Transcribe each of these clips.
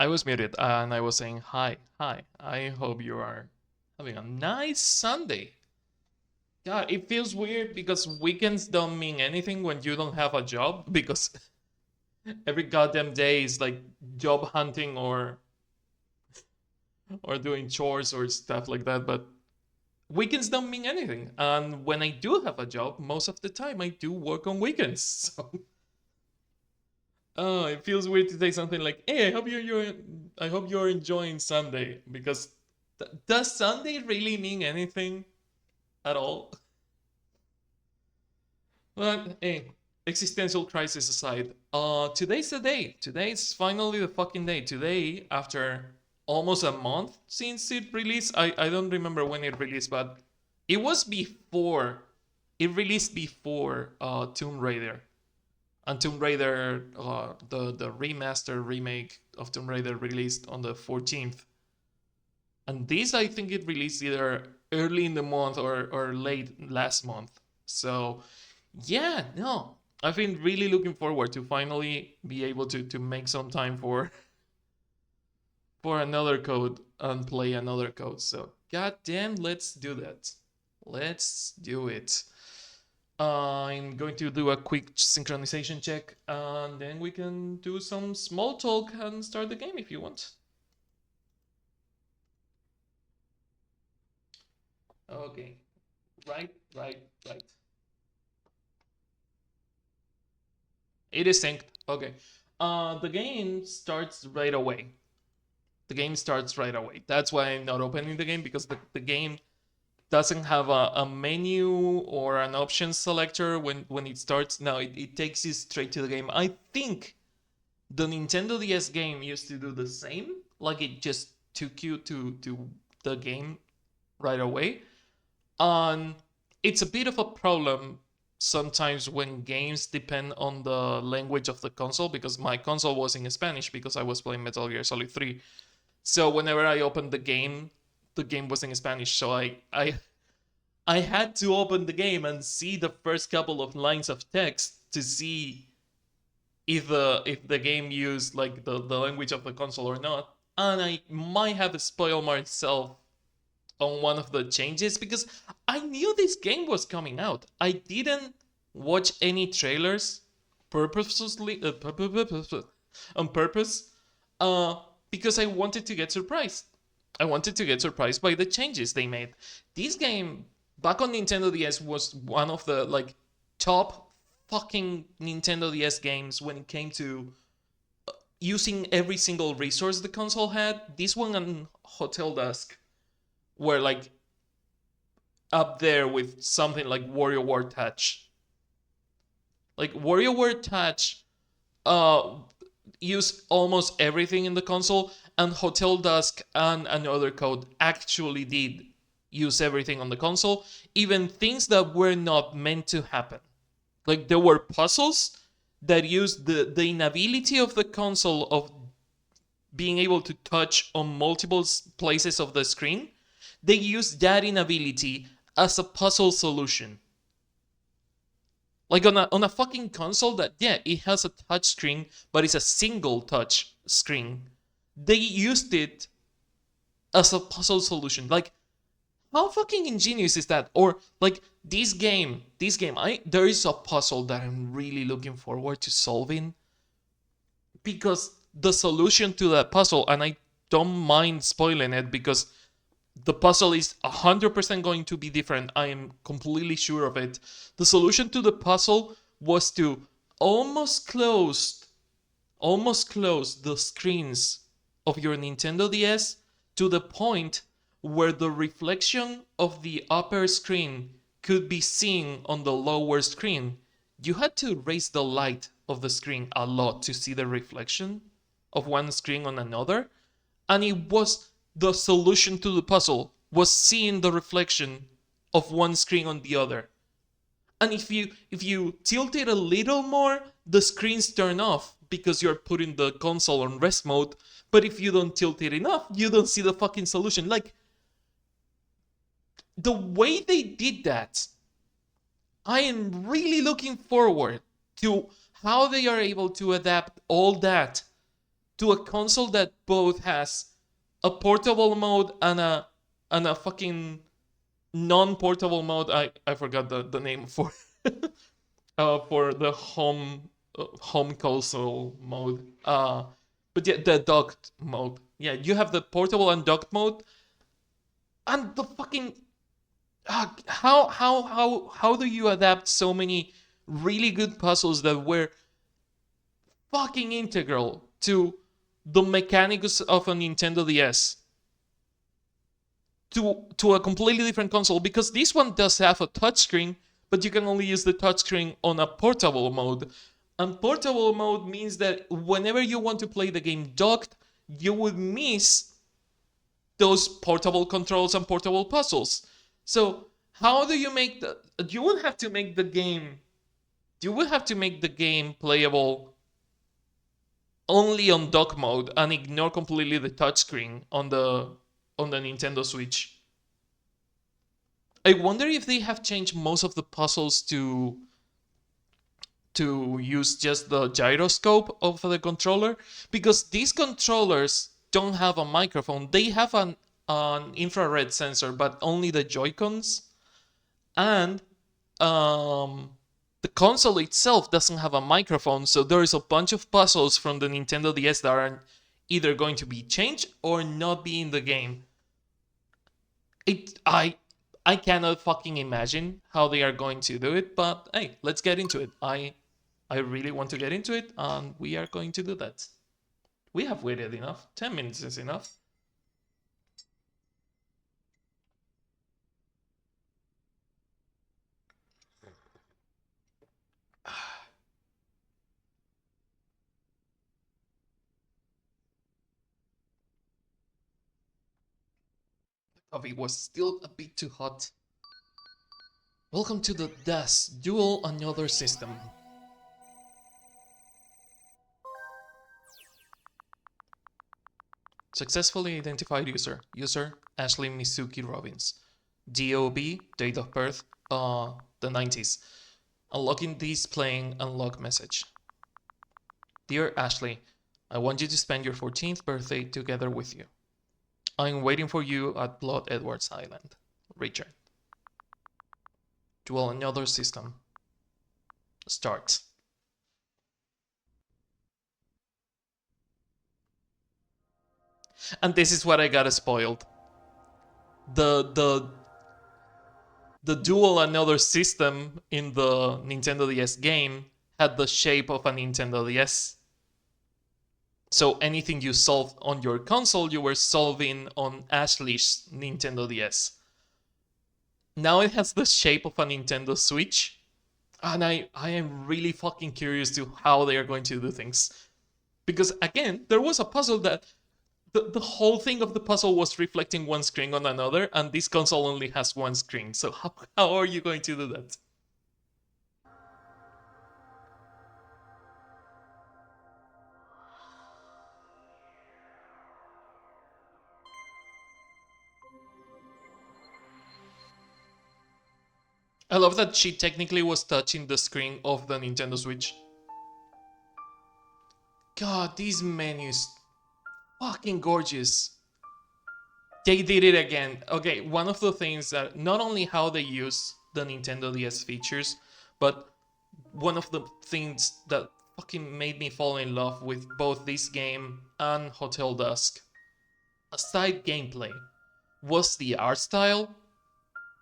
I was muted and I was saying hi, hi. I hope you are having a nice Sunday. God, it feels weird because weekends don't mean anything when you don't have a job because every goddamn day is like job hunting or doing chores or stuff like that. But weekends don't mean anything. And when I do have a job, most of the time I do work on weekends. So it feels weird to say something like, "Hey, I hope you're enjoying Sunday," because does Sunday really mean anything at all? But hey, existential crisis aside, today's the day. Today's finally the fucking day. Today, after almost a month since it released, I don't remember when it released, but it was before. It released before Tomb Raider. And Tomb Raider, the remaster remake of Tomb Raider released on the 14th. And this, I think it released either early in the month or late last month. So, yeah, no. I've been really looking forward to finally be able to make some time for another code and play another code. So, goddamn, let's do that. Let's do it. I'm going to do a quick synchronization check and then we can do some small talk and start the game if you want. Okay. Right, right, right. It is synced. Okay. The game starts right away. The game starts right away. That's why I'm not opening the game because the game doesn't have a menu or an options selector when it starts. No, it takes you straight to the game. I think the Nintendo DS game used to do the same. Like it just took you to the game right away. And it's a bit of a problem sometimes when games depend on the language of the console because my console was in Spanish because I was playing Metal Gear Solid 3. So whenever I opened the game was in Spanish. So I had to open the game and see the first couple of lines of text to see if the game used like the language of the console or not. And I might have spoiled myself on one of the changes because I knew this game was coming out. I didn't watch any trailers purposely on purpose uh, because I wanted to get surprised. I wanted to get surprised by the changes they made. This game back on Nintendo DS was one of the like top fucking Nintendo DS games when it came to using every single resource the console had. This one and Hotel Dusk were like up there with something like WarioWare Touch. Like WarioWare Touch uh use almost everything in the console, and Hotel Dusk and another code actually did use everything on the console, even things that were not meant to happen. Like there were puzzles that used the inability of the console of being able to touch on multiple places of the screen. They used that inability as a puzzle solution. Like on a fucking console that, yeah, it has a touch screen, but it's a single touch screen. They used it as a puzzle solution. Like, how fucking ingenious is that? Or like I there is a puzzle that I'm really looking forward to solving because the solution to that puzzle, and I don't mind spoiling it because the puzzle is 100% going to be different. I am completely sure of it. The solution to the puzzle was to almost close almost close the screens of your Nintendo DS to the point where the reflection of the upper screen could be seen on the lower screen. You had to raise the light of the screen a lot to see the reflection of one screen on another, and it was the solution to the puzzle was seeing the reflection of one screen on the other. And if you tilt it a little more, the screens turn off because you're putting the console on rest mode. But if you don't tilt it enough, you don't see the fucking solution. Like the way they did that, I am really looking forward to how they are able to adapt all that to a console that both has a portable mode and a fucking non-portable mode. I forgot the name for the home console mode. But yeah, the docked mode. Yeah, you have the portable and docked mode, and the fucking how do you adapt so many really good puzzles that were fucking integral to the mechanics of a Nintendo DS to a completely different console? Because this one does have a touchscreen, but you can only use the touchscreen on a portable mode. And portable mode means that whenever you want to play the game docked, you would miss those portable controls and portable puzzles. So how do you make the? You would have to make the game. You would have to make the game playable only on dock mode and ignore completely the touchscreen on the Nintendo Switch. I wonder if they have changed most of the puzzles to use just the gyroscope of the controller, because these controllers don't have a microphone. They have an infrared sensor, but only the Joy-Cons. And the console itself doesn't have a microphone, so there is a bunch of puzzles from the Nintendo DS that are either going to be changed or not be in the game. I cannot fucking imagine how they are going to do it, but hey, let's get into it. I really want to get into it, and we are going to do that. We have waited enough. 10 minutes is enough. Coffee was still a bit too hot. Welcome to the DAS Dual Another System. Successfully identified user. User Ashley Mizuki Robbins. DOB, date of birth, the 90s. Unlocking this playing unlock message. Dear Ashley, I want you to spend your 14th birthday together with you. I'm waiting for you at Blood Edwards Island. Richard. Dual Another System. Start. And this is what I got spoiled. The Dual Another System in the Nintendo DS game had the shape of a Nintendo DS. So anything you solved on your console, you were solving on Ashley's Nintendo DS. Now it has the shape of a Nintendo Switch, and I am really fucking curious to how they are going to do things. Because again, there was a puzzle that the whole thing of the puzzle was reflecting one screen on another, and this console only has one screen. So how are you going to do that? I love that she technically was touching the screen of the Nintendo Switch. God, these menus, fucking gorgeous. They did it again. Okay, one of the things that not only how they use the Nintendo DS features, but one of the things that fucking made me fall in love with both this game and Hotel Dusk, aside gameplay, was the art style.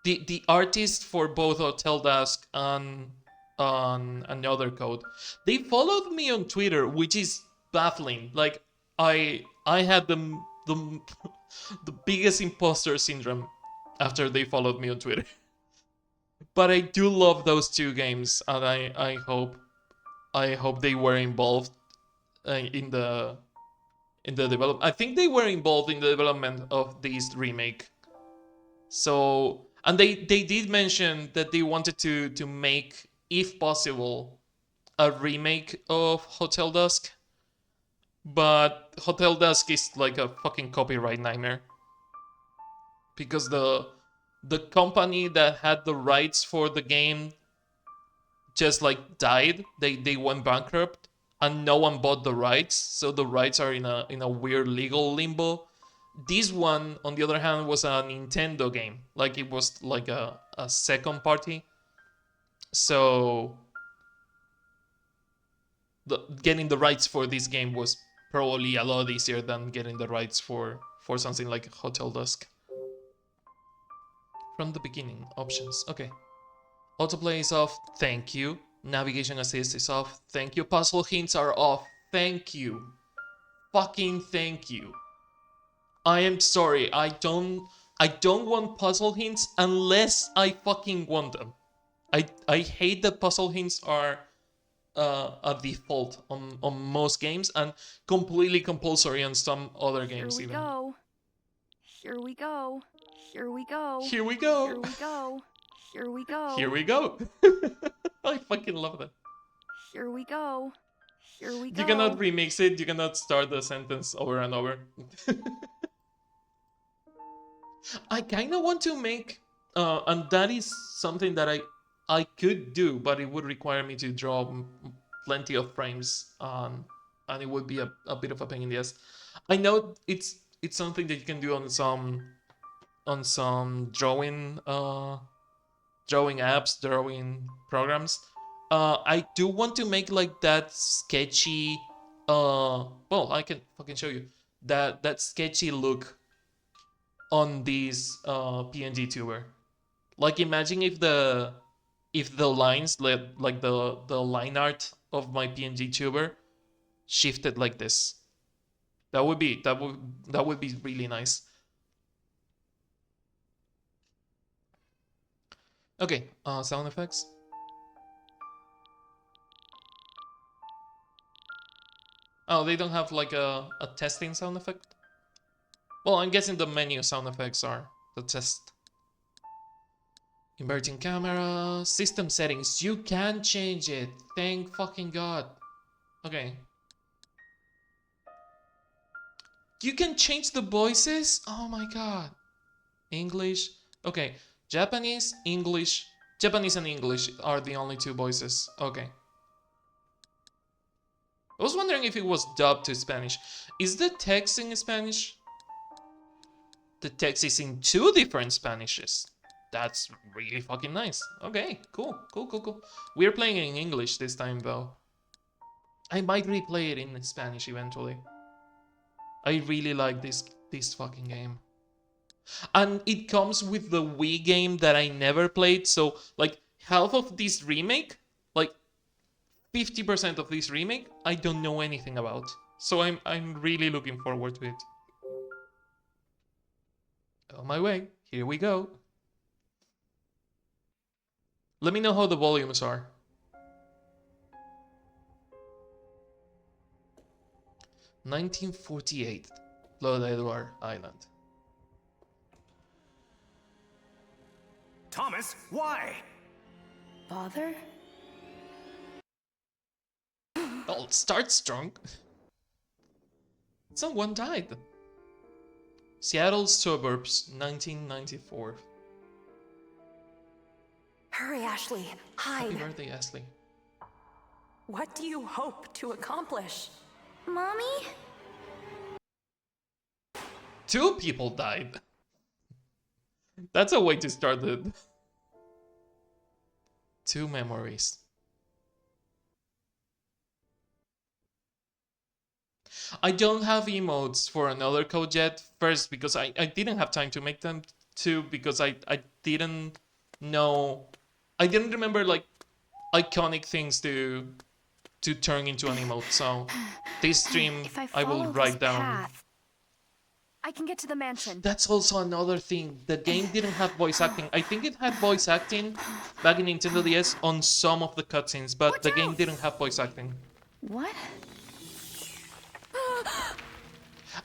The artist for both Hotel Dusk and on Another Code, they followed me on Twitter, which is baffling. Like I had the the biggest imposter syndrome after they followed me on Twitter. But I do love those two games, and I hope they were involved in the development. I think they were involved in the development of this remake. So, and they did mention that they wanted to make, if possible, a remake of Hotel Dusk. But Hotel Dusk is like a fucking copyright nightmare, because the company that had the rights for the game just like died. They went bankrupt, and no one bought the rights, so the rights are in a weird legal limbo. This one, on the other hand, was a Nintendo game. Like it was like a second party. So getting the rights for this game was probably a lot easier than getting the rights for something like Hotel Dusk. From the beginning, options. Okay. Autoplay is off. Thank you. Navigation assist is off. Thank you. Puzzle hints are off. Thank you. Fucking thank you. I am sorry. I don't want puzzle hints unless I fucking want them. I hate that puzzle hints are a default on most games and completely compulsory on some other games even. Here we go. Here we go. Here we go. Here we go. Here we go. Here we go. I fucking love that. Here we go. Here we go. You cannot remix it. You cannot start the sentence over and over. I kind of want to make, and that is something that I could do, but it would require me to draw plenty of frames, and it would be a bit of a pain in the ass. I know it's something that you can do on some drawing apps, drawing programs. I do want to make like that sketchy. Well, I can fucking show you that sketchy look on this PNG tuber. Like imagine if the lines like the line art of my PNG tuber shifted like this. That would be really nice. Okay, sound effects. Oh, they don't have like a testing sound effect? Well, I'm guessing the menu sound effects are the test. Inverting camera, system settings. You can change it. Thank fucking god. Okay. You can change the voices? Oh my god. English. Okay. Japanese, English. Japanese and English are the only two voices. Okay. I was wondering if it was dubbed to Spanish. Is the text in Spanish? The text is in two different Spanishes. That's really fucking nice. Okay, cool. We're playing it in English this time, though. I might replay it in Spanish eventually. I really like this fucking game. And it comes with the Wii game that I never played, so like half of this remake, like 50% of this remake, I don't know anything about. So I'm really looking forward to it. On my way. Here we go. Let me know how the volumes are. (1948) Lord Edward Island. Thomas, why? Father? Well, start strong. Someone died. Seattle suburbs, 1994. Hurry, Ashley. Hide. Happy birthday, Ashley. What do you hope to accomplish? Mommy? 2 people died. That's a way to start it. 2 memories. I don't have emotes for another code yet. First, because I didn't have time to make them. 2, because I didn't know. I didn't remember like iconic things to turn into an emote. So this stream If I I will follow write this down. path, I can get to the mansion. That's also another thing. The game didn't have voice acting. I think it had voice acting back in Nintendo DS on some of the cutscenes, but the game didn't have voice acting. What?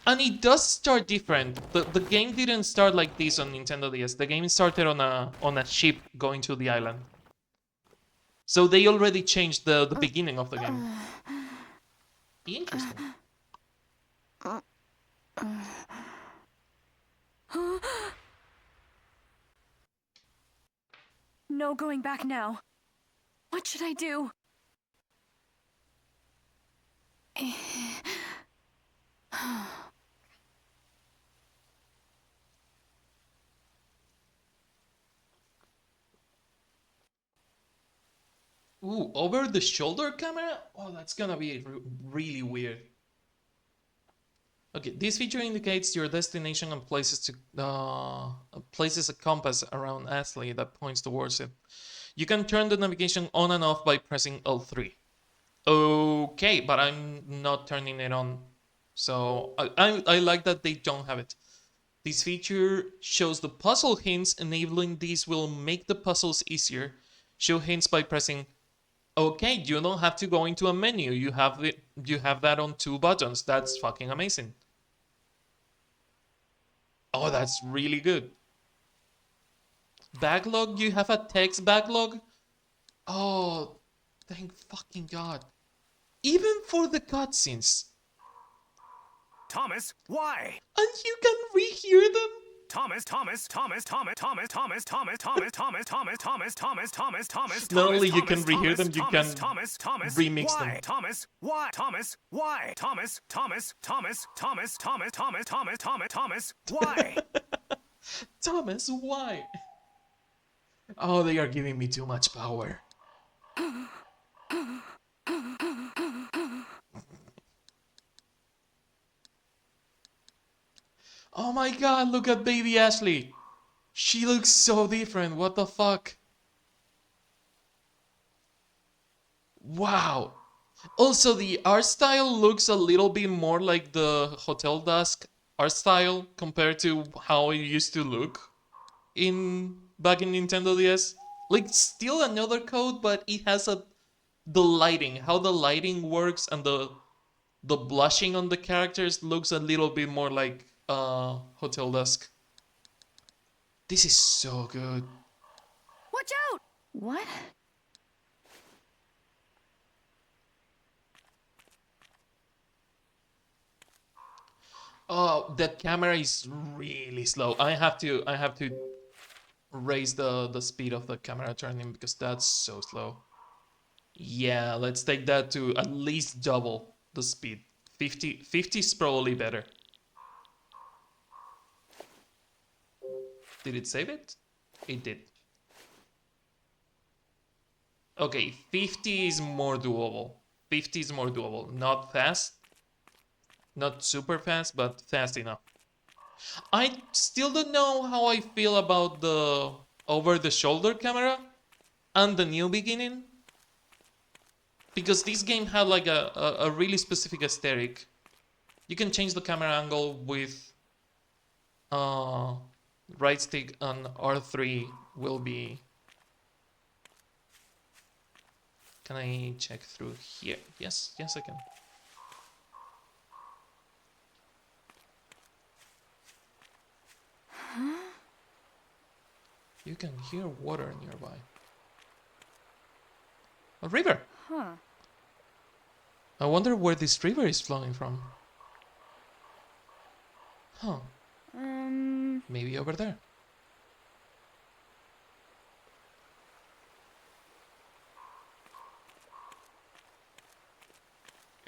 And it does start different. The game didn't start like this on Nintendo DS. The game started on a ship going to the island. So they already changed the beginning of the game. Interesting. No going back now. What should I do? Ooh, over the shoulder camera? Oh, that's gonna be really weird. Okay, this feature indicates your destination and places a compass around Ashley that points towards it. You can turn the navigation on and off by pressing L3. Okay, but I'm not turning it on. So I like that they don't have it. This feature shows the puzzle hints. Enabling these will make the puzzles easier. Show hints by pressing. Okay, you don't have to go into a menu. You have that on 2 buttons. That's fucking amazing. Oh, that's really good. Backlog, you have a text backlog? Oh, thank fucking God. Even for the cutscenes. Thomas, why? And you can rehear them? Thomas, Thomas, Thomas, Thomas, Thomas, Thomas, Thomas, Thomas, Thomas, Thomas, Thomas, Thomas, Thomas, Thomas. Not only you can rehear them, you can remix them. Thomas, why? Thomas, why? Thomas, Thomas, Thomas, Thomas, Thomas, Thomas, Thomas, Thomas, Thomas, why? Thomas, why? Oh, they are giving me too much power. Oh my God, look at baby Ashley. She looks so different. What the fuck? Wow. Also, the art style looks a little bit more like the Hotel Dusk art style compared to how it used to look back in Nintendo DS. Like, still another code, but it has the lighting, how the lighting works, and the blushing on the characters looks a little bit more like Hotel Dusk. This is so good. Watch out! What? Oh, that camera is really slow. I have to raise the speed of the camera turning because that's so slow. Yeah, let's take that to at least double the speed. 50 is probably better. Did it save it? It did. Okay, 50 is more doable. 50 is more doable. Not fast. Not super fast, but fast enough. I still don't know how I feel about the over-the-shoulder camera and the new beginning. Because this game had like a really specific aesthetic. You can change the camera angle with right stick, and R3 will be... Can I check through here? Yes, I can. You can hear water nearby. A river! Huh. I wonder where this river is flowing from. Huh. Maybe over there.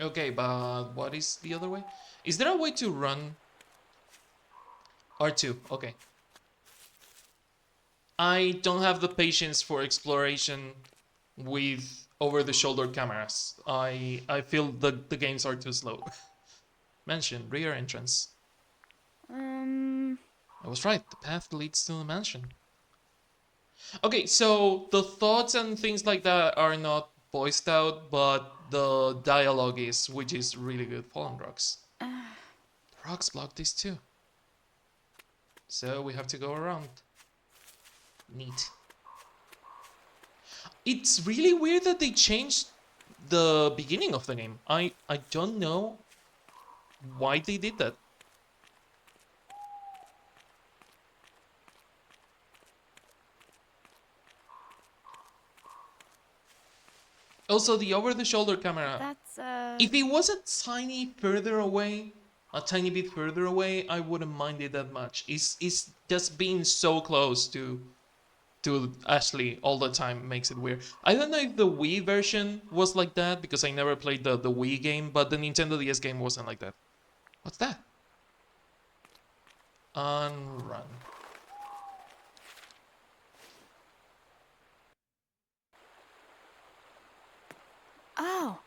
Okay, but what is the other way? Is there a way to run? R2, okay. I don't have the patience for exploration with over-the-shoulder cameras. I feel the games are too slow. Mansion, rear entrance. I was right, the path leads to the mansion. Okay, so the thoughts and things like that are not voiced out, but the dialogue is, which is really good. Fallen rocks. The rocks block this too. So we have to go around. Neat. It's really weird that they changed the beginning of the game. I don't know why they did that. Also, the over-the-shoulder camera. That's, If it was a tiny bit further away, I wouldn't mind it that much. It's just being so close to to Ashley all the time makes it weird. I don't know if the Wii version was like that because I never played the Wii game, but the Nintendo DS game wasn't like that. What's that? Unrun. Oh.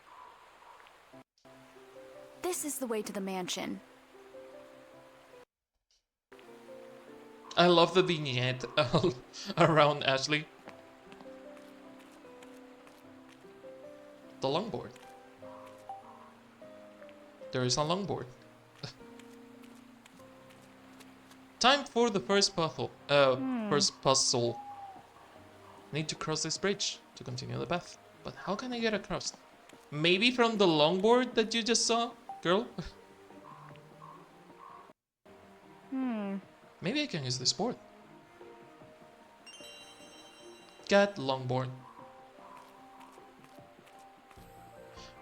This is the way to the mansion. I love the vignette around Ashley. The longboard. There is a longboard. Time for the first puzzle. First puzzle. Need to cross this bridge to continue the path. But how can I get across? Maybe from the longboard that you just saw, girl? Maybe I can use this board. Got longboard.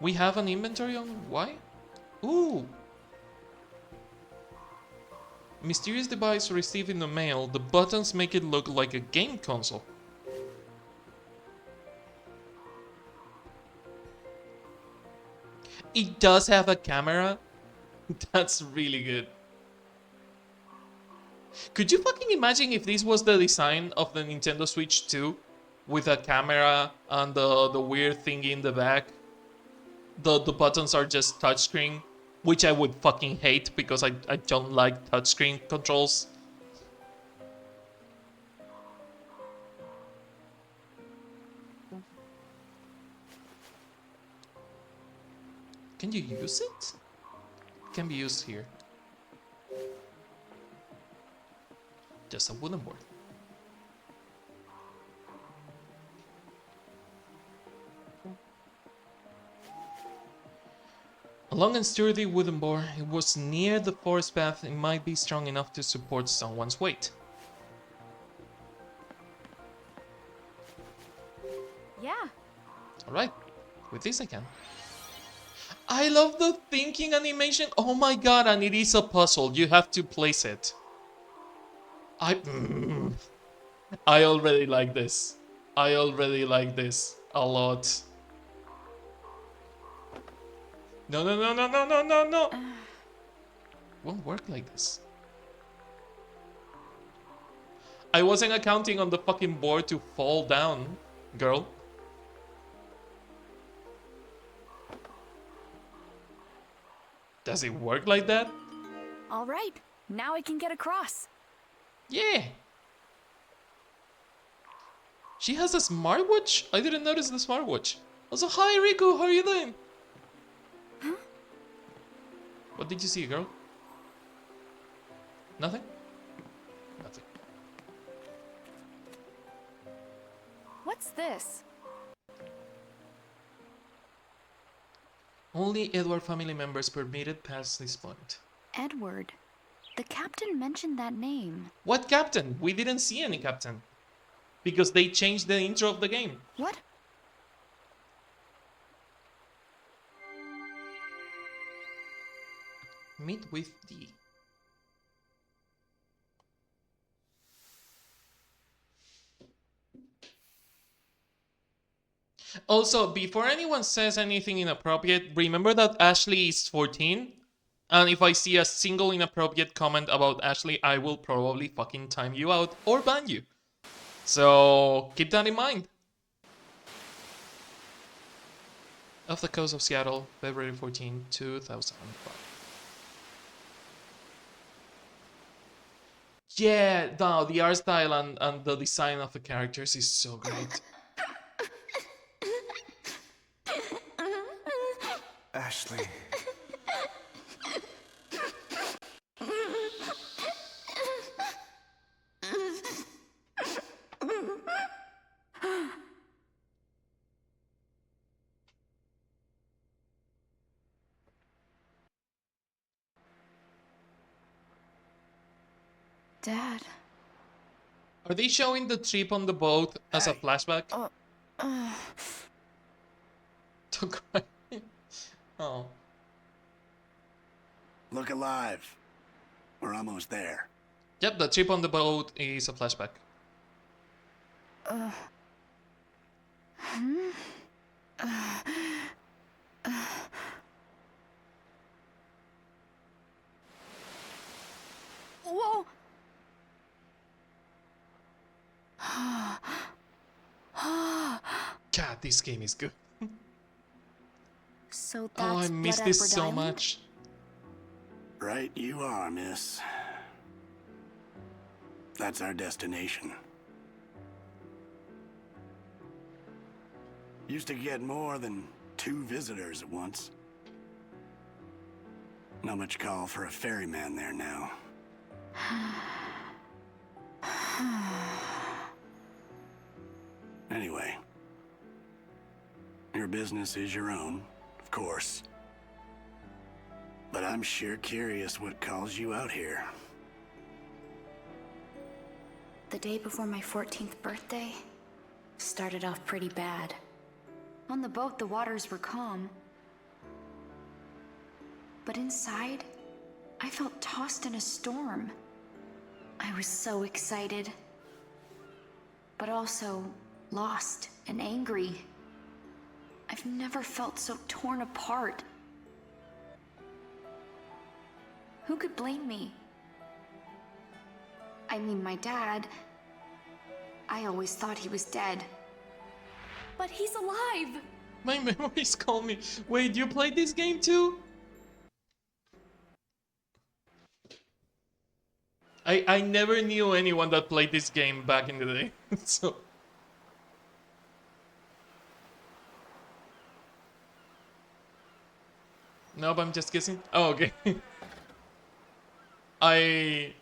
We have an inventory on Y? Ooh! Mysterious device received in the mail. The buttons make it look like a game console. It does have a camera. That's really good. Could you fucking imagine if this was the design of the Nintendo Switch 2? With a camera and the weird thingy in the back? The buttons are just touchscreen, which I would fucking hate because I don't like touchscreen controls. Can you use it? It can be used here. Just a wooden board. A long and sturdy wooden board. It was near the forest path. It might be strong enough to support someone's weight. Yeah. Alright, with this I can. I love the thinking animation. Oh my god, and it is a puzzle. You have to place it. I already like this. I already like this a lot. No, no, no, no, no, no, no, no. Won't work like this. I wasn't accounting on the fucking board to fall down, girl. Does it work like that? All right. Now I can get across. Yeah. She has a smartwatch? I didn't notice the smartwatch. Also, hi Riku, how are you doing? Huh? What did you see, girl? Nothing? Nothing. What's this? Only Edward family members permitted past this point. Edward. The captain mentioned that name. What captain? We didn't see any captain. Because they changed the intro of the game. What? Meet with D. Also, before anyone says anything inappropriate, remember that Ashley is 14. And if I see a single inappropriate comment about Ashley, I will probably fucking time you out or ban you. So keep that in mind. Off the coast of Seattle, February 14, 2005. Yeah, no, the art style and the design of the characters is so great. Ashley. Dad. Are they showing the trip on the boat as a flashback? Don't cry. Oh. Look alive. We're almost there. Yep, the trip on the boat is a flashback. Whoa! God, this game is good. So Oh, I that's miss Blood this Edward so Island? much. Right you are, miss. That's our destination. Used to get more than 2 visitors at once. Not much call for a ferryman there now. Anyway, your business is your own, of course. But I'm sure curious what calls you out here. The day before my 14th birthday started off pretty bad. On the boat, the waters were calm. But inside, I felt tossed in a storm. I was so excited, but also lost and angry. I've never felt so torn apart. Who could blame me? I mean, my dad. I always thought he was dead. But he's alive! My memories call me. Wait, you played this game too? I never knew anyone that played this game back in the day. So nope, I'm just guessing. Oh, okay. I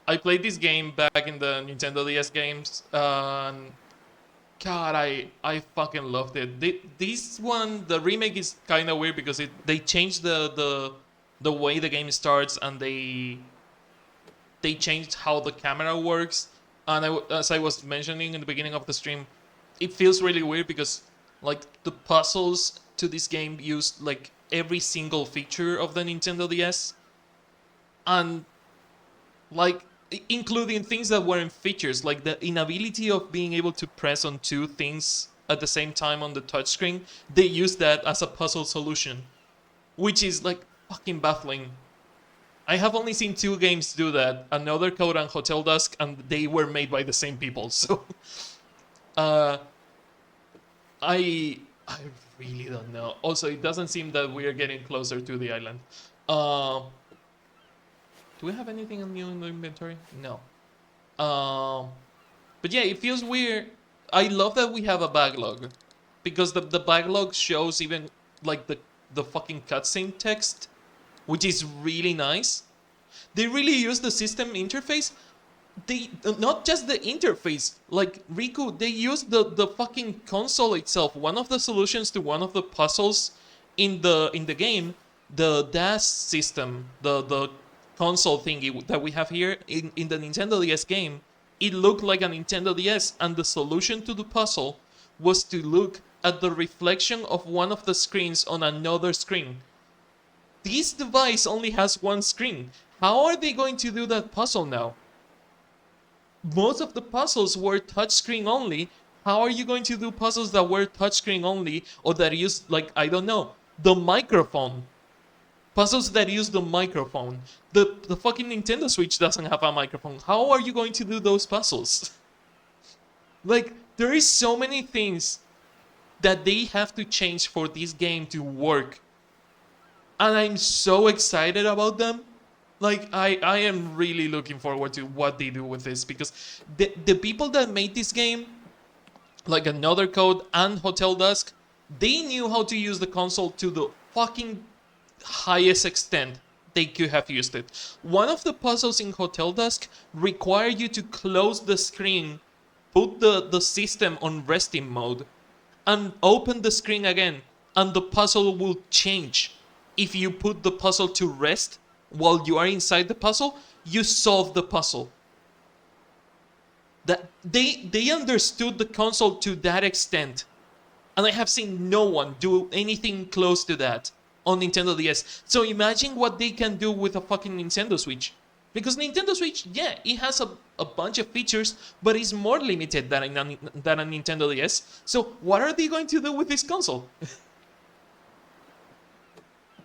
I played this game back in the Nintendo DS games. God, I fucking loved it. This one, the remake is kind of weird because they changed the way the game starts, and they changed how the camera works. And as I was mentioning in the beginning of the stream, it feels really weird because like the puzzles to this game use like every single feature of the Nintendo DS, and like including things that weren't features, like the inability of being able to press on 2 things at the same time on the touchscreen. They use that as a puzzle solution, which is like fucking baffling. I have only seen 2 games do that: Another Code and Hotel Dusk, and they were made by the same people. So uh I really don't know. Also, it doesn't seem that we are getting closer to the island. Do we have anything new in the inventory? No. But yeah, it feels weird. I love that we have a backlog, because the backlog shows even like the fucking cutscene text, which is really nice. They really use the system interface. They not just the interface, like Riku, they use the fucking console itself. One of the solutions to one of the puzzles in the game, the dash system, the console thingy that we have here in the Nintendo DS game, it looked like a Nintendo DS, and the solution to the puzzle was to look at the reflection of one of the screens on another screen. This device only has one screen. How are they going to do that puzzle now? Most of the puzzles were touchscreen only. How are you going to do puzzles that were touchscreen only, or that use, like, I don't know, the microphone? Puzzles that use the microphone. The fucking Nintendo Switch doesn't have a microphone. How are you going to do those puzzles? Like, there is so many things that they have to change for this game to work. And I'm so excited about them. Like, I am really looking forward to what they do with this, because the people that made this game, like Another Code and Hotel Dusk, they knew how to use the console to the fucking highest extent they could have used it. One of the puzzles in Hotel Dusk require you to close the screen, put the system on resting mode, and open the screen again, and the puzzle will change. If you put the puzzle to rest while you are inside the puzzle, you solve the puzzle. That they understood the console to that extent, and I have seen no one do anything close to that on Nintendo DS. So imagine what they can do with a fucking Nintendo Switch. Because Nintendo Switch, yeah, it has a bunch of features, but it's more limited than a Nintendo DS. So what are they going to do with this console?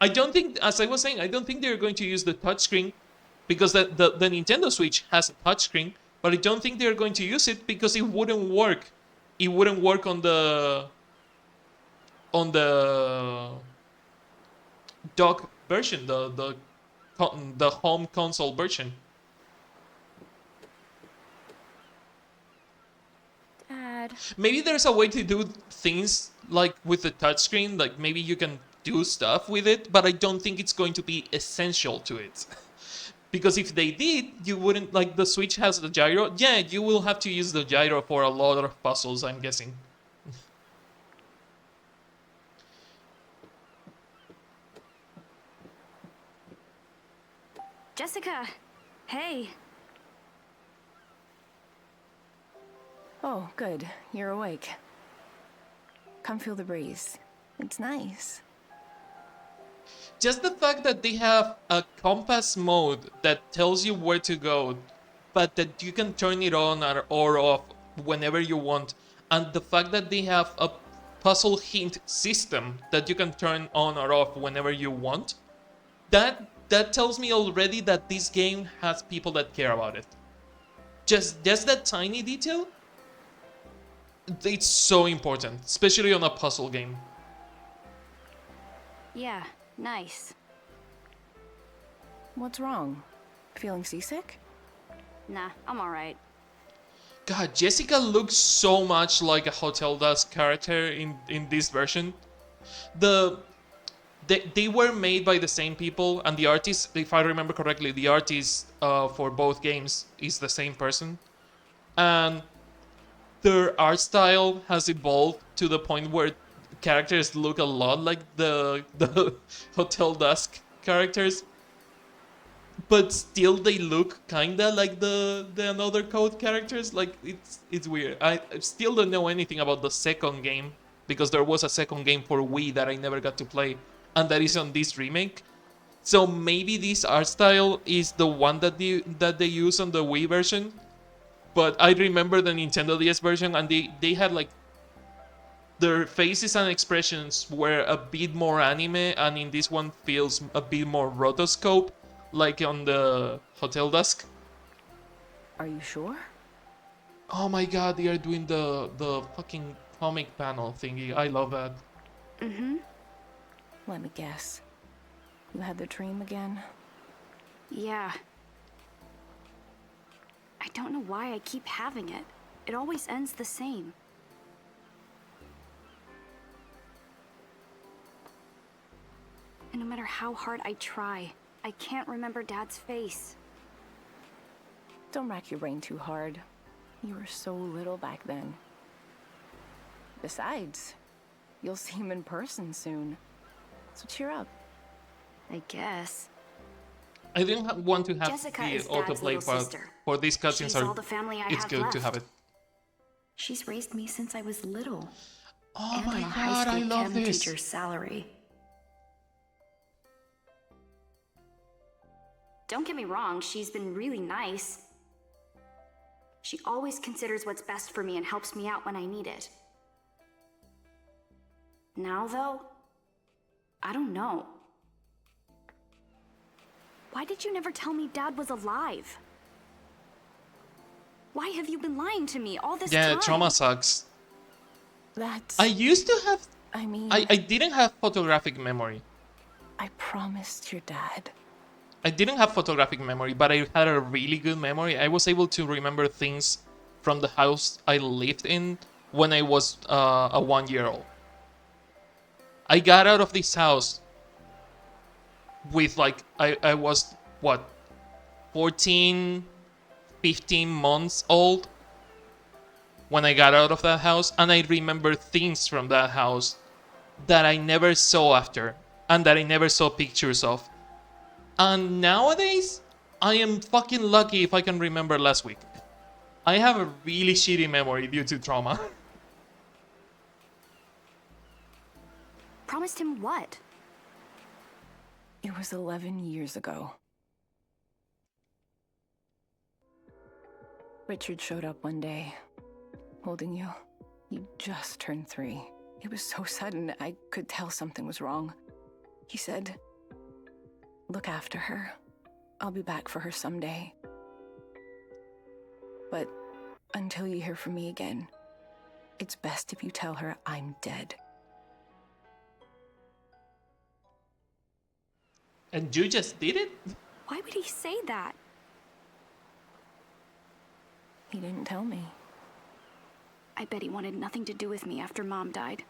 I don't think, as I was saying, I don't think they're going to use the touchscreen because the Nintendo Switch has a touchscreen, but I don't think they're going to use it because it wouldn't work. It wouldn't work on the dock version, the home console version. Dad. Maybe there's a way to do things like with the touchscreen, like maybe you can do stuff with it, but I don't think it's going to be essential to it. Because if they did, you wouldn't, like, the Switch has the gyro. Yeah, you will have to use the gyro for a lot of puzzles, I'm guessing. Jessica! Hey! Oh, good. You're awake. Come feel the breeze. It's nice. Just the fact that they have a compass mode that tells you where to go, but that you can turn it on or off whenever you want, and the fact that they have a puzzle hint system that you can turn on or off whenever you want, that tells me already that this game has people that care about it. Just that tiny detail, it's so important, especially on a puzzle game. Yeah, nice. What's wrong? Feeling seasick? Nah, I'm alright. God, Jessica looks so much like a Hotel Dusk character in this version. They were made by the same people, and the artist, if I remember correctly, the artist for both games is the same person. And their art style has evolved to the point where characters look a lot like the Hotel Dusk characters, but still they look kinda like the Another Code characters. Like, it's weird. I still don't know anything about the second game because there was a second game for Wii that I never got to play, and that is on this remake. So maybe this art style is the one that they use on the Wii version. But I remember the Nintendo DS version, and they had like their faces and expressions were a bit more anime, and in this one feels a bit more rotoscope, like on the Hotel Dusk. Are you sure? Oh my god, they are doing the fucking comic panel thingy. I love that. Mm-hmm. Let me guess. You had the dream again? Yeah. I don't know why I keep having it. It always ends the same. And no matter how hard I try, I can't remember Dad's face. Don't rack your brain too hard. You were so little back then. Besides, you'll see him in person soon. So cheer up. I guess. I didn't want to have Jessica the is Dad's autoplay little part sister. for these cutscenes. She's all the family I It's have good to have it. left. She's raised me since I was little. Oh And my on a high god, I school love chem this. teacher's salary. Don't get me wrong, she's been really nice. She always considers what's best for me and helps me out when I need it. Now, though, I don't know. Why did you never tell me Dad was alive? Why have you been lying to me all this time? Yeah, trauma sucks. That's... I used to have. I mean... I didn't have photographic memory. I promised your dad. I didn't have photographic memory, but I had a really good memory. I was able to remember things from the house I lived in when I was a 1-year-old. I got out of this house with like, I was, what, 14, 15 months old when I got out of that house, and I remember things from that house that I never saw after, and that I never saw pictures of. And nowadays, I am fucking lucky if I can remember last week. I have a really shitty memory due to trauma. Promised him what? It was 11 years ago. Richard showed up one day, holding you. You just turned 3. It was so sudden, I could tell something was wrong. He said, "Look after her. I'll be back for her someday. But until you hear from me again, it's best if you tell her I'm dead." And you just did it? Why would he say that? He didn't tell me. I bet he wanted nothing to do with me after Mom died.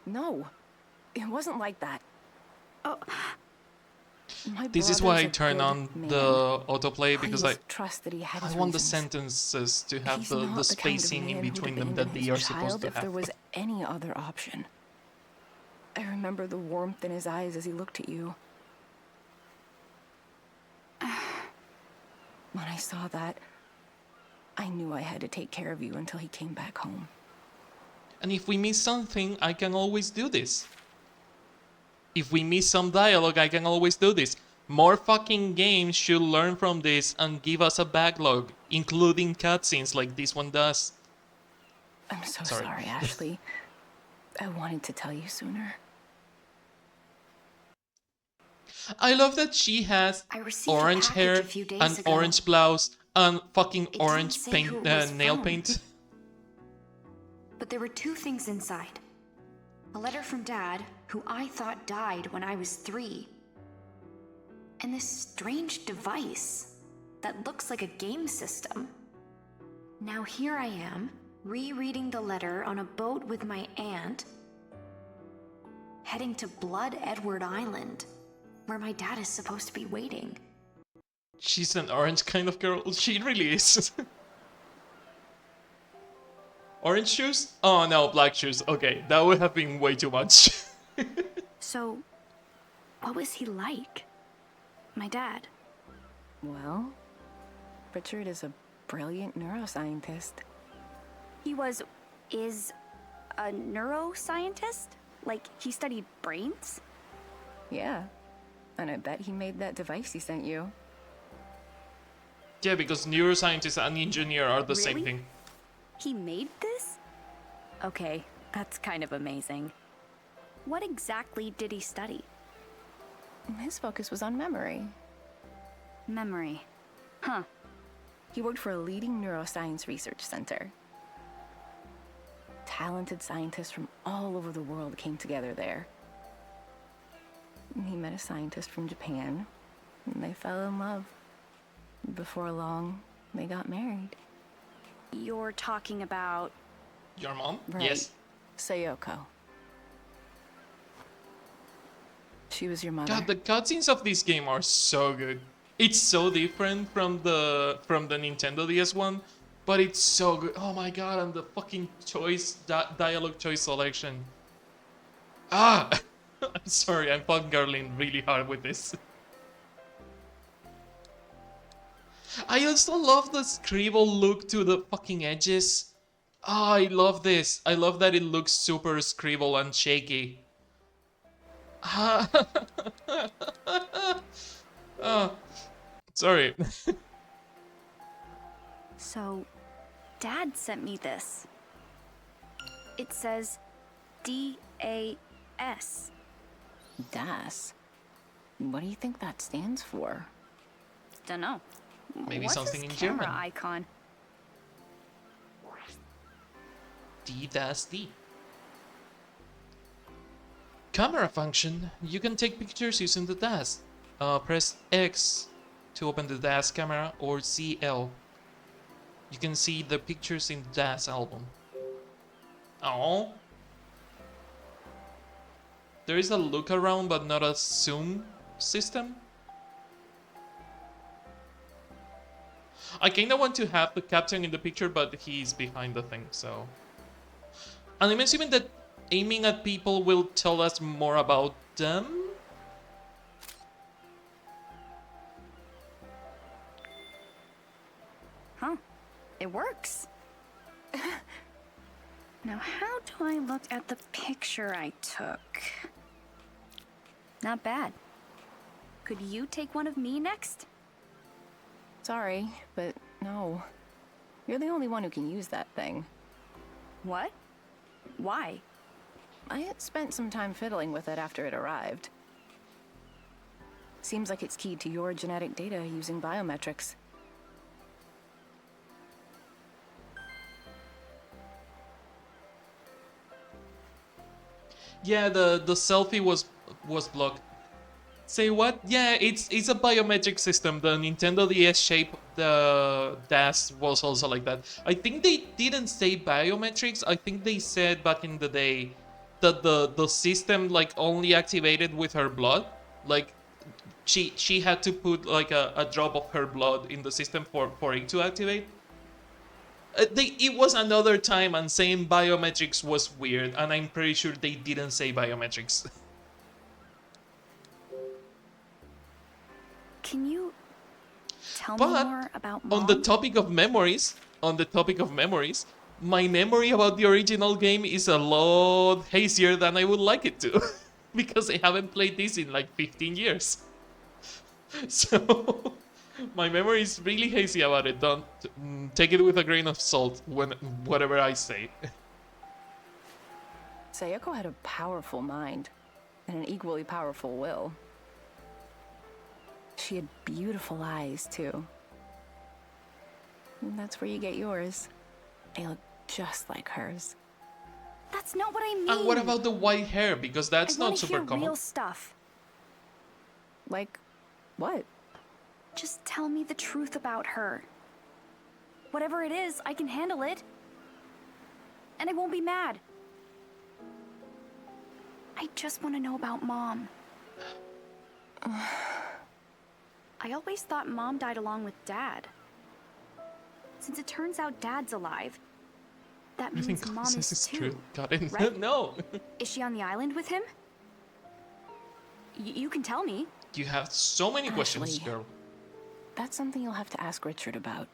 No, it wasn't like that. Oh, My This is why I brother's a turn good on man. the autoplay, because Please trust that he had I his want the reasons. sentences to have He's the not kind of spacing in man who'd between them abandon that they his are supposed child to if there have. was any other option. I remember the warmth in his eyes as he looked at you. When I saw that, I knew I had to take care of you until he came back home. And if we miss something, I can always do this. If we miss some dialogue, I can always do this. More fucking games should learn from this and give us a backlog, including cutscenes like this one does. I'm so Sorry. sorry, Ashley. I wanted to tell you sooner. I love that she has I received a orange package hair, a few days an ago. orange blouse, and fucking didn't orange say paint, who it was nail from. paint. But there were 2 things inside. A letter from Dad, who I thought died when I was 3. And this strange device that looks like a game system. Now here I am, rereading the letter on a boat with my aunt, heading to Blood Edward Island, where my dad is supposed to be waiting. She's an orange kind of girl. She really is. Orange shoes? Oh no, black shoes. Okay, that would have been way too much. so what was he like? My dad. Well, Richard is a brilliant neuroscientist. He is a neuroscientist? Like, he studied brains? Yeah, and I bet he made that device he sent you. Yeah, because neuroscientist and engineer are the same Really? thing. He made this? Okay, that's kind of amazing. What exactly did he study? His focus was on memory. Memory. Huh. He worked for a leading neuroscience research center. Talented scientists from all over the world came together there. He met a scientist from Japan, and they fell in love. Before long, they got married. You're talking about... Your mom? Right. Yes. Sayoko. She was your mother. God, the cutscenes of this game are so good. It's so different from the Nintendo DS one, but it's so good. Oh my god, and the fucking dialogue choice selection. Ah! I'm sorry, I'm fangirling really hard with this. I also love the scribble look to the fucking edges. Ah, I love this. I love that it looks super scribble and shaky. Ah. Oh, sorry. So, Dad sent me this. It says DAS. DAS? What do you think that stands for? Dunno. Maybe What's something his in camera German. icon? D-D. Camera function. You can take pictures using the DAS. Press X to open the DAS camera or CL. You can see the pictures in the DAS album. Oh. There is a look around but not a zoom system. I kinda want to have the captain in the picture, but he's behind the thing, so... And I'm assuming that aiming at people will tell us more about them? Huh. It works. Now, how do I look at the picture I took? Not bad. Could you take one of me next? Sorry, but no. You're the only one who can use that thing. What? Why? I had spent some time fiddling with it after it arrived. Seems like it's keyed to your genetic data using biometrics. Yeah, the selfie was blocked. Say what? Yeah, it's a biometric system. The Nintendo DS shape, the DAS was also like that. I think they didn't say biometrics. I think they said back in the day that the system like only activated with her blood. Like she had to put like a drop of her blood in the system for it to activate. It was another time, and saying biometrics was weird, and I'm pretty sure they didn't say biometrics. Can you tell me But more about on the Mom? topic of memories, my memory about the original game is a lot hazier than I would like it to, because I haven't played this in like 15 years. So my memory is really hazy about it. Don't take it with a grain of salt when whatever I say. Sayoko had a powerful mind, and an equally powerful will. She had beautiful eyes, too. And that's where you get yours. They look just like hers. That's not what I mean. And what about the white hair? Because that's I want not to super hear common. real stuff. Like, what? Just tell me the truth about her. Whatever it is, I can handle it. And I won't be mad. I just want to know about Mom. I always thought Mom died along with Dad. Since it turns out Dad's alive, that You means think Mom this is is too. true? Got it? right? No. Is she on the island with him? You can tell me. You have so many questions, Ashley. girl. That's something you'll have to ask Richard about.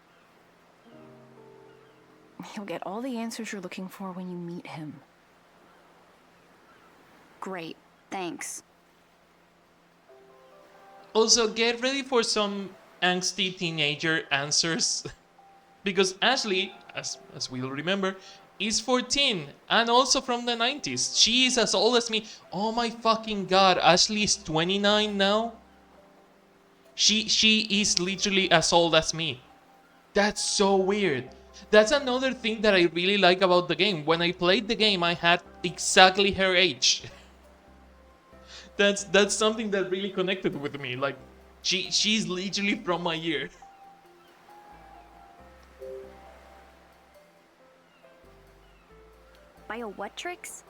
He'll get all the answers you're looking for when you meet him. Great, thanks. Also, get ready for some angsty teenager answers. Because Ashley, as we'll remember, is 14 and also from the 90s. She is as old as me. Oh my fucking god, Ashley is 29 now? She is literally as old as me. That's so weird. That's another thing that I really like about the game. When I played the game, I had exactly her age. That's something that really connected with me. Like, she's literally from my year. What tricks?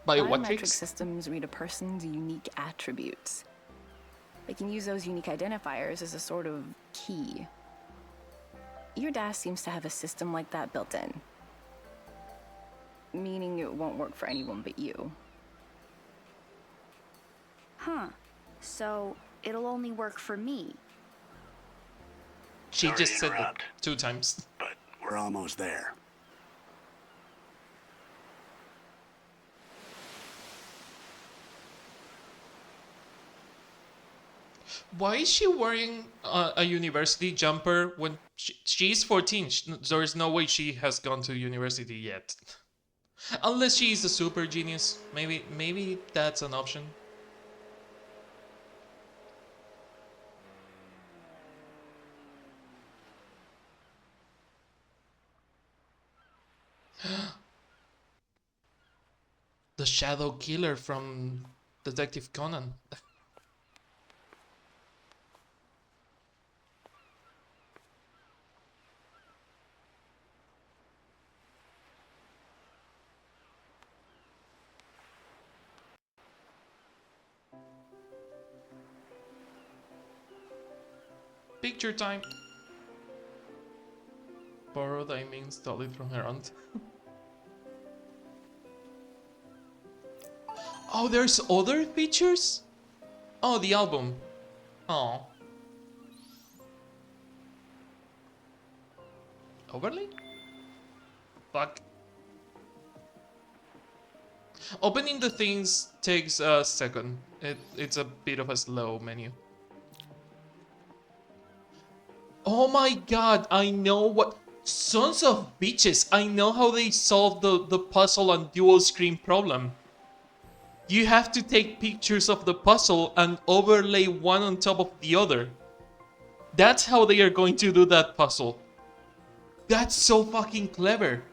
Biometric Biometrics? systems read a person's unique attributes. They can use those unique identifiers as a sort of key. Your DAS seems to have a system like that built in. Meaning it won't work for anyone but you. Huh. So, it'll only work for me. She Sorry just to said that interrupt. 2 times. But we're almost there. Why is she wearing a university jumper when she's 14? There's no way she has gone to university yet. Unless she is a super genius. Maybe that's an option. The Shadow Killer from Detective Conan. Picture time. Borrowed, I mean, stole it from her aunt. Oh, there's other features? Oh, the album. Oh. Overlay? Fuck. Opening the things takes a second. It's a bit of a slow menu. Oh my god, I know what... Sons of bitches, I know how they solve the puzzle and dual screen problem. You have to take pictures of the puzzle and overlay one on top of the other. That's how they are going to do that puzzle. That's so fucking clever.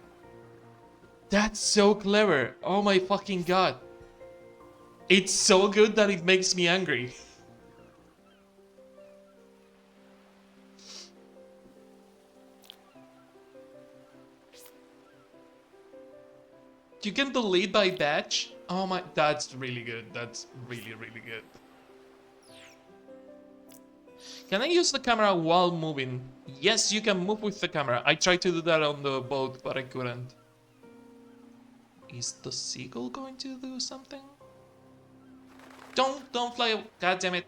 That's so clever. Oh my fucking god. It's so good that it makes me angry. You can delete by batch? Oh my, that's really good. That's really, really good. Can I use the camera while moving? Yes, you can move with the camera. I tried to do that on the boat, but I couldn't. Is the seagull going to do something? Don't fly, god damn it.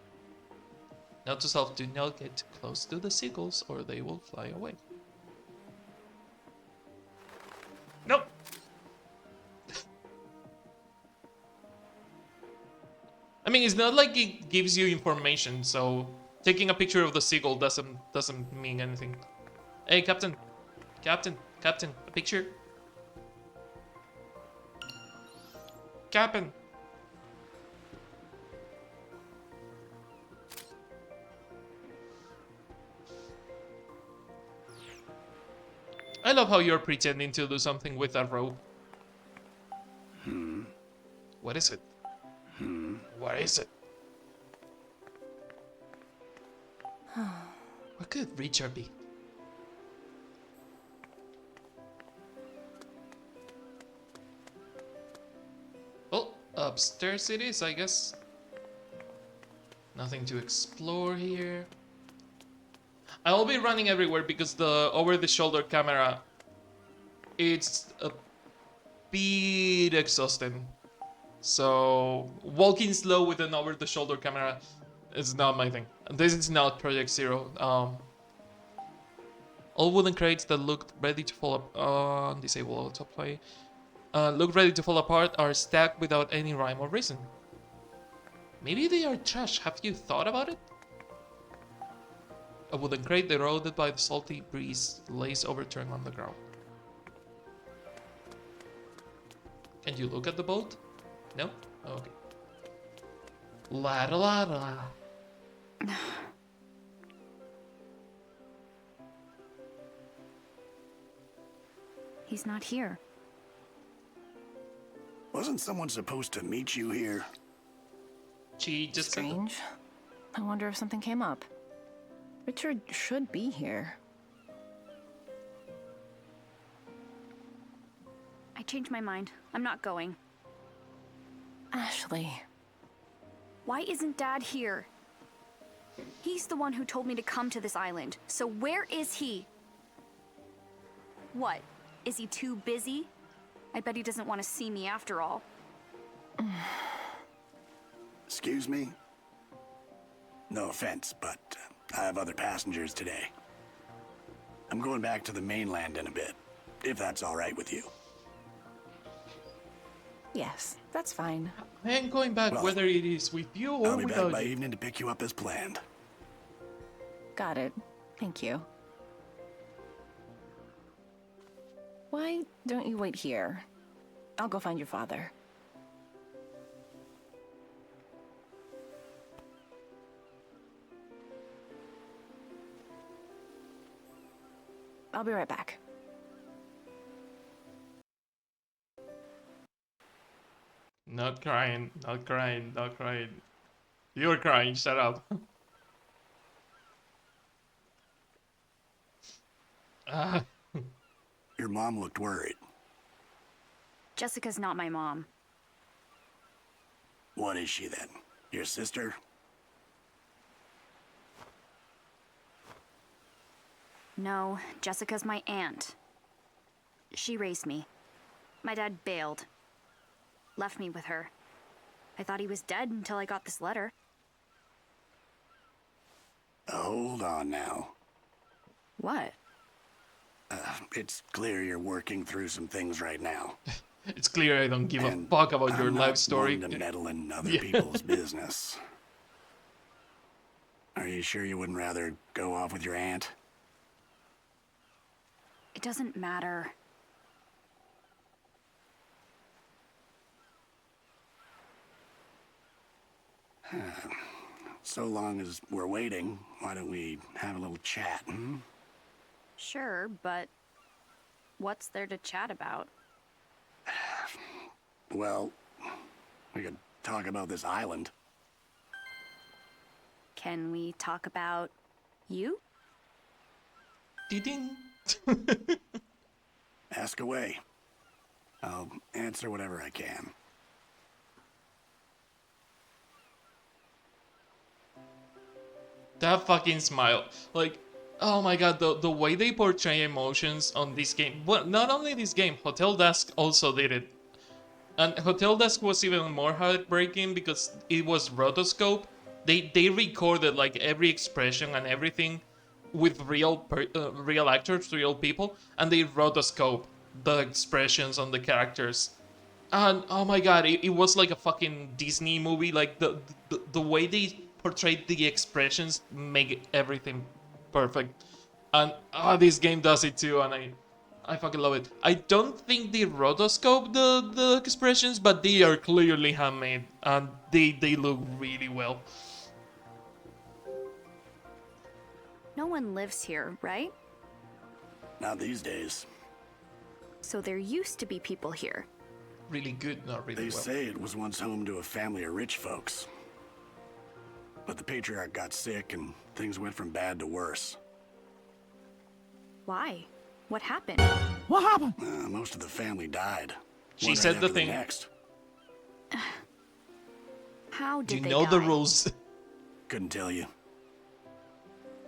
Note to self, do not get close to the seagulls or they will fly away. Nope. I mean, it's not like it gives you information, so taking a picture of the seagull doesn't mean anything. Hey, Captain. Captain. Captain. A picture. Captain. I love how you're pretending to do something with that rope. What is it? What is it? What could Richard be? Well, upstairs it is, I guess. Nothing to explore here. I'll be running everywhere because the over-the-shoulder camera, it's a bit exhausting. So walking slow with an over-the-shoulder camera is not my thing. This is not Project Zero. All wooden crates that looked ready to fall apart, disable autoplay, look ready to fall apart are stacked without any rhyme or reason. Maybe they are trash. Have you thought about it? A wooden crate eroded by the salty breeze lays overturned on the ground. Can you look at the boat? No? Oh, okay. La da la da. He's not here. Wasn't someone supposed to meet you here? She just said that. Strange. I wonder if something came up. Richard should be here. I changed my mind. I'm not going. Ashley. Why isn't Dad here? He's the one who told me to come to this island. So where is he? What? Is he too busy? I bet he doesn't want to see me after all. Excuse me? No offense, but I have other passengers today. I'm going back to the mainland in a bit, if that's all right with you. Yes, that's fine. I ain't going back Well, whether it is with you or I'll be back without by you. evening to pick you up as planned. Got it. Thank you. Why don't you wait here? I'll go find your father. I'll be right back. Not crying, not crying, not crying. You're crying, shut up. Ah, Your mom looked worried. Jessica's not my mom. What is she then? Your sister? No, Jessica's my aunt. She raised me. My dad bailed. Left me with her. I thought he was dead until I got this letter. Hold on now. What? It's clear you're working through some things right now. it's clear I don't give a And fuck about your I'm life not story. one to meddle in other Yeah. people's business. Are you sure you wouldn't rather go off with your aunt? It doesn't matter. So long as we're waiting, why don't we have a little chat, hmm? Sure, but what's there to chat about? Well, we could talk about this island. Can we talk about you? Ding. Ask away. I'll answer whatever I can. That fucking smile. Like, oh my god, the way they portray emotions on this game. Well, not only this game, Hotel Dusk also did it. And Hotel Dusk was even more heartbreaking because it was rotoscope. They recorded like every expression and everything with real actors, real people, and they rotoscope the expressions on the characters. And oh my god, it was like a fucking Disney movie. Like the way they portrayed the expressions make everything perfect. And this game does it too, and I fucking love it. I don't think they rotoscope the expressions, but they are clearly handmade and they look really well. No one lives here, right? Not these days. So there used to be people here. Really good, not really They well. say it was once home to a family of rich folks. But the patriarch got sick and things went from bad to worse. Why? What happened? What happened? Most of the family died. She One said right the after thing. Next. How did You they know the die? rules. Couldn't tell you.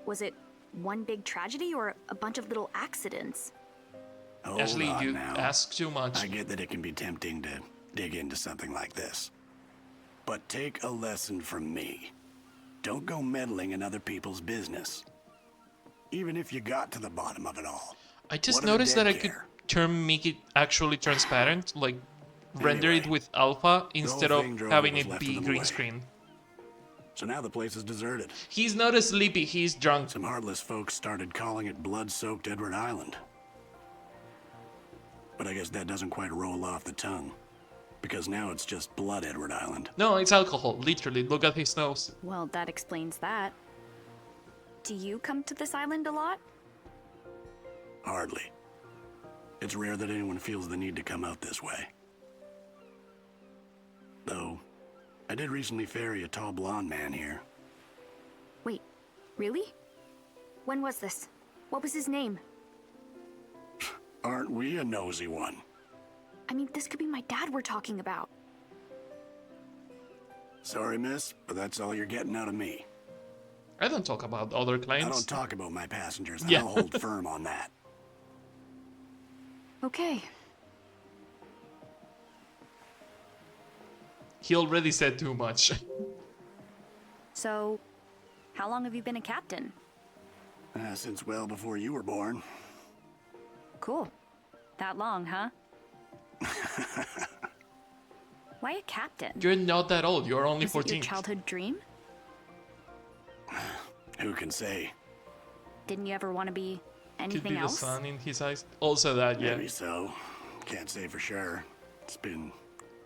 Was it one big tragedy or a bunch of little accidents? Hold Ashley, on you now. ask too much. I get that it can be tempting to dig into something like this. But take a lesson from me. Don't go meddling in other people's business. Even if you got to the bottom of it all. I just What do the noticed that dead I could care? make it actually transparent, like render it Anyway, with alpha instead of thing drove having what was it left be of them green away. screen. So now the place is deserted. He's not sleepy, he's drunk. Some heartless folks started calling it blood-soaked Edward Island. But I guess that doesn't quite roll off the tongue. Because now it's just Blood Edward Island. No, it's alcohol, literally. Look at his nose. Well, that explains that. Do you come to this island a lot? Hardly. It's rare that anyone feels the need to come out this way. Though, I did recently ferry a tall blonde man here. Wait, really? When was this? What was his name? Aren't we a nosy one? I mean, this could be my dad we're talking about. Sorry, miss, but that's all you're getting out of me. I don't talk about other I clients. don't talk about my passengers, and Yeah. I'll hold firm on that. Okay. He already said too much. So, how long have you been a captain? Since well before you were born. Cool. That long, huh? Why a captain? You're not that old, you're only Was it 14. your childhood dream? Who can say? Didn't you ever want to be Could anything be the else? sun in his eyes. Also that, yeah. Maybe so. Can't say for sure. It's been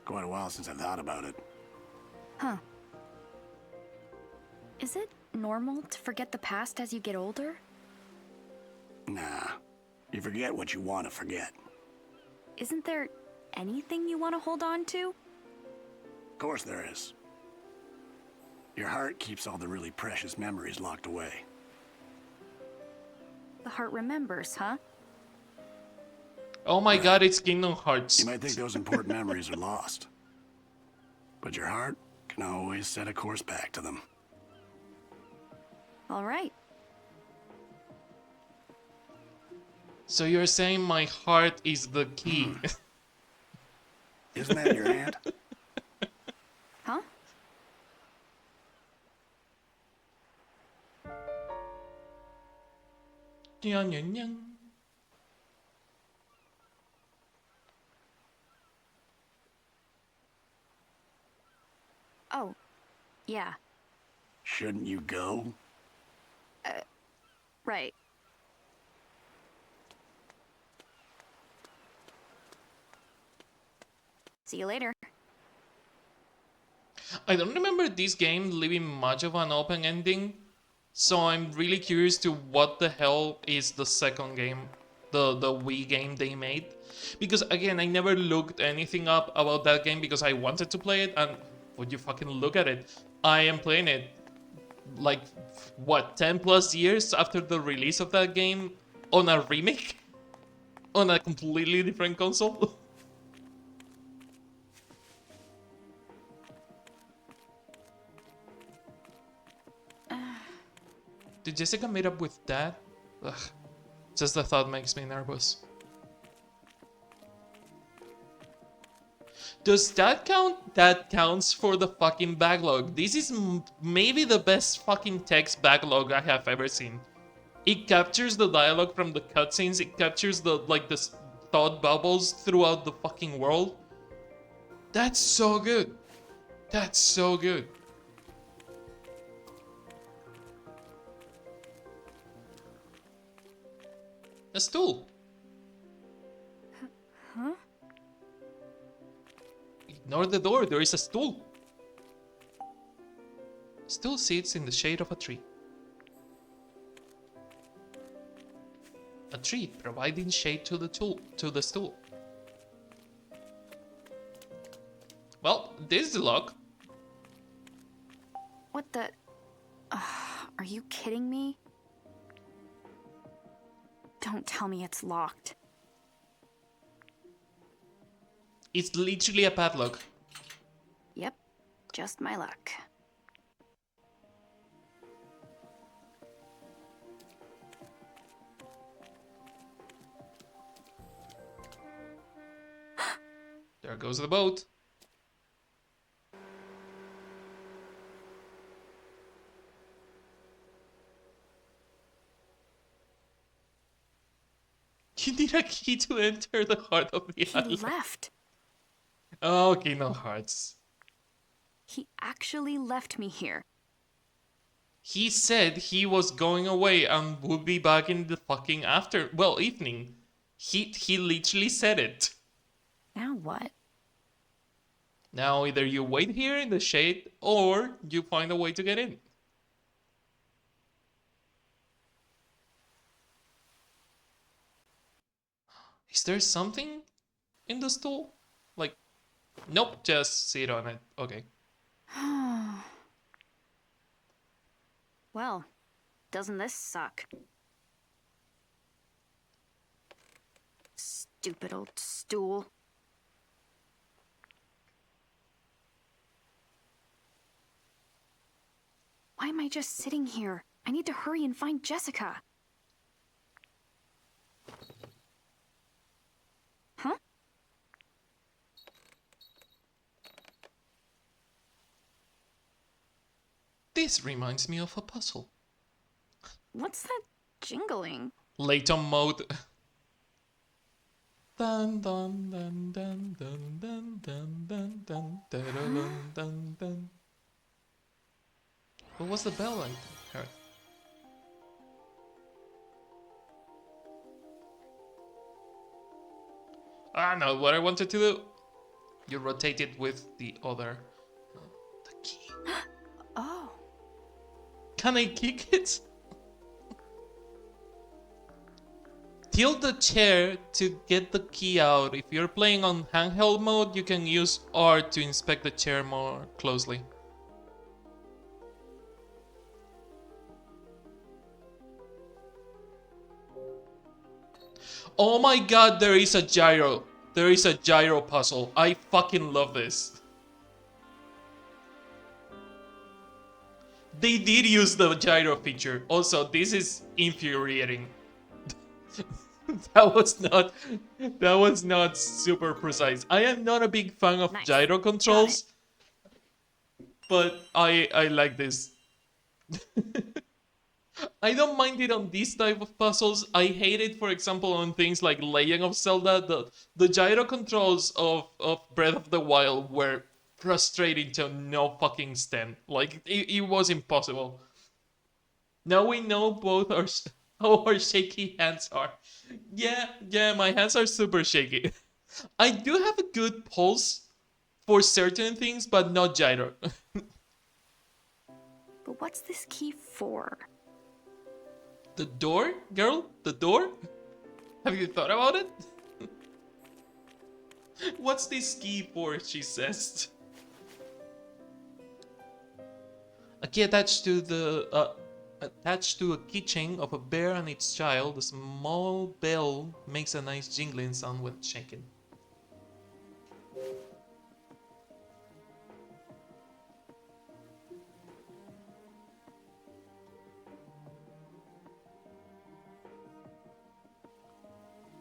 quite a while since I've thought about it. Huh. Is it normal to forget the past as you get older? Nah. You forget what you want to forget. Isn't there anything you want to hold on to? Of course there is. Your heart keeps all the really precious memories locked away. The heart remembers, huh? Oh my god, it's Kingdom Hearts. You might think those important memories are lost. But your heart can always set a course back to them. All right. So you're saying my heart is the key. Isn't that your aunt? Huh? Nyang, nyang, nyang. Oh, yeah. Shouldn't you go? Right. See you later. I don't remember this game leaving much of an open ending, so I'm really curious to what the hell is the second game, the Wii game they made. Because again, I never looked anything up about that game because I wanted to play it, and would you fucking look at it? I am playing it like, what, 10 plus years after the release of that game on a remake? On a completely different console? Did Jessica meet up with Dad? Ugh, just the thought makes me nervous. Does that count? That counts for the fucking backlog. This is maybe the best fucking text backlog I have ever seen. It captures the dialogue from the cutscenes. It captures the thought bubbles throughout the fucking world. That's so good. That's so good. A stool. Huh? Ignore the door, there is a stool. Stool sits in the shade of a tree. A tree providing shade to the stool. Well, this is the lock. What the... are you kidding me? Don't tell me it's locked. It's literally a padlock. Yep, just my luck. There goes the boat. You need a key to enter the heart of the He island. left. Oh, Kingdom Hearts. He actually left me here. He said he was going away and would be back in the fucking evening. He literally said it. Now what? Now either you wait here in the shade or you find a way to get in. Is there something in the stool? Like, nope, just sit on it. Okay. Well, doesn't this suck? Stupid old stool. Why am I just sitting here? I need to hurry and find Jessica. Huh? This reminds me of a puzzle. What's that jingling? Layton mode. Dun dun dun dun dun dun dun dun dun dun dun dun. What was the bell I heard? Ah, no, what I wanted to do. You rotate it with the other. The key. Oh. Can I kick it? Tilt the chair to get the key out. If you're playing on handheld mode, you can use R to inspect the chair more closely. Oh my god, there is a gyro. There is a gyro puzzle. I fucking love this. They did use the gyro feature. Also, this is infuriating. That was not super precise. I am not a big fan of Nice. gyro controls, but I like this. I don't mind it on these type of puzzles. I hate it, for example, on things like Legend of Zelda. The gyro controls of Breath of the Wild were frustrating to no fucking extent. Like, it was impossible. Now we know both how our shaky hands are. Yeah, my hands are super shaky. I do have a good pulse for certain things, but not gyro. But what's this key for? The door, girl? The door? Have you thought about it? What's this key for, she says. A key attached to a keychain of a bear and its child. A small bell makes a nice jingling sound when shaken.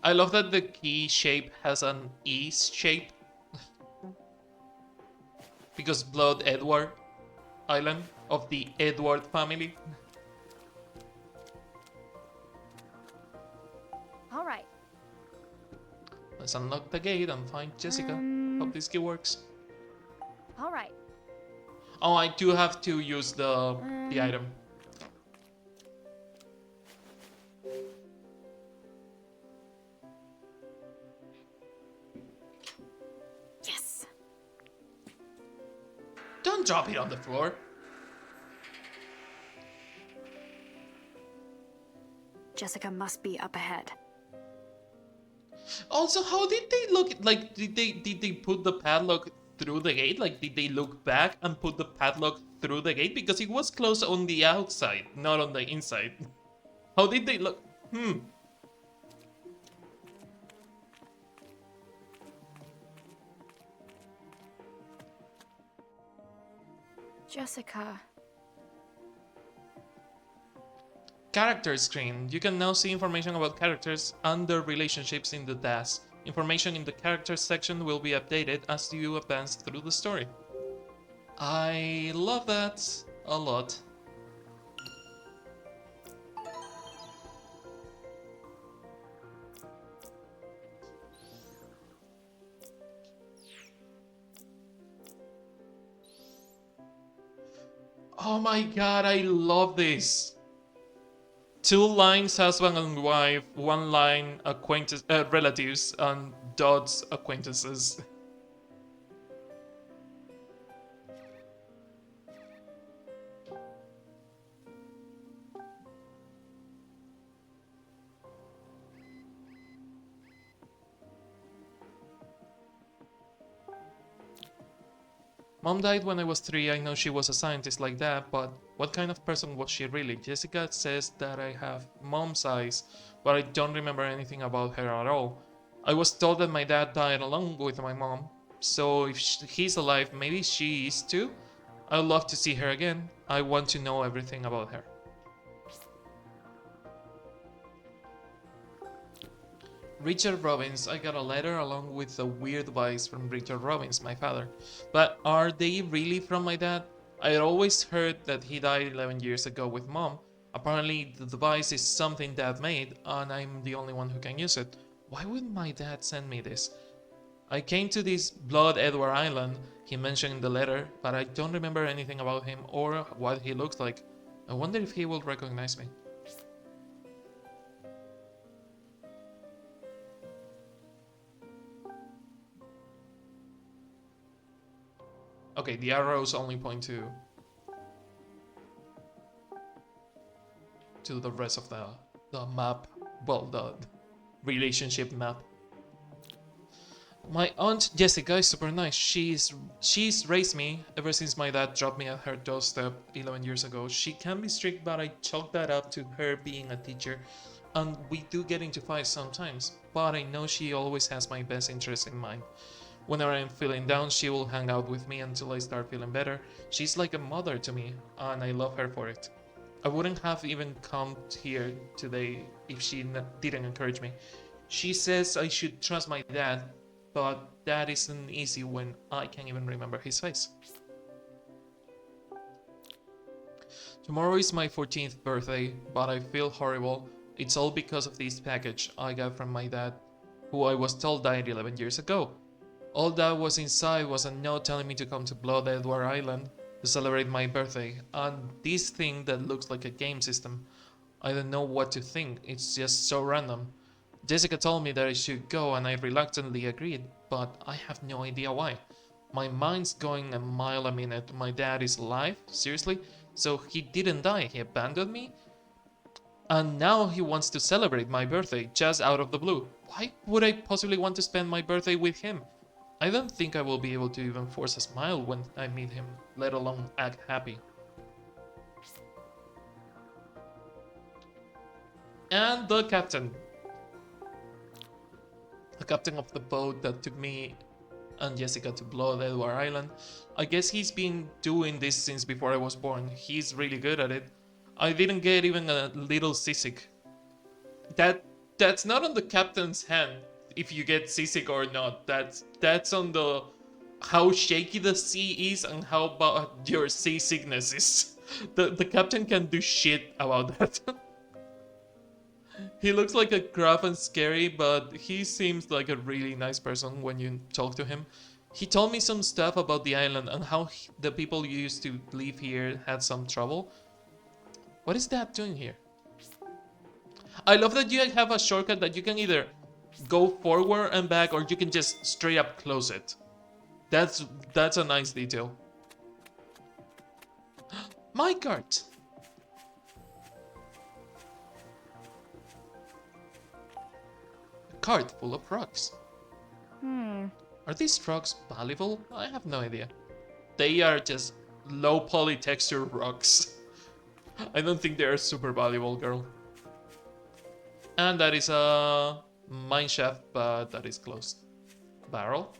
I love that the key shape has an E shape. Because Blood Edward Island of the Edward family. All right. Let's unlock the gate and find Jessica. Hope this key works. All right. Oh, I do have to use the item. Yes. Don't drop it on the floor. Jessica must be up ahead. Also, how did they look? Like, did they put the padlock through the gate? Like, did they look back and put the padlock through the gate? Because it was closed on the outside, not on the inside. How did they look? Jessica. Character screen. You can now see information about characters and their relationships in the dash. Information in the characters section will be updated as you advance through the story. I love that a lot. Oh my god, I love this. 2 lines husband and wife, 1 line acquaintance, relatives, and dots acquaintances. Mom died when I was 3. I know she was a scientist like that, but what kind of person was she really? Jessica says that I have mom's eyes, but I don't remember anything about her at all. I was told that my dad died along with my mom, so if he's alive, maybe she is too? I'd love to see her again. I want to know everything about her. Richard Robbins, I got a letter along with a weird device from Richard Robbins, my father. But are they really from my dad? I had always heard that he died 11 years ago with mom. Apparently the device is something dad made and I'm the only one who can use it. Why would my dad send me this? I came to this Blood Edward Island he mentioned in the letter, but I don't remember anything about him or what he looks like. I wonder if he will recognize me. Okay, the arrows only point to the rest of the map. Well, the relationship map. My aunt Jessica is super nice. She's raised me ever since my dad dropped me at her doorstep 11 years ago. She can be strict, but I chalk that up to her being a teacher. And we do get into fights sometimes, but I know she always has my best interest in mind. Whenever I'm feeling down, she will hang out with me until I start feeling better. She's like a mother to me, and I love her for it. I wouldn't have even come here today if she didn't encourage me. She says I should trust my dad, but that isn't easy when I can't even remember his face. Tomorrow is my 14th birthday, but I feel horrible. It's all because of this package I got from my dad, who I was told died 11 years ago. All that was inside was a note telling me to come to Blood Edward Island to celebrate my birthday, and this thing that looks like a game system. I don't know what to think, it's just so random. Jessica told me that I should go and I reluctantly agreed, but I have no idea why. My mind's going a mile a minute. My dad is alive? Seriously? So he didn't die, he abandoned me? And now he wants to celebrate my birthday just out of the blue. Why would I possibly want to spend my birthday with him? I don't think I will be able to even force a smile when I meet him, let alone act happy. And the captain. The captain of the boat that took me and Jessica to Blood Edward Island. I guess he's been doing this since before I was born. He's really good at it. I didn't get even a little seasick. That's not on the captain's hand if you get seasick or not. That's on the how shaky the sea is and how bad your seasickness is. The captain can do shit about that. He looks like a gruff and scary, but he seems like a really nice person when you talk to him. He told me some stuff about the island and how the people who used to live here had some trouble. What is that doing here? I love that you have a shortcut that you can either go forward and back or you can just straight up close it. That's a nice detail. My cart! A cart full of rocks. Are these rocks valuable? I have no idea. They are just low poly texture rocks. I don't think they are super valuable, girl. And that is a mine shaft, but that is closed. Barrel.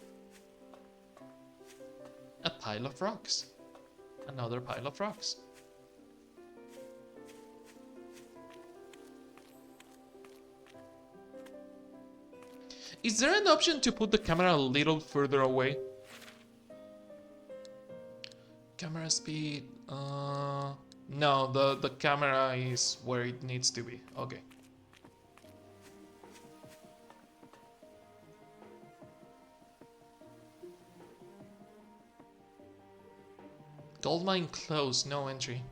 A pile of rocks. Another pile of rocks. Is there an option to put the camera a little further away? Camera speed, no, the camera is where it needs to be. Okay. Gold mine closed, no entry.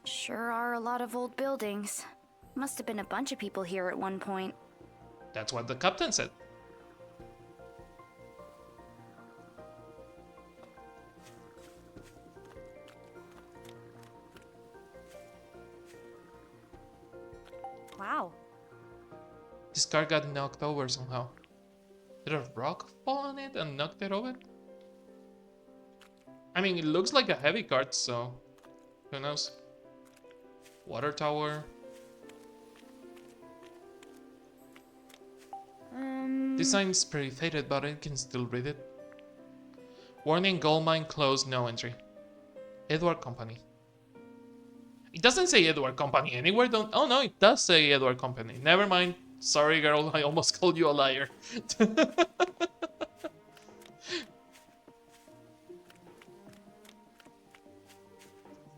Sure are a lot of old buildings. Must have been a bunch of people here at one point. That's what the captain said. Wow. This car got knocked over somehow. Did a rock fall on it and knocked it over? I mean, it looks like a heavy cart, so who knows? Water tower. This sign's pretty faded, but I can still read it. Warning, gold mine closed, no entry. Edward Company. It doesn't say Edward Company anywhere, don't... Oh no, it does say Edward Company. Never mind. Sorry, girl, I almost called you a liar.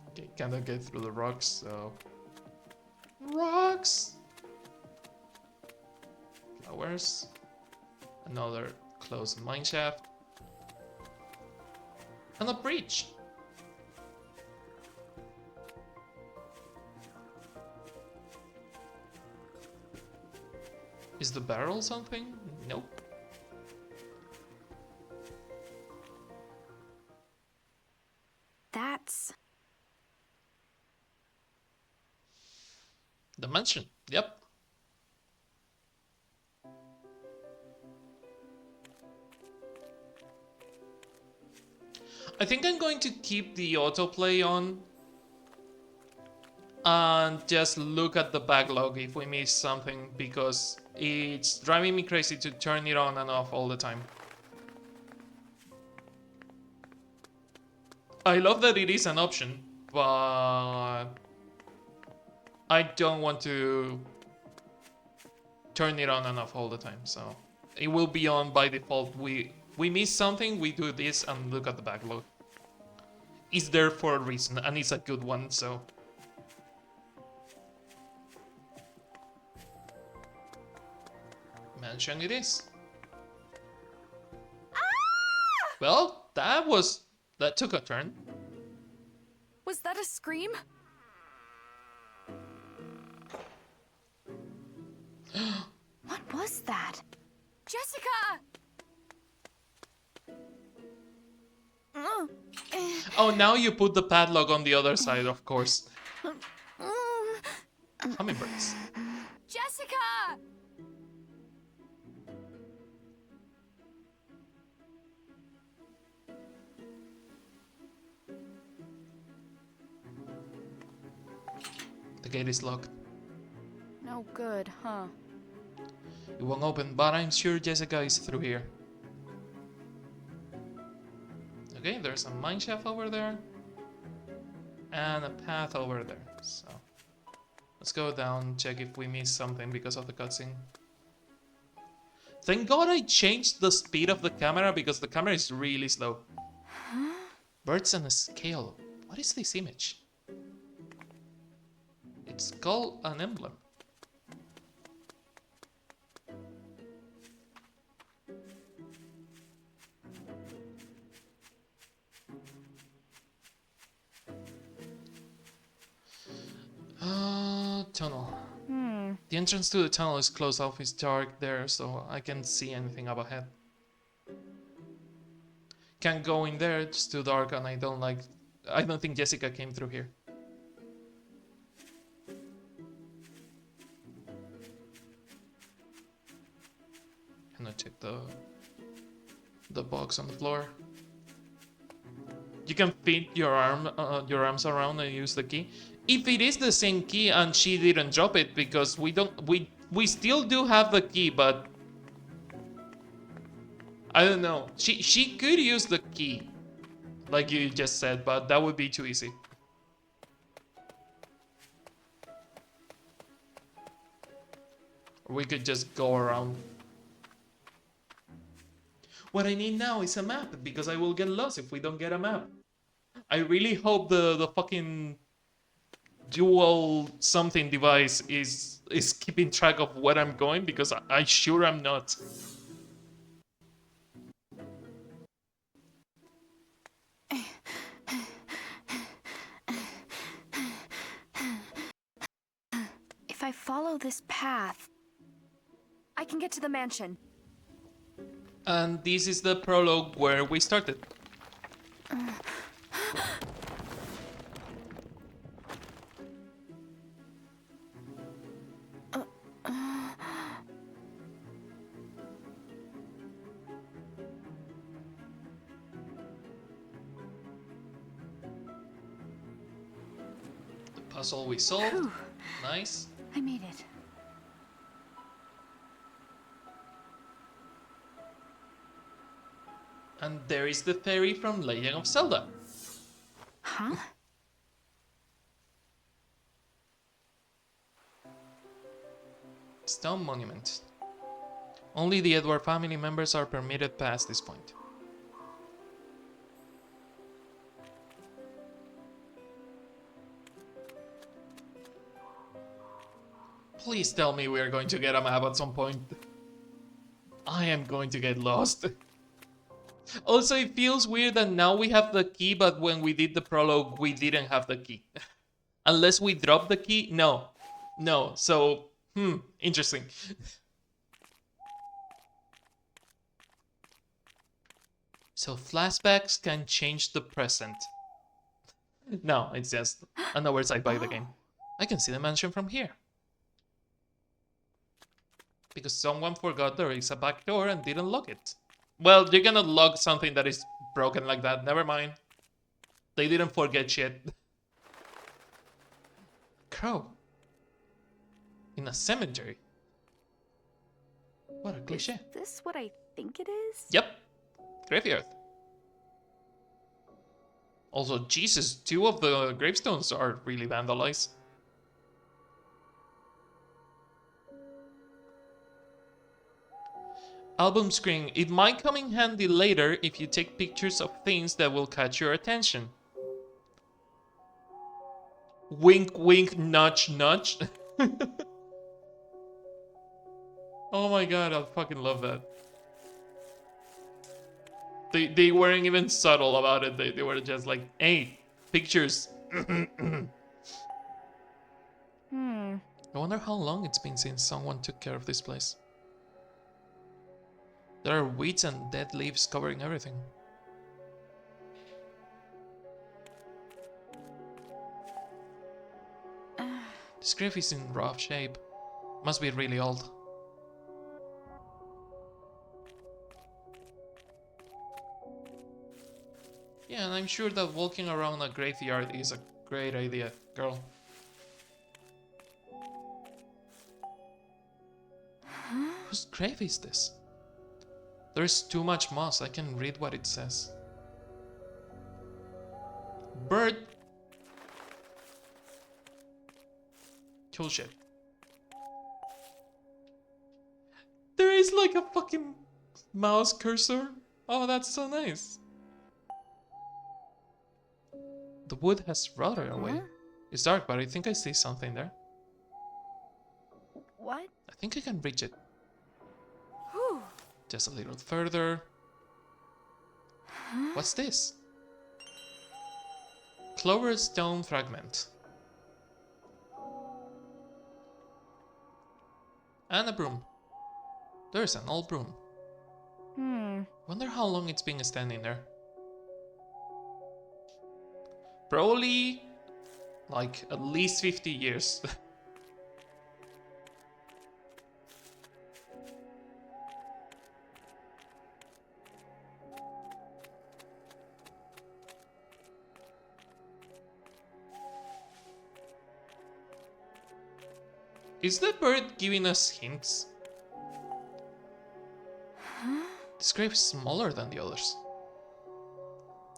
Okay, cannot get through the rocks, so... Rocks! Flowers. Another closed mine shaft. And a bridge. Is the barrel something? Nope. That's... The mansion. Yep. I think I'm going to keep the autoplay on and just look at the backlog if we miss something, because it's driving me crazy to turn it on and off all the time. I love that it is an option, but I don't want to turn it on and off all the time, so it will be on by default. We miss something, we do this and look at the backlog. It's there for a reason, and it's a good one, so... Mansion it is. Well, that took a turn. Was that a scream? What was that? Jessica! Oh, now you put the padlock on the other side, of course. Hummingbirds. Jessica! The gate is locked. No good, huh? It won't open, but I'm sure Jessica is through here. Okay, there's a mine shaft over there. And a path over there. So let's go down, check if we missed something because of the cutscene. Thank God I changed the speed of the camera because the camera is really slow. Birds on a scale. What is this image? It's called an emblem. Tunnel. The entrance to the tunnel is closed off. It's dark there, so I can't see anything up ahead. Can't go in there, it's too dark, and I don't think Jessica came through here. And I check the box on the floor. You can fit your arms around and use the key. If it is the same key and she didn't drop it, because we still do have the key, but I don't know. She could use the key, like you just said, but that would be too easy. Or we could just go around. What I need now is a map, because I will get lost if we don't get a map. I really hope the fucking dual something device is keeping track of where I'm going, because I sure am not. If I follow this path, I can get to the mansion. And this is the prologue where we started. The puzzle we solved. Whew. Nice. I made it. And there is the fairy from Legend of Zelda. Huh? Stone monument. Only the Edward family members are permitted past this point. Please tell me we are going to get a map at some point. I am going to get lost. Also, it feels weird that now we have the key, but when we did the prologue, we didn't have the key. Unless we dropped the key? No. No, so, interesting. So flashbacks can change the present. No, it's just an oversight by the game. I can see the mansion from here. Because someone forgot there is a back door and didn't lock it. Well, you cannot lock something that is broken like that. Never mind. They didn't forget shit. Crow. In a cemetery. What a cliche. Is this what I think it is? Yep. Graveyard. Also, Jesus, 2 of the gravestones are really vandalized. Album screen. It might come in handy later if you take pictures of things that will catch your attention. Wink, wink, nudge, nudge. Oh my god, I fucking love that. They weren't even subtle about it. They were just like, hey, pictures. I wonder how long it's been since someone took care of this place. There are weeds and dead leaves covering everything. This grave is in rough shape. Must be really old. Yeah, and I'm sure that walking around a graveyard is a great idea, girl. Whose grave is this? There's too much moss, I can read what it says. Bird! Cool shit. There is like a fucking mouse cursor. Oh, that's so nice. The wood has rotted away. It's dark, but I think I see something there. What? I think I can reach it. Whew. Just a little further. What's this? Clover stone fragment. And a broom. There's an old broom. Wonder how long it's been standing there. Probably like at least 50 years. Is the bird giving us hints? This grave is smaller than the others.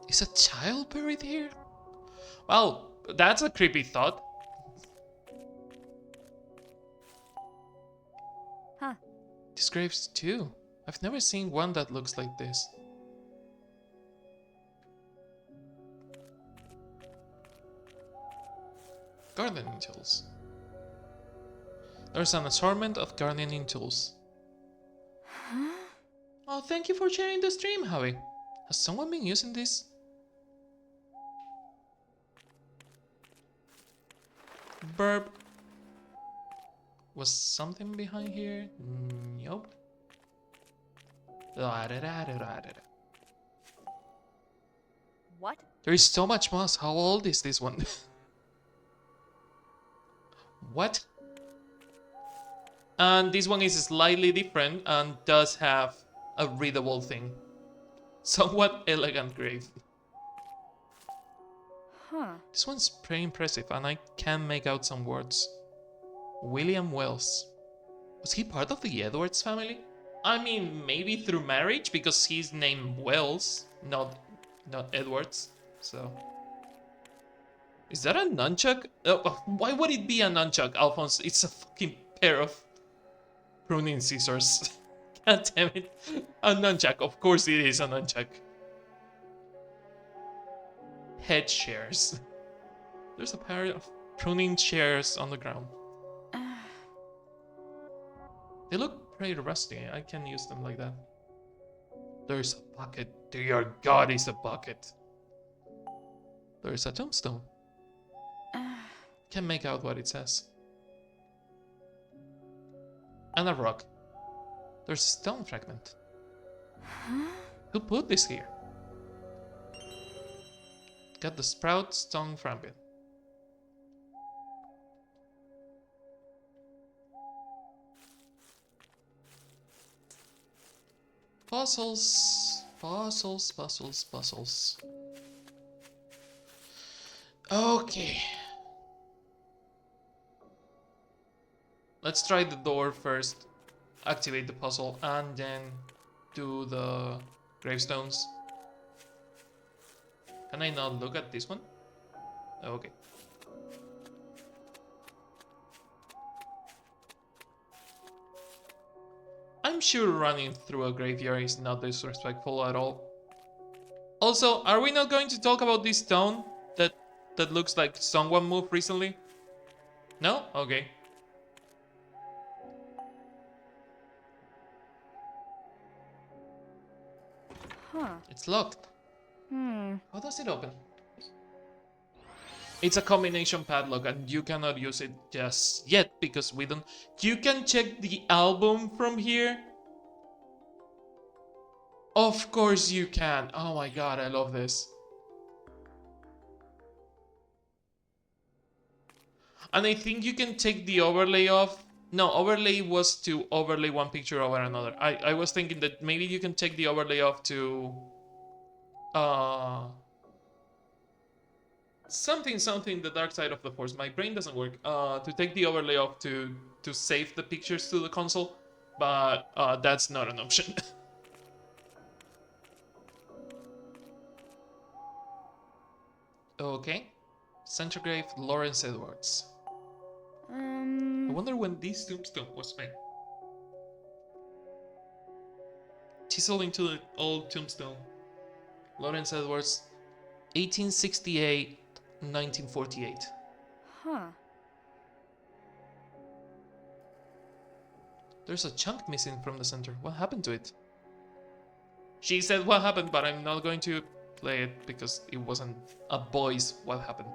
Is a child buried here? Well, that's a creepy thought. Huh. These graves too. I've never seen one that looks like this. Gardening tools. There's an assortment of gardening tools. Oh, thank you for sharing the stream, Javi. Has someone been using this? Burp. Was something behind here? Nope. What? There is so much moss. How old is this one? What? And this one is slightly different and does have a readable thing. Somewhat elegant grave. Huh. This one's pretty impressive and I can make out some words. William Wells. Was he part of the Edwards family? I mean, maybe through marriage because he's named Wells, not Edwards. So, is that a nunchuck? Why would it be a nunchuck, Alphonse? It's a fucking pair of pruning scissors. God damn it. A nunchuck. Of course it is a nunchuck. Head chairs. There's a pair of pruning chairs on the ground. They look pretty rusty. I can use them like that. There's a bucket. Dear God, it's a bucket. There's a tombstone. Can't make out what it says. And a rock. There's a stone fragment. Who put this here? Got the sprout stone fragment. Puzzles. Puzzles, puzzles, puzzles. Okay. Let's try the door first. Activate the puzzle and then do the gravestones. Can I not look at this one? Okay. I'm sure running through a graveyard is not disrespectful at all. Also, are we not going to talk about this stone that looks like someone moved recently? No? Okay. Huh. It's locked. How does it open? It's a combination padlock and you cannot use it just yet because we don't... You can check the album from here. Of course you can. Oh my god, I love this. And I think you can take the overlay off. No, overlay was to overlay one picture over another. I was thinking that maybe you can take the overlay off to uh something the dark side of the force. My brain doesn't work. To take the overlay off to save the pictures to the console, but that's not an option. Okay. Centigrade Lawrence Edwards. I wonder when this tombstone was made. Chisel into the old tombstone. Lawrence Edwards, 1868, 1948. Huh. There's a chunk missing from the center. What happened to it? She said what happened, but I'm not going to play it because it wasn't a voice what happened.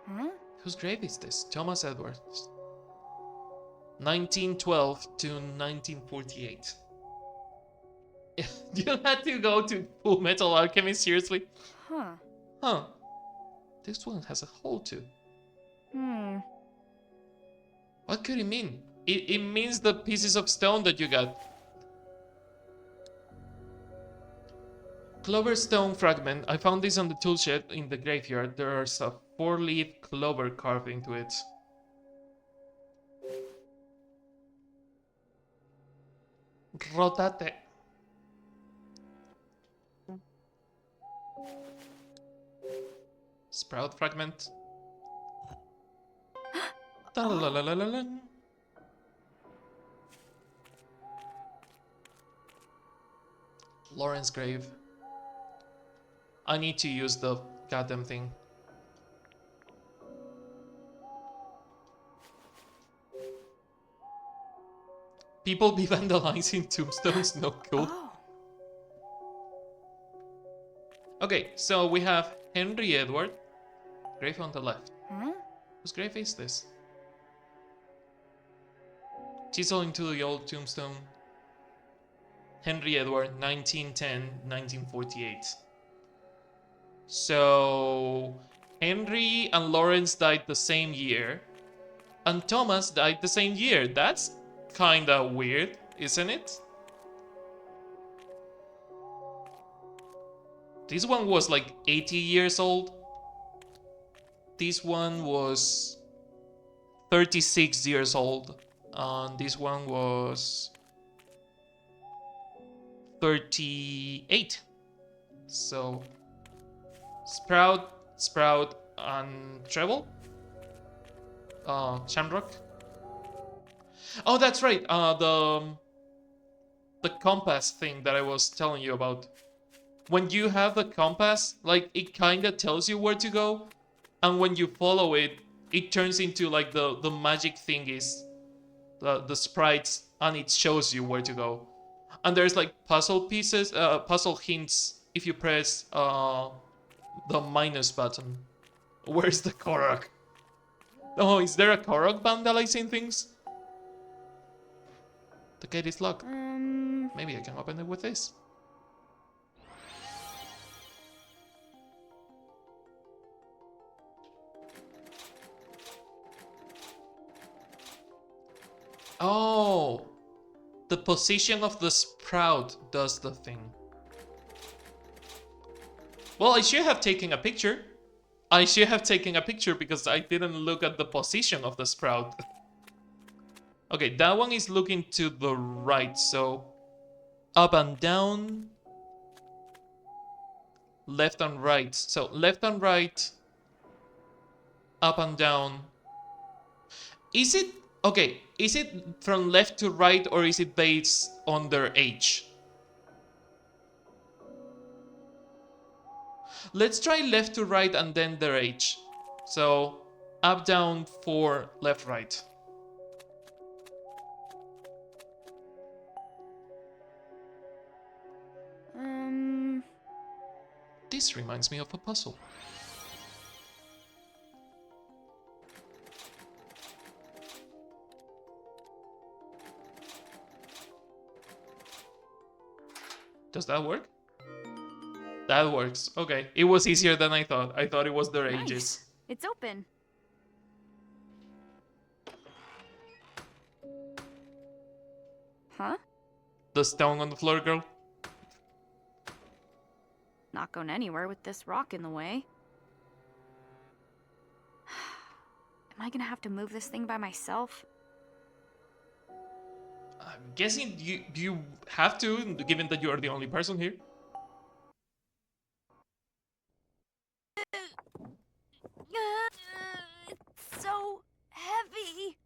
Huh? Whose grave is this? Thomas Edwards. 1912 to 1948. You had to go to Full Metal Alchemist, seriously? Huh. Huh. This one has a hole too. What could it mean? It means the pieces of stone that you got. Clover stone fragment. I found this on the toolshed in the graveyard. There's a 4-leaf clover carved into it. Rotate. Sprout fragment. Da-la-la-la-la-la. Lawrence grave. I need to use the goddamn thing. People be vandalizing tombstones, no cool. Oh. Okay, so we have Henry Edward, grave on the left. Huh? Whose grave is this? Chisel into the old tombstone. Henry Edward, 1910-1948. So Henry and Lawrence died the same year, and Thomas died the same year. That's kinda weird, isn't it? This one was like 80 years old. This one was 36 years old. And this one was 38. So Sprout, and Treble. Shamrock. Oh, that's right. The compass thing that I was telling you about. When you have the compass, like it kind of tells you where to go, and when you follow it, it turns into like the magic thingies, the sprites, and it shows you where to go. And there's like puzzle pieces, puzzle hints if you press the minus button. Where's the Korok? Oh, is there a Korok vandalizing things? The gate is locked. Maybe I can open it with this. Oh, the position of the sprout does the thing. Well, I should have taken a picture. I should have taken a picture because I didn't look at the position of the sprout. Okay, that one is looking to the right, so up and down, left and right. So left and right, up and down. Is it, okay, is it from left to right or is it based on their age? Let's try left to right and then their age. So up, down, 4, left, right. This reminds me of a puzzle. Does that work? That works. Okay. It was easier than I thought. I thought it was their ages. Nice. It's open. Huh? The stone on the floor, girl. Not going anywhere with this rock in the way. Am I gonna have to move this thing by myself? I'm guessing you have to, given that you are the only person here. It's so heavy.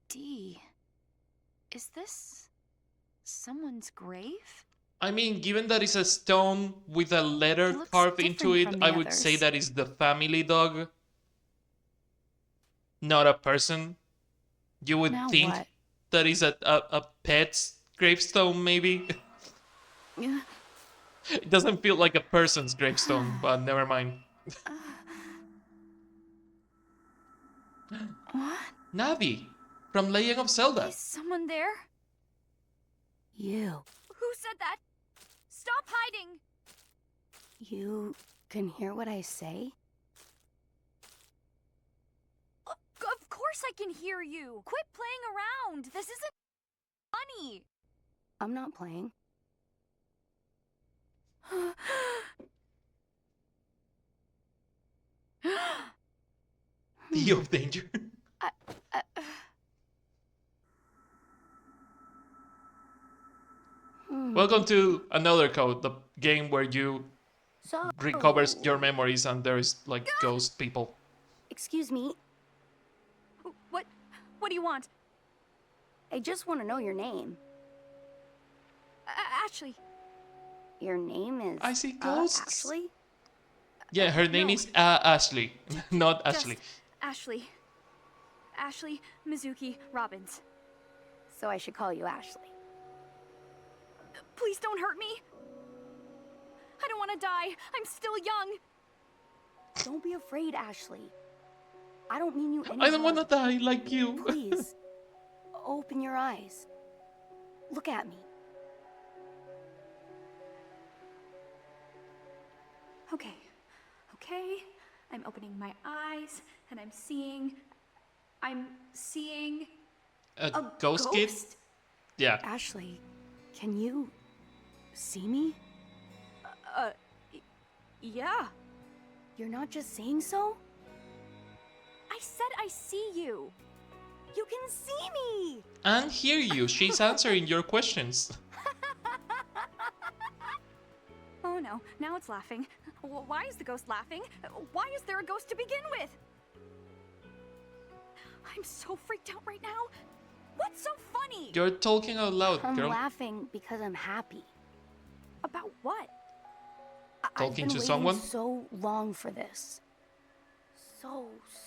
D. Is this someone's grave? I mean, given that it's a stone with a letter It looks carved into different it, from the I would say others. that is the family dog, not a person. You would Now think what? that is a pet's gravestone, maybe. Yeah. It doesn't feel like a person's gravestone, but never mind. What? Navi, from Legend of Zelda. Is someone there? You. Who said that? Stop hiding! You can hear what I say? Of course I can hear you! Quit playing around! This isn't funny! I'm not playing. The of danger. Welcome to another code, the game where you So, recovers your memories and there's like ghost people. excuse me, What? What do you want? I just want to know your name. Ashley. Your name is... I see ghosts. Ashley? Yeah, her name No. is Ashley, not Just Ashley. Ashley. Ashley Mizuki Robbins. So I should call you Ashley. Please don't hurt me. I don't want to die. I'm still young. Don't be afraid, Ashley. I don't mean you any I don't want to harm. die like you. Please, open your eyes. Look at me. Okay. Okay. I'm opening my eyes and I'm seeing A ghost kid? Yeah. Ashley, can you see me? Yeah. You're not just saying so? I said I see you. You can see me! And hear you. She's answering your questions. Oh no, now it's laughing. Why is the ghost laughing? Why is there a ghost to begin with? I'm so freaked out right now. What's so funny? You're talking out loud, I'm girl. laughing because I'm happy. About what? I've Talking been to waiting someone? so long for this.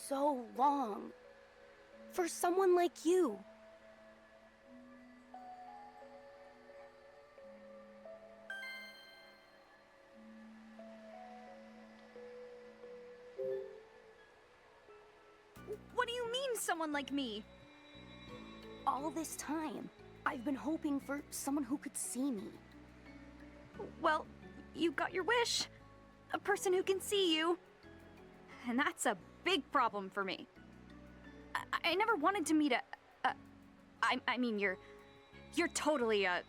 So long. For someone like you. What do you mean, someone like me? All this time, I've been hoping for someone who could see me. Well, you got your wish. A person who can see you. And that's a big problem for me. I never wanted to meet I mean, you're totally a...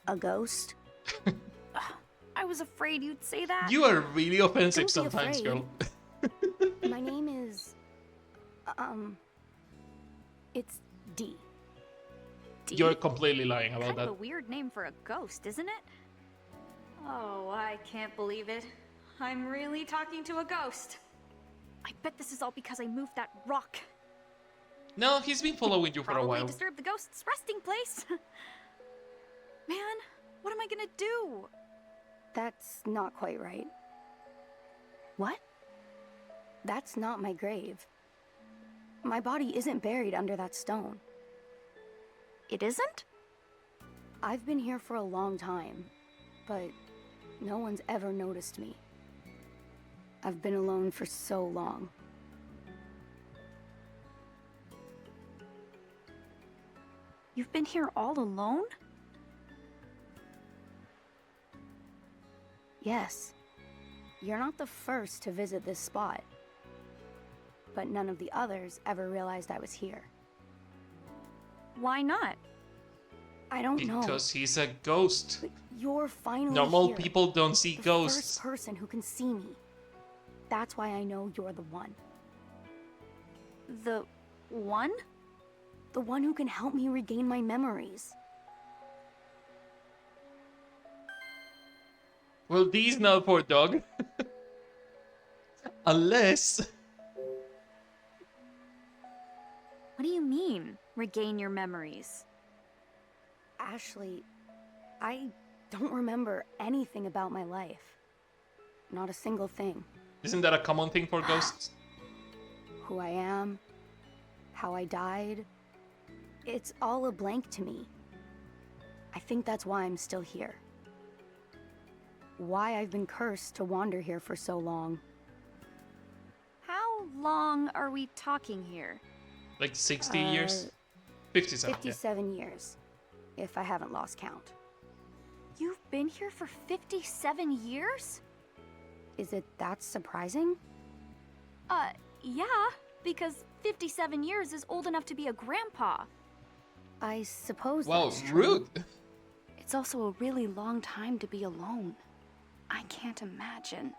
A ghost? I was afraid you'd say that. You are really offensive Don't be sometimes, afraid. girl. My name is... It's D. D? You're completely lying about Kind of that. a weird name for a ghost, isn't it? Oh, I can't believe it. I'm really talking to a ghost. I bet this is all because I moved that rock. No, he's been following you for a Probably while. disturbed the ghost's resting place. Man, what am I gonna do? That's not quite right. What? That's not my grave. My body isn't buried under that stone. It isn't? I've been here for a long time, but no one's ever noticed me. I've been alone for so long. You've been here all alone? Yes. You're not the first to visit this spot. But none of the others ever realized I was here. Why not? I don't know. Because he's a ghost. But you're finally Normal here. people don't see The ghosts. first person who can see me. That's why I know you're the one. The one? The one who can help me regain my memories. Well, D's not for dog. Unless... What do you mean, regain your memories? Ashley, I don't remember anything about my life. Not a single thing. Isn't that a common thing for ghosts? Who I am, how I died. It's all a blank to me. I think that's why I'm still here. Why I've been cursed to wander here for so long. How long are we talking here? Like 60 years? 57, 57 years, if I haven't lost count. You've been here for 57 years? Is it that surprising? Yeah, because 57 years is old enough to be a grandpa. I suppose Wow, that's true. rude. It's also a really long time to be alone. I can't imagine.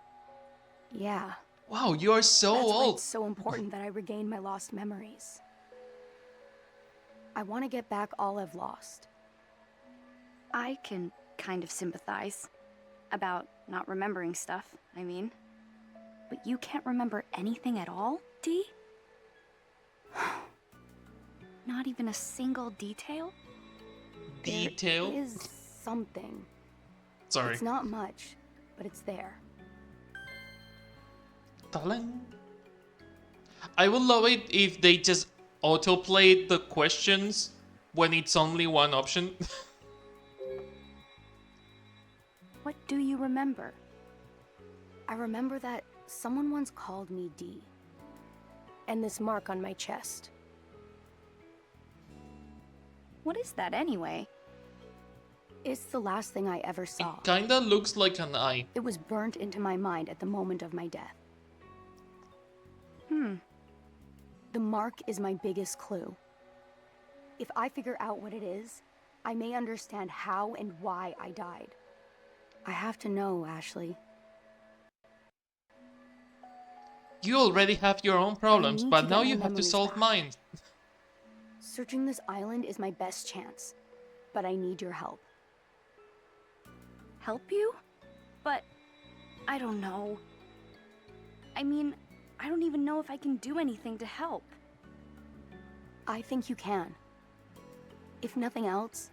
Yeah. Wow, you are so That's why old. it's so important that I regain my lost memories. I want to get back all I've lost. I can kind of sympathize. About not remembering stuff, I mean. But you can't remember anything at all, Dee? Not even a single detail? Detail? There is something. Sorry. It's not much, but it's there. Talang. I would love it if they just autoplayed the questions when it's only one option. What do you remember? I remember that someone once called me Dee. And this mark on my chest. What is that anyway? It's the last thing I ever saw. It kinda looks like an eye. It was burnt into my mind at the moment of my death. The mark is my biggest clue. If I figure out what it is, I may understand how and why I died. I have to know, Ashley. You already have your own problems, need but to now get my you have to memories solve back. mine. Searching this island is my best chance, but I need your help. Help you? But I don't know. I mean, I don't even know if I can do anything to help. I think you can. If nothing else,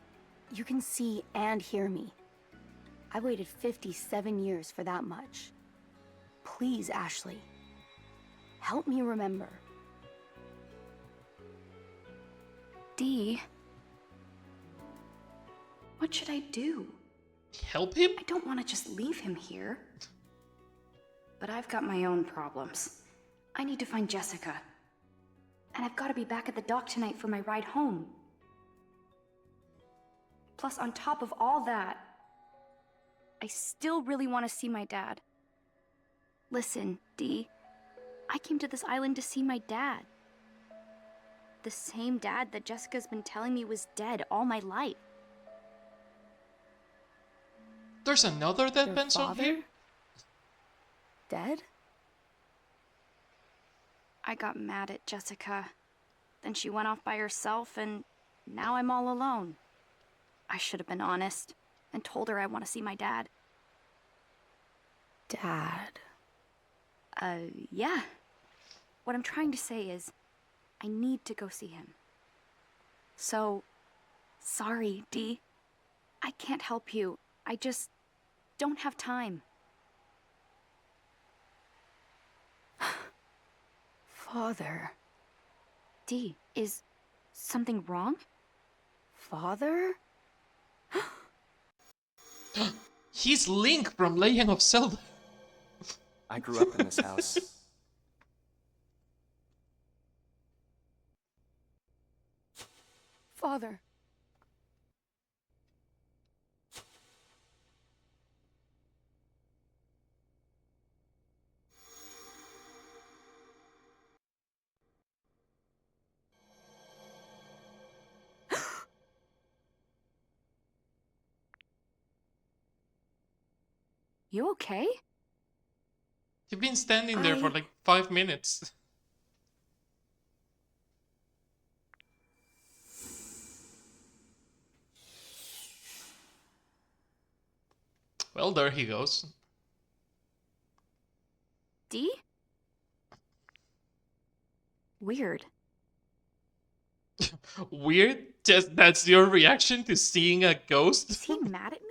you can see and hear me. I waited 57 years for that much. Please, Ashley. Help me remember. Dee, what should I do? Help him? I don't want to just leave him here. But I've got my own problems. I need to find Jessica. And I've got to be back at the dock tonight for my ride home. Plus, on top of all that, I still really want to see my dad. Listen, Dee, I came to this island to see my dad. The same dad that Jessica's been telling me was dead all my life. There's another dead Your pencil father? here? Dead? I got mad at Jessica. Then she went off by herself, and now I'm all alone. I should have been honest and told her I want to see my dad. Dad. Yeah. What I'm trying to say is, I need to go see him. So, sorry, Dee. I can't help you. I just don't have time. Father. Dee, is something wrong? Father? He's Link from Legend of Zelda. I grew up in this house. Father. You okay? You've been standing there for like 5 minutes. Well, there he goes. Dee? Weird. Weird? Just that's your reaction to seeing a Is ghost? he mad at me?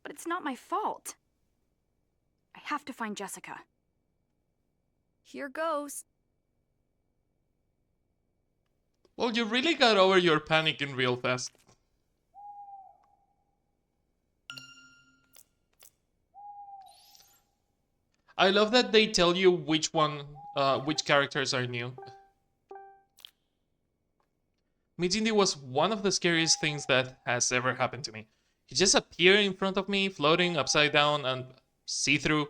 But it's not my fault. I have to find Jessica. Here goes. Well, you really got over your panicking real fast. I love that they tell you which characters are new. Mijindi was one of the scariest things that has ever happened to me. He just appeared in front of me, floating upside down and see-through.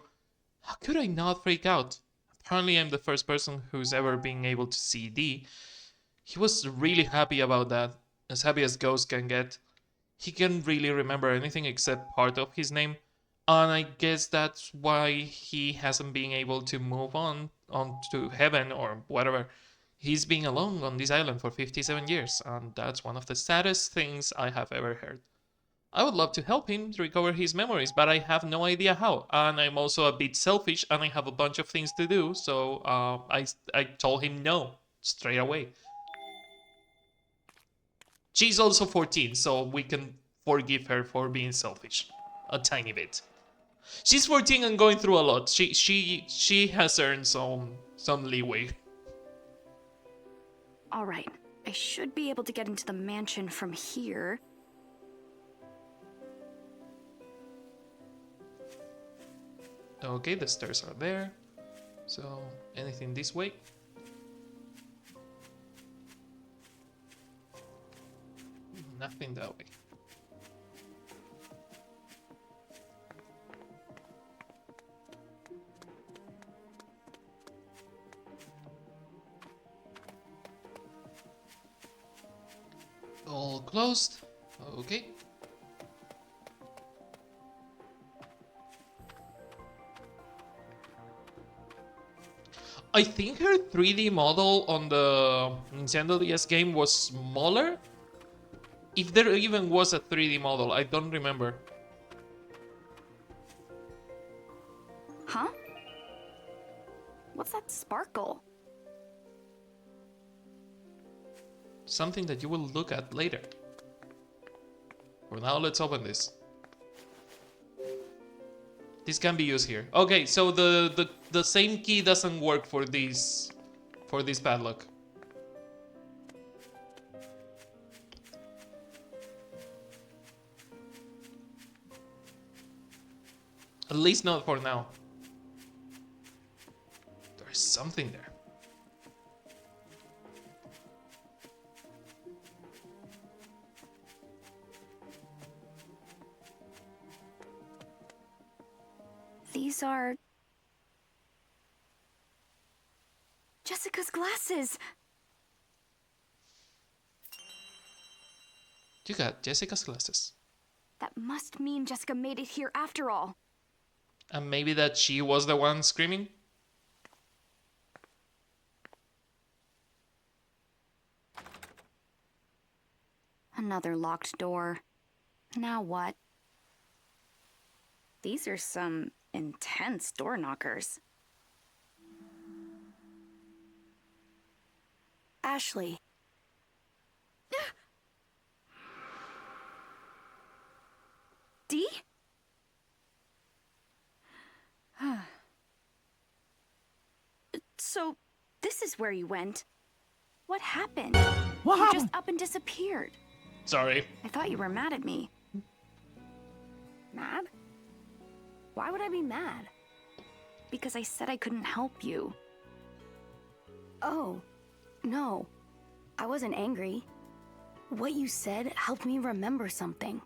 How could I not freak out? Apparently I'm the first person who's ever been able to see D. He was really happy about that, as happy as ghosts can get. He can't really remember anything except part of his name, and I guess that's why he hasn't been able to move on to heaven or whatever. He's been alone on this island for 57 years, and that's one of the saddest things I have ever heard. I would love to help him recover his memories, but I have no idea how. And I'm also a bit selfish, and I have a bunch of things to do, so I told him no straight away. She's also 14, so we can forgive her for being selfish a tiny bit. She's 14 and going through a lot. She has earned some leeway. All right. I should be able to get into the mansion from here. Okay, the stairs are there. So, anything this way? Nothing that way. All closed. Okay. I think her 3D model on the Nintendo DS game was smaller. If there even was a 3D model, I don't remember. Huh? What's that sparkle? Something that you will look at later. For now, let's open this. This can be used here. Okay, so the same key doesn't work for this padlock. At least not for now. There's something there. These are... Jessica's glasses! You got Jessica's glasses. That must mean Jessica made it here after all. And maybe that she was the one screaming? Another locked door. Now what? These are some intense door knockers. Ashley. Dee? So, this is where you went. What happened? What You happened? just up and disappeared. Sorry. I thought you were mad at me. Mad? Why would I be mad? Because I said I couldn't help you. Oh, no. I wasn't angry. What you said helped me remember something.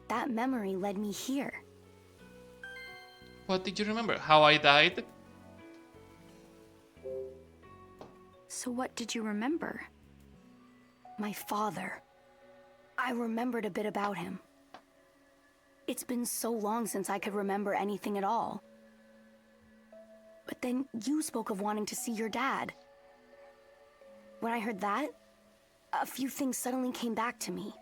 That memory led me here. What did you remember? How I died? So what did you remember? My father. I remembered a bit about him. It's been so long since I could remember anything at all. But then you spoke of wanting to see your dad. When I heard that, a few things suddenly came back to me.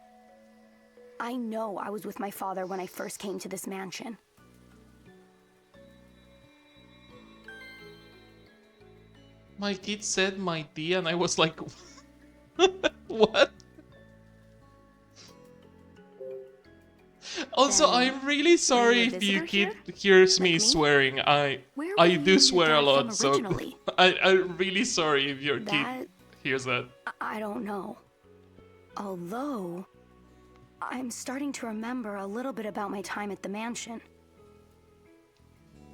I know I was with my father when I first came to this mansion. My kid said my D and I was like, what? Also, Then, I'm really sorry were you a if your visitor kid hears Like me me? swearing. I Where were you do and your swear a dad lot, from so originally? I'm really sorry if your kid That, hears that. I don't know. Although, I'm starting to remember a little bit about my time at the mansion.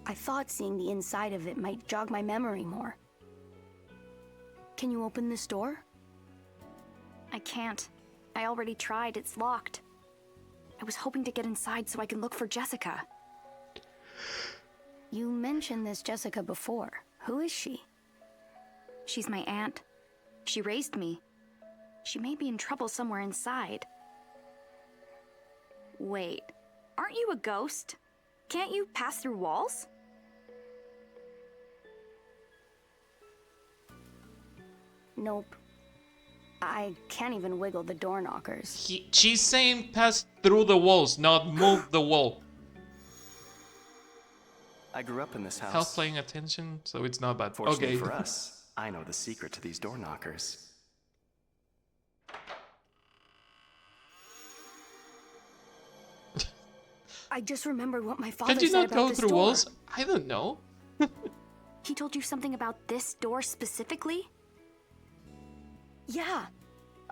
I thought seeing the inside of it might jog my memory more. Can you open this door? I can't. I already tried. It's locked. I was hoping to get inside so I can look for Jessica. You mentioned this Jessica before. Who is she? She's my aunt. She raised me. She may be in trouble somewhere inside. Wait, aren't you a ghost? Can't you pass through walls? Nope. I can't even wiggle the door knockers. She's saying pass through the walls, not move the wall. I grew up in this Health house. paying attention, so it's not bad. Fortunately Okay. for us, I know the secret to these door knockers. I just remembered what my father Can you said not about go this through door. walls? I don't know. He told you something about this door specifically? Yeah,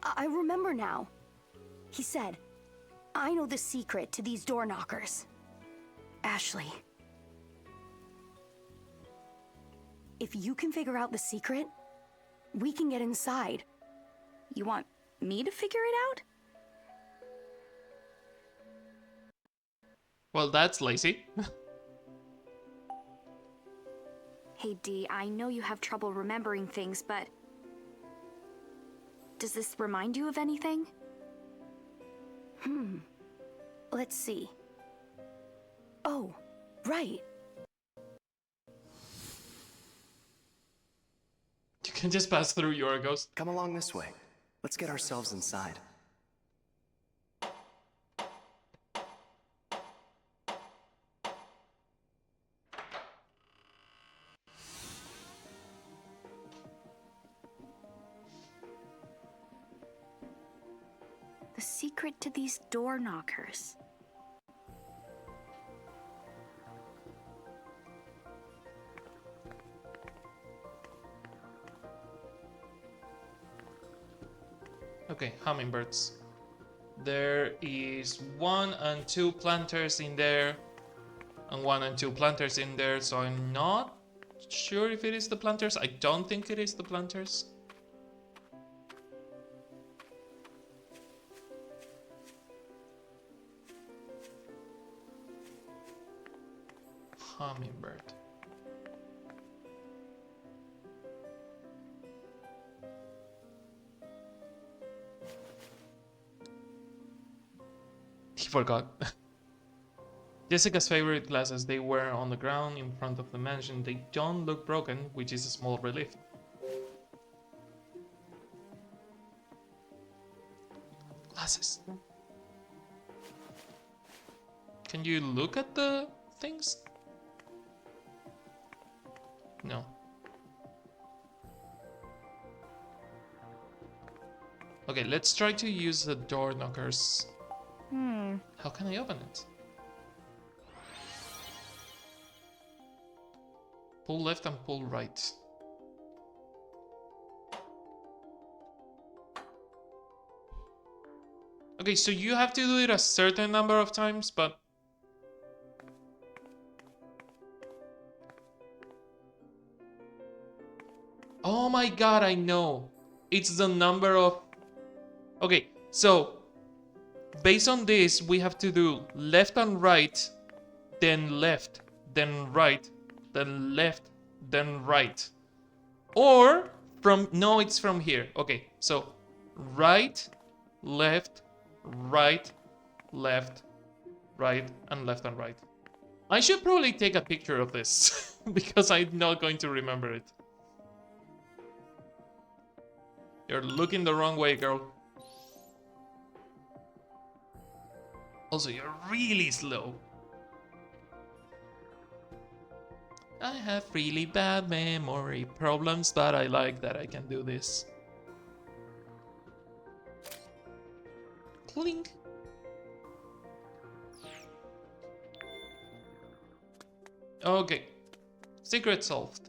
I remember now. He said, I know the secret to these door knockers. Ashley. If you can figure out the secret, we can get inside. You want me to figure it out? Well, that's lazy. Hey Dee, I know you have trouble remembering things, but... does this remind you of anything? Let's see. Oh, right. You can just pass through, you're a ghost. Come along this way. Let's get ourselves inside. The secret to these door knockers. Okay, hummingbirds. There is 1 and 2 planters in there, and 1 and 2 planters in there, so I'm not sure if it is the planters. I don't think it is the planters. Hummingbird. He forgot. Jessica's favorite glasses, they were on the ground in front of the mansion. They don't look broken, which is a small relief. Glasses. Can you look at the things? No. Okay, let's try to use the door knockers. How can I open it? Pull left and pull right. Okay, so you have to do it a certain number of times, but... Oh my god, I know. It's the number of... Okay, so... based on this, we have to do left and right, then left, then right, then left, then right. Or from... no, it's from here. Okay, so right, left, right, left, right, and left and right. I should probably take a picture of this because I'm not going to remember it. You're looking the wrong way, girl. Also, you're really slow. I have really bad memory problems, but I like that I can do this. Clink. Okay. Secret solved.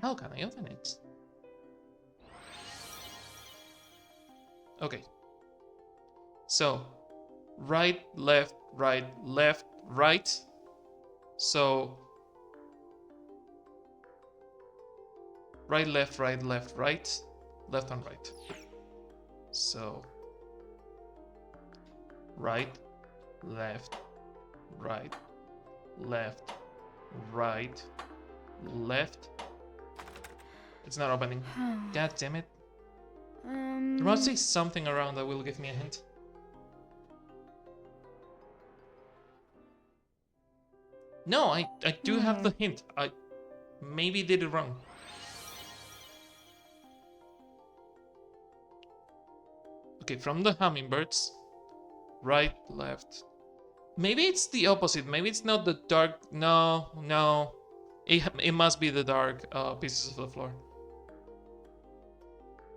How can I open it? Okay. So, right, left, right, left, right. So, right, left, right, left, right, left and right. So, right, left, right, left, right, left. It's not opening. God damn it. There must be something around that will give me a hint. No, I do have the hint. I maybe did it wrong. Okay, from the hummingbirds. Right, left. Maybe it's the opposite. Maybe it's not the dark. No, no. It must be the dark pieces of the floor.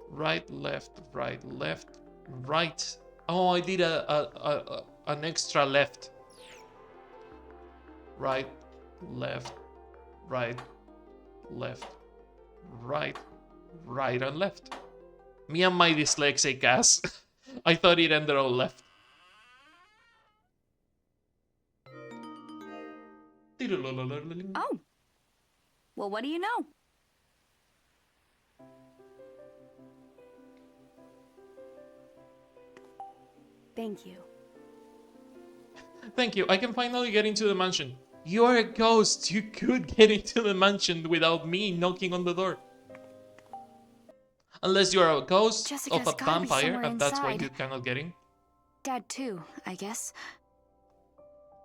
Right, left, right, left, right. Oh, I did an extra left. Right, left, right, left, right, right, and left. Me and my dyslexic ass. I thought it ended on left. Oh. Well, what do you know? Thank you. Thank you. I can finally get into the mansion. You are a ghost. You could get into the mansion without me knocking on the door. Unless you are a ghost Jessica's of a gotta be vampire, somewhere and that's why inside. you cannot get in. Dad too, I guess.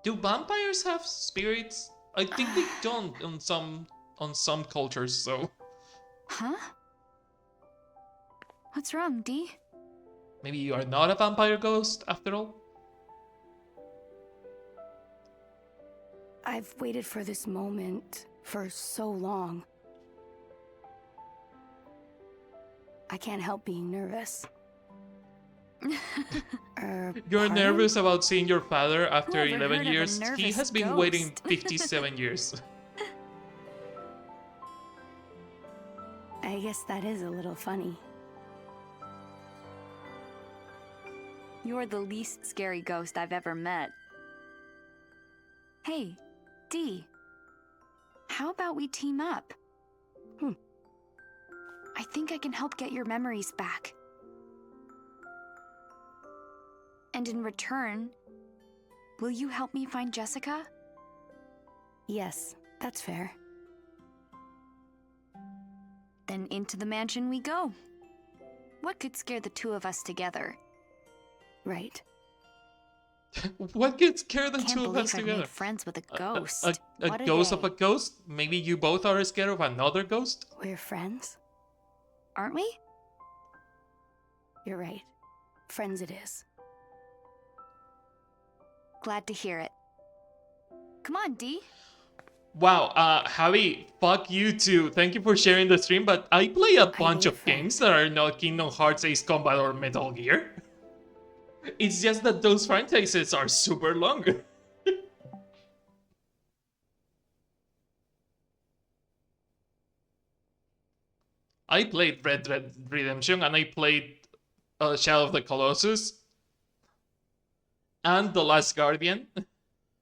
Do vampires have spirits? I think they don't on some cultures, so Huh? What's wrong, Dee? maybe you are not a vampire ghost after all? I've waited for this moment for so long. I can't help being nervous. You're Pardon? nervous about seeing your father after Who ever 11 heard of a years? He nervous has been waiting ghost? 57 years. I guess that is a little funny. You're the least scary ghost I've ever met. Hey, Dee. How about we team up? I think I can help get your memories back. And in return, will you help me find Jessica? Yes, that's fair. Then into the mansion we go. What could scare the two of us together? Right. What could scare the Can't two of believe us I together? made friends with a ghost. A What a ghost day. of a ghost? Maybe you both are scared of another ghost? We're friends? Aren't we? You're right. Friends it is. Glad to hear it. Come on, Dee. Wow, Javi, fuck you too. Thank you for sharing the stream, but I play a bunch need a of friend. games that are not Kingdom Hearts, Ace Combat, or Metal Gear. It's just that those franchises are super long. I played Red Dead Redemption and I played Shadow of the Colossus and The Last Guardian.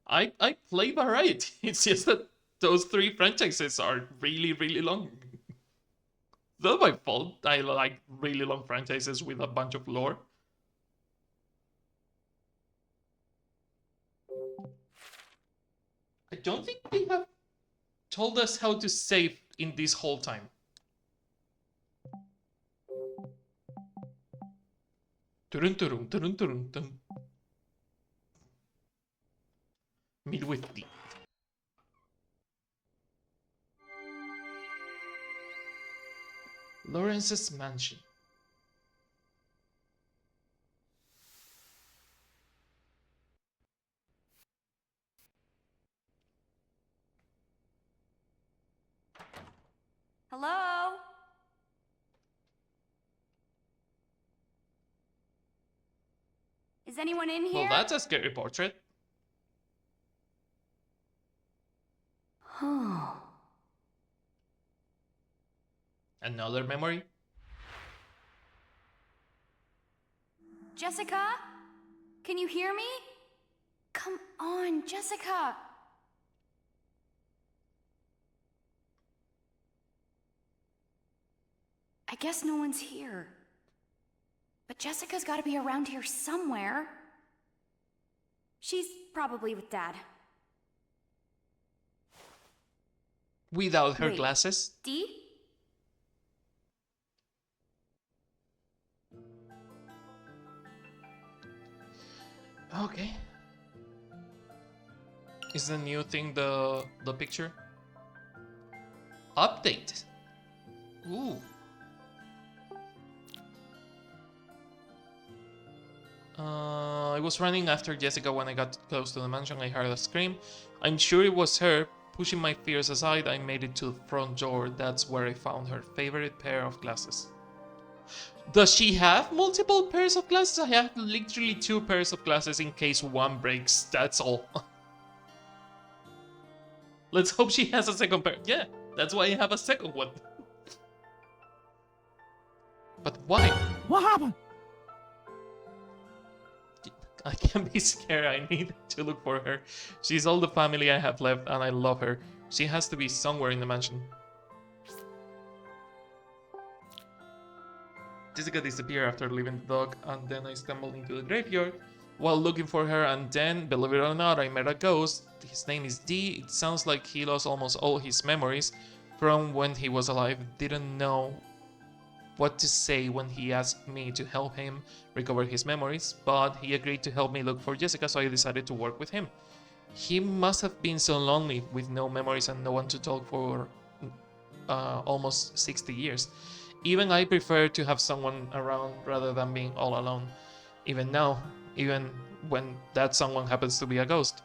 I play variety. It's just that those three franchises are really, really long. It's not my fault. I like really long franchises with a bunch of lore. I don't think they have told us how to save in this whole time. Turun, turun, turun, turun, turun. Meet with D. Lawrence's mansion. Hello? Is anyone in here? Well, that's a scary portrait. Oh. Another memory. Jessica? Can you hear me? Come on, Jessica. I guess no one's here. But Jessica's gotta be around here somewhere. She's probably with Dad. Without her Wait. glasses. Dee? Okay. Is the new thing the picture? Update. Ooh. I was running after Jessica when I got close to the mansion. I heard a scream. I'm sure it was her. Pushing my fears aside, I made it to the front door. That's where I found her favorite pair of glasses. Does she have multiple pairs of glasses? I have literally 2 pairs of glasses in case one breaks. That's all. Let's hope she has a second pair. Yeah, that's why I have a second one. But why? What happened? I can't be scared. I need to look for her. She's all the family I have left, and I love her. She has to be somewhere in the mansion. Jessica disappeared after leaving the dog, and then I stumbled into the graveyard while looking for her, and then, believe it or not, I met a ghost. His name is D. It sounds like he lost almost all his memories from when he was alive. Didn't know what to say when he asked me to help him recover his memories, but he agreed to help me look for Jessica, so I decided to work with him. He must have been so lonely with no memories and no one to talk for almost 60 years. Even I prefer to have someone around rather than being all alone. Even now, even when that someone happens to be a ghost.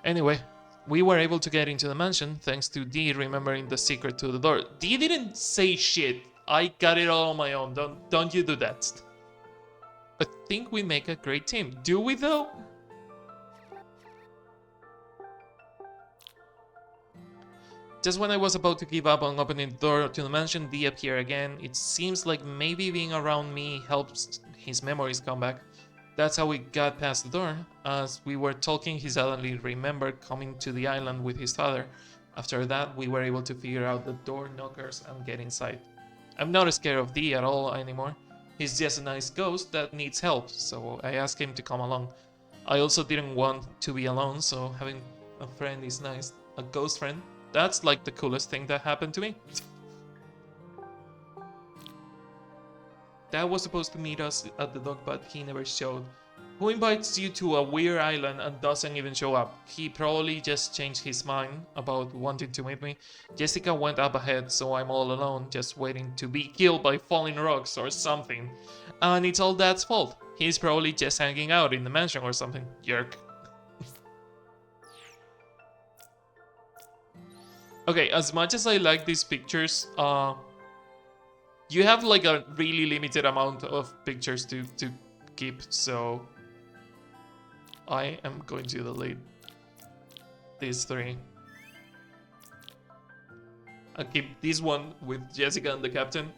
Anyway, we were able to get into the mansion thanks to Dee remembering the secret to the door. Dee didn't say shit. I got it all on my own. Don't you do that. I think we make a great team. Do we though? Just when I was about to give up on opening the door to the mansion, Dee appeared again. It seems like maybe being around me helps his memories come back. That's how we got past the door. As we were talking, he suddenly remembered coming to the island with his father. After that, we were able to figure out the door knockers and get inside. I'm not scared of Dee at all anymore. He's just a nice ghost that needs help, so I asked him to come along. I also didn't want to be alone, so having a friend is nice. A ghost friend. That's like the coolest thing that happened to me. Dad was supposed to meet us at the dock, but he never showed. Who invites you to a weird island and doesn't even show up? He probably just changed his mind about wanting to meet me. Jessica went up ahead, so I'm all alone, just waiting to be killed by falling rocks or something. And it's all Dad's fault. He's probably just hanging out in the mansion or something. Jerk. Okay, as much as I like these pictures, you have like a really limited amount of pictures to keep, so I am going to delete these 3. I'll keep this one with Jessica and the captain.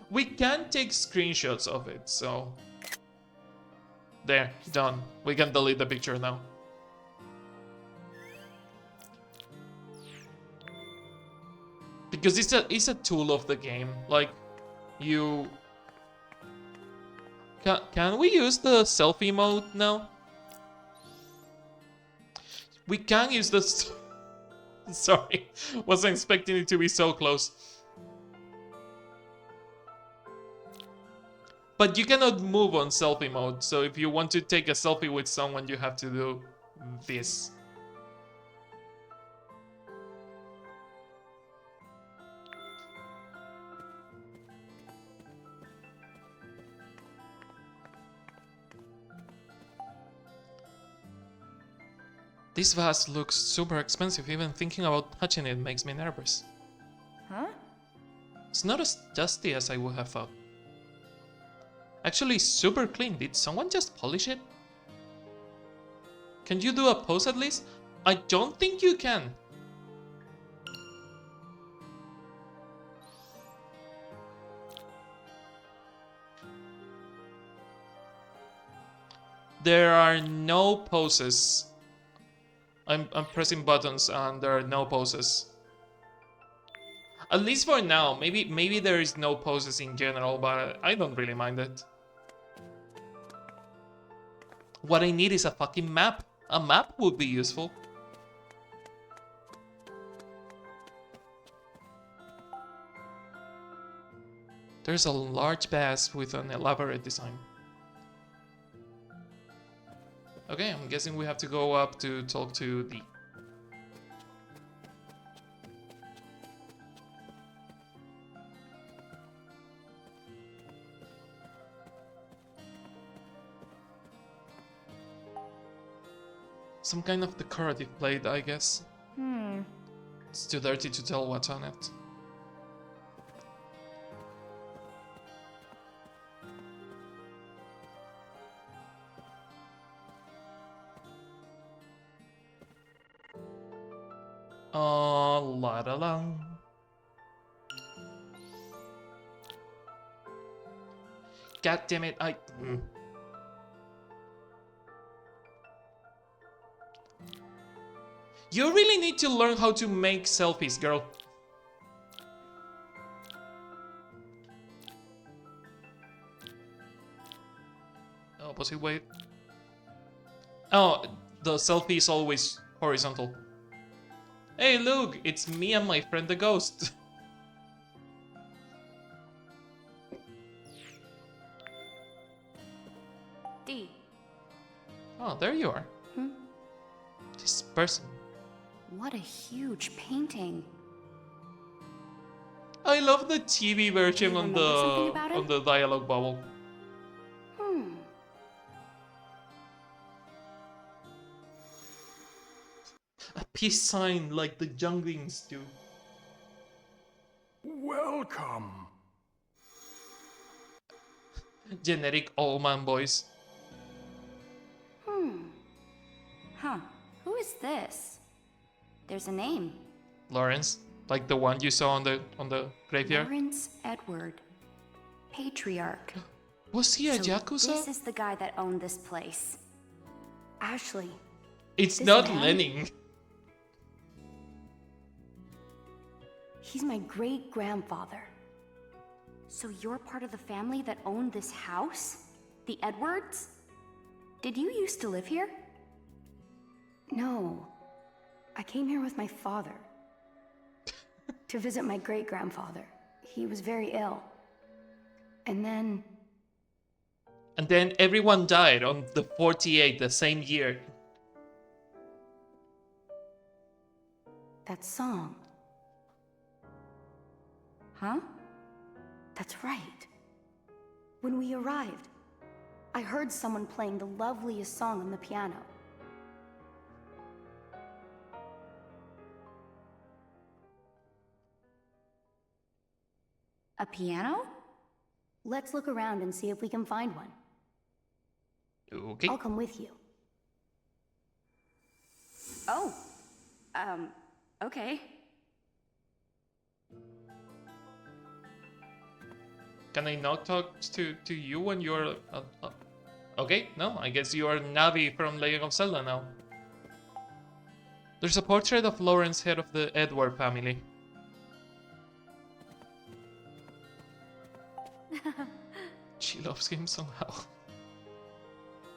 We can take screenshots of it, so there, done. We can delete the picture now. Because it's a tool of the game. Like, you... Can we use the selfie mode now? We can use this... Sorry, wasn't expecting it to be so close. But you cannot move on selfie mode, so if you want to take a selfie with someone, you have to do this. This vase looks super expensive. Even thinking about touching it makes me nervous. Huh? It's not as dusty as I would have thought. Actually, super clean. Did someone just polish it? Can you do a pose at least? I don't think you can. There are no poses. I'm pressing buttons and there are no poses. At least for now. Maybe there is no poses in general, but I don't really mind it. What I need is a fucking map. A map would be useful. There's a large vase with an elaborate design. Okay, I'm guessing we have to go up to talk to D. Some kind of decorative plate, I guess. It's too dirty to tell what's on it. La da la. God damn it, You really need to learn how to make selfies, girl. Opposite way. Oh, the selfie is always horizontal. Hey, look, it's me and my friend the ghost. D. Oh, there you are. This person. What a huge painting. I love the TV version You on remember something about it? the dialogue bubble. A peace sign like the younglings do. Welcome. Generic old man voice. Huh. Who is this? There's a name. Lawrence, like the one you saw on the graveyard. Lawrence Edward. Patriarch. Was he a So Yakuza? this is the guy that owned this place. Ashley, It's this not man? Lenin. he's my great-grandfather. So you're part of the family that owned this house? The Edwards? Did you used to live here? No, I came here with my father to visit my great-grandfather. He was very ill. And then And then everyone died on the 48th, the same year. that song. Huh? That's right. When we arrived, I heard someone playing the loveliest song on the piano. A piano? Let's look around and see if we can find one. Okay. I'll come with you. Oh. Okay. Can I not talk to you when you're... Okay, no, I guess you are Navi from Legend of Zelda now. There's a portrait of Lawrence, head of the Edward family. She loves him somehow.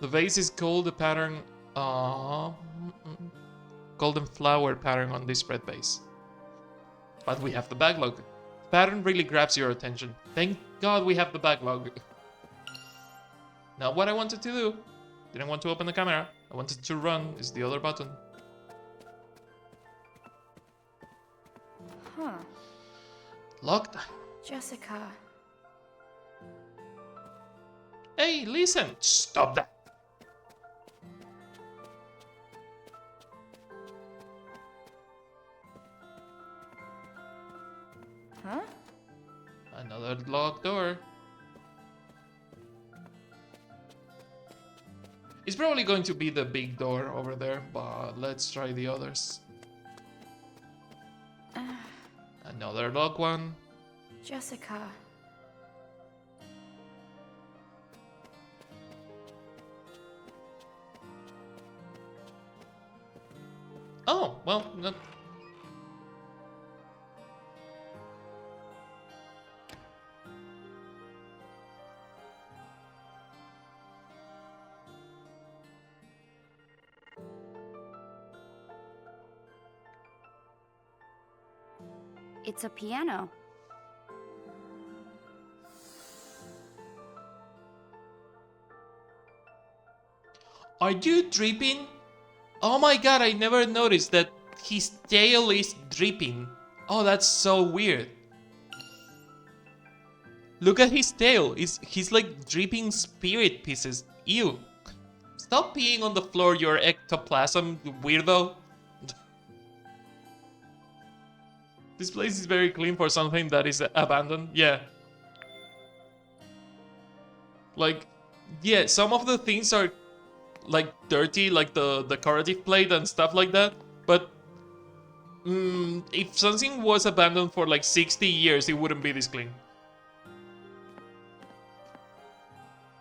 The vase is gold, the pattern... golden flower pattern on this red base. But we have the backlog. Pattern really grabs your attention. Thank God we have the backlog. Not what I wanted to do. Didn't want to open the camera. I wanted to run. Is the other button. Huh. Locked. Jessica. Hey, listen. Stop that. Huh? Another locked door. It's probably going to be the big door over there, but let's try the others. Another locked one. Jessica. Oh, well, no. It's a piano. Are you dripping? Oh my god, I never noticed that his tail is dripping. Oh, that's so weird. Look at his tail. He's like dripping spirit pieces. Ew. Stop peeing on the floor, your ectoplasm, weirdo. This place is very clean for something that is abandoned. Yeah. Like, yeah, some of the things are like dirty, like the decorative plate and stuff like that. But if something was abandoned for like 60 years, it wouldn't be this clean.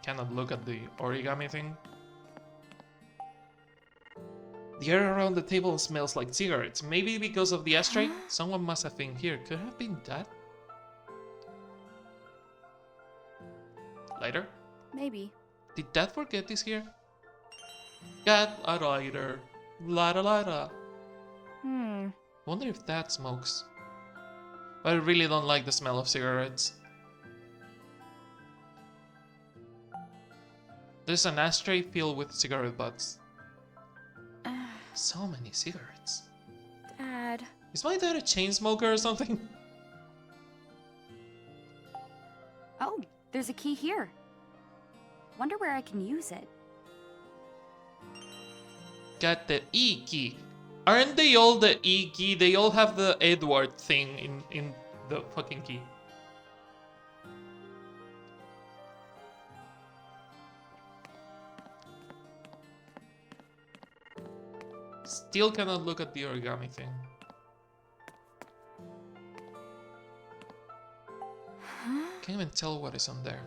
Cannot look at the origami thing. The air around the table smells like cigarettes. Maybe because of the ashtray? Someone must have been here. Could it have been Dad? Lighter? Maybe. Did Dad forget this here? Got a lighter. Lighter, lighter. Wonder if Dad smokes. But I really don't like the smell of cigarettes. There's an ashtray filled with cigarette butts. So many cigarettes. Dad. Is my dad a chain smoker or something? Oh, there's a key here. Wonder where I can use it. Got the E key. Aren't they all the E key? They all have the Edward thing in the fucking key. Still cannot look at the origami thing. Can't even tell what is on there.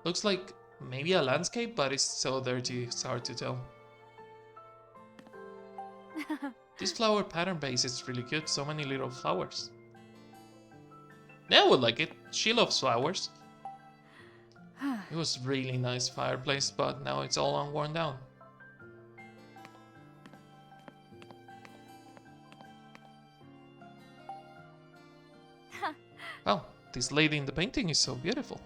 Looks like maybe a landscape, but it's so dirty, it's hard to tell. This flower pattern base is really cute. So many little flowers. Yeah, I would like it. She loves flowers. It was really nice fireplace, but now it's all worn down. Wow, this lady in the painting is so beautiful.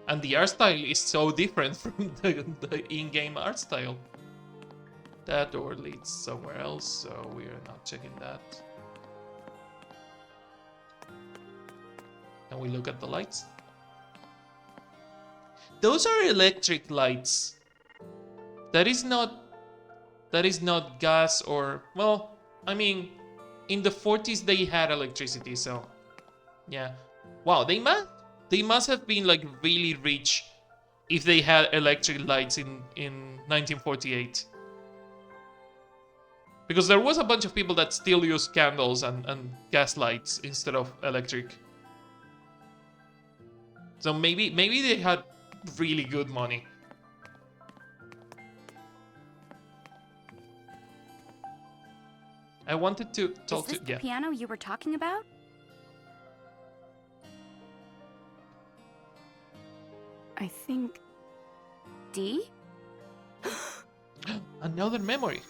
And the art style is so different from the in-game art style. That door leads somewhere else, so we are not checking that. Can we look at the lights? Those are electric lights. That is not gas or, well, I mean, in the 40s they had electricity, so yeah. Wow, they must have been like really rich if they had electric lights in 1948. Because there was a bunch of people that still use candles and gas lights instead of electric. So maybe they had really good money. I wanted to talk Is this to the piano you were talking about? I think. D? Another memory.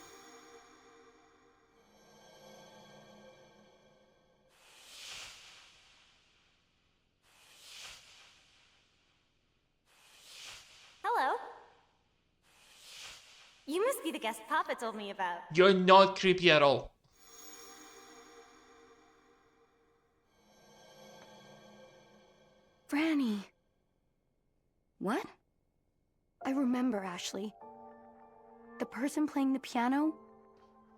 must be the guest Papa told me about. You're not creepy at all. Franny. What? I remember, Ashley. The person playing the piano,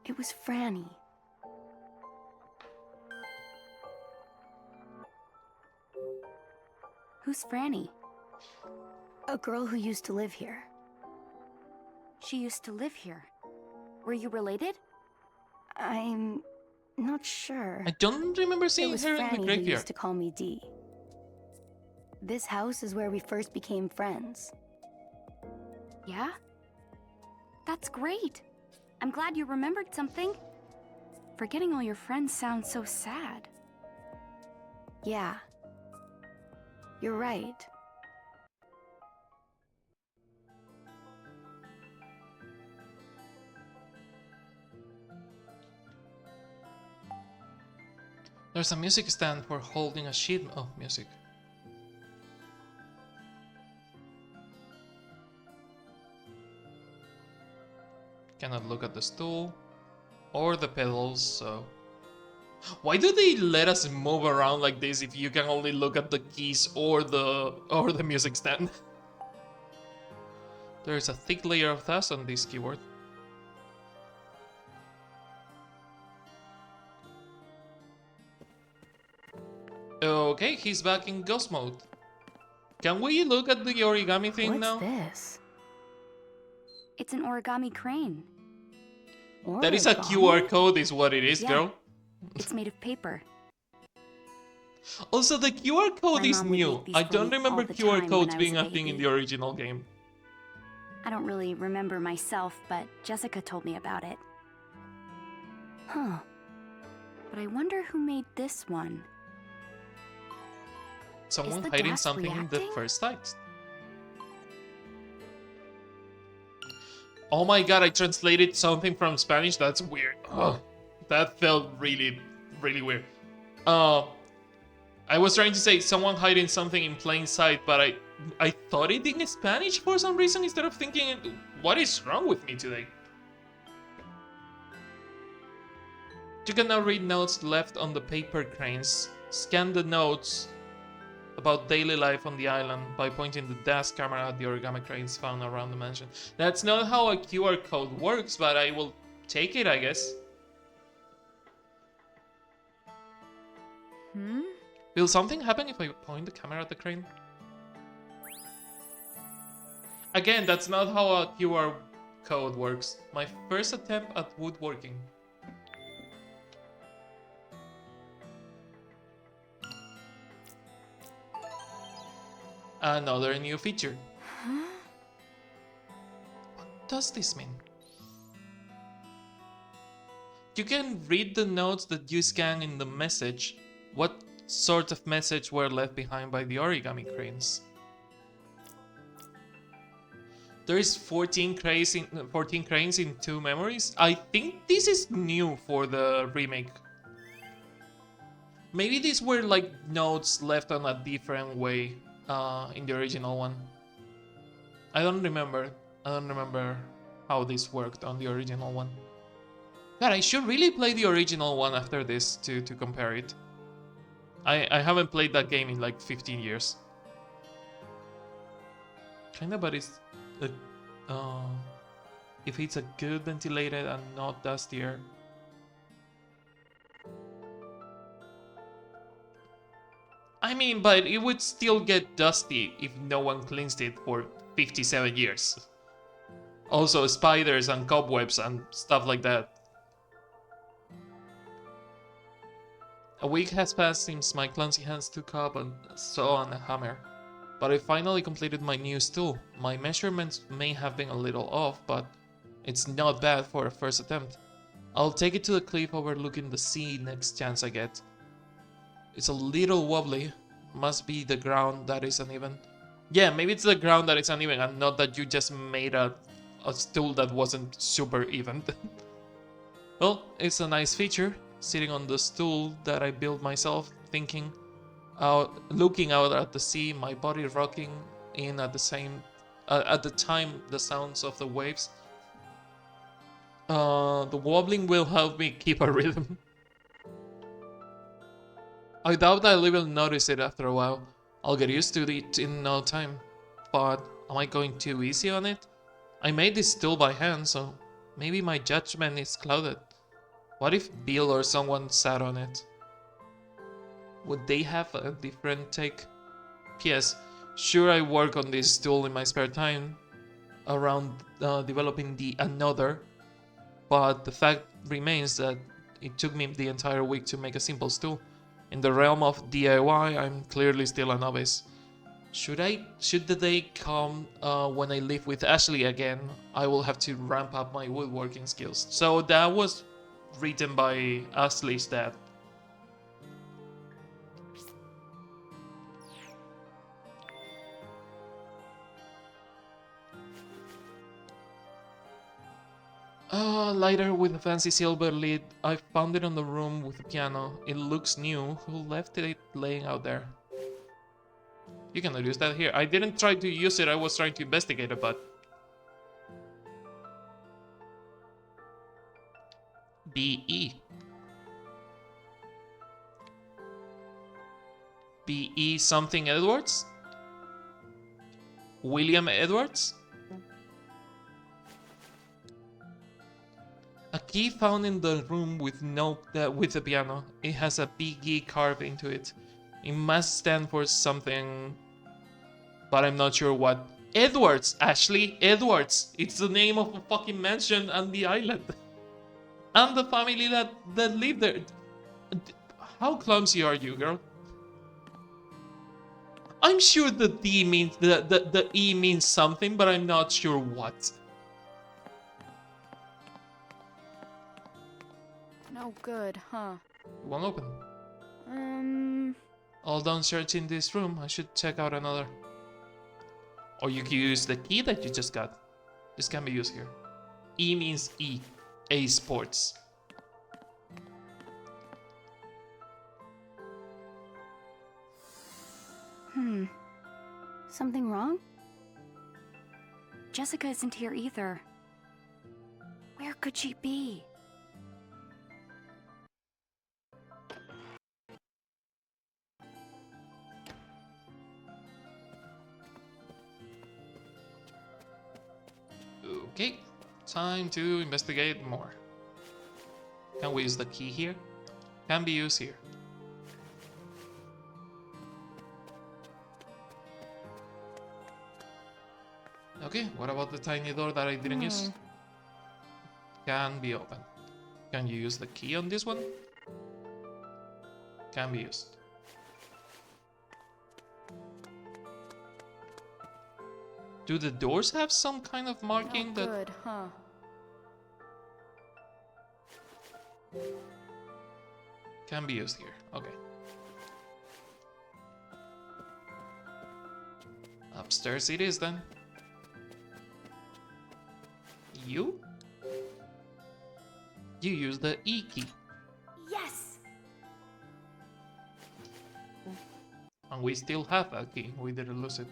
it was Franny. Who's Franny? A girl who used to live here. She used to live here. Were you related? I'm not sure. I don't remember It seeing was her in the Franny who graveyard. used to call me Dee. This house is where we first became friends. Yeah? That's great. I'm glad you remembered something. Forgetting all your friends sounds so sad. Yeah. You're right. There's a music stand for holding a sheet of music. Cannot look at the stool or the pedals, so... Why do they let us move around like this if you can only look at the keys or the music stand? There's a thick layer of dust on this keyboard. Okay, he's back in ghost mode. Can we look at the origami thing now? What's this? It's an origami crane. That is a QR code is what it is, Yeah. girl. It's made of paper. Also, the QR code My is mom would new. make these I for don't me remember all the QR time codes when I was being a a thing in baby. the original game. I don't really remember myself, but Jessica told me about it. Huh. But I wonder who made this one. Someone the hiding gas something in the reacting? first text. Oh my god, I translated something from Spanish? That's weird. Ugh, that felt really, really weird. I was trying to say someone hiding something in plain sight, but I thought it in Spanish for some reason instead of thinking, what is wrong with me today? You can now read notes left on the paper cranes. Scan the notes about daily life on the island by pointing the dash camera at the origami cranes found around the mansion. That's not how a QR code works, but I will take it, I guess. Will something happen if I point the camera at the crane? Again, that's not how a QR code works. My first attempt at woodworking. Another new feature. What does this mean? You can read the notes that you scan in the message. What sort of message were left behind by the origami cranes? There is 14 cranes in 2 memories. I think this is new for the remake. Maybe these were like notes left on a different way in the original one. I don't remember how this worked on the original one. God, I should really play the original one after this to compare it. I haven't played that game in like 15 years. Kinda, but it's if it's a good ventilated and not dusty air. I mean, but it would still get dusty if no one cleansed it for 57 years. Also, spiders and cobwebs and stuff like that. A week has passed since my clumsy hands took up a saw and a hammer. But I finally completed my new stool. My measurements may have been a little off, but it's not bad for a first attempt. I'll take it to the cliff overlooking the sea next chance I get. It's a little wobbly. Must be the ground that is uneven. Yeah, maybe it's the ground that is uneven and not that you just made a stool that wasn't super even. Well, it's a nice feature. Sitting on the stool that I built myself, looking out at the sea, my body rocking in at the time the sounds of the waves. The wobbling will help me keep a rhythm. I doubt I'll even notice it after a while. I'll get used to it in no time. But am I going too easy on it? I made this tool by hand, so maybe my judgment is clouded. What if Bill or someone sat on it? Would they have a different take? P.S. Sure, I work on this tool in my spare time around developing the another, but the fact remains that it took me the entire week to make a simple stool. In the realm of DIY, I'm clearly still a novice. Should the day come when I live with Ashley again, I will have to ramp up my woodworking skills. So that was written by Ashley's dad. Lighter with a fancy silver lid. I found it on the room with the piano. It looks new. Who left it laying out there? You cannot use that here. I didn't try to use it, I was trying to investigate it, but... B.E. B.E. something Edwards? William Edwards? A key found in the room with with the piano. It has a big E carved into it. It must stand for something, but I'm not sure what. Edwards, Ashley, Edwards. It's the name of a fucking mansion on the island, and the family that live there. How clumsy are you, girl? I'm sure the D means the E means something, but I'm not sure what. No good, huh? It won't open. All done searching this room. I should check out another. Or you can use the key that you just got. This can be used here. E means E. A sports. Something wrong? Jessica isn't here either. Where could she be? Okay, time to investigate more. Can we use the key here? Can be used here. Okay, what about the tiny door that I didn't use? Can be opened. Can you use the key on this one? Can be used. Do the doors have some kind of marking that... Good, huh? Can be used here. Okay. Upstairs it is then. You? You use the E key. Yes! And we still have a key. We didn't lose it.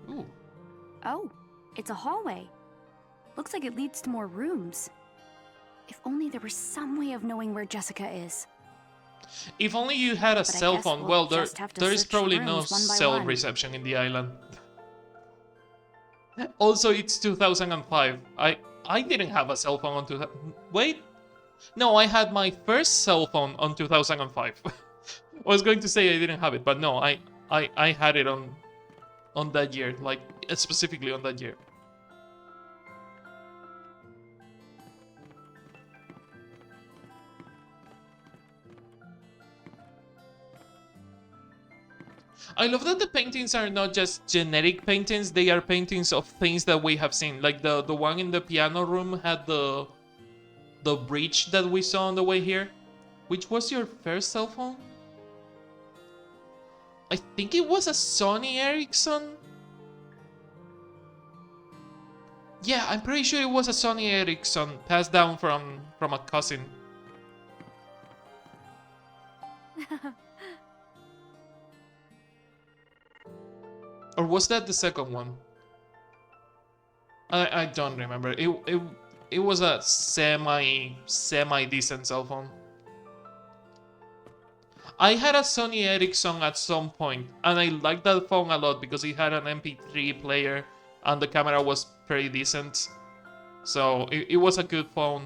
Ooh. Oh, it's a hallway. Looks like it leads to more rooms. If only there was some way of knowing where Jessica is. If only you had a But I cell guess phone. we'll Well, just have to there is search the probably no rooms one by cell one. reception in the island. Also, it's 2005. I didn't have a cell phone on 2000. Wait, no, I had my first cell phone on 2005. I was going to say I didn't have it, but no, I had it on that year, like specifically on that year. I love that the paintings are not just generic paintings, they are paintings of things that we have seen. Like the one in the piano room had the bridge that we saw on the way here. Which was your first cell phone? I think it was a Sony Ericsson. Yeah, I'm pretty sure it was a Sony Ericsson passed down from a cousin. was that the second one? I don't remember. It was a semi decent cell phone. I had a Sony Ericsson at some point, and I liked that phone a lot because it had an MP3 player and the camera was pretty decent. So it was a good phone.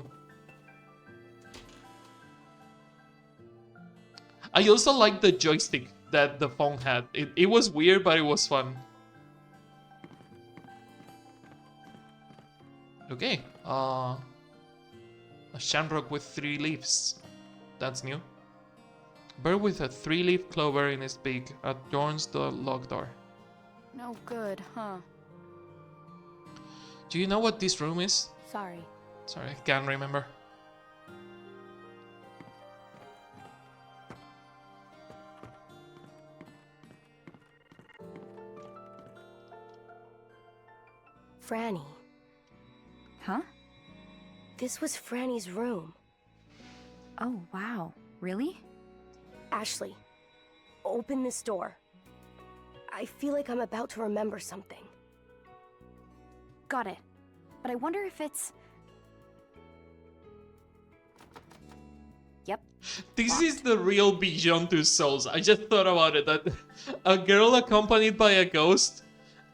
I also liked the joystick that the phone had. It was weird, but it was fun. Okay, a shamrock with 3 leaves. That's new. Bird with a 3-leaf clover in its beak adorns the locked door. No good, huh? Do you know what this room is? Sorry. Sorry, I can't remember. Franny. Huh? This was Franny's room. Oh, wow. Really? Ashley, open this door. I feel like I'm about to remember something. Got it. But I wonder if it's... Yep. This is the real Beyond Two Souls. I just thought about it, that a girl accompanied by a ghost.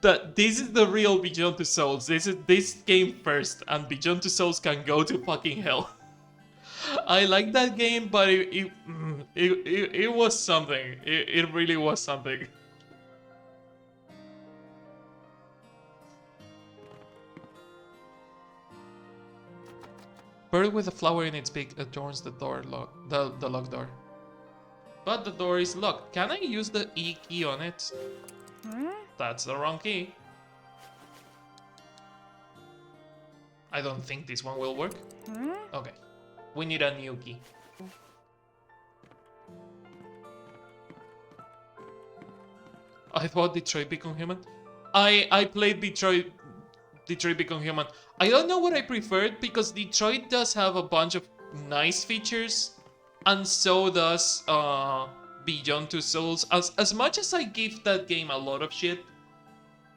That this is the real Beyond Two Souls. This game first, and Beyond Two Souls can go to fucking hell. I like that game, but it was something. It really was something. Bird with a flower in its beak adorns the door the locked door. But the door is locked. Can I use the E key on it? That's the wrong key. I don't think this one will work. Okay. We need a new key. I thought Detroit Become Human. I played Detroit Become Human. I don't know what I preferred because Detroit does have a bunch of nice features, and so does Beyond Two Souls. As much as I give that game a lot of shit,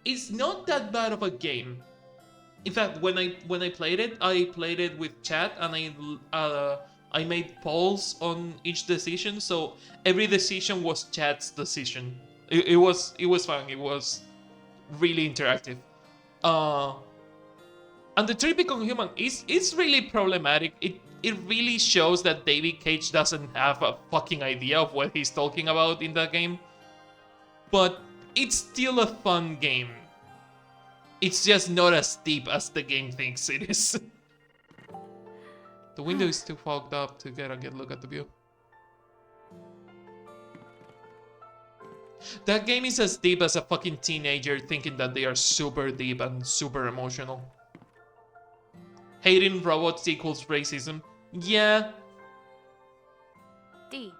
it's not that bad of a game. In fact, when I played it with chat, and I made polls on each decision, so every decision was chat's decision. It was fun. It was really interactive. And the Detroit Become Human is really problematic. It really shows that David Cage doesn't have a fucking idea of what he's talking about in that game. But it's still a fun game. It's just not as deep as the game thinks it is. The window is too fogged up to get a good look at the view. That game is as deep as a fucking teenager thinking that they are super deep and super emotional. Hating robots equals racism. Yeah. D.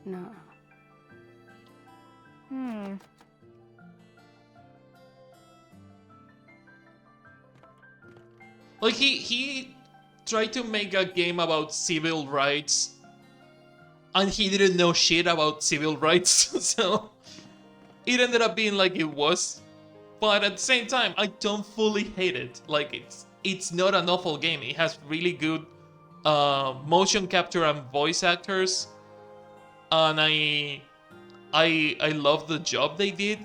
No. Like he tried to make a game about civil rights, and he didn't know shit about civil rights, so it ended up being like it was. But at the same time, I don't fully hate it. Like it's not an awful game. It has really good motion capture and voice actors, and I love the job they did.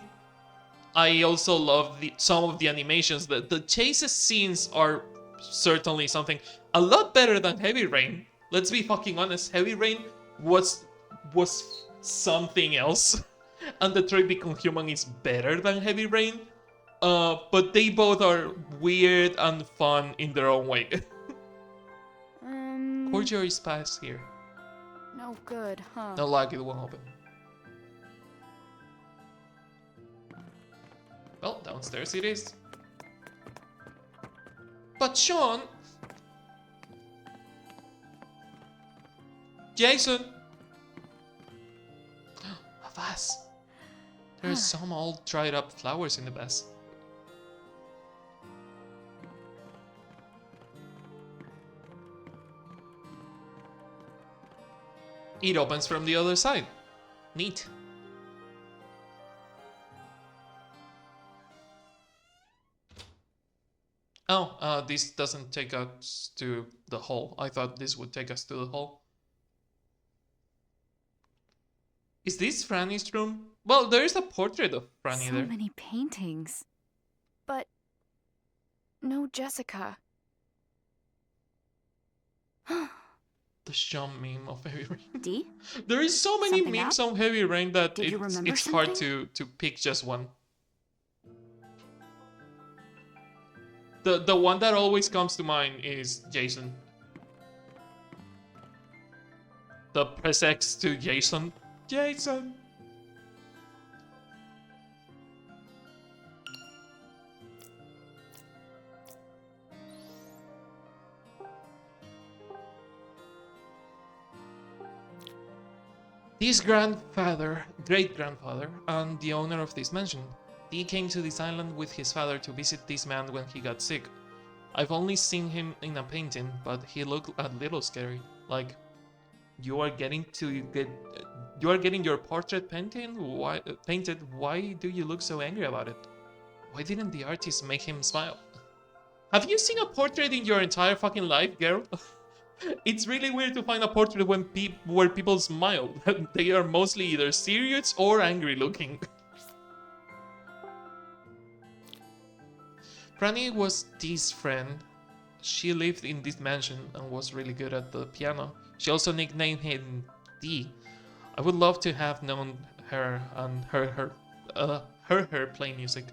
I also love some of the animations. The chases scenes are certainly something a lot better than Heavy Rain. Let's be fucking honest. Heavy Rain was something else, and Detroit Become Human is better than Heavy Rain. But they both are weird and fun in their own way. Courtyard is past here. No good, huh? No luck, it won't open. Well, downstairs it is. But Sean... Jason! A vase. There's some old dried up flowers in the vase. It opens from the other side. Neat. Oh, this doesn't take us to the hall. I thought this would take us to the hall. Is this Franny's room? Well, there is a portrait of Franny So there. many paintings. But no Jessica. The Sean meme of Heavy Rain. D? There is so many Something memes up? on Heavy Rain that Did you remember it's hard something? to pick just one. The one that always comes to mind is Jason. The press X to Jason. Jason! This grandfather, great-grandfather, and the owner of this mansion. He came to this island with his father to visit this man when he got sick. I've only seen him in a painting, but he looked a little scary. Like, you are getting your portrait painted. Why do you look so angry about it? Why didn't the artist make him smile? Have you seen a portrait in your entire fucking life, girl? It's really weird to find a portrait where people smile. They are mostly either serious or angry looking. Franny was Dee's friend. She lived in this mansion and was really good at the piano. She also nicknamed him Dee. I would love to have known her and her play music.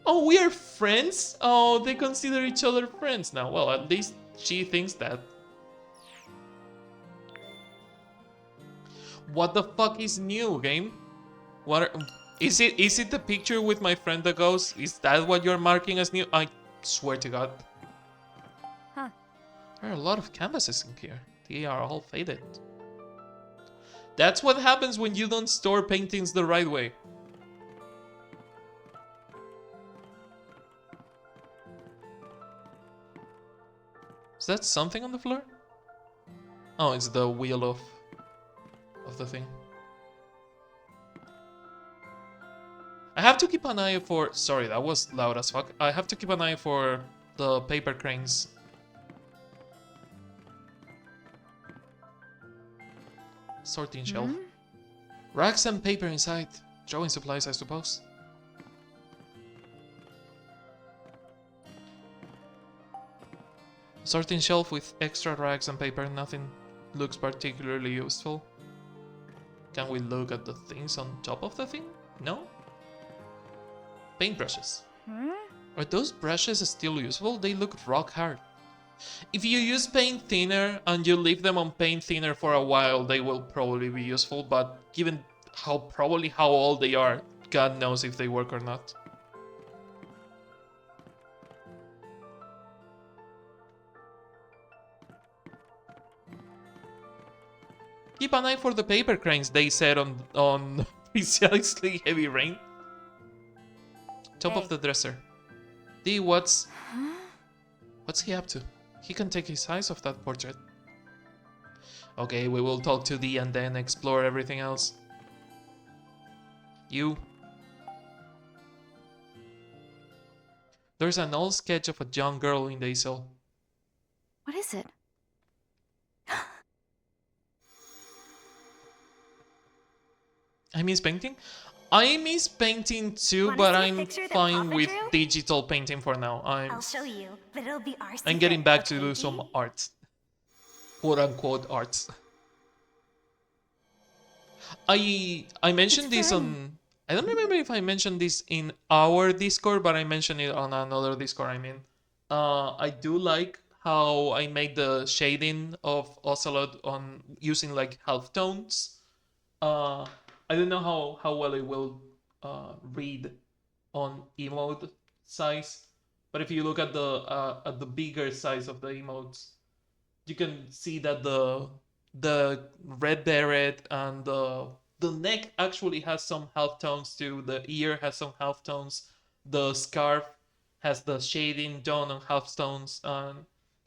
Oh, we are friends? Oh, they consider each other friends now. Well, at least she thinks that. What the fuck is new, game? Is it the picture with my friend the ghost? Is that what you're marking as new? I swear to God. Huh. There are a lot of canvases in here. They are all faded. That's what happens when you don't store paintings the right way. Is that something on the floor? Oh, it's the wheel of the thing. I have to keep an eye for... Sorry, that was loud as fuck. I have to keep an eye for the paper cranes. Sorting shelf. Racks and paper inside. Drawing supplies, I suppose. Sorting shelf with extra racks and paper. Nothing looks particularly useful. Can we look at the things on top of the thing? No? Paintbrushes. Are those brushes still useful? They look rock hard. If you use paint thinner and you leave them on paint thinner for a while, they will probably be useful, but given how old they are, God knows if they work or not. Keep an eye for the paper cranes, they said on Precisely Heavy Rain. Top of the dresser. D, what's he up to? He can take his eyes off that portrait. Okay, we will talk to D and then explore everything else. You. There's an old sketch of a young girl in the easel. What is it? I miss painting? I miss painting too, Wanna but see a I'm picture that fine Papa with drew? digital painting for now. I'll show you, but it'll be our secret. I'm getting back to okay, do Dee? some art. Quote unquote art. I mentioned this on... I don't remember if I mentioned this in our Discord, but I mentioned it on another Discord, I mean. I do like how I made the shading of Ocelot on using like halftones. I don't know how well it will read on emote size, but if you look at the bigger size of the emotes, you can see that the red beret and the neck actually has some halftones too. The ear has some halftones. The scarf has the shading done on halftones, and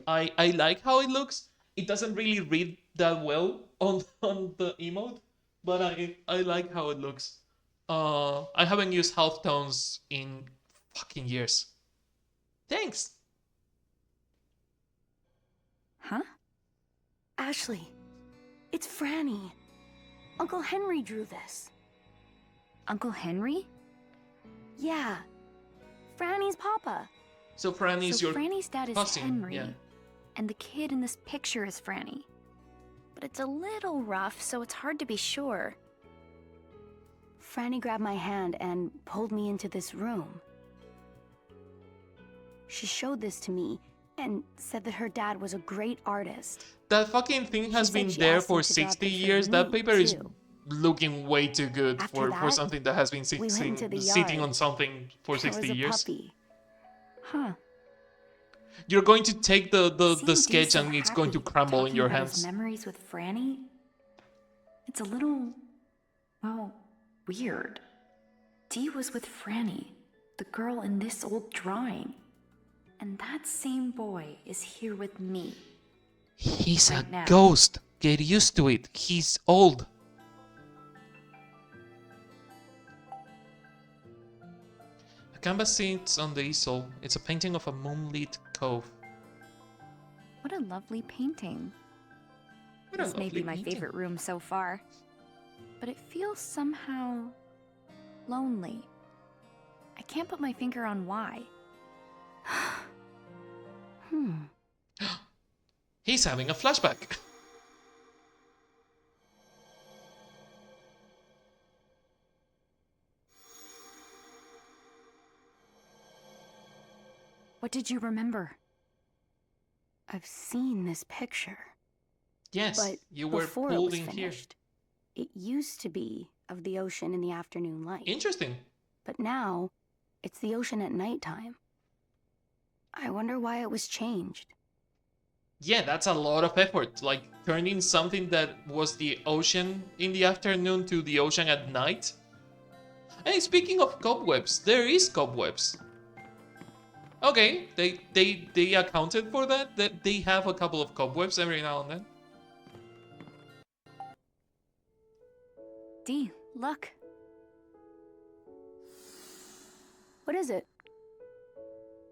I like how it looks. It doesn't really read that well on the emote, but I like how it looks. I haven't used halftones in fucking years. Thanks. Huh? Ashley, it's Franny. Uncle Henry drew this. Uncle Henry? Yeah. Franny's papa. So Franny's So your Franny's dad is cousin. Henry, Yeah. and the kid in this picture is Franny. But it's a little rough, so it's hard to be sure. Franny grabbed my hand and pulled me into this room. She showed this to me and said that her dad was a great artist. That fucking thing has She been said she there asked for him to draw a 60 picture of years. That me, paper is too. looking way too good After for that, something that has been we went into the sitting yard. on something for There 60 was a years. puppy. Huh. You're going to take the Seeing Dee sketch so and it's going to happy, crumble in talking your about hands. his memories with Franny? It's a little, well, weird. Dee was with Franny, the girl in this old drawing. And that same boy is here with me. He's Right a now. ghost. Get used to it. He's old. A canvas sits on the easel. It's a painting of a moonlit cove. What a lovely painting. What a This may be lovely my painting. favorite room so far. But it feels somehow lonely. I can't put my finger on why. He's having a flashback. What did you remember? I've seen this picture. Yes, But you were before it pulled was in here. finished, it used to be of the ocean in the afternoon light. Interesting. But now, it's the ocean at nighttime. I wonder why it was changed. Yeah, that's a lot of effort. Like turning something that was the ocean in the afternoon to the ocean at night. Hey, speaking of cobwebs, there is cobwebs. Okay, they accounted for that. That they have a couple of cobwebs every now and then. Dee, look. What is it?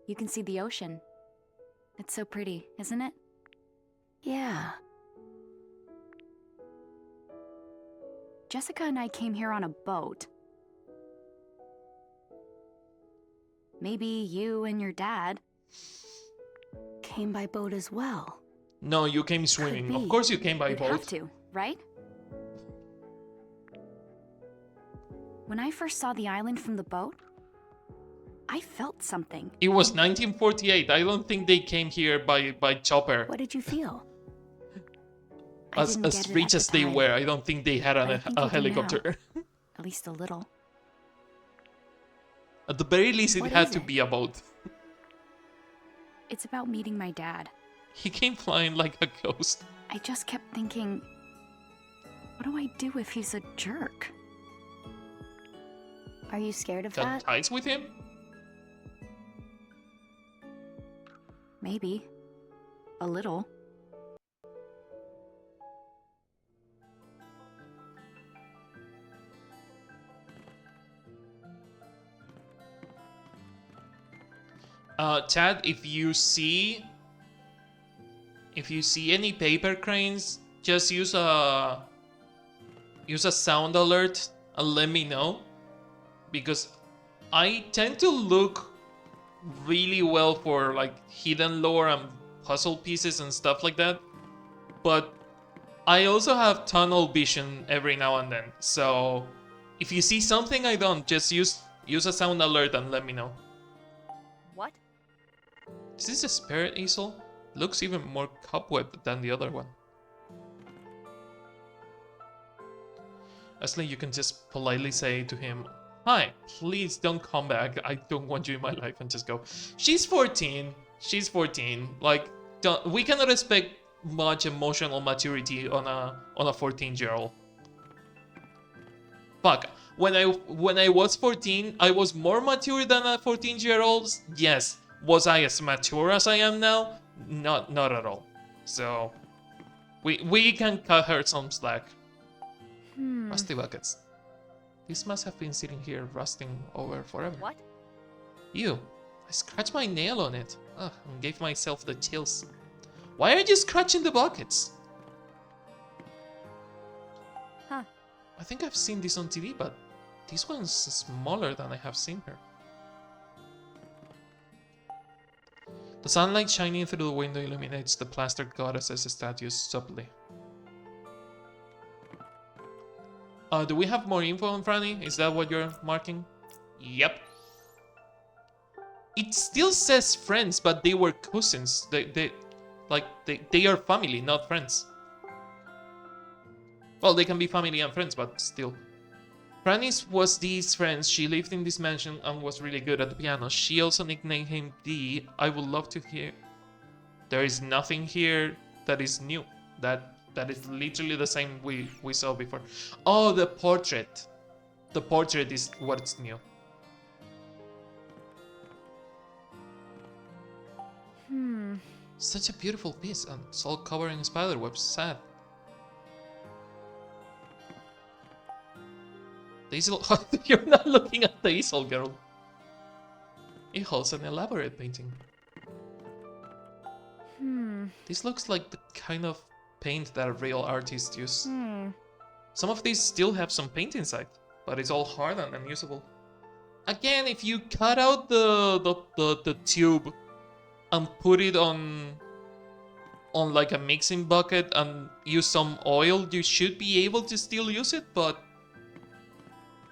You can see the ocean. It's so pretty, isn't it? Yeah. Jessica and I came here on a boat. Maybe you and your dad. Came by boat as well. No, you came swimming. Of be. course you came by You'd boat. have to, right? When I first saw the island from the boat, I felt something. It was 1948. I don't think they came here by chopper. What did you feel? I As didn't get it rich at as the they time, were, I don't think they had but I think I a do now. helicopter. At least a little. At the very least, it What had is to it? be a boat. It's about meeting my dad. He came flying like a ghost. I just kept thinking, what do I do if he's a jerk? Are you scared of Got that? ties with him? Maybe. A little. Chad, if you see any paper cranes, just use a sound alert and let me know, because I tend to look really well for like hidden lore and puzzle pieces and stuff like that, but I also have tunnel vision every now and then. So if you see something I don't, just use a sound alert and let me know. What? Is this a spirit easel? Looks even more cobweb than the other one. Ashley, you can just politely say to him, "Hi, please don't come back. I don't want you in my life," and just go. She's 14. She's 14. Like, we cannot expect much emotional maturity on a 14-year-old. Fuck. When I was 14, I was more mature than a 14-year-old. Yes. Was I as mature as I am now? Not at all. So we can cut her some slack. Rusty buckets. This must have been sitting here rusting over forever. What? You. I scratched my nail on it. Ugh, and gave myself the chills. Why are you scratching the buckets? Huh. I think I've seen this on TV, but this one's smaller than I have seen her. The sunlight shining through the window illuminates the plastered goddess's statues subtly. Do we have more info on Franny? Is that what you're marking? Yep. It still says friends, but they were cousins. They are family, not friends. Well, they can be family and friends, but still. Franny's was these friends. She lived in this mansion and was really good at the piano. She also nicknamed him D. I would love to hear. There is nothing here that is new. That is literally the same we saw before. Oh, the portrait. The portrait is what's new. Such a beautiful piece, and it's all covered in spiderwebs. Sad. The easel. You're not looking at the easel, girl. It holds an elaborate painting. This looks like the kind of paint that real artists use. Some of these still have some paint inside, but it's all hard and unusable. Again, if you cut out the tube and put it on like a mixing bucket and use some oil, you should be able to still use it, but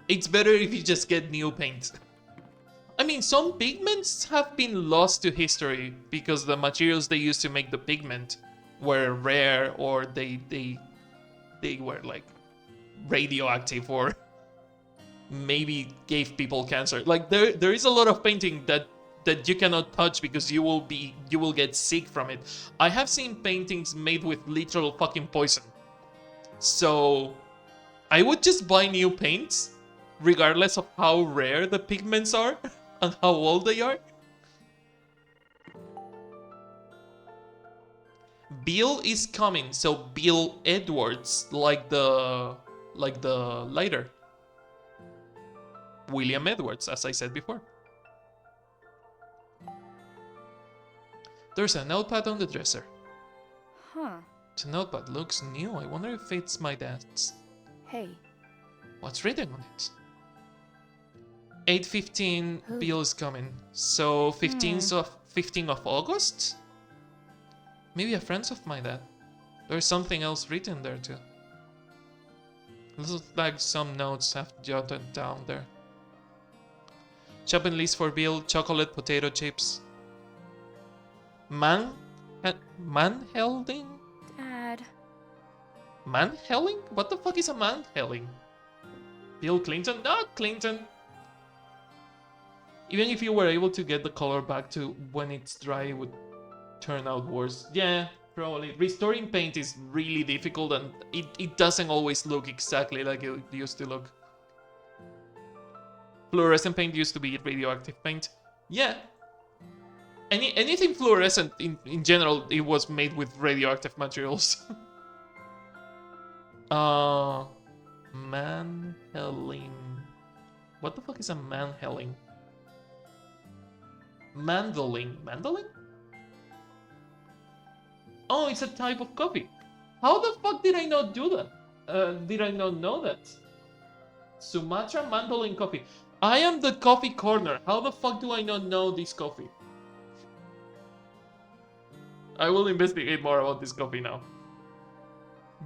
it's better if you just get new paint. I mean, some pigments have been lost to history because the materials they used to make the pigment were rare, or they were like radioactive, or maybe gave people cancer. Like there is a lot of painting that you cannot touch because you will get sick from it. I have seen paintings made with literal fucking poison. So I would just buy new paints regardless of how rare the pigments are and how old they are. Bill is coming, so Bill Edwards, like the lighter. William Edwards, as I said before. There's a notepad on the dresser. Huh. The notepad looks new. I wonder if it's my dad's. Hey. What's written on it? 8:15, Bill is coming. So 15th of August? Maybe a friend of my dad. There's something else written there too. Looks like some notes have jotted down there. Shopping list for Bill, chocolate, potato chips. Man-helding? Dad. Man-helling? What the fuck is a man-helling? Bill Clinton? Not Clinton! Even if you were able to get the color back to when it's dry, it would turn out worse. Yeah, probably. Restoring paint is really difficult, and it doesn't always look exactly like it used to look. Fluorescent paint used to be radioactive paint. Yeah. Anything fluorescent in general, it was made with radioactive materials. Man-helling. What the fuck is a man-helling? Mandolin. Mandolin? Oh, it's a type of coffee. How the fuck did I not do that? Did I not know that? Sumatra Mandolin coffee. I am the coffee corner. How the fuck do I not know this coffee? I will investigate more about this coffee now.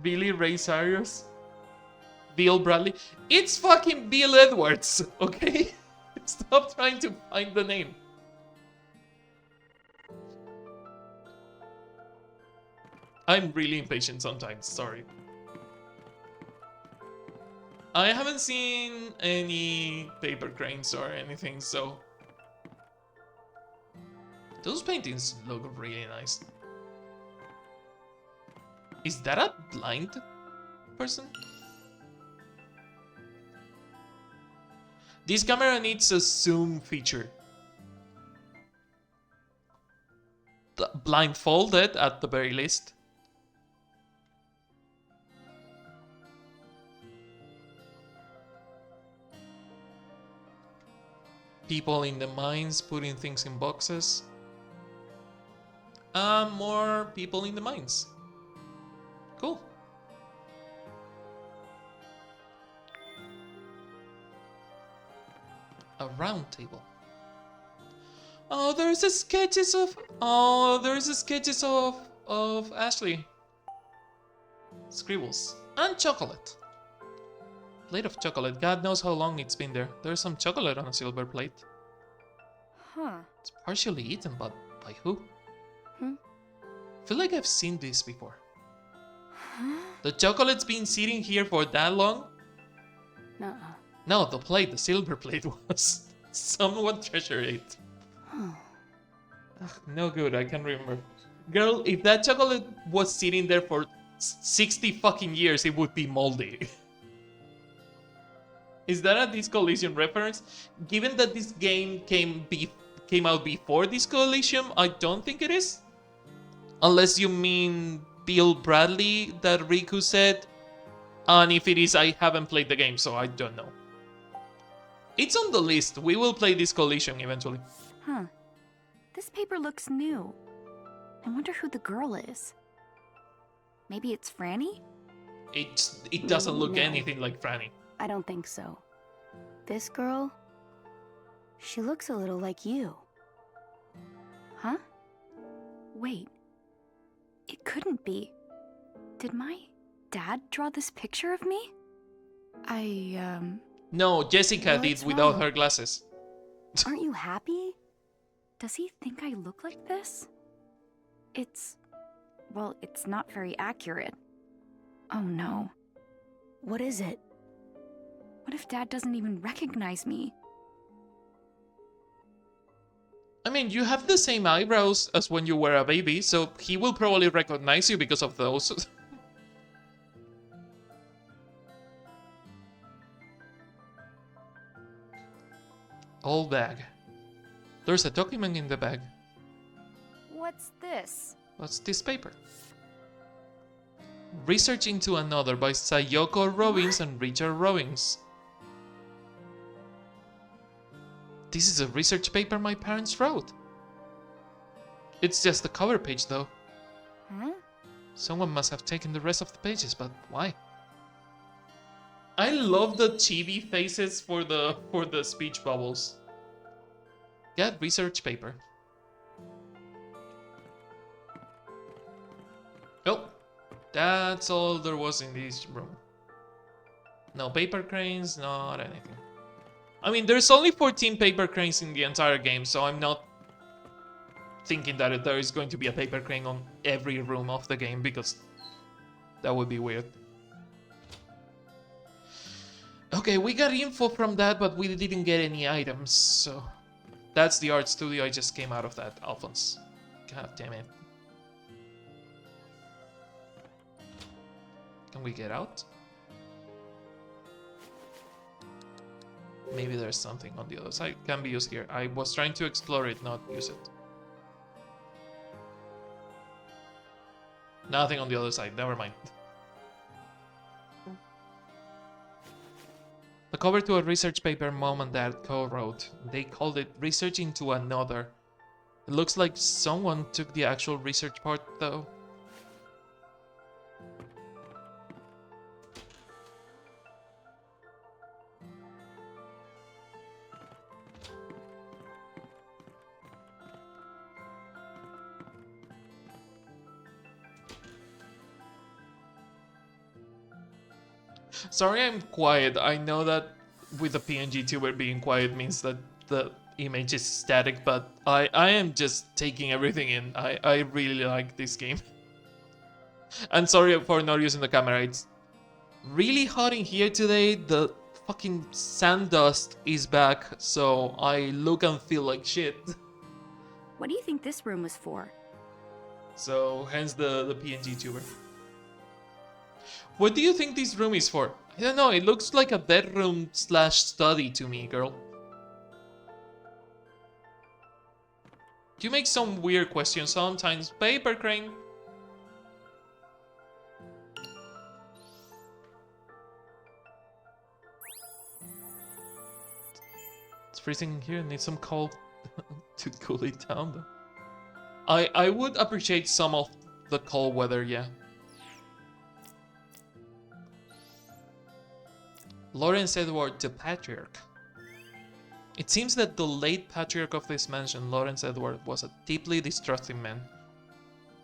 Billy Ray Cyrus? Bill Bradley? It's fucking Bill Edwards, okay? Stop trying to find the name. I'm really impatient sometimes, sorry. I haven't seen any paper cranes or anything, so... Those paintings look really nice. Is that a blind person? This camera needs a zoom feature. Blindfolded at the very least. People in the mines putting things in boxes. More people in the mines. Cool. A round table. Oh, there's a sketches of. Oh, there's a sketches of Ashley. Scribbles and chocolate. Plate of chocolate. God knows how long it's been there. There's some chocolate on a silver plate. Huh. It's partially eaten, but by who? Hmm? I feel like I've seen this before. Huh? The chocolate's been sitting here for that long? Nuh-uh. No, the plate, the silver plate was. Someone treasured it. Ugh, no good, I can't remember. Girl, if that chocolate was sitting there for 60 fucking years, it would be moldy. Is that a Disco Elysium reference? Given that this game came out before Disco Elysium, I don't think it is. Unless you mean Bill Bradley that Riku said. And if it is, I haven't played the game, so I don't know. It's on the list. We will play Disco Elysium eventually. Huh. This paper looks new. I wonder who the girl is. Maybe it's Franny? It doesn't look No. anything like Franny. I don't think so. This girl, she looks a little like you. Huh? Wait. It couldn't be. Did my dad draw this picture of me? No, Jessica What's did without wrong? her glasses. Aren't you happy? Does he think I look like this? Well, it's not very accurate. Oh no. What is it? What if Dad doesn't even recognize me? I mean, you have the same eyebrows as when you were a baby, so he will probably recognize you because of those. Old bag. There's a document in the bag. What's this? What's this paper? Research into Another by Sayoko Robbins and Richard Robbins. This is a research paper my parents wrote. It's just the cover page though. Huh? Someone must have taken the rest of the pages, but why? I love the chibi faces for the speech bubbles. Get research paper. Oh, that's all there was in this room. No paper cranes, not anything. I mean, there's only 14 paper cranes in the entire game, so I'm not thinking that there is going to be a paper crane on every room of the game, because that would be weird. Okay, we got info from that, but we didn't get any items, so... That's the art studio, I just came out of that, Alphonse. God damn it. Can we get out? Maybe there's something on the other side. Can be used here. I was trying to explore it, not use it. Nothing on the other side, never mind. The cover to a research paper Mom and Dad co-wrote. They called it Research into Another. It looks like someone took the actual research part though. Sorry I'm quiet. I know that with the PNG tuber being quiet means that the image is static, but I am just taking everything in. I really like this game. And sorry for not using the camera. It's really hot in here today. The fucking sand dust is back, so I look and feel like shit. What do you think this room was for? So hence the PNG tuber. What do you think this room is for? I don't know, it looks like a bedroom slash study to me, girl. You make some weird questions sometimes. Paper crane. freezing in here. Need some coal to cool it down, though. I would appreciate some of the cold weather, yeah. Lawrence Edward, the Patriarch. It seems that the late Patriarch of this mansion, Lawrence Edward, was a deeply distrusting man.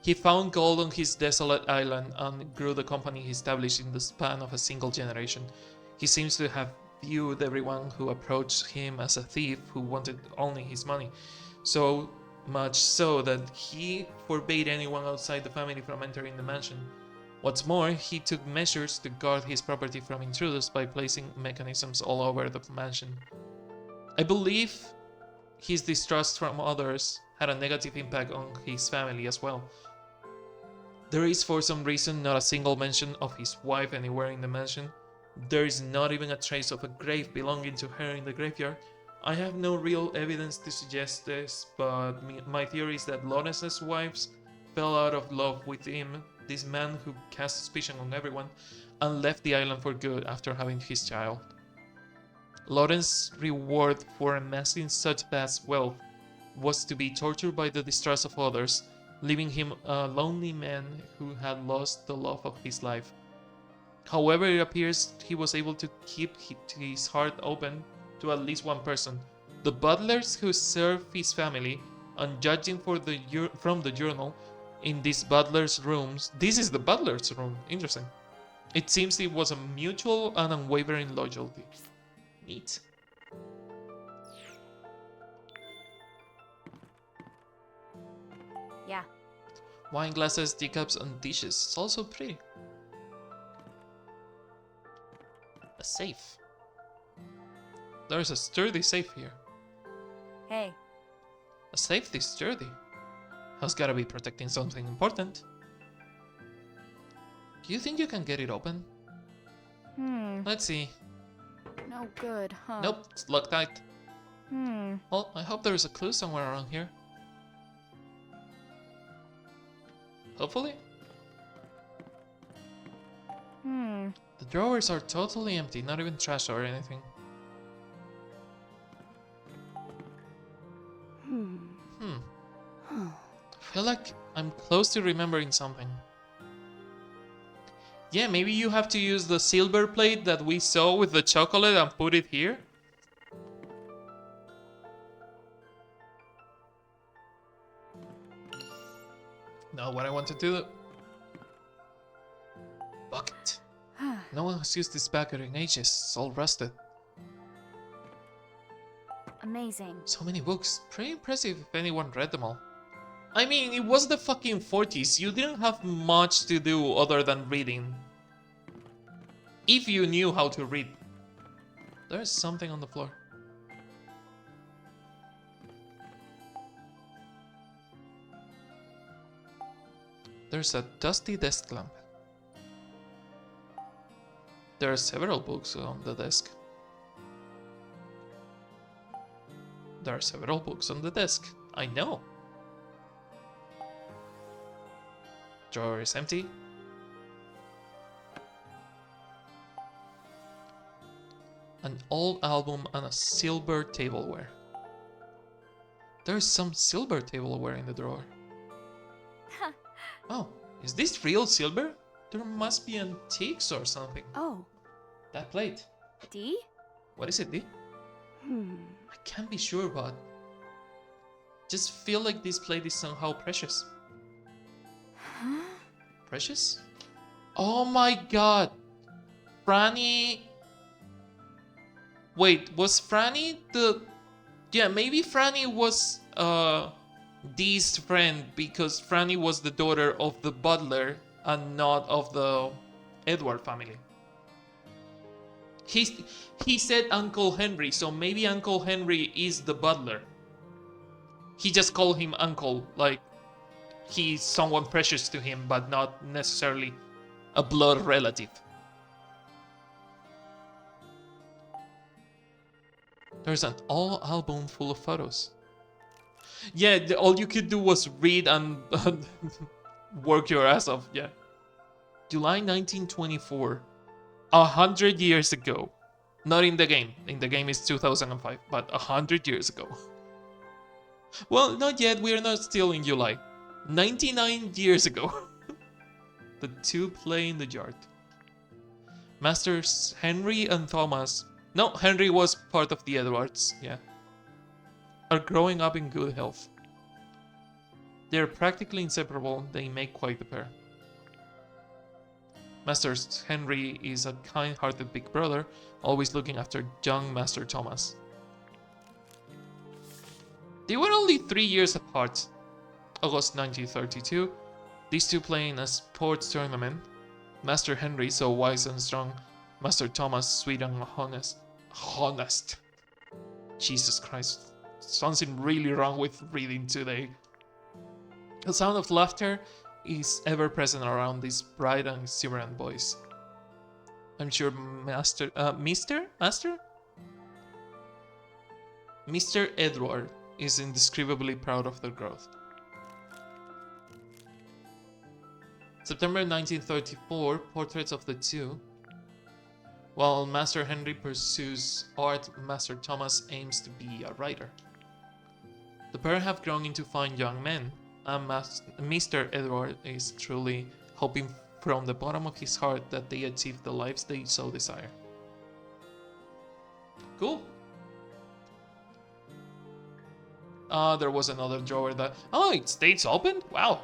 He found gold on his desolate island and grew the company he established in the span of a single generation. He seems to have viewed everyone who approached him as a thief who wanted only his money. So much so that he forbade anyone outside the family from entering the mansion. What's more, he took measures to guard his property from intruders by placing mechanisms all over the mansion. I believe his distrust from others had a negative impact on his family as well. There is for some reason not a single mention of his wife anywhere in the mansion. There is not even a trace of a grave belonging to her in the graveyard. I have no real evidence to suggest this, but my theory is that Lawrence's wives fell out of love with him, this man who cast suspicion on everyone, and left the island for good after having his child. Lawrence's reward for amassing such vast wealth was to be tortured by the distrust of others, leaving him a lonely man who had lost the love of his life. However, it appears he was able to keep his heart open to at least one person. The butlers who serve his family, and judging from the journal in these butlers' rooms, this is the butler's room. Interesting. It seems it was a mutual and unwavering loyalty. Neat. Yeah. Wine glasses, teacups, and dishes. It's also pretty. A safe. There's a sturdy safe here. Hey. A safe this sturdy. Has gotta be protecting something important. Do you think you can get it open? Let's see. No good, huh? Nope, it's locked tight. Hmm. Well, I hope there's a clue somewhere around here. Hopefully. The drawers are totally empty, not even trash or anything. I feel like I'm close to remembering something. Yeah, maybe you have to use the silver plate that we saw with the chocolate and put it here? No, what I want to do... Bucket. No one has used this bucket in ages. It's all rusted. Amazing. So many books. Pretty impressive if anyone read them all. I mean, it was the fucking 40s. You didn't have much to do other than reading. If you knew how to read. There's something on the floor. There's a dusty desk lamp. There are several books on the desk. There are several books on the desk. I know. Drawer is empty. An old album and a silver tableware. There's some silver tableware in the drawer. Oh, is this real silver? There must be antiques or something. Oh. That plate. D? What is it, D? I can't be sure, but just feel like this plate is somehow precious. Huh? Precious? Oh my god! Franny... Wait, was Franny the... Yeah, maybe Franny was Dee's friend because Franny was the daughter of the butler and not of the Edward family. He said Uncle Henry, so maybe Uncle Henry is the butler. He just called him Uncle, like he's someone precious to him, but not necessarily a blood relative. There's an old album full of photos. Yeah, all you could do was read and work your ass off, yeah. July 1924. 100 years ago. Not in the game. In the game is 2005, but 100 years ago. Well, not yet. We are not still in July. 99 years ago. The two play in the yard. Masters Henry and Thomas. No, Henry was part of the Edwards, yeah. Are growing up in good health. They're practically inseparable. They make quite a pair. Master Henry is a kind-hearted big brother, always looking after young Master Thomas. They were only 3 years apart. August 1932, these two play in a sports tournament. Master Henry, so wise and strong. Master Thomas, sweet and honest. Honest. Jesus Christ. Something really wrong with reading today. The sound of laughter is ever present around these bright and exuberant boys. I'm sure Mr. Edward is indescribably proud of their growth. September 1934, portraits of the two. While Master Henry pursues art, Master Thomas aims to be a writer. The pair have grown into fine young men, and Mr. Edward is truly hoping from the bottom of his heart that they achieve the lives they so desire. Cool. There was another drawer that... Oh, it stays open? Wow.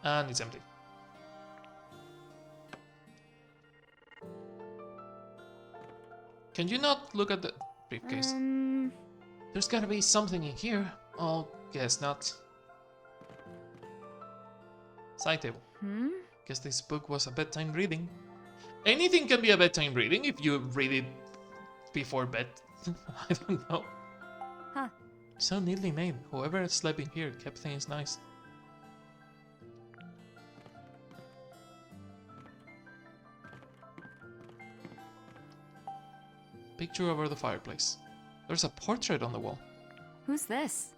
And it's empty. Can you not look at the briefcase? There's gotta be something in here. Oh, guess not. Side table. Guess this book was a bedtime reading. Anything can be a bedtime reading if you read it before bed. I don't know. Huh. So neatly made. Whoever slept in here kept things nice. Picture over the fireplace. There's a portrait on the wall. Who's this?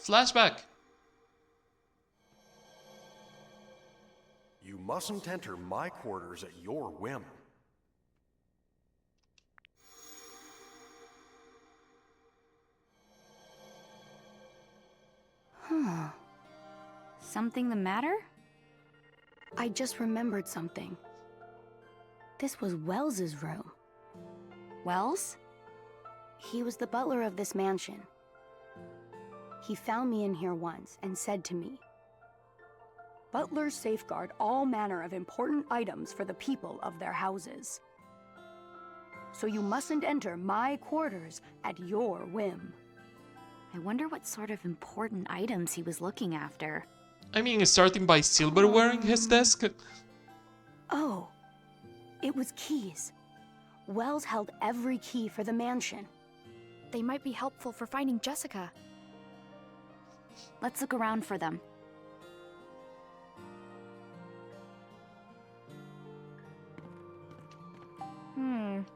Flashback. You mustn't enter my quarters at your whim. Huh. Something the matter? I just remembered something. This was Wells's room. Wells? He was the butler of this mansion. He found me in here once and said to me, "Butlers safeguard all manner of important items for the people of their houses. So you mustn't enter my quarters at your whim." I wonder what sort of important items he was looking after. I mean, starting by silverware in his desk. Oh, it was keys. Wells held every key for the mansion. They might be helpful for finding Jessica. Let's look around for them.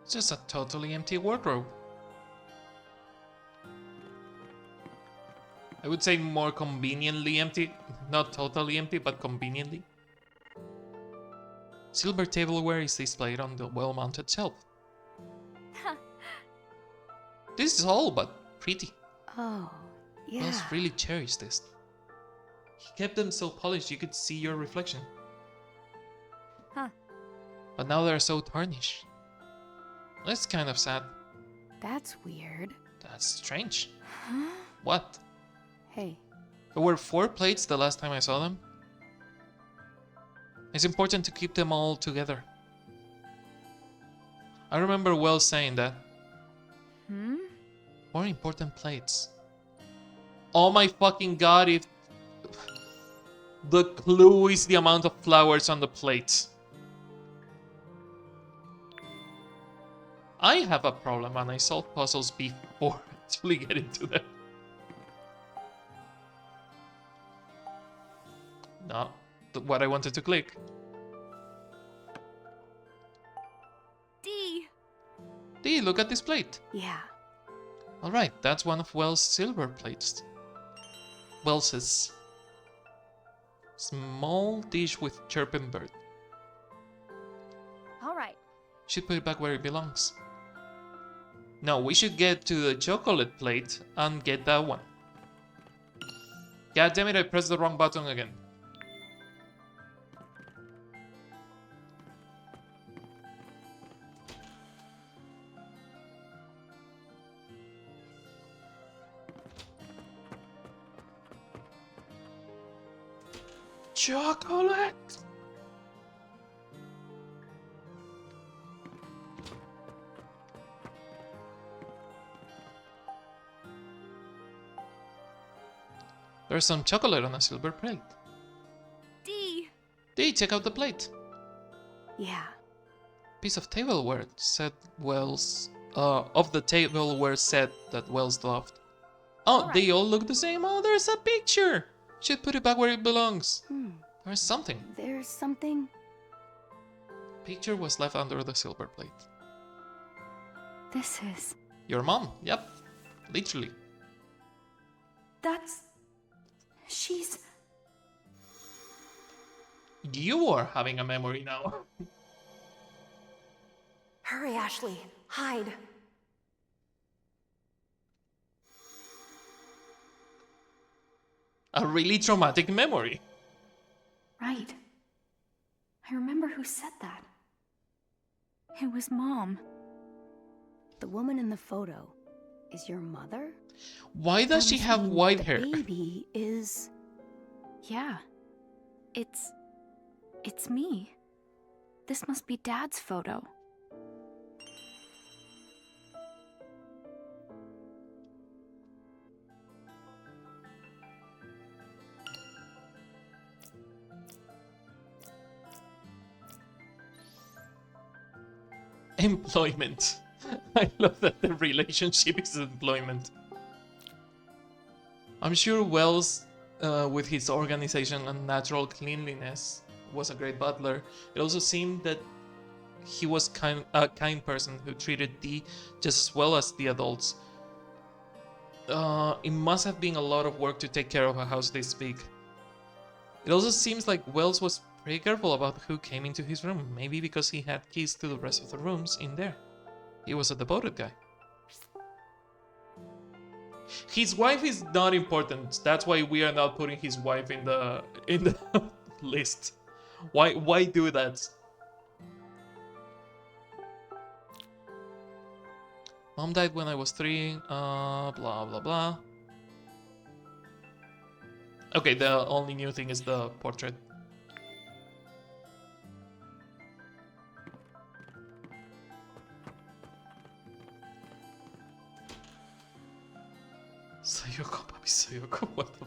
It's just a totally empty wardrobe. I would say more conveniently empty. Not totally empty, but conveniently. Silver tableware is displayed on the well-mounted shelf. This is all but pretty. Oh, yeah. Wells really cherished this. He kept them so polished you could see your reflection. Huh. But now they're so tarnished. That's kind of sad. That's weird. That's strange. Huh? What? Hey. There were 4 plates the last time I saw them. It's important to keep them all together. I remember Wells saying that. 4 important plates. Oh my fucking god, if the clue is the amount of flowers on the plates. I have a problem and I solve puzzles before actually getting to them. Not what I wanted to click. D, look at this plate. Yeah. Alright, that's one of Wells' silver plates. Wells's. Small dish with chirping bird. All right. Should put it back where it belongs. No, we should get to the chocolate plate and get that one. God damn it, I pressed the wrong button again. Chocolate! There's some chocolate on a silver plate. D, check out the plate. Yeah. Piece of tableware, said Wells. Of the tableware set that Wells loved. Oh, they all look the same. Oh, there's a picture. Should put it back where it belongs. There's something. There's something. Picture was left under the silver plate. This is... Your mom, yep. Literally. That's... She's... You are having a memory now. Hurry, Ashley. Hide. A really traumatic memory. Right. I remember who said that. It was Mom. The woman in the photo is your mother? Why does she have white hair? The baby is... Yeah. It's me. This must be Dad's photo. Employment. I love that the relationship is employment. I'm sure Wells, with his organization and natural cleanliness, was a great butler. It also seemed that he was a kind person who treated Dee just as well as the adults. It must have been a lot of work to take care of a house this big. It also seems like Wells was pretty careful about who came into his room, maybe because he had keys to the rest of the rooms in there. He was a devoted guy. His wife is not important. That's why we are not putting his wife in the list. Why do that? Mom died when I was 3. Blah blah blah. Okay, the only new thing is the portrait. Sayoko, papi Sayoko, what the...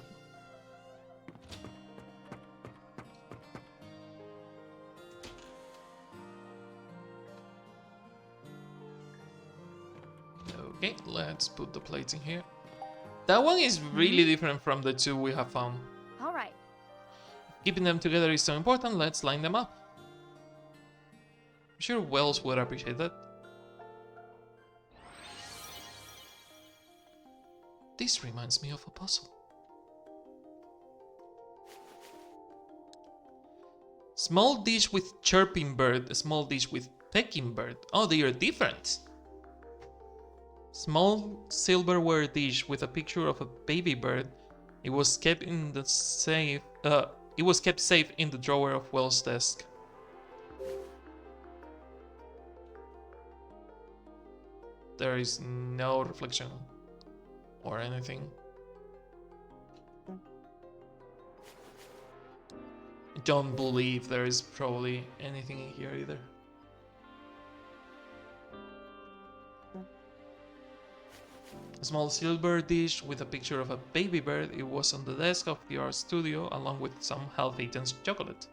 Okay, let's put the plates in here. That one is really different from the two we have found. All right. Keeping them together is so important, let's line them up. I'm sure Wells would appreciate that. This reminds me of a puzzle. Small dish with chirping bird, a small dish with pecking bird. Oh, they are different. Small silverware dish with a picture of a baby bird. It was kept in the safe. It was kept safe in the drawer of Wells' desk. There is no reflection or anything. Don't believe there is probably anything in here either. A small silver dish with a picture of a baby bird. It was on the desk of the art studio along with some half-eaten chocolate.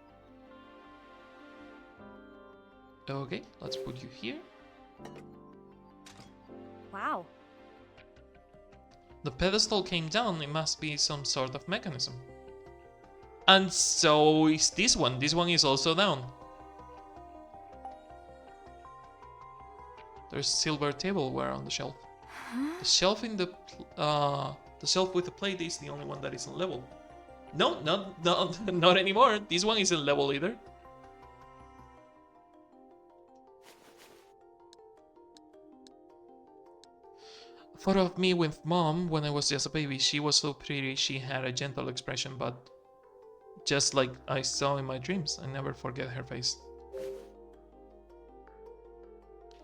Okay, let's put you here. Wow. The pedestal came down. It must be some sort of mechanism. And so is this one. This one is also down. There's silver tableware on the shelf. The shelf in the shelf with the plate is the only one that isn't level. No, not anymore. This one isn't level either. A photo of me with mom when I was just a baby. She was so pretty. She had a gentle expression, but just like I saw in my dreams. I never forget her face.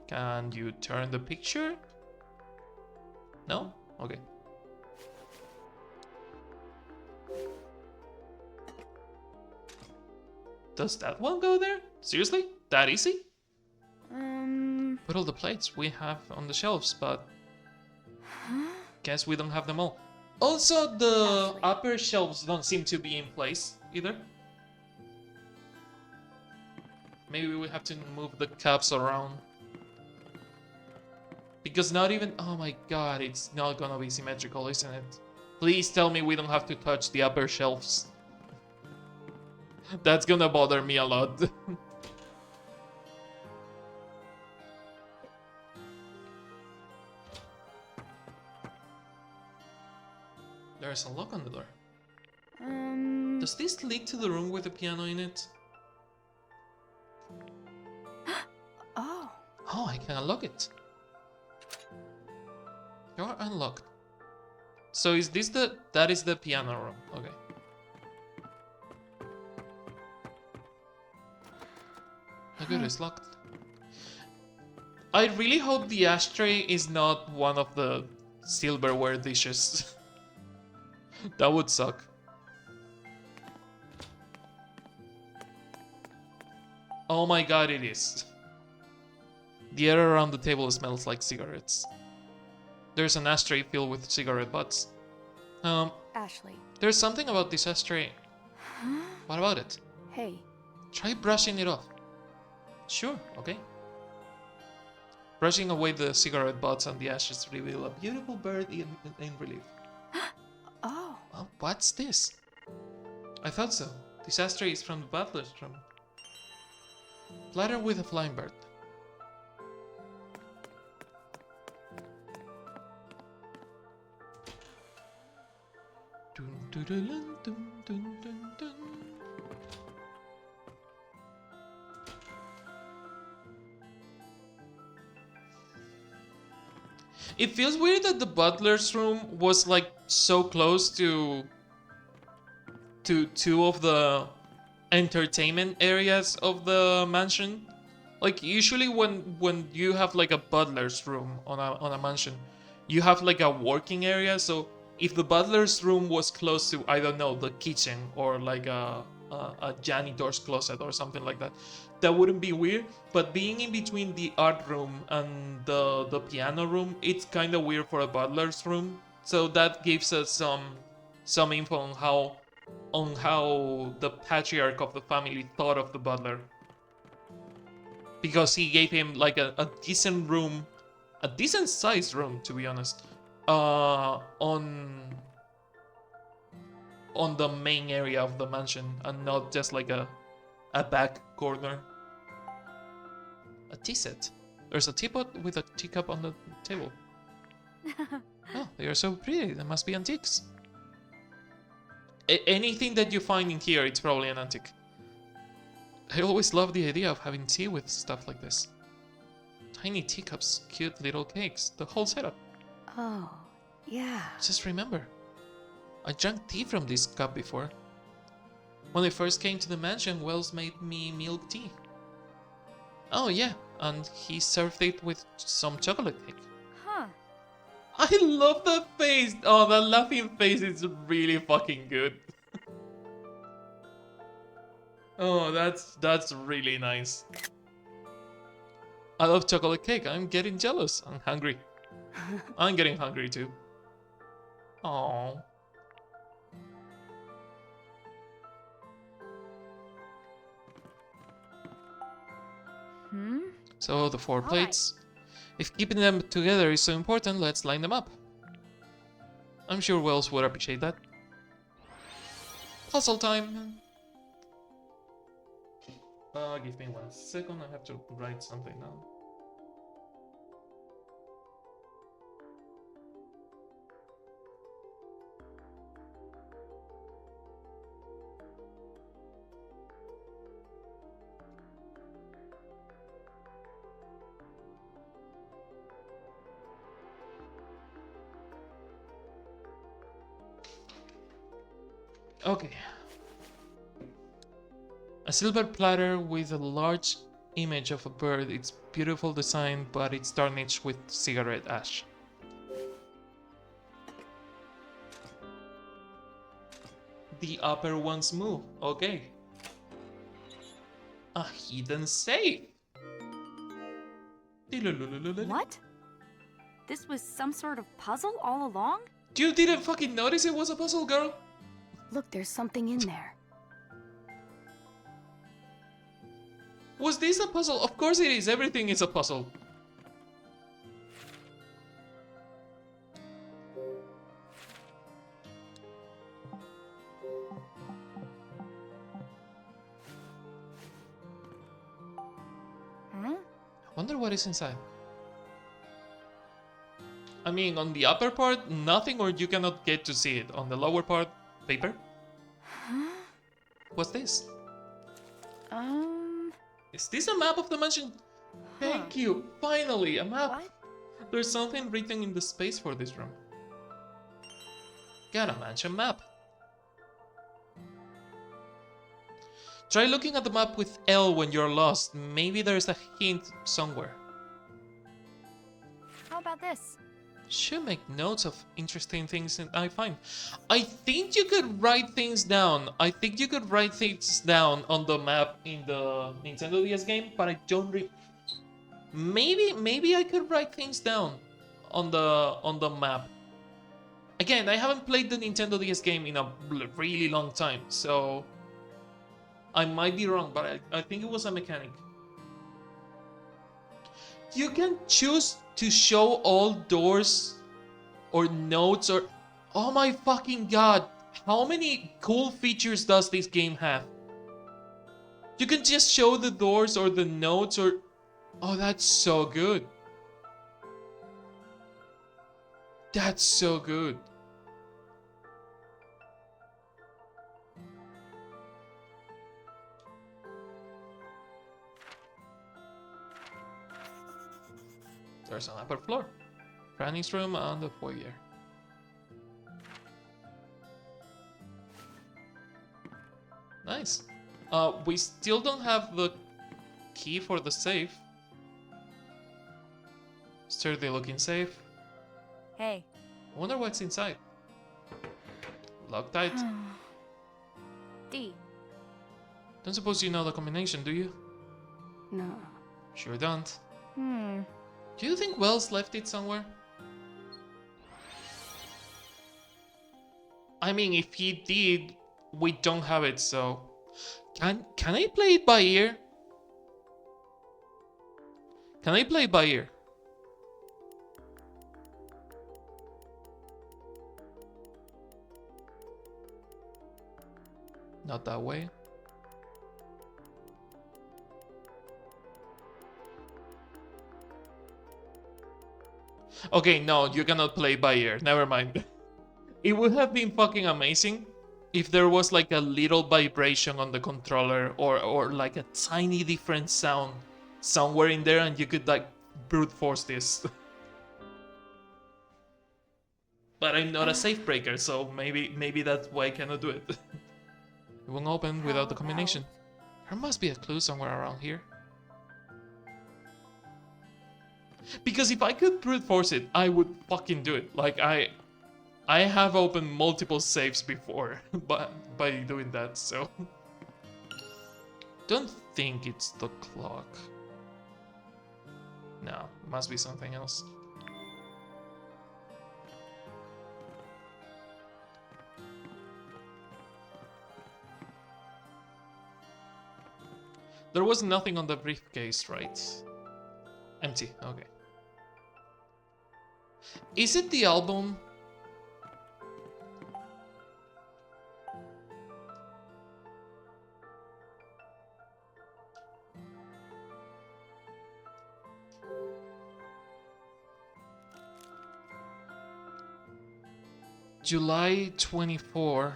Can you turn the picture? No? Okay. Does that one go there? Seriously? That easy? Put all the plates we have on the shelves, but guess we don't have them all. Also, the upper shelves don't seem to be in place either. Maybe we have to move the cups around. Because not even... Oh my god, it's not gonna be symmetrical, isn't it? Please tell me we don't have to touch the upper shelves. That's gonna bother me a lot. There's a lock on the door. Does this lead to the room with the piano in it? Oh. Oh, I can unlock it. Door unlocked. So is this the... That is the piano room. Okay. Oh good, it's locked. I really hope the ashtray is not one of the silverware dishes. That would suck. Oh my god, it is. The air around the table smells like cigarettes. There's an ashtray filled with cigarette butts. Ashley. There's something about this ashtray. What about it? Hey. Try brushing it off. Sure, okay. Brushing away the cigarette butts and the ashes reveal a beautiful bird in relief. Oh. Well, what's this? I thought so. This ashtray is from the butler's room. Platter with a flying bird. Dun, dun, dun, dun, dun, dun, dun. It feels weird that the butler's room was like so close to two of the entertainment areas of the mansion. Like usually when you have like a butler's room on a mansion, you have like a working area. So if the butler's room was close to, I don't know, the kitchen or like a janitor's closet or something like that, that wouldn't be weird. But being in between the art room and the piano room, it's kind of weird for a butler's room. So that gives us some info on how the patriarch of the family thought of the butler, because he gave him like a decent room, a decent sized room to be honest, on the main area of the mansion and not just like a back corner. A tea set. There's a teapot with a teacup on the table. Oh, they are so pretty. They must be antiques. Anything that you find in here, it's probably an antique. I always love the idea of having tea with stuff like this. Tiny teacups, cute little cakes, the whole setup. Oh, yeah. Just remember, I drank tea from this cup before. When I first came to the mansion, Wells made me milk tea. Oh yeah, and he served it with some chocolate cake. Huh. I love that face! Oh, that laughing face is really fucking good. Oh, that's really nice. I love chocolate cake. I'm getting jealous. I'm hungry. I'm getting hungry too. Oh. So the four plates. If keeping them together is so important, let's line them up. I'm sure Wells would appreciate that. Puzzle time! Give me 1 second, I have to write something down. Okay. A silver platter with a large image of a bird. It's beautiful design, but it's tarnished with cigarette ash. The upper one's move. Okay. A hidden safe. What? This was some sort of puzzle all along? You didn't fucking notice it was a puzzle, girl? Look, there's something in there. Was this a puzzle? Of course it is. Everything is a puzzle. Huh? Wonder what is inside. I mean, on the upper part, nothing, or you cannot get to see it. On the lower part, paper. Huh? What's this? Um... Is this a map of the mansion? Thank you! Finally, a map! What? There's something written in the space for this room. Got a mansion map. Try looking at the map with L when you're lost. Maybe there's a hint somewhere. How about this? Should make notes of interesting things I find. I think you could write things down. I think you could write things down on the map in the Nintendo DS game, but I don't maybe I could write things down on the map. Again, I haven't played the Nintendo DS game in a really long time, so I might be wrong, but I think it was a mechanic. You can choose to show all doors or notes or... Oh my fucking god! How many cool features does this game have? You can just show the doors or the notes or... Oh, that's so good. That's so good. There's an upper floor. Granny's room and the foyer. Nice. We still don't have the key for the safe. Sturdy looking safe. Hey. I wonder what's inside. Loctite. D. Don't suppose you know the combination, do you? No. Sure don't. Hmm. Do you think Wells left it somewhere? I mean, if he did, we don't have it, so... Can I play it by ear? Can I play it by ear? Not that way. Okay, no, you cannot play by ear. Never mind. It would have been fucking amazing if there was like a little vibration on the controller or like a tiny different sound somewhere in there and you could like brute force this. But I'm not a safe breaker, so maybe that's why I cannot do it. It won't open without the combination. There must be a clue somewhere around here. Because if I could brute force it, I would fucking do it. Like I have opened multiple saves before by doing that, so don't think it's the clock. No, it must be something else. There was nothing on the briefcase, right? Empty, okay. Is it the album? July 24.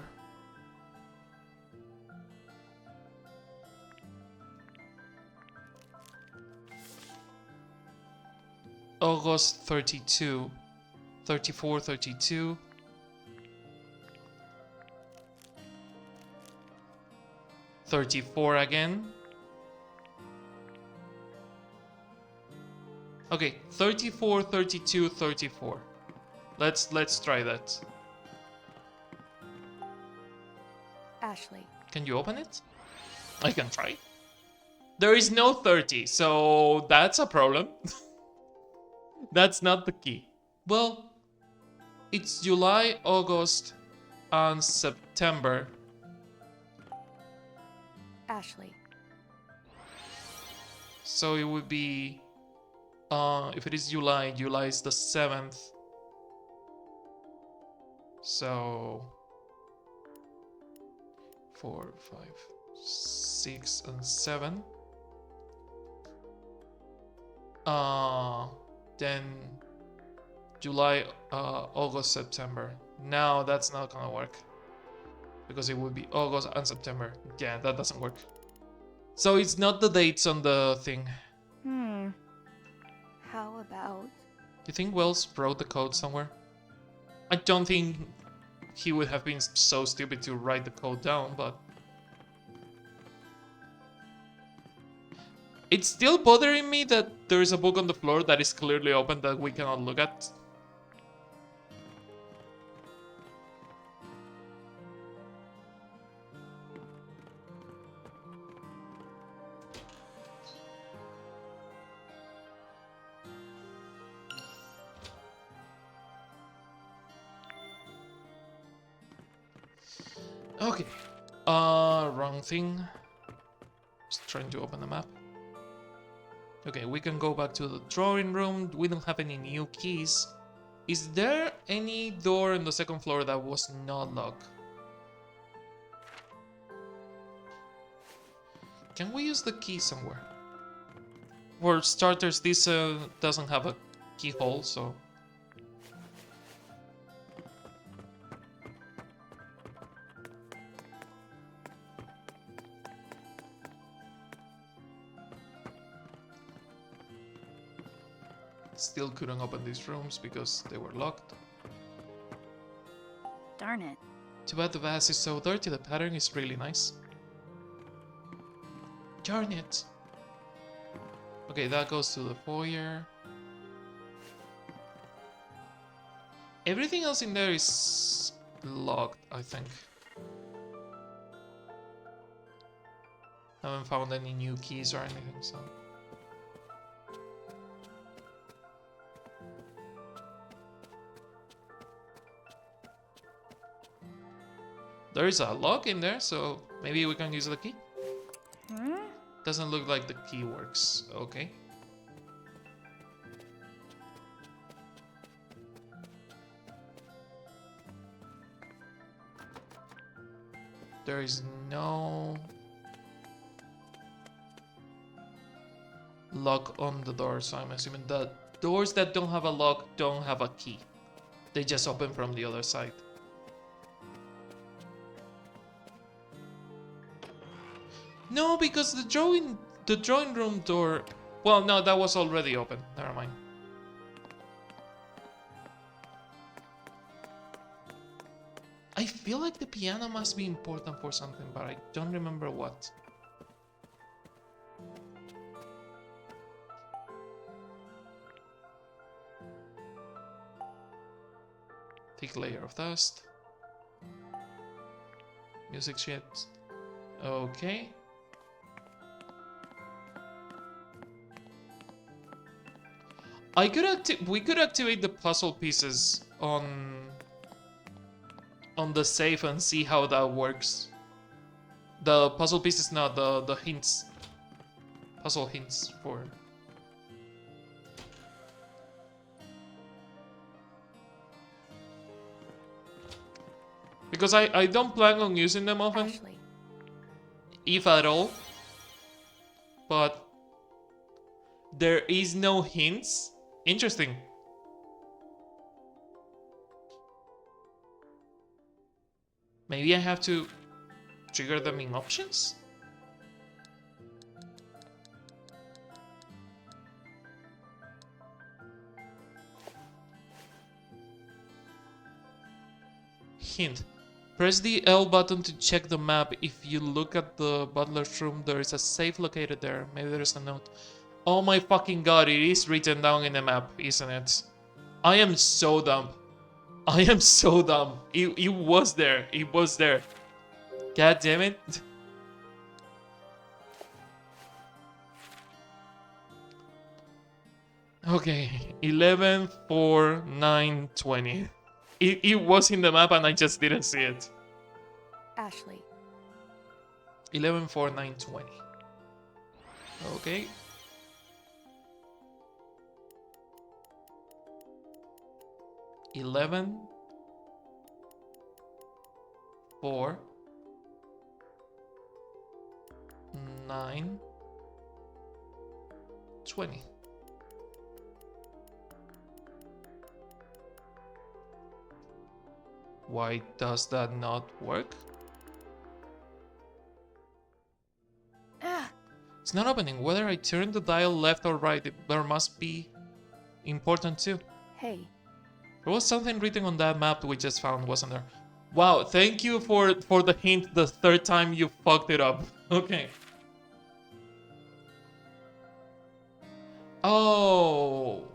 August 32. 34, 32. 34 again. Okay, 34, 32, 34. Let's try that. Ashley. Can you open it? I can try. There is no 30, so that's a problem. That's not the key. Well, it's July, August, and September. Ashley. So it would be, if it is July, July is the 7th. So 4, 5, 6, and 7. Then July, August, September. No, that's not gonna work. Because it would be August and September. Yeah, that doesn't work. So it's not the dates on the thing. How about... Do you think Wells wrote the code somewhere? I don't think he would have been so stupid to write the code down, but... It's still bothering me that there is a book on the floor that is clearly open that we cannot look at. Okay. Wrong thing. Just trying to open the map. Okay, we can go back to the drawing room. We don't have any new keys. Is there any door on the second floor that was not locked? Can we use the key somewhere? For starters, this doesn't have a keyhole, so... Still couldn't open these rooms because they were locked. Darn it. Too bad the vase is so dirty, the pattern is really nice. Darn it! Okay, that goes to the foyer. Everything else in there is locked, I think. Haven't found any new keys or anything, so... There is a lock in there, so maybe we can use the key. Doesn't look like the key works. Okay. There is no lock on the door, so I'm assuming that doors that don't have a lock don't have a key. They just open from the other side. No, because the drawing room door... Well, no, that was already open. Never mind. I feel like the piano must be important for something, but I don't remember what. Thick layer of dust. Music sheet. Okay. We could activate the puzzle pieces on the safe and see how that works. The puzzle pieces, not the hints. Puzzle hints for... Because I don't plan on using them often. Ashley. If at all. But there is no hints. Interesting. Maybe I have to trigger them in options? Hint. Press the L button to check the map. If you look at the butler's room, there is a safe located there. Maybe there's a note. Oh my fucking god, it is written down in the map, isn't it? I am so dumb. I am so dumb. It was there. It was there. God damn it. Okay, 11, 4, 9, 20. It was in the map and I just didn't see it. Ashley. 11, 4, 9, 20. Okay. Eleven, 4, 9, 20. Why does that not work? It's not opening. Whether I turn the dial left or right, there must be important too. Hey. There was something written on that map we just found, wasn't there? Wow, thank you for the hint the third time you fucked it up. Okay. Oh.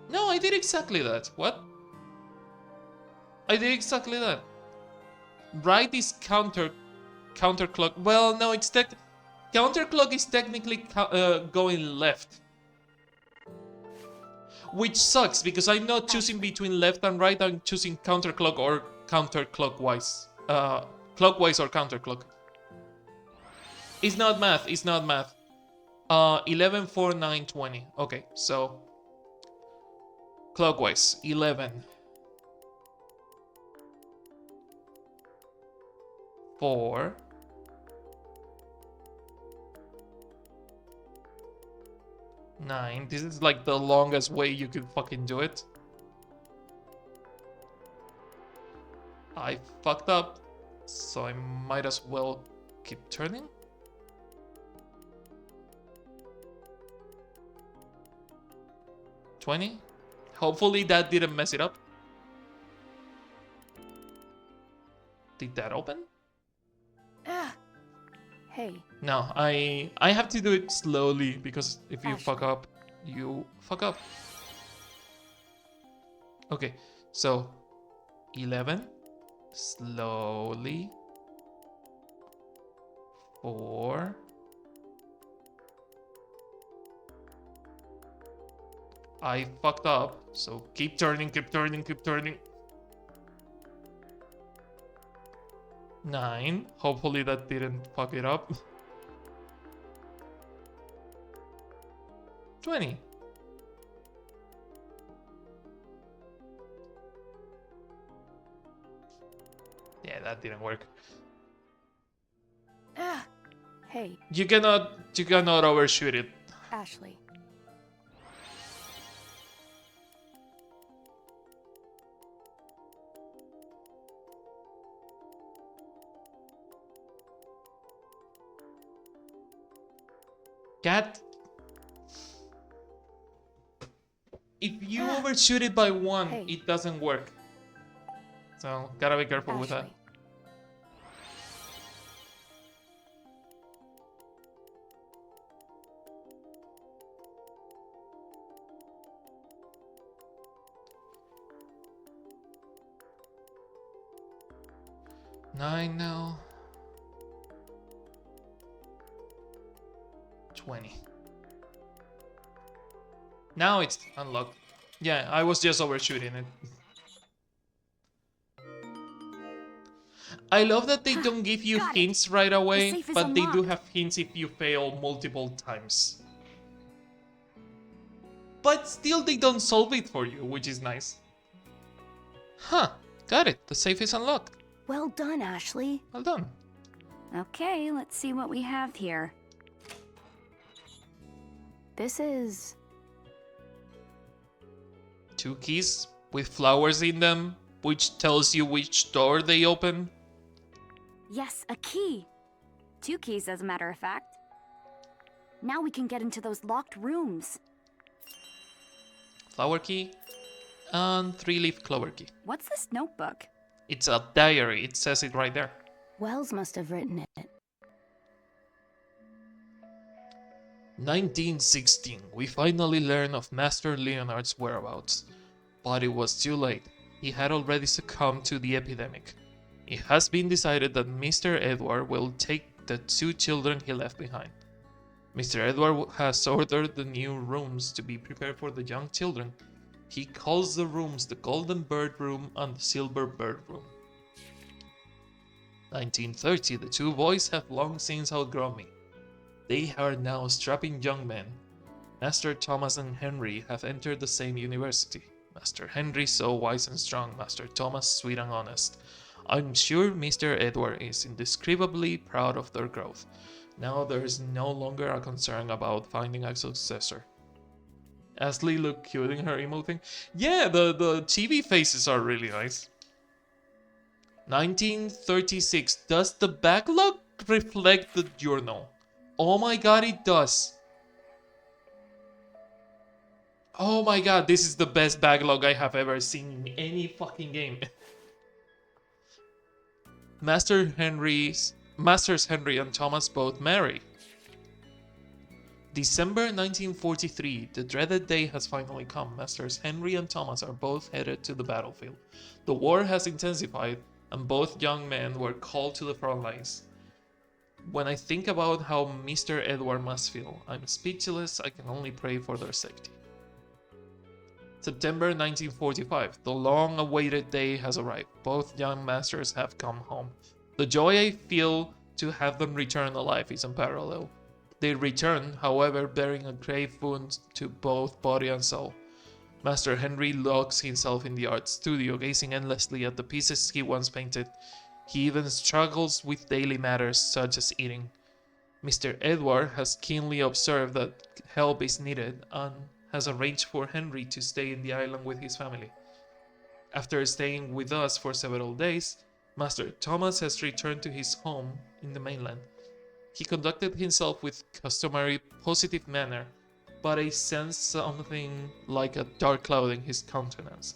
No, I did exactly that. What? I did exactly that. Right is counterclock. Well, no, it's counterclock is technically going left. Which sucks because I'm not choosing between left and right. I'm choosing counterclock or counterclockwise. Clockwise or counterclock. It's not math. It's not math. 11, 4, 9, 20. Okay, so clockwise. 11. 4. 9. This is like the longest way you could fucking do it. I fucked up, so I might as well keep turning. $20. Hopefully that didn't mess it up. Did that open? Hey. No, I have to do it slowly because if you fuck up, you fuck up. Okay, so 11, slowly, 4, I fucked up, so keep turning, keep turning, keep turning. 9. Hopefully that didn't fuck it up. 20. Yeah, that didn't work. Hey. You cannot overshoot it. Ashley. Cat. If you overshoot it by 1, it doesn't work. So, gotta be careful with that. Nine now. 20. Now it's unlocked. Yeah, I was just overshooting it. I love that they don't give you hints right away, but they do have hints if you fail multiple times. But still they don't solve it for you, which is nice. Huh, got it. The safe is unlocked. Well done, Ashley. Well done. Okay, let's see what we have here. This is... 2 keys with flowers in them, which tells you which door they open. Yes, a key. 2 keys, as a matter of fact. Now we can get into those locked rooms. Flower key, and 3-leaf clover key. What's this notebook? It's a diary. It says it right there. Wells must have written it. 1916. We finally learn of Master Leonard's whereabouts. But it was too late. He had already succumbed to the epidemic. It has been decided that Mr. Edward will take the 2 children he left behind. Mr. Edward has ordered the new rooms to be prepared for the young children. He calls the rooms the Golden Bird Room and the Silver Bird Room. 1930. The 2 boys have long since outgrown me. They are now strapping young men. Master Thomas and Henry have entered the same university. Master Henry so wise and strong, Master Thomas sweet and honest. I'm sure Mr. Edward is indescribably proud of their growth. Now there is no longer a concern about finding a successor. Ashley looked cute in her emo thing. Yeah, the chibi faces are really nice. 1936. Does the backlog reflect the journal? Oh my god, it does. Oh my god, this is the best backlog I have ever seen in any fucking game. Masters Henry and Thomas both marry. December 1943, the dreaded day has finally come. Masters Henry and Thomas are both headed to the battlefield. The war has intensified, and both young men were called to the front lines. When I think about how Mr. Edward must feel, I'm speechless. I can only pray for their safety. September 1945, the long-awaited day has arrived. Both young masters have come home. The joy I feel to have them return alive is unparalleled. They return, however, bearing a grave wound to both body and soul. Master Henry locks himself in the art studio, gazing endlessly at the pieces he once painted. He even struggles with daily matters such as eating. Mr. Edward has keenly observed that help is needed and has arranged for Henry to stay in the island with his family. After staying with us for several days, Master Thomas has returned to his home in the mainland. He conducted himself with customary positive manner, but I sense something like a dark cloud in his countenance.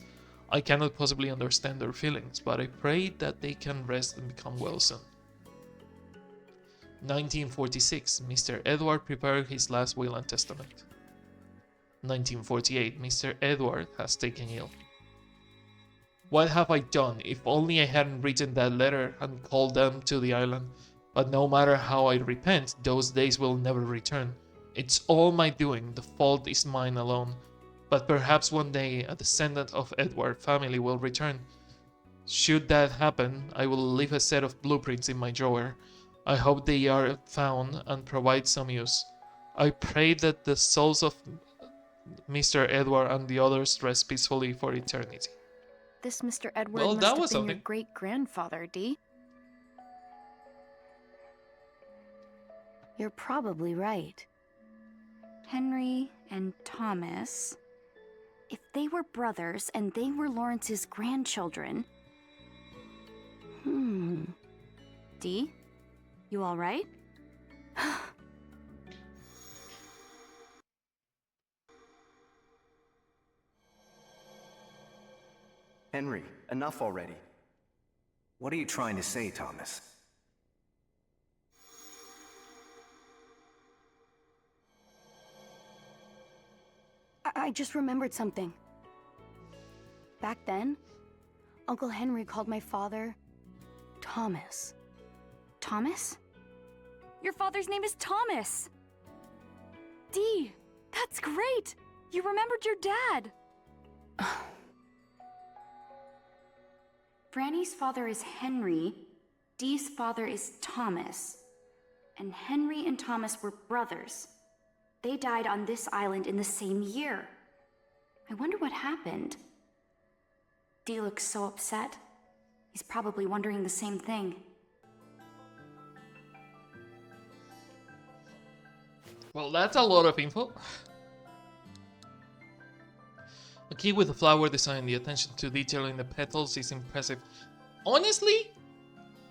I cannot possibly understand their feelings, but I pray that they can rest and become well soon. 1946. Mr. Edward prepared his last will and testament. 1948. Mr. Edward has taken ill. What have I done? If only I hadn't written that letter and called them to the island. But no matter how I repent, those days will never return. It's all my doing, the fault is mine alone. But perhaps one day a descendant of Edward's family will return. Should that happen, I will leave a set of blueprints in my drawer. I hope they are found and provide some use. I pray that the souls of Mr. Edward and the others rest peacefully for eternity. This Mr. Edward Well, must that have was been your something. great-grandfather, Dee. You're probably right. Henry and Thomas. If they were brothers and they were Lawrence's grandchildren... Dee? You alright? Henry, enough already. What are you trying to say, Thomas? I just remembered something. Back then, Uncle Henry called my father Thomas. Thomas? Your father's name is Thomas! Dee, that's great! You remembered your dad! Franny's father is Henry, Dee's father is Thomas, and Henry and Thomas were brothers. They died on this island in the same year. I wonder what happened. Dee looks so upset. He's probably wondering the same thing. Well, that's a lot of info. A key with a flower design. The attention to detail in the petals is impressive. Honestly,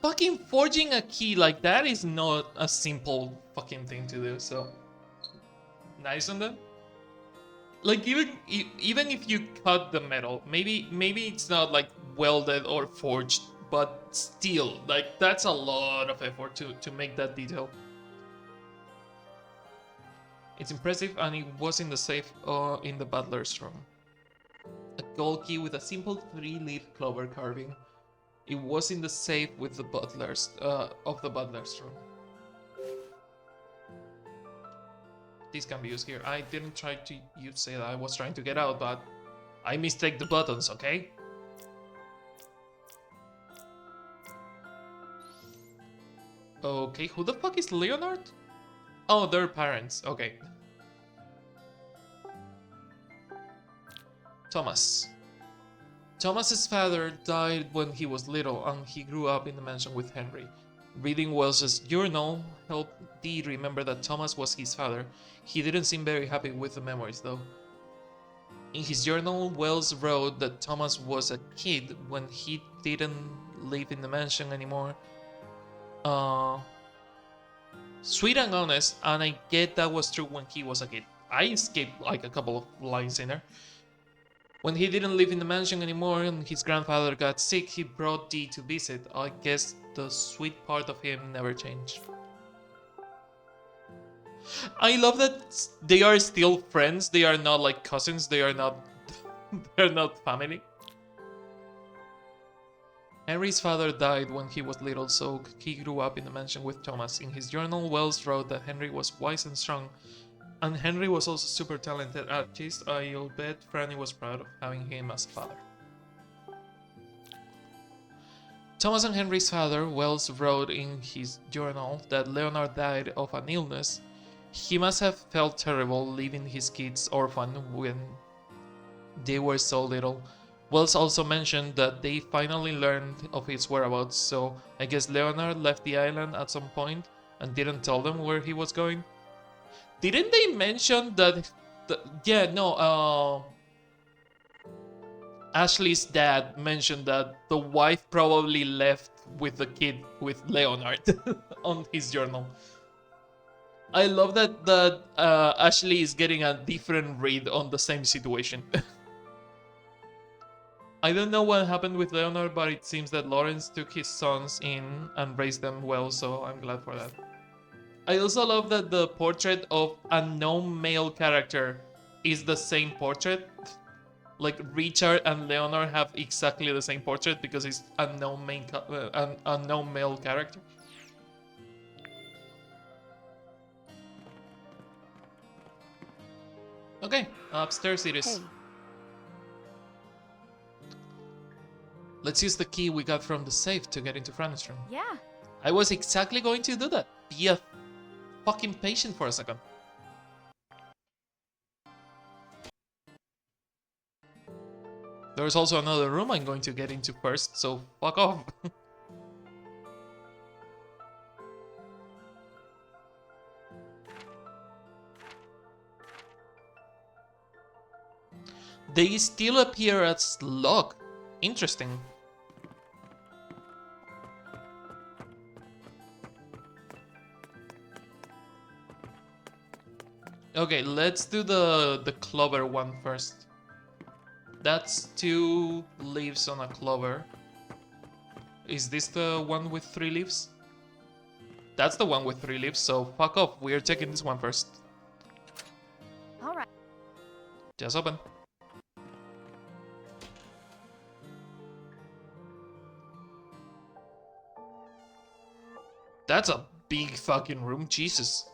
fucking forging a key like that is not a simple fucking thing to do, so nice on them. Like even if you cut the metal, maybe it's not like welded or forged, but still, like that's a lot of effort to make that detail. It's impressive, and it was in the safe in the butler's room. A gold key with a simple three-leaf clover carving. It was in the safe with the butler's of the butler's room. This can be used here. I didn't try to use it. I was trying to get out, but I mistake the buttons, okay? Okay, who the fuck is Leonard? Oh, their parents. Okay. Thomas. Thomas's father died when he was little, and he grew up in the mansion with Henry. Reading Wells's journal helped Dee remember that Thomas was his father. He didn't seem very happy with the memories, though. In his journal, Wells wrote that Thomas was a kid when he didn't live in the mansion anymore. Sweet and honest, and I get that was true when he was a kid. I skipped like a couple of lines in there. When he didn't live in the mansion anymore and his grandfather got sick, he brought Dee to visit. I guess the sweet part of him never changed. I love that they are still friends. They are not like cousins. They are not they're not family. Henry's father died when he was little, so he grew up in the mansion with Thomas. In his journal, Wells wrote that Henry was wise and strong, and Henry was also super talented artist. I'll bet Franny was proud of having him as a father. Thomas and Henry's father, Wells wrote in his journal that Leonard died of an illness. He must have felt terrible leaving his kids orphan when they were so little. Wells also mentioned that they finally learned of his whereabouts, so I guess Leonard left the island at some point and didn't tell them where he was going. Didn't they mention that? Ashley's dad mentioned that the wife probably left with the kid with Leonard on his journal. I love that Ashley is getting a different read on the same situation. I don't know what happened with Leonard, but it seems that Lawrence took his sons in and raised them well, so I'm glad for that. I also love that the portrait of a known male character is the same portrait. Like Richard and Leonard have exactly the same portrait because it's a known male character. Okay, upstairs it is. Hey. Let's use the key we got from the safe to get into Franny's room. Yeah. I was exactly going to do that. Be a fucking patient for a second. There's also another room I'm going to get into first, so fuck off. They still appear as locked. Interesting. Okay, let's do the clover one first. That's 2 leaves on a clover. Is this the one with 3 leaves? That's the one with 3 leaves, so fuck off. We're taking this one first. Alright. Just open. That's a big fucking room, Jesus.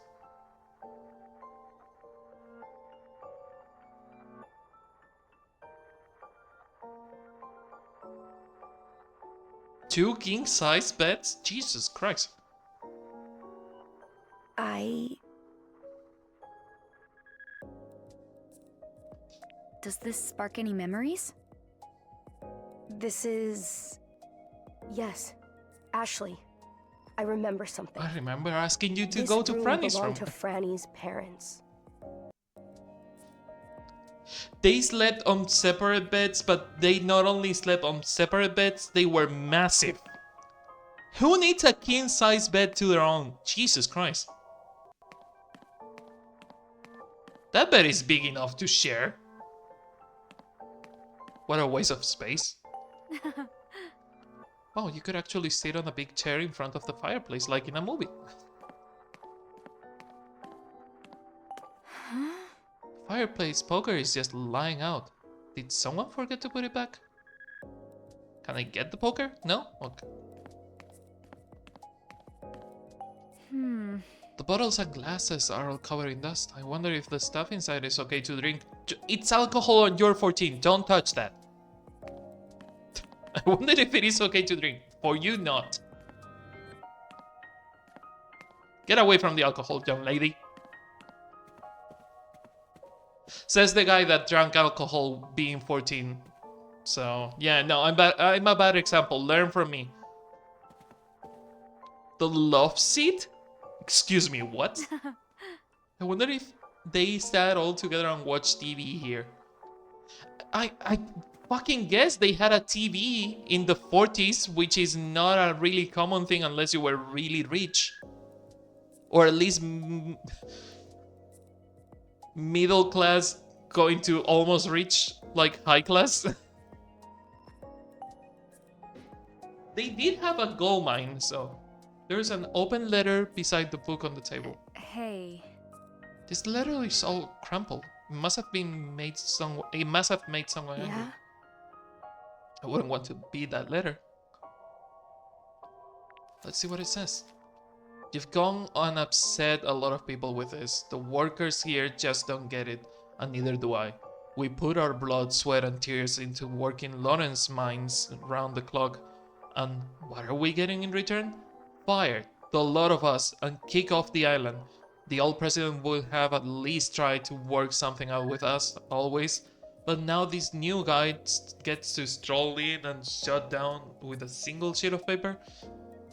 Two king-size beds? Jesus Christ. Does this spark any memories? This is... Yes, Ashley. I remember something. I remember asking you to This go to room Franny's room. belonged to Franny's parents. They slept on separate beds, but they not only slept on separate beds, they were massive. Who needs a king-size bed to their own? Jesus Christ. That bed is big enough to share. What a waste of space. Oh, you could actually sit on a big chair in front of the fireplace, like in a movie. Fireplace poker is just lying out. Did someone forget to put it back? Can I get the poker? No? Okay. The bottles and glasses are all covered in dust. I wonder if the stuff inside is okay to drink. It's alcohol and you're 14. Don't touch that. I wonder if it is okay to drink. For you, not. Get away from the alcohol, young lady. Says the guy that drank alcohol being 14. So, yeah, no, I'm a bad example. Learn from me. The love seat? Excuse me, what? I wonder if they sat all together and watched TV here. I fucking guess they had a TV in the 40s, which is not a really common thing unless you were really rich. Or at least middle class going to almost rich, like high class. They did have a gold mine, so there's an open letter beside the book on the table. Hey. This letter is all crumpled. It must have made someone angry. Yeah? I wouldn't want to be that letter. Let's see what it says. You've gone and upset a lot of people with this. The workers here just don't get it, and neither do I. We put our blood, sweat, and tears into working Lawrence mines round the clock. And what are we getting in return? Fired, the lot of us, and kick off the island. The old president would have at least tried to work something out with us, always. But now this new guy gets to stroll in and shut down with a single sheet of paper.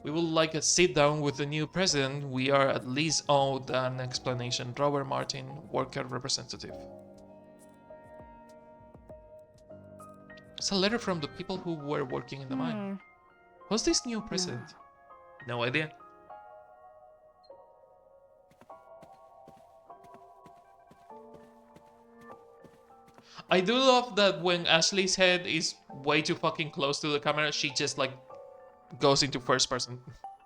We would like a sit down with the new president. We are at least owed an explanation. Robert Martin, worker representative. It's a letter from the people who were working in the mine. Who's this new president? No idea. I do love that when Ashley's head is way too fucking close to the camera, she just like goes into first person.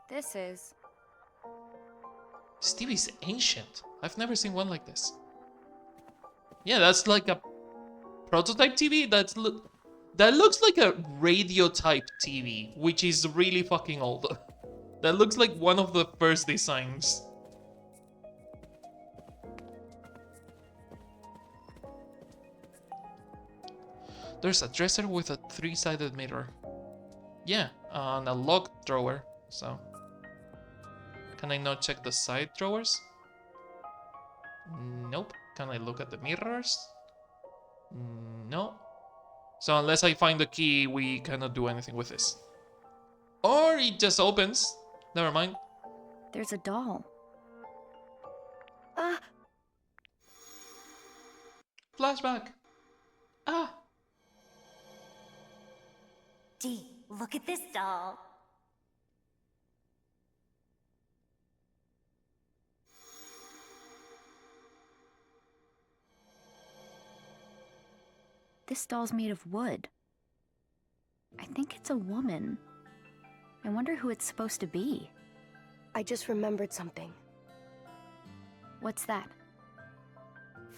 This is... This TV is ancient. I've never seen one like this. Yeah, that's like a prototype TV. That looks like a radio type TV, which is really fucking old. That looks like one of the first designs. There's a dresser with a 3-sided mirror. Yeah, and a locked drawer, so... Can I not check the side drawers? Nope. Can I look at the mirrors? No. So unless I find the key, we cannot do anything with this. Or it just opens. Never mind. There's a doll. Flashback. Ah. Gee, look at this doll. This doll's made of wood. I think it's a woman. I wonder who it's supposed to be. I just remembered something. What's that?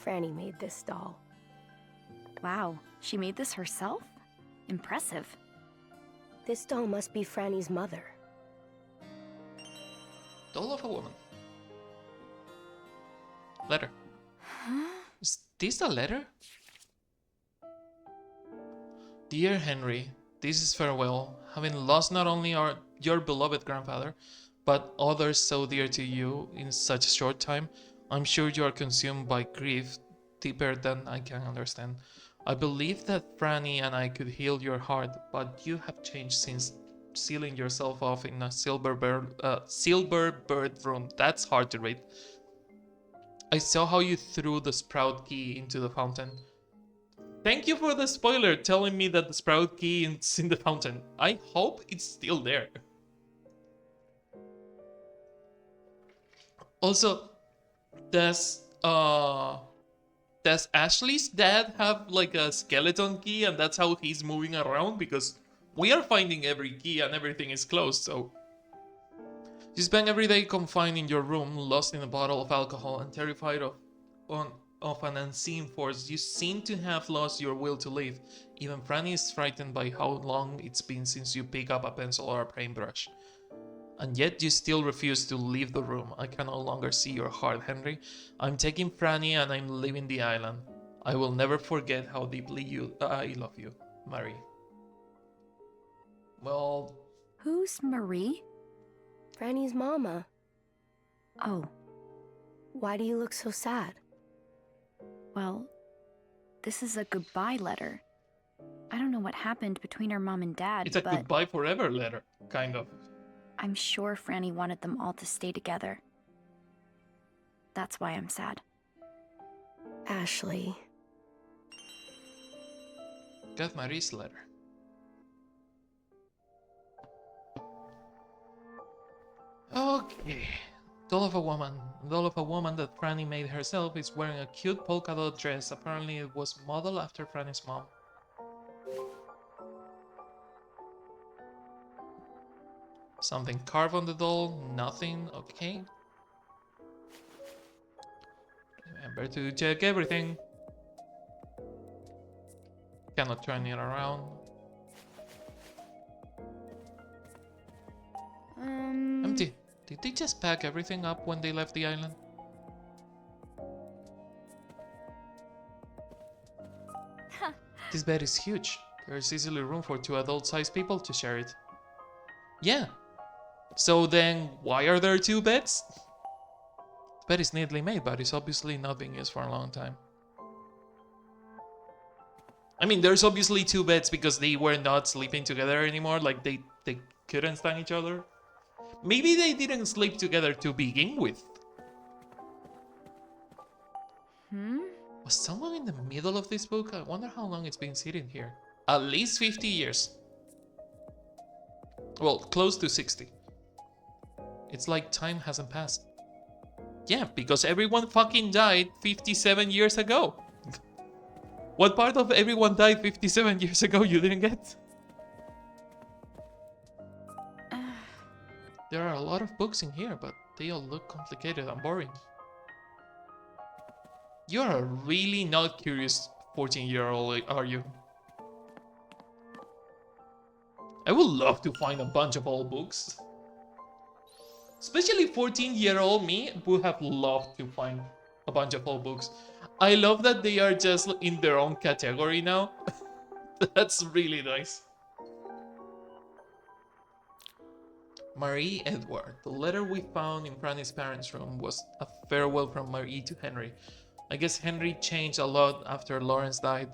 Franny made this doll. Wow, she made this herself? Impressive. This doll must be Franny's mother. Doll of a woman. Letter. Huh? Is this a letter? Dear Henry, this is farewell. Having lost not only your beloved grandfather, but others so dear to you in such a short time, I'm sure you are consumed by grief deeper than I can understand. I believe that Franny and I could heal your heart, but you have changed since sealing yourself off in a silver bird room. That's hard to read. I saw how you threw the sprout key into the fountain. Thank you for the spoiler telling me that the sprout key is in the fountain. I hope it's still there. Also, does does Ashley's dad have like a skeleton key and that's how he's moving around? Because we are finding every key and everything is closed, so... You spend every day confined in your room, lost in a bottle of alcohol and terrified of an unseen force. You seem to have lost your will to live. Even Franny is frightened by how long it's been since you pick up a pencil or a paintbrush. And yet you still refuse to leave the room. I can no longer see your heart, Henry. I'm taking Franny and I'm leaving the island. I will never forget how deeply I love you, Marie. Well... Who's Marie? Franny's mama. Oh, Why do you look so sad? well, this is a goodbye letter. I don't know what happened between her mom and dad, It's a but goodbye forever letter, kind of. I'm sure Franny wanted them all to stay together. That's why I'm sad. Ashley. Got Marie's letter. Okay. Doll of a woman that Franny made herself is wearing a cute polka dot dress. Apparently it was modeled after Franny's mom. Something carved on the doll, nothing, okay. Remember to check everything. Cannot turn it around. Empty. Did they just pack everything up when they left the island? This bed is huge. There's easily room for 2 adult-sized people to share it. Yeah. So then, why are there 2 beds? The bed is neatly made, but it's obviously not being used for a long time. I mean, there's obviously 2 beds because they were not sleeping together anymore. Like, they couldn't stand each other. Maybe they didn't sleep together to begin with. Was someone in the middle of this book? I wonder how long it's been sitting here. At least 50 years. Well, close to 60. It's like time hasn't passed. Yeah, because everyone fucking died 57 years ago. What part of everyone died 57 years ago you didn't get? There are a lot of books in here, but they all look complicated and boring. You're a really not curious 14-year-old, are you? I would love to find a bunch of old books. Especially 14-year-old me would have loved to find a bunch of old books. I love that they are just in their own category now. That's really nice. Marie Edward. The letter we found in Franny's parents' room was a farewell from Marie to Henry. I guess Henry changed a lot after Lawrence died,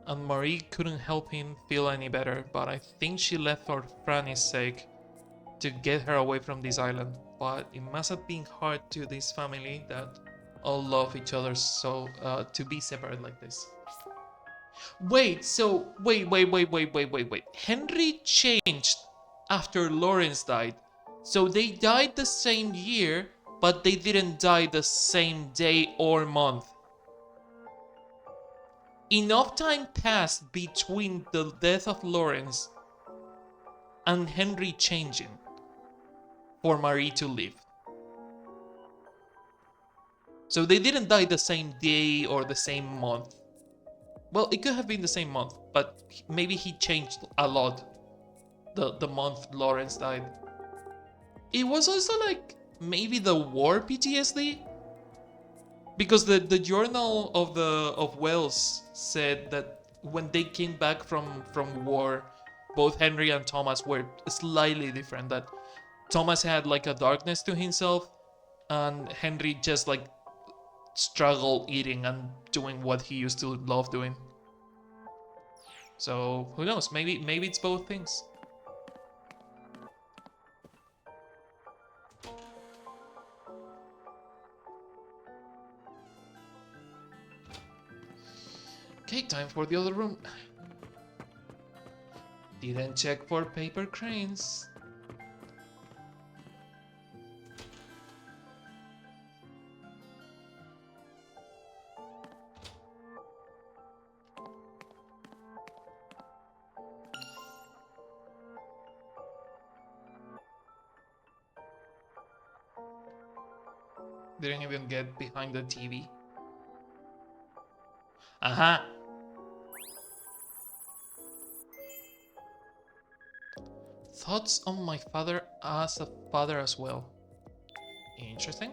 and Marie couldn't help him feel any better, but I think she left for Franny's sake, to get her away from this island. But it must have been hard to this family that all love each other so to be separate like this. Wait, so wait. Henry changed after Lawrence died. So they died the same year, but they didn't die the same day or month. Enough time passed between the death of Lawrence and Henry changing for Marie to live. So they didn't die the same day or the same month. Well, it could have been the same month, but maybe he changed a lot the month Lawrence died. It was also like maybe the war PTSD, because the journal of Wells said that when they came back from war, both Henry and Thomas were slightly different. That Thomas had like a darkness to himself, and Henry just like struggled eating and doing what he used to love doing. So who knows? Maybe it's both things. Okay, time for the other room. Didn't check for paper cranes. Didn't even get behind the TV. Aha! Thoughts on my father as a father as well. Interesting.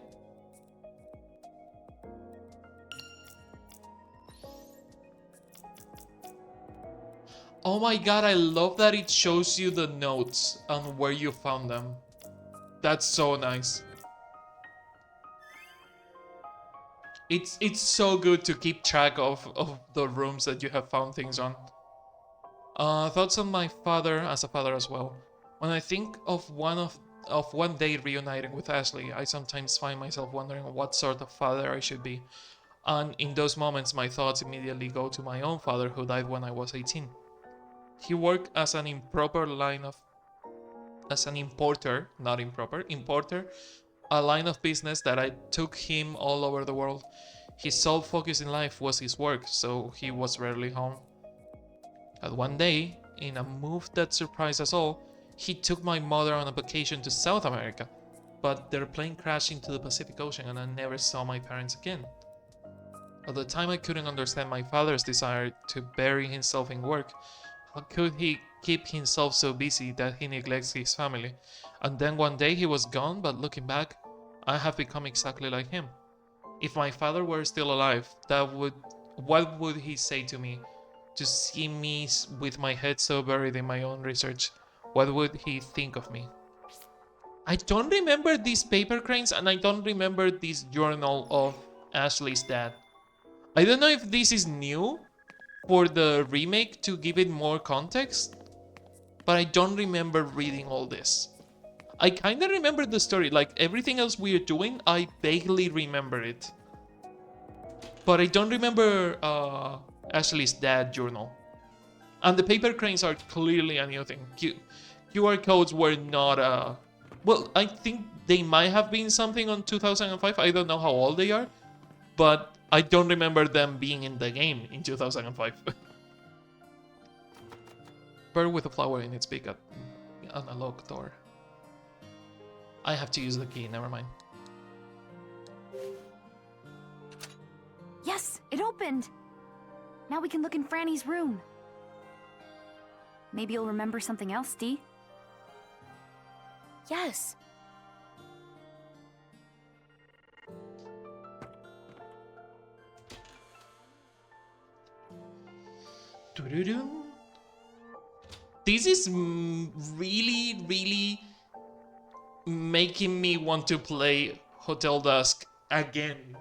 Oh my god, I love that it shows you the notes on where you found them. That's so nice. It's so good to keep track of the rooms that you have found things on. Thoughts on my father as a father as well. When I think of one day reuniting with Ashley, I sometimes find myself wondering what sort of father I should be. And in those moments, my thoughts immediately go to my own father who died when I was 18. He worked as an importer, not improper, importer, a line of business that I took him all over the world. His sole focus in life was his work, so he was rarely home. But one day, in a move that surprised us all, he took my mother on a vacation to South America, but their plane crashed into the Pacific Ocean and I never saw my parents again. At the time I couldn't understand my father's desire to bury himself in work. How could he keep himself so busy that he neglects his family? And then one day he was gone, but looking back, I have become exactly like him. If my father were still alive, what would he say to me? To see me with my head so buried in my own research, what would he think of me? I don't remember these paper cranes and I don't remember this journal of Ashley's dad. I don't know if this is new for the remake to give it more context, but I don't remember reading all this. I kinda remember the story, like everything else we're doing, I vaguely remember it. But I don't remember Ashley's dad journal. And the paper cranes are clearly a new thing. QR codes were not well, I think they might have been something on 2005. I don't know how old they are, but I don't remember them being in the game in 2005. Bird with a flower in its beak at an unlocked door. I have to use the key, never mind. Yes, it opened! Now we can look in Franny's room. Maybe you'll remember something else, Dee? Yes. This is really, really making me want to play Hotel Dusk again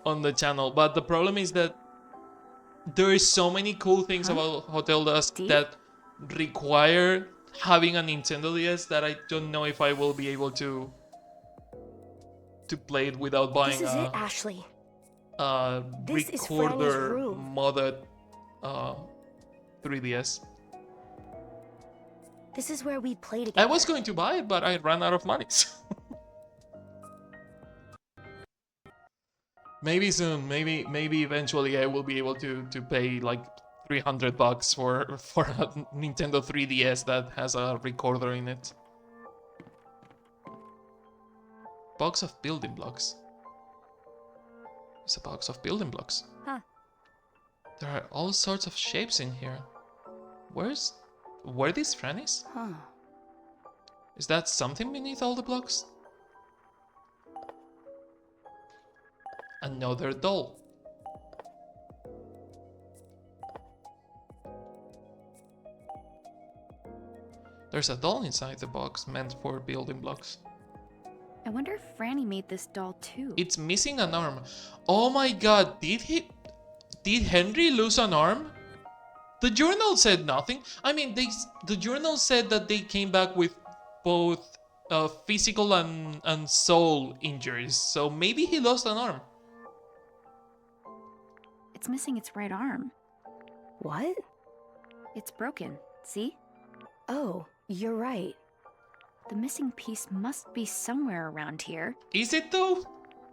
on the channel. But the problem is that there is so many cool things about Hotel Dusk that require having a Nintendo DS that I don't know if I will be able to play it without buying This is it, Ashley. This is Franny's recorder room. modded 3DS. This is where we play together. I was going to buy it, but I ran out of money. Maybe soon, maybe eventually I will be able to pay like $300 for a Nintendo 3DS that has a recorder in it. Box of building blocks. It's a box of building blocks. Huh. There are all sorts of shapes in here. Were these Franny's? Huh. Is that something beneath all the blocks? Another doll. There's a doll inside the box meant for building blocks. I wonder if Franny made this doll too. It's missing an arm. Oh my god, did Henry lose an arm? The journal said nothing. I mean, the journal said that they came back with both physical and soul injuries, so maybe he lost an arm. It's missing its right arm. What? It's broken, see? Oh, you're right. The missing piece must be somewhere around here. Is it though?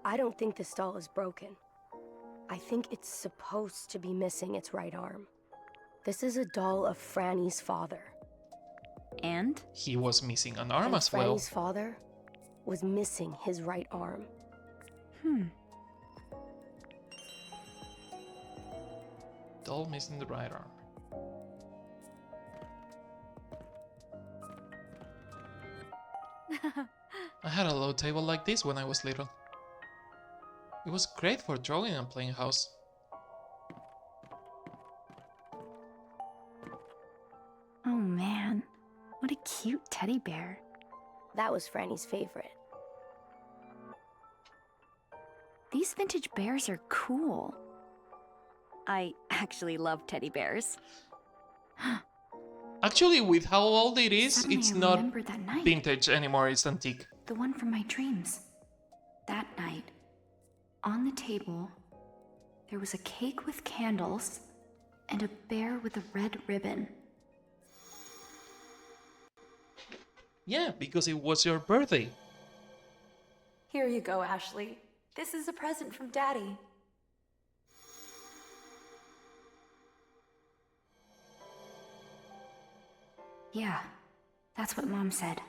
I don't think this doll is broken. I think it's supposed to be missing its right arm. This is a doll of Franny's father. And? He was missing an arm And as well. Franny's father was missing his right arm. Doll missing the right arm. I had a low table like this when I was little. It was great for drawing and playing house. Oh man, what a cute teddy bear. That was Franny's favorite. These vintage bears are cool. I actually love teddy bears. Actually, with how old it is, Suddenly it's I not remembered that night. vintage anymore, it's antique. The one from my dreams. That night, on the table, there was a cake with candles and a bear with a red ribbon. Yeah, because it was your birthday. Here you go, Ashley. This is a present from Daddy. Yeah, that's what Mom said.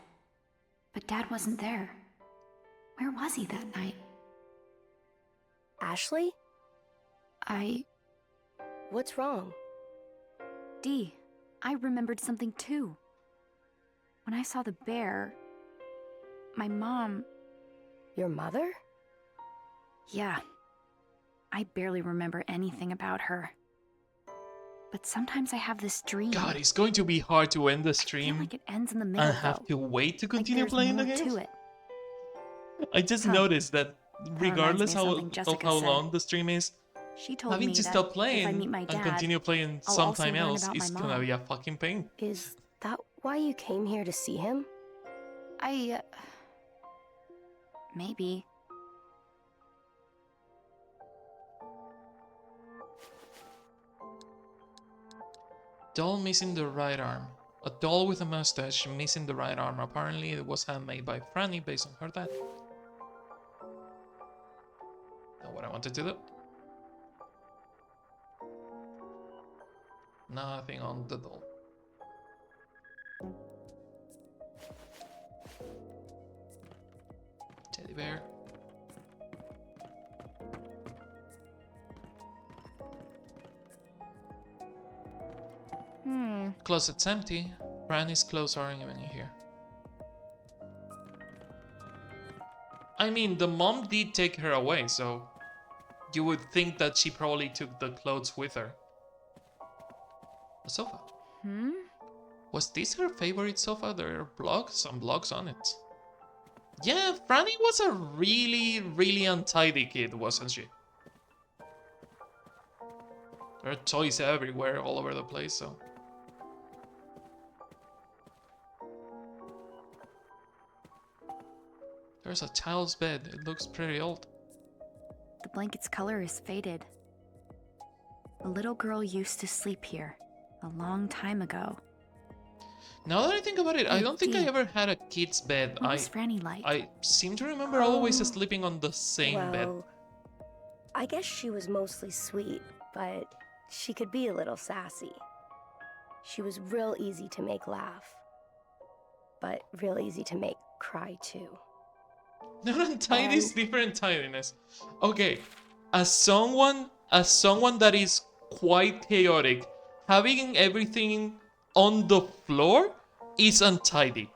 But Dad wasn't there. Where was he that night? Ashley? What's wrong? Dee, I remembered something too. When I saw the bear, my mom... Your mother? Yeah. I barely remember anything about her. But sometimes I have this dream. God, it's going to be hard to end the I feel stream like it ends in the middle, and have though. to wait to Like continue there's playing the more game. to it. I just Huh. noticed that regardless me of something Jessica how said. long the stream is, She told having me to that stop if I playing meet my and dad, continue playing I'll also sometime learn else about is my gonna mom. be a fucking pain. Is that why you came here to see him? Maybe. Doll missing the right arm. A doll with a mustache missing the right arm. Apparently it was handmade by Franny based on her dad. Not what I wanted to do. Nothing on the doll. Teddy bear. Closet's empty. Franny's clothes aren't even here. I mean, the mom did take her away, so you would think that she probably took the clothes with her. A sofa. Was this her favorite sofa? There are some blogs on it. Yeah, Franny was a really, really untidy kid, wasn't she? There are toys everywhere, all over the place, so... There's a child's bed. It looks pretty old. The blanket's color is faded. A little girl used to sleep here a long time ago. Now that I think about it, I Hey, don't think I Dee. ever had a kid's bed. What was Franny like? I seem to remember always sleeping on the same bed. Well, I guess she was mostly sweet, but she could be a little sassy. She was real easy to make laugh, but real easy to make cry too. Not untidy is different tidiness. Okay, as someone that is quite chaotic, having everything on the floor is untidy.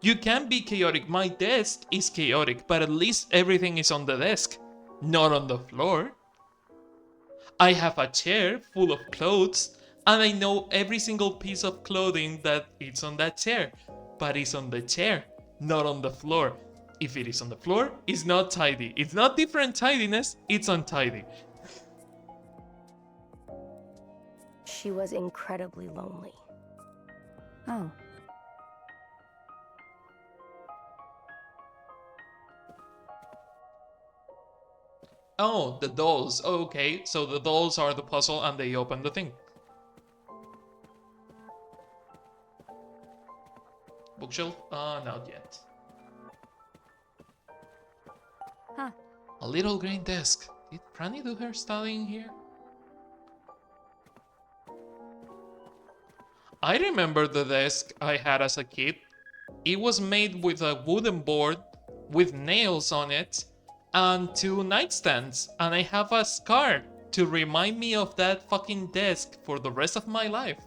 You can be chaotic. My desk is chaotic, but at least everything is on the desk, not on the floor. I have a chair full of clothes, and I know every single piece of clothing that is on that chair, but it's on the chair, not on the floor. If it is on the floor, it's not tidy. It's not different tidiness, it's untidy. She was incredibly lonely. Oh. Oh, the dolls. Oh, okay, so the dolls are the puzzle and they open the thing. Bookshelf? Not yet. Huh. A little green desk. Did Franny do her studying here? I remember the desk I had as a kid. It was made with a wooden board with nails on it and 2 nightstands, and I have a scar to remind me of that fucking desk for the rest of my life.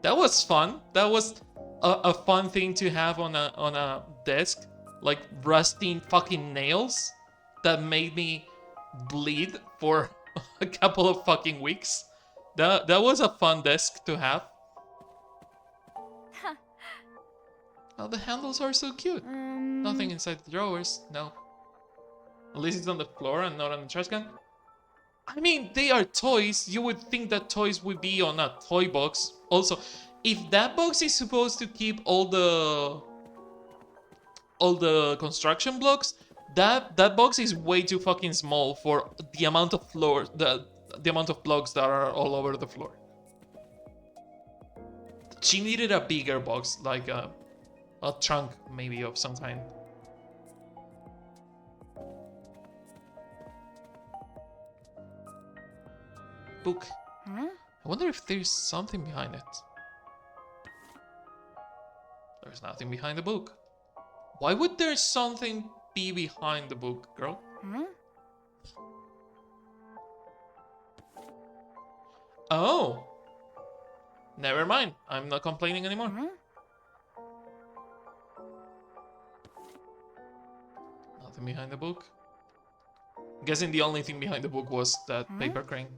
That was fun. That was a fun thing to have on a desk, like rusting fucking nails that made me bleed for a couple of fucking weeks. That was a fun desk to have. Oh, the handles are so cute. Nothing inside the drawers, no. At least it's on the floor and not on the trash can. I mean, they are toys. You would think that toys would be on a toy box. Also, if that box is supposed to keep all the construction blocks, that box is way too fucking small for the amount of floor, the amount of blocks that are all over the floor. She needed a bigger box, like a trunk maybe of some kind. Book. Huh? I wonder if there's something behind it. There's nothing behind the book. Why would there something be behind the book, girl? Huh? Oh! Never mind. I'm not complaining anymore. Huh? Nothing behind the book. I'm guessing the only thing behind the book was that paper crane.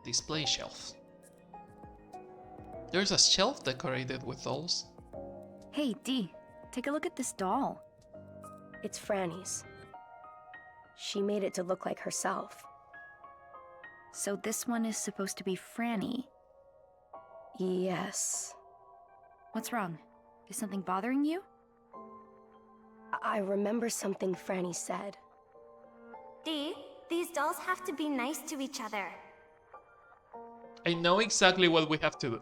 Display shelf. There's a shelf decorated with dolls. Hey, Dee, take a look at this doll. It's Franny's. She made it to look like herself. So this one is supposed to be Franny. Yes. What's wrong? Is something bothering you? I remember something Franny said. Dee, these dolls have to be nice to each other. I know exactly what we have to do.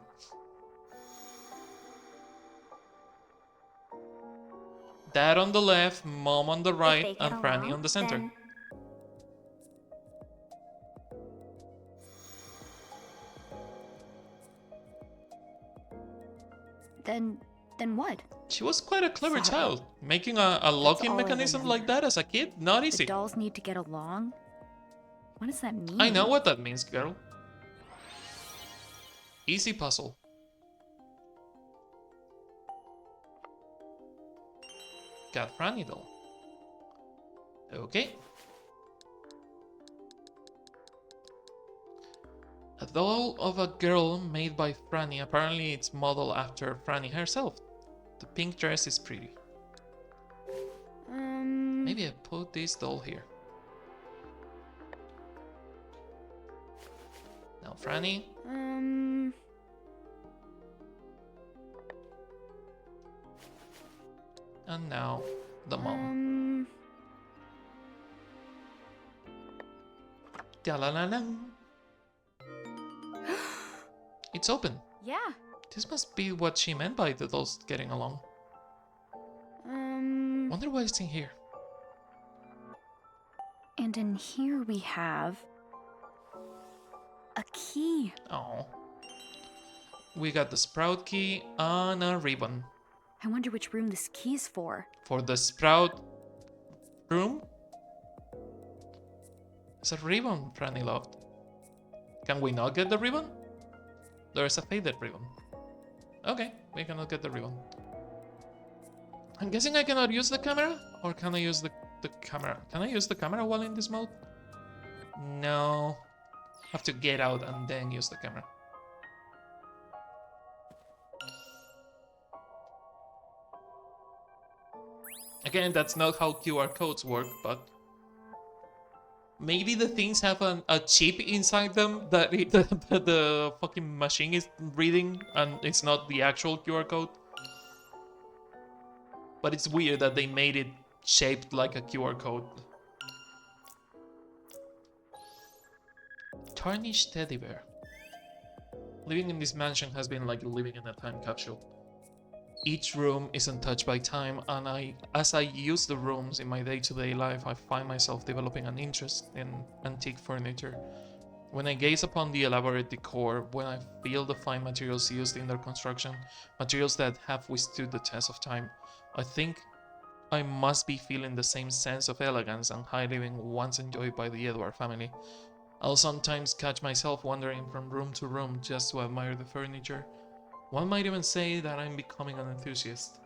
Dad on the left, Mom on the right, and Franny on the center. Then what? She was quite a clever child. Making a locking mechanism like that as a kid, not easy. The dolls need to get along? What does that mean? I know what that means, girl. Easy puzzle. Got Franny doll. Okay. A doll of a girl made by Franny. Apparently it's modeled after Franny herself. The pink dress is pretty. Maybe I put this doll here. Now Franny. And now the mom. Ta-la-la-lang. It's open. Yeah. This must be what she meant by the dolls getting along. Wonder why it's in here. And in here we have a key. Oh. We got the sprout key and a ribbon. I wonder which room this key's for. For the sprout room? It's a ribbon Franny loved. Can we not get the ribbon? There's a faded ribbon. Okay, we cannot get the ribbon. I'm guessing I cannot use the camera? Or can I use the camera? Can I use the camera while in this mode? No. Have to get out and then use the camera. Again, that's not how QR codes work, but maybe the things have a chip inside them that the fucking machine is reading and it's not the actual QR code. But it's weird that they made it shaped like a QR code. Tarnished teddy bear. Living in this mansion has been like living in a time capsule. Each room is untouched by time, and as I use the rooms in my day-to-day life, I find myself developing an interest in antique furniture. When I gaze upon the elaborate decor, when I feel the fine materials used in their construction, materials that have withstood the test of time, I think I must be feeling the same sense of elegance and high living once enjoyed by the Edward family. I'll sometimes catch myself wandering from room to room just to admire the furniture. One might even say that I'm becoming an enthusiast.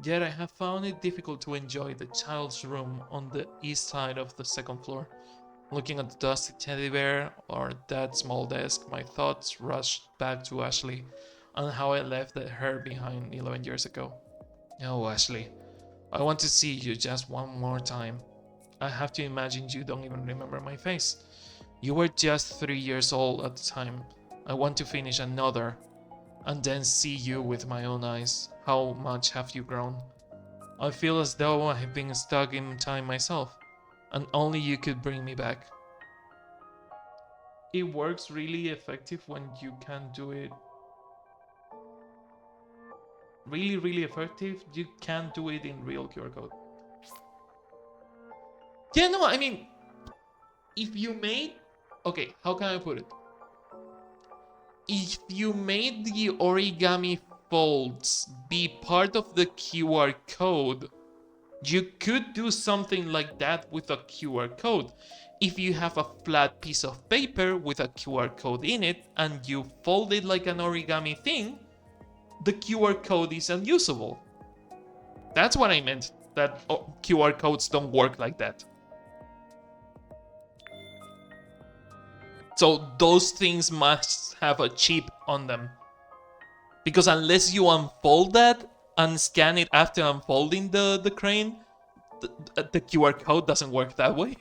Yet I have found it difficult to enjoy the child's room on the east side of the second floor. Looking at the dusty teddy bear or that small desk, my thoughts rushed back to Ashley and how I left her behind 11 years ago. Oh, Ashley, I want to see you just one more time. I have to imagine you don't even remember my face. You were just 3 years old at the time. I want to finish another and then see you with my own eyes. How much have you grown? I feel as though I have been stuck in time myself, and only you could bring me back. It works really effective when you can do it. Really effective. You can do it in real QR code. Yeah, no, I mean, if you made... Okay, how can I put it? If you made the origami folds be part of the QR code, you could do something like that with a QR code. If you have a flat piece of paper with a QR code in it and you fold it like an origami thing, the QR code is unusable. That's what I meant, that QR codes don't work like that. So those things must have a chip on them. Because unless you unfold that and scan it after unfolding the crane, the QR code doesn't work that way.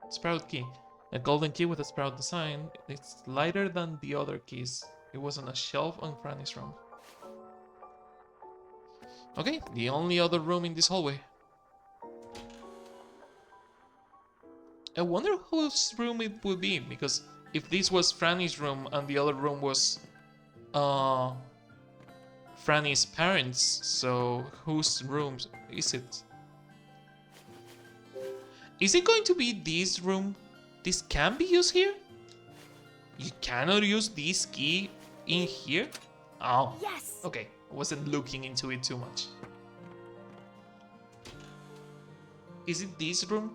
Sprout key. A golden key with a sprout design. It's lighter than the other keys. It was on a shelf on Franny's room. Okay, the only other room in this hallway. I wonder whose room it would be, because if this was Franny's room and the other room was Franny's parents, so whose room is it? Is it going to be this room? This can be used here? You cannot use this key in here? Oh. Yes! Okay, I wasn't looking into it too much. Is it this room?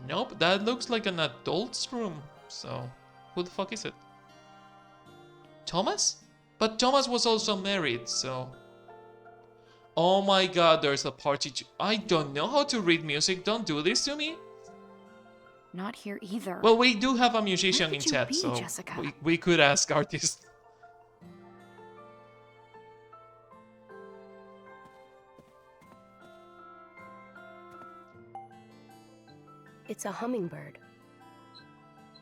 Nope, that looks like an adult's room. So, who the fuck is it? Thomas? But Thomas was also married, so... Oh my god, there's a party. I don't know how to read music. Don't do this to me. Not here either. Well, we do have a musician in chat, so we could ask artists. It's a hummingbird.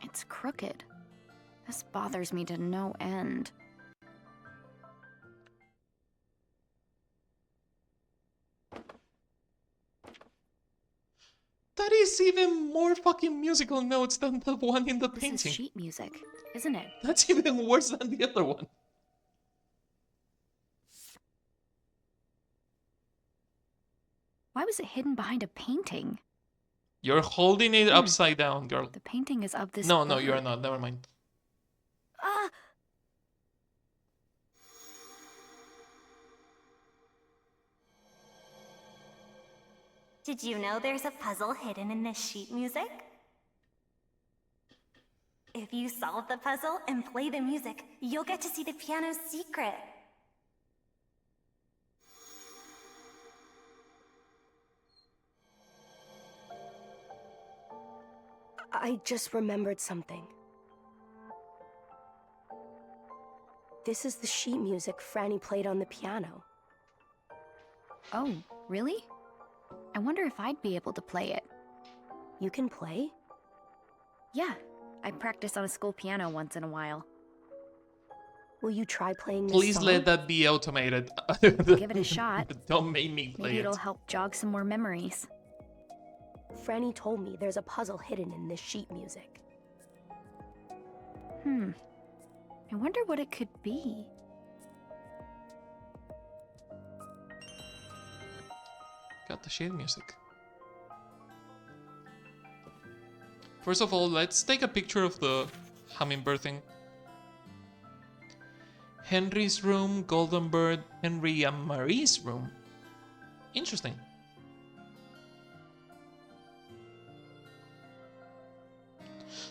It's crooked. This bothers me to no end. That is even more fucking musical notes than the one in the painting. This is sheet music, isn't it? That's even worse than the other one. Why was it hidden behind a painting? You're holding it upside down, girl. The painting is of this... No, you're not. Never mind. Ah! Did you know there's a puzzle hidden in this sheet music? If you solve the puzzle and play the music, you'll get to see the piano's secret. I just remembered something. This is the sheet music Franny played on the piano. Oh, really? I wonder if I'd be able to play it. You can play? Yeah, I practice on a school piano once in a while. Will you try playing this Please song? let that be automated. Give it a shot. Don't make me play Maybe it. it'll help jog some more memories. Franny told me there's a puzzle hidden in this sheet music. I wonder what it could be. Got the sheet music. First of all, let's take a picture of the hummingbird thing. Henry's room, Golden Bird, Henry and Marie's room. Interesting.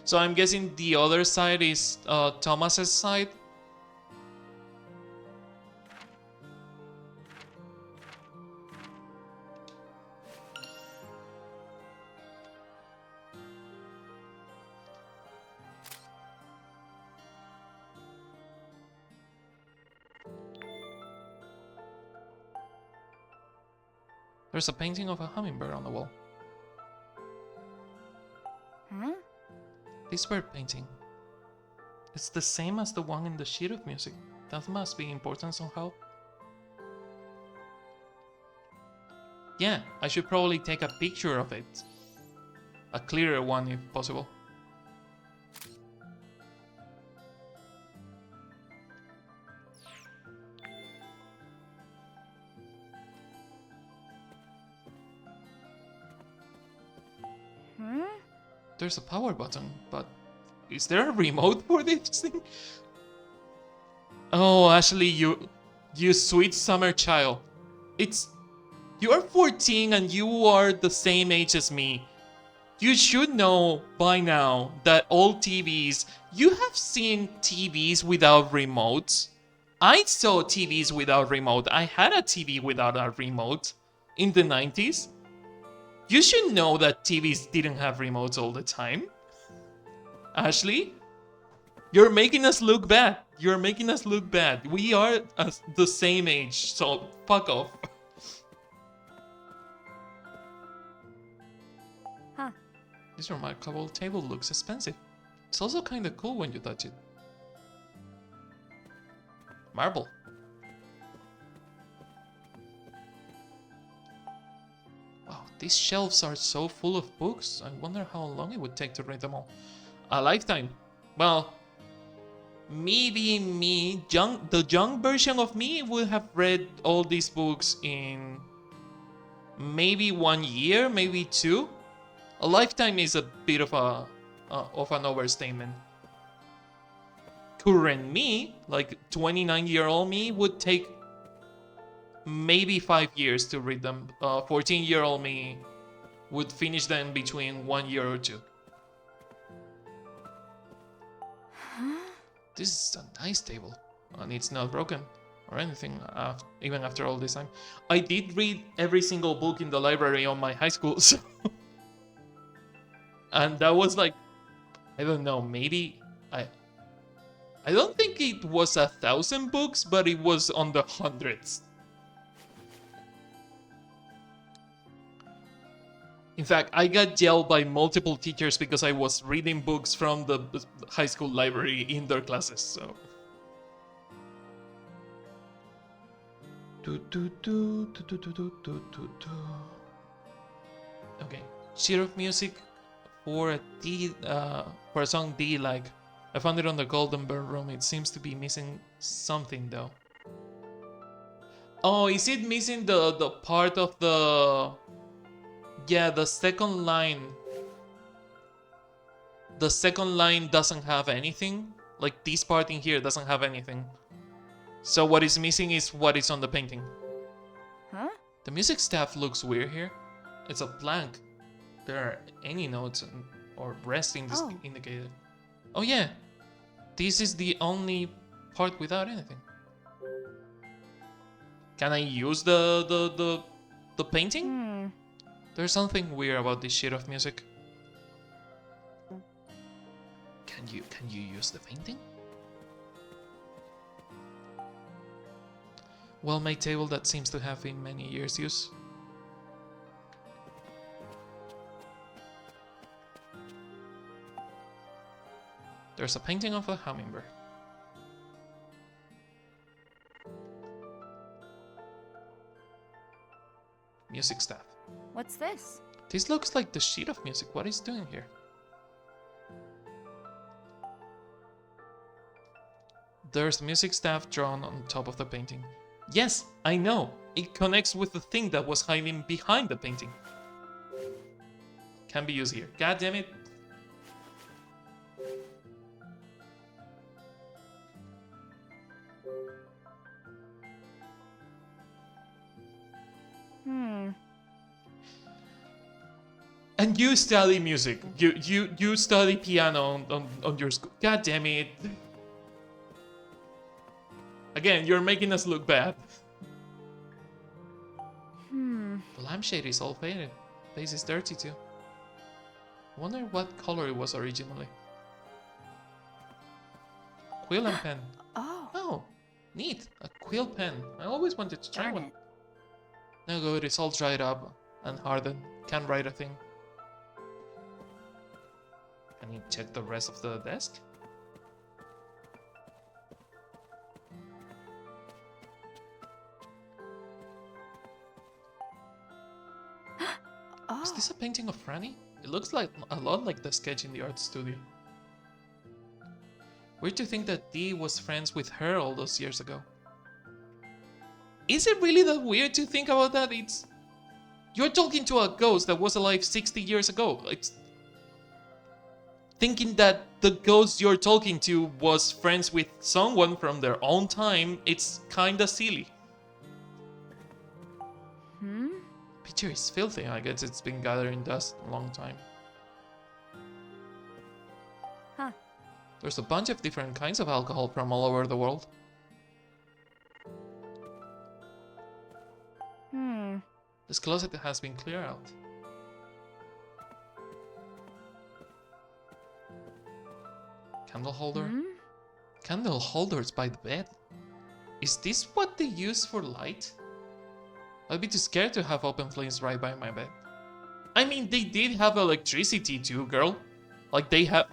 So I'm guessing the other side is Thomas's side. There's a painting of a hummingbird on the wall. Huh? This bird painting. It's the same as the one in the sheet of music. That must be important somehow. Yeah, I should probably take a picture of it. A clearer one if possible. There's a power button, but is there a remote for this thing? Oh, Ashley, you sweet summer child. You are 14 and you are the same age as me. You should know by now that all TVs, you have seen TVs without remotes. I saw TVs without remote. I had a TV without a remote in the 90s. You should know that TVs didn't have remotes all the time. Ashley, you're making us look bad. You're making us look bad. We are the same age, so fuck off. Huh. This remarkable table looks expensive. It's also kind of cool when you touch it. Marble. Wow, these shelves are so full of books. I wonder how long it would take to read them all. A lifetime. Well, maybe the young version of me would have read all these books in maybe 1 year, maybe 2. A lifetime is a bit of an overstatement. Current me, like 29-year-old me, would take maybe 5 years to read them. 14-year-old me would finish them between 1 year or 2. This is a nice table, and it's not broken or anything, even after all this time. I did read every single book in the library on my high school, so... And that was like, I don't know, maybe... I don't think it was 1,000 books, but it was on the hundreds. In fact, I got yelled by multiple teachers because I was reading books from the high school library in their classes, so... Okay, sheet of music for a D, for a song D, like, I found it on the Golden Bird room. It seems to be missing something though. Oh, is it missing the part of the... Yeah, the second line. The second line doesn't have anything. Like, this part in here doesn't have anything. So what is missing is what is on the painting. Huh? The music staff looks weird here. It's a blank. There are any notes or resting indicated. Oh yeah, this is the only part without anything. Can I use the painting? There's something weird about this sheet of music. Can you use the painting? Well-made table that seems to have in many years' use. There's a painting of a hummingbird. Music staff. What's this? This looks like the sheet of music. What is it doing here? There's music staff drawn on top of the painting. Yes, I know. It connects with the thing that was hiding behind the painting. Can be used here. God damn it. And you study music. You study piano on your school. God damn it. Again, you're making us look bad. The lampshade is all faded. Base is dirty too. I wonder what color it was originally. Quill and pen. Oh, neat. A quill pen. I always wanted to try one. No good, it's all dried up and hardened. Can't write a thing. Can you check the rest of the desk? Is this a painting of Franny? It looks like a lot like the sketch in the art studio. Weird to think that Dee was friends with her all those years ago. Is it really that weird to think about that? You're talking to a ghost that was alive 60 years ago. Thinking that the ghost you're talking to was friends with someone from their own time, it's kinda silly. Picture is filthy. I guess it's been gathering dust a long time. There's a bunch of different kinds of alcohol from all over the world. This closet has been cleared out. Candle holder? Candle holders by the bed? Is this what they use for light? I'd be too scared to have open flames right by my bed. I mean, they did have electricity too, girl. Like they have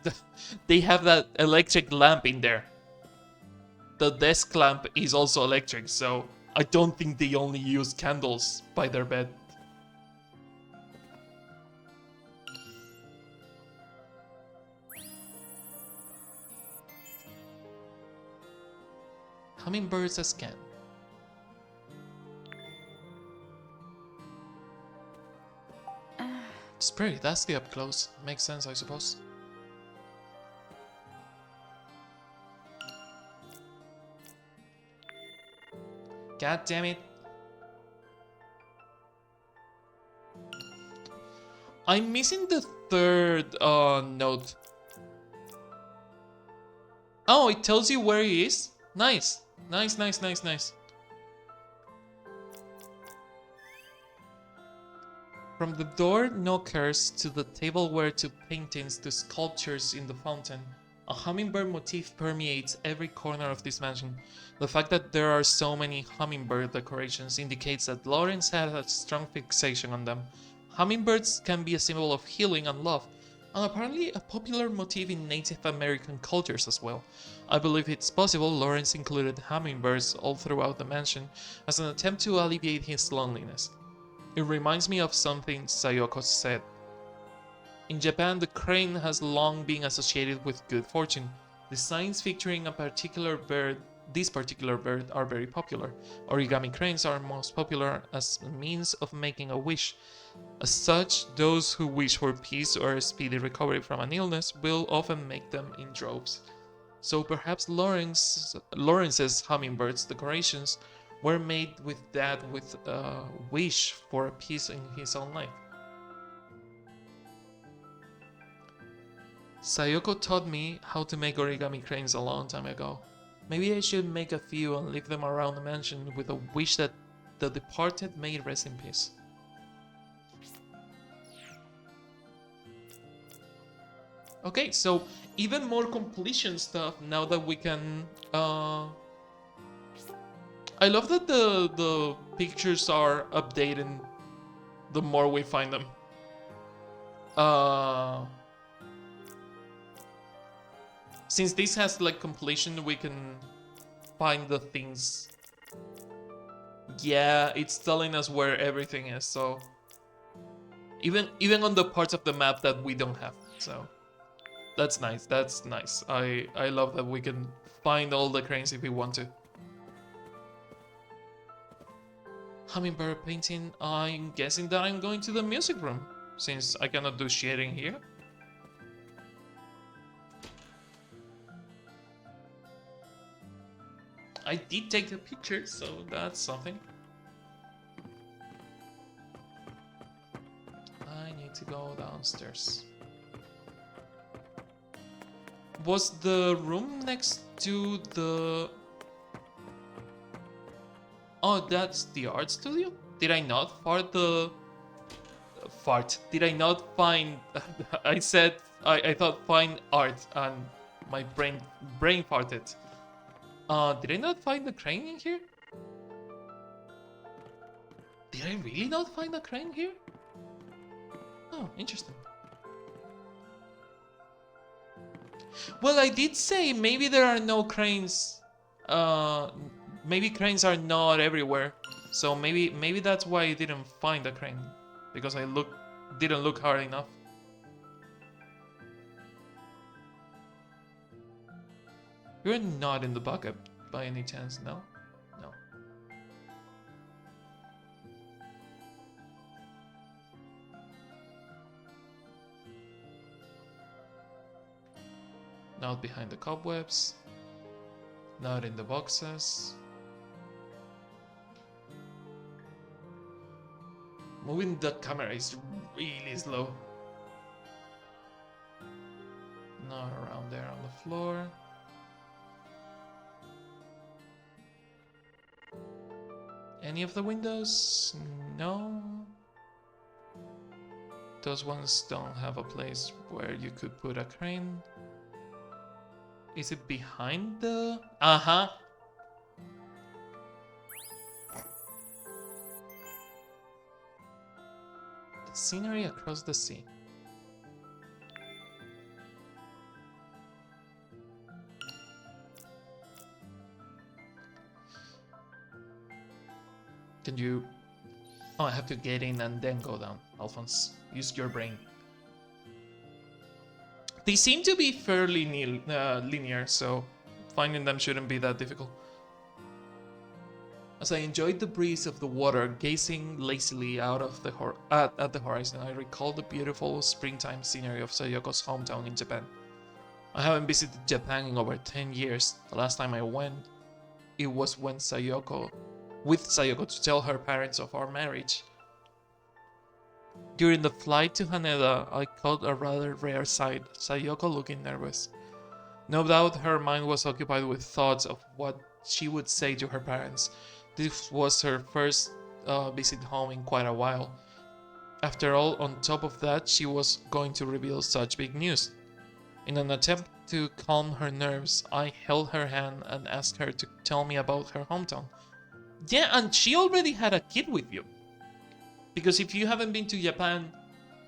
that electric lamp in there. The desk lamp is also electric, so I don't think they only use candles by their bed. Hummingbirds as scan. It's pretty, that's the up close. Makes sense, I suppose. God damn it. I'm missing the third note. Oh, it tells you where he is? Nice. Nice, nice, nice, nice. From the door knockers to the tableware to paintings to sculptures in the fountain, a hummingbird motif permeates every corner of this mansion. The fact that there are so many hummingbird decorations indicates that Lawrence had a strong fixation on them. Hummingbirds can be a symbol of healing and love, and apparently a popular motif in Native American cultures as well. I believe it's possible Lawrence included hummingbirds all throughout the mansion as an attempt to alleviate his loneliness. It reminds me of something Sayoko said. In Japan, the crane has long been associated with good fortune. Designs featuring this particular bird are very popular. Origami cranes are most popular as a means of making a wish. As such, those who wish for peace or a speedy recovery from an illness will often make them in droves. So perhaps Lawrence's hummingbirds decorations were made with a wish for peace in his own life. Sayoko taught me how to make origami cranes a long time ago. Maybe I should make a few and leave them around the mansion with a wish that the departed may rest in peace. Okay, so even more completion stuff now that we can... I love that the pictures are updated the more we find them. Since this has like completion, we can find the things. Yeah, it's telling us where everything is, so even on the parts of the map that we don't have. So that's nice. That's nice. I love that we can find all the cranes if we want to. Hummingbird painting. I'm guessing that I'm going to the music room, since I cannot do shading here. I did take the picture, so that's something. I need to go downstairs. Was the room next to the... Oh, that's the art studio? Did I not fart the... Fart. Did I not find... I said... I thought find art and my brain farted. Did I not find the crane in here? Did I really not find the crane here? Oh, interesting. Well, I did say maybe there are no cranes. Maybe cranes are not everywhere. So maybe that's why I didn't find a crane, because I didn't look hard enough. You're not in the bucket by any chance, no? No. Not behind the cobwebs. Not in the boxes. Moving the camera is really slow. Not around there on the floor. Any of the windows? No. Those ones don't have a place where you could put a crane. Is it behind the... Uh-huh. The scenery across the sea. Can you... Oh, I have to get in and then go down. Alphonse, use your brain. They seem to be fairly linear, so finding them shouldn't be that difficult. As I enjoyed the breeze of the water, gazing lazily out of the at the horizon, I recalled the beautiful springtime scenery of Sayoko's hometown in Japan. I haven't visited Japan in over 10 years. The last time I went, it was with Sayoko to tell her parents of our marriage. During the flight to Haneda, I caught a rather rare sight, Sayoko looking nervous. No doubt her mind was occupied with thoughts of what she would say to her parents. This was her first visit home in quite a while. After all, on top of that, she was going to reveal such big news. In an attempt to calm her nerves, I held her hand and asked her to tell me about her hometown. Yeah, and she already had a kid with you. Because if you haven't been to Japan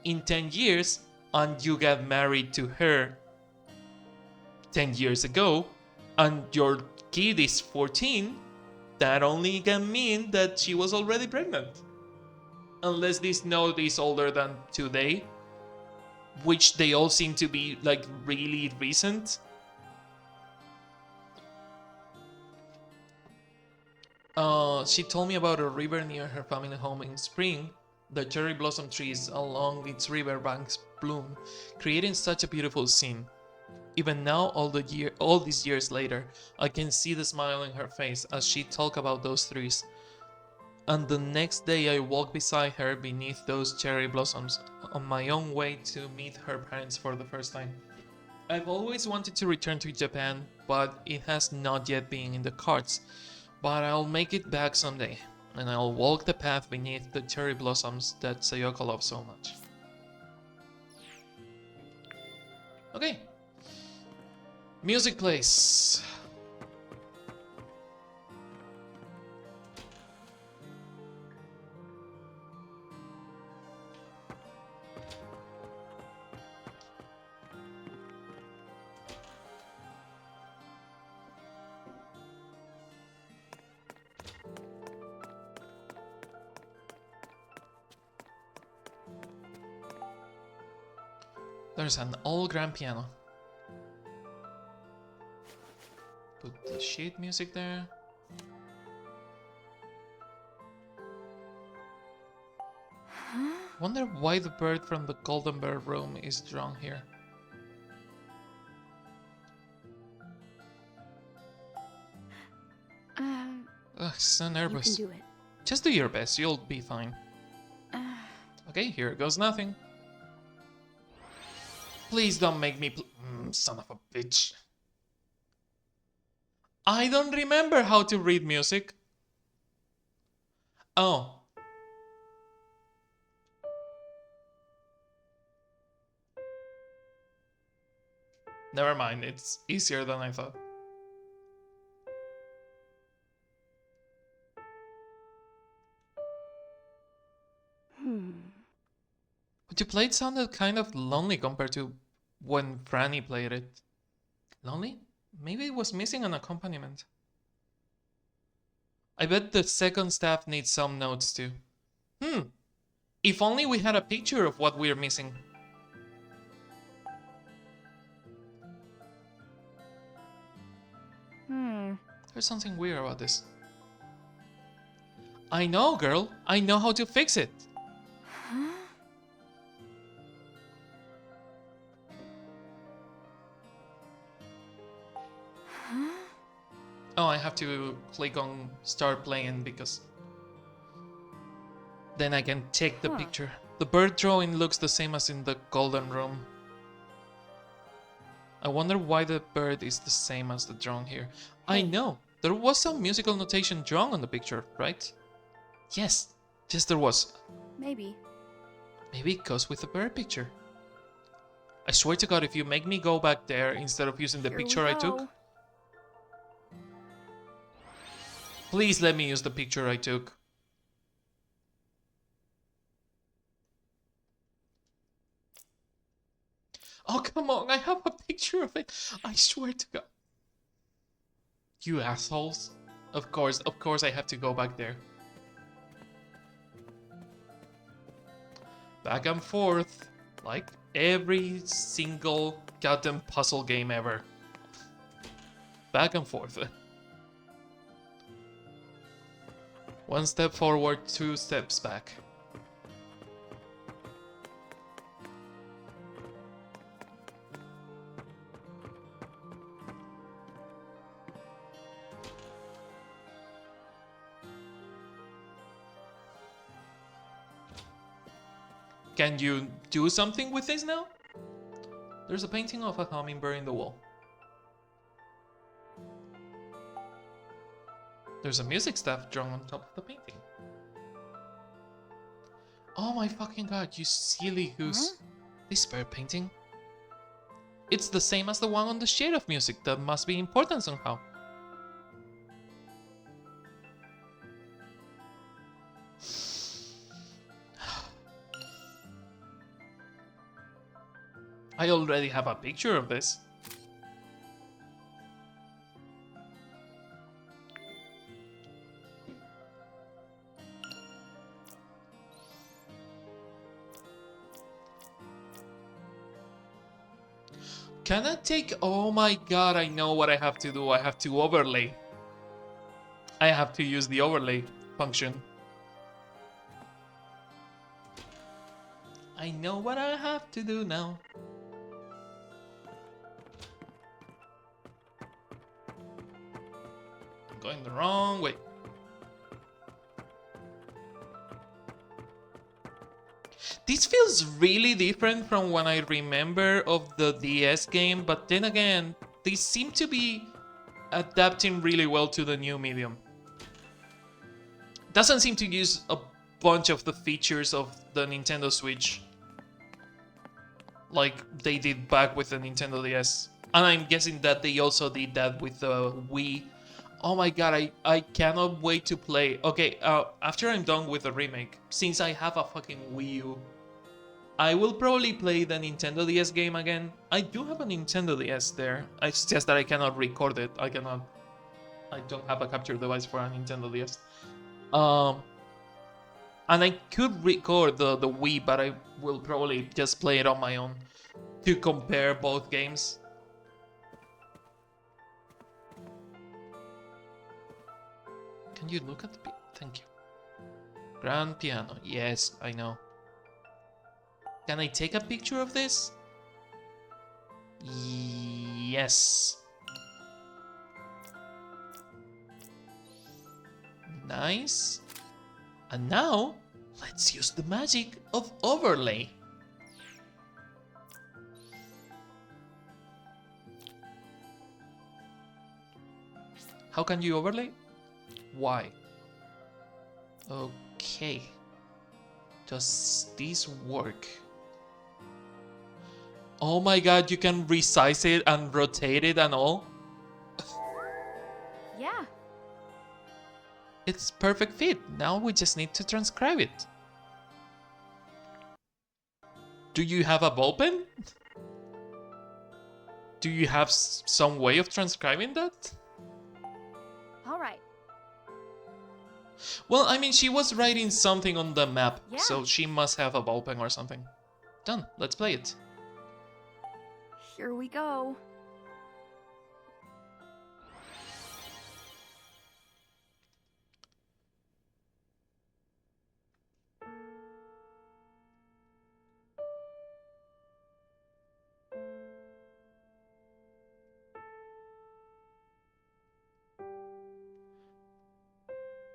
in 10 years and you got married to her 10 years ago and your kid is 14, that only can mean that she was already pregnant. Unless this note is older than today, which they all seem to be like really recent. She told me about a river near her family home in spring. The cherry blossom trees along its river banks bloom, creating such a beautiful scene. Even now, all these years later, I can see the smile in her face as she talked about those trees. And the next day I walked beside her beneath those cherry blossoms on my own way to meet her parents for the first time. I've always wanted to return to Japan, but it has not yet been in the cards. But I'll make it back someday, and I'll walk the path beneath the cherry blossoms that Sayoko loves so much. Okay. Music plays. There's an old grand piano. Put the sheet music there. Wonder why the bird from the Golden Bear room is drawn here. Ugh, so nervous. You can do it. Just do your best, you'll be fine. Okay, here goes nothing. Please don't make me son of a bitch. I don't remember how to read music. Oh. Never mind, it's easier than I thought. What you played sounded kind of lonely compared to when Franny played it. Lonely? Maybe it was missing an accompaniment. I bet the second staff needs some notes too. If only we had a picture of what we're missing. There's something weird about this. I know, girl. I know how to fix it. Oh, I have to click on start playing because then I can take the picture. The bird drawing looks the same as in the golden room. I wonder why the bird is the same as the drawing here. I know, there was some musical notation drawn on the picture, right? Yes, there was. Maybe. Maybe it goes with the bird picture. I swear to God, if you make me go back there instead of using the picture I took. Please let me use the picture I took. Oh, come on, I have a picture of it. I swear to God. You assholes. Of course I have to go back there. Back and forth, like every single goddamn puzzle game ever. Back and forth. One step forward, 2 steps back. Can you do something with this now? There's a painting of a hummingbird in the wall. There's a music staff drawn on top of the painting. Oh my fucking god, you silly goose. This bird painting? It's the same as the one on the shade of music. That must be important somehow. I already have a picture of this. Can I take... Oh my god, I know what I have to do. I have to overlay. I have to use the overlay function. I know what I have to do now. I'm going the wrong way. This feels really different from what I remember of the DS game, but then again, they seem to be adapting really well to the new medium. Doesn't seem to use a bunch of the features of the Nintendo Switch like they did back with the Nintendo DS. And I'm guessing that they also did that with the Wii. Oh my god, I cannot wait to play. Okay, after I'm done with the remake, since I have a fucking Wii U, I will probably play the Nintendo DS game again. I do have a Nintendo DS there. It's just that I cannot record it. I don't have a capture device for a Nintendo DS. And I could record the Wii, but I will probably just play it on my own to compare both games. Can you look at the thank you. Grand piano. Yes, I know. Can I take a picture of this? Yes. Nice. And now, let's use the magic of overlay. How can you overlay? Why? Okay. Does this work? Oh my god, you can resize it and rotate it and all? Yeah. It's perfect fit. Now we just need to transcribe it. Do you have a ball pen? Do you have some way of transcribing that? All right. Well, I mean, she was writing something on the map, Yeah. so she must have a ball pen or something. Done. Let's play it. Here we go.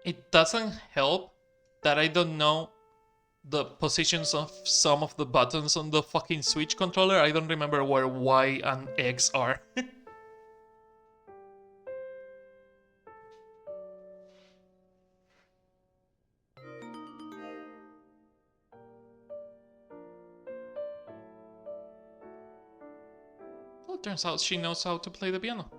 It doesn't help that I don't know the positions of some of the buttons on the fucking Switch controller. I don't remember where Y and X are. Well, it turns out she knows how to play the piano.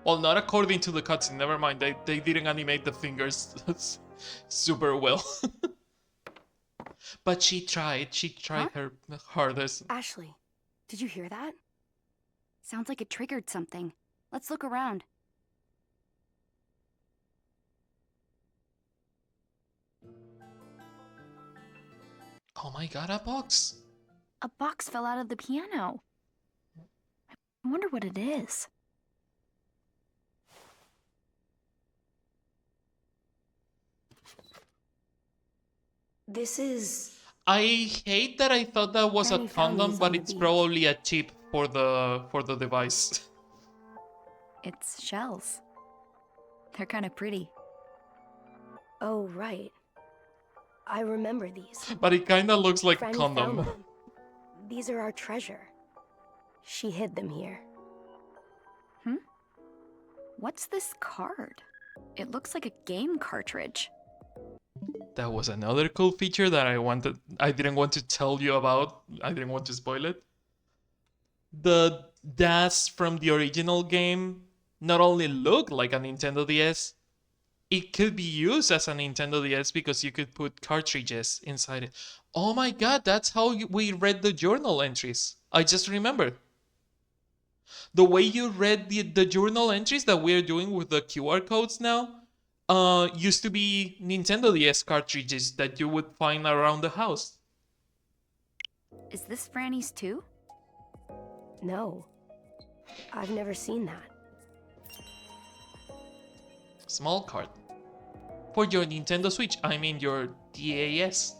Well, not according to the cutscene, never mind. They didn't animate the fingers super well. But she tried her hardest. Ashley, did you hear that? Sounds like it triggered something. Let's look around. Oh my god, a box! A box fell out of the piano. I wonder what it is. This is... I hate that I thought that was Granny a found condom, these but on the it's beach. probably a chip for the device. It's shells. They're kind of pretty. Oh, right. I remember these. But it kinda looks like a Franny condom. found them. These are our treasure. She hid them here. What's this card? It looks like a game cartridge. That was another cool feature that I didn't want to tell you about. I didn't want to spoil it. The DAS from the original game not only looked like a Nintendo DS, it could be used as a Nintendo DS because you could put cartridges inside it. Oh my god, that's how we read the journal entries. I just remembered. The way you read the journal entries that we're doing with the QR codes now used to be Nintendo DS cartridges that you would find around the house. Is this Franny's too? No. I've never seen that. Small card. For your Nintendo Switch, I mean your DAS.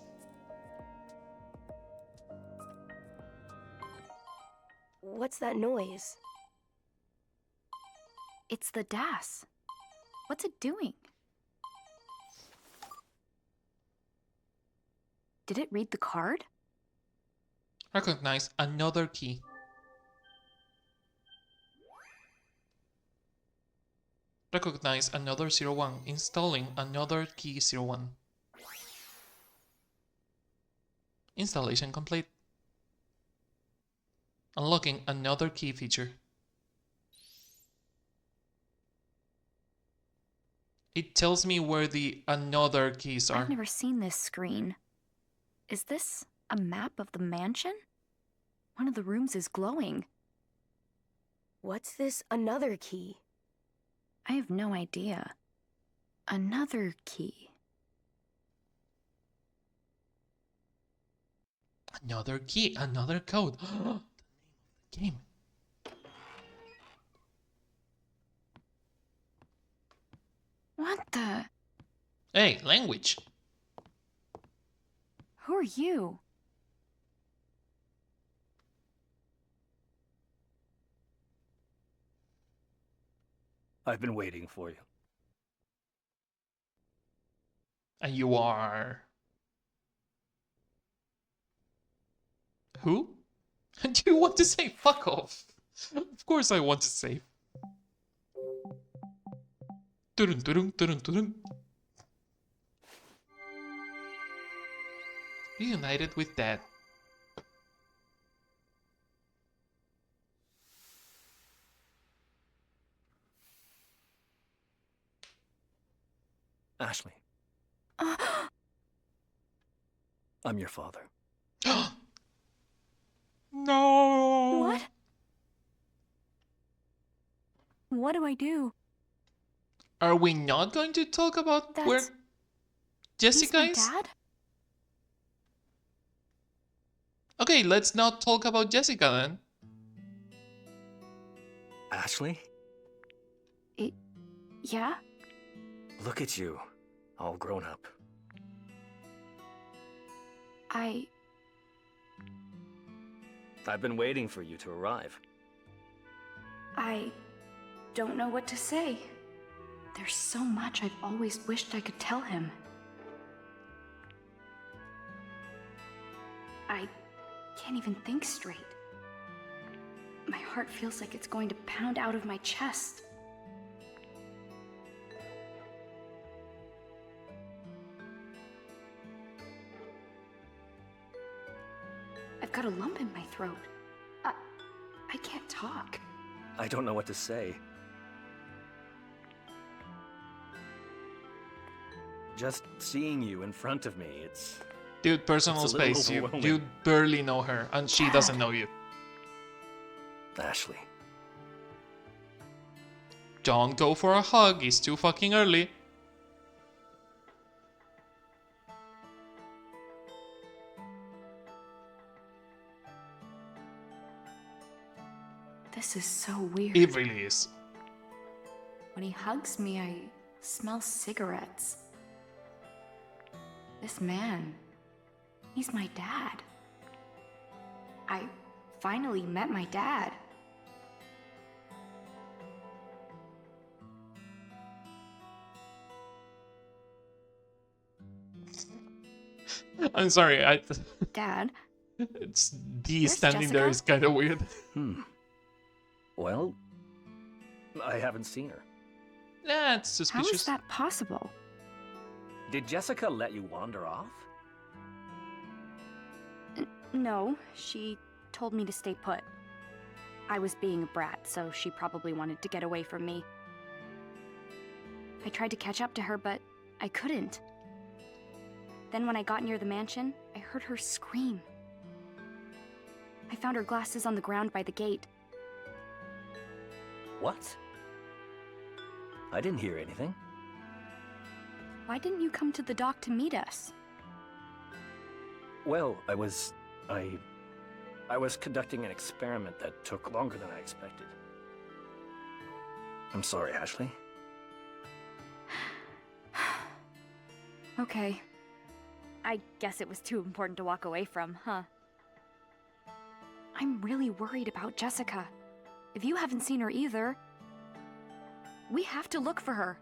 What's that noise? It's the DAS. What's it doing? Did it read the card? Recognize another key. Recognize another 01. Installing another key 01. Installation complete. Unlocking another key feature. It tells me where the another keys are. I've never seen this screen. Is this a map of the mansion? One of the rooms is glowing. What's this another key? I have no idea. Another key. Another key, another code. The name of the game. What the? Hey, language. Who are you? I've been waiting for you. And you are... Who? Do you want to say fuck off? Of course I want to save. Turun, turun, turun, turun. Reunited with Dad. Ashley. I'm your father. No! What? What do I do? Are we not going to talk about where Jessica He's is? my dad? Okay, let's not talk about Jessica then. Ashley? Yeah? Look at you, all grown up. I've been waiting for you to arrive. I don't know what to say. There's so much I've always wished I could tell him. I can't even think straight. My heart feels like it's going to pound out of my chest. I've got a lump in my throat. I can't talk. I don't know what to say. Just seeing you in front of me, it's... Dude, personal it's a little space. You overwhelming. barely know her, and she doesn't know you. Ashley. Don't go for a hug, it's too fucking early. This is so weird. It really is. When he hugs me, I smell cigarettes. This man, he's my dad. I finally met my dad. I'm sorry, Dad? It's D Where's standing there Jessica? is kind of weird. Well, I haven't seen her. That's How suspicious. is that possible? Did Jessica let you wander off? No, she told me to stay put. I was being a brat, so she probably wanted to get away from me. I tried to catch up to her, but I couldn't. Then when I got near the mansion, I heard her scream. I found her glasses on the ground by the gate. What? I didn't hear anything. Why didn't you come to the dock to meet us? Well, I was conducting an experiment that took longer than I expected. I'm sorry, Ashley. Okay. I guess it was too important to walk away from, huh? I'm really worried about Jessica. If you haven't seen her either, we have to look for her.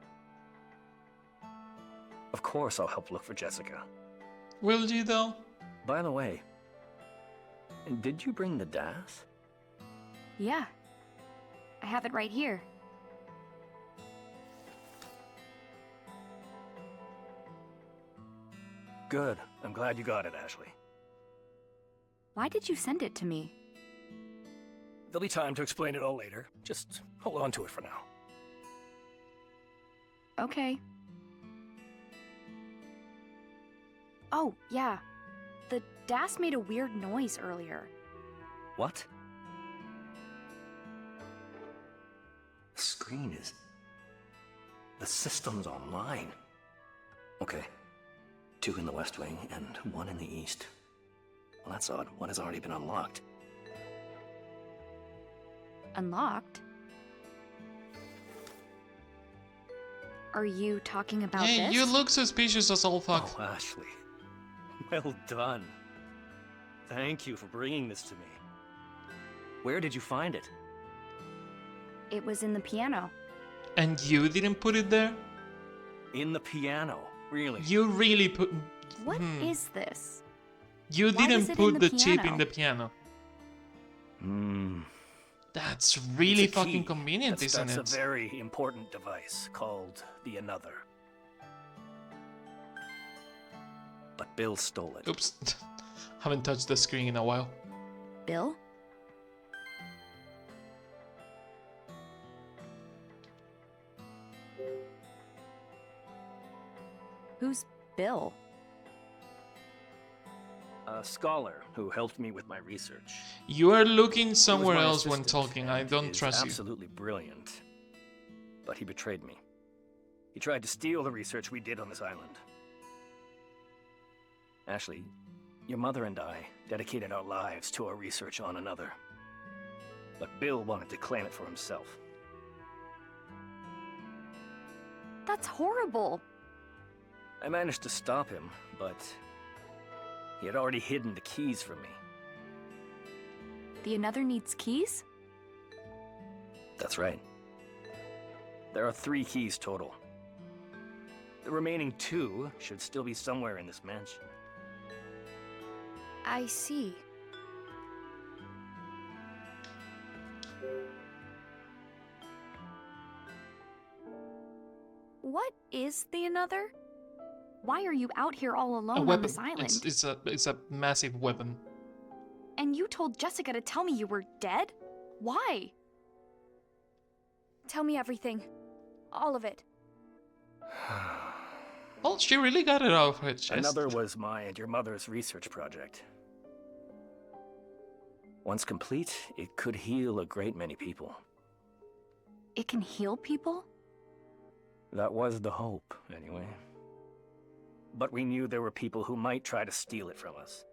Of course I'll help look for Jessica. Will you though? By the way, did you bring the DAS? Yeah. I have it right here. Good. I'm glad you got it, Ashley. Why did you send it to me? There'll be time to explain it all later. Just hold on to it for now. Okay. Oh, yeah. The DAS made a weird noise earlier. What? The screen is... The system's online. Okay. 2 in the West Wing and 1 in the East. Well, that's odd. One has already been unlocked. Unlocked? Are you talking about Hey, this? you look suspicious as all fuck. Oh, Ashley. Well done. Thank you for bringing this to me. Where did you find it? It was in the piano. And you didn't put it there? In the piano? Really? You really put... What is this? You Why was didn't it put in the the chip piano? in the piano. Hmm. That's really It's a fucking key convenient, that isn't starts it? a very important device called the Another. But Bill stole it. Oops. Haven't touched the screen in a while. Bill? Who's Bill? A scholar who helped me with my research. You are looking He was somewhere my else when assistant, talking. I and don't is trust you. absolutely brilliant. But he betrayed me. He tried to steal the research we did on this island. Ashley, your mother and I dedicated our lives to our research on Another. But Bill wanted to claim it for himself. That's horrible. I managed to stop him, but he had already hidden the keys from me. The Another needs keys? That's right. There are 3 keys total. The remaining 2 should still be somewhere in this mansion. I see. What is the Another? Why are you out here all A alone on weapon. this island? It's a massive weapon. And you told Jessica to tell me you were dead? Why? Tell me everything. All of it. Well, she really got it off her chest. Another was my and your mother's research project. Once complete, it could heal a great many people. It can heal people? That was the hope, anyway. But we knew there were people who might try to steal it from us.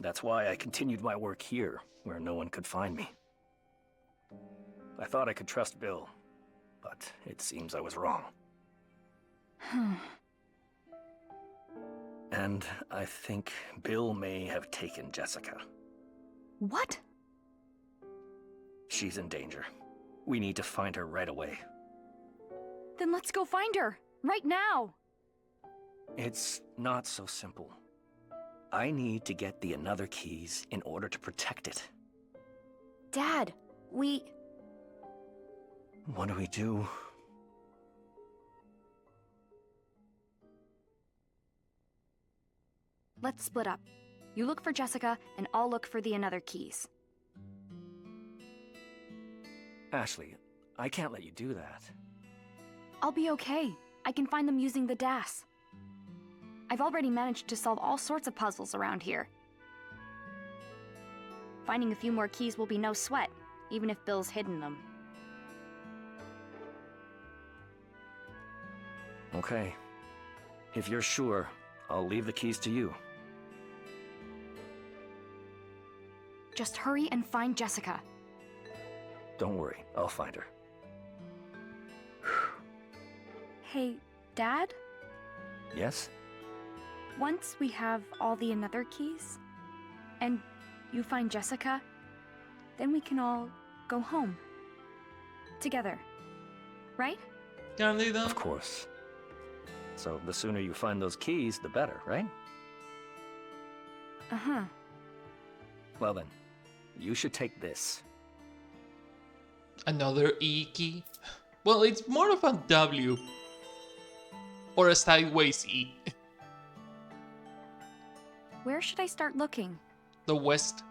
That's why I continued my work here, where no one could find me. I thought I could trust Bill, but it seems I was wrong. And I think Bill may have taken Jessica. What? She's in danger. We need to find her right away. Then let's go find her. Right now. It's not so simple. I need to get the Another keys in order to protect it. Dad, we... What do we do? Let's split up. You look for Jessica, and I'll look for the Another keys. Ashley, I can't let you do that. I'll be okay. I can find them using the DAS. I've already managed to solve all sorts of puzzles around here. Finding a few more keys will be no sweat, even if Bill's hidden them. Okay. If you're sure, I'll leave the keys to you. Just hurry and find Jessica. Don't worry, I'll find her. Hey, Dad? Yes? Once we have all the Another keys, and you find Jessica, then we can all go home. Together. Right? Candida? Of course. So the sooner you find those keys, the better, right? Uh-huh. Well then, you should take this. Another E key? Well, it's more of a W. Or a sideways E. Where should I start looking? The west.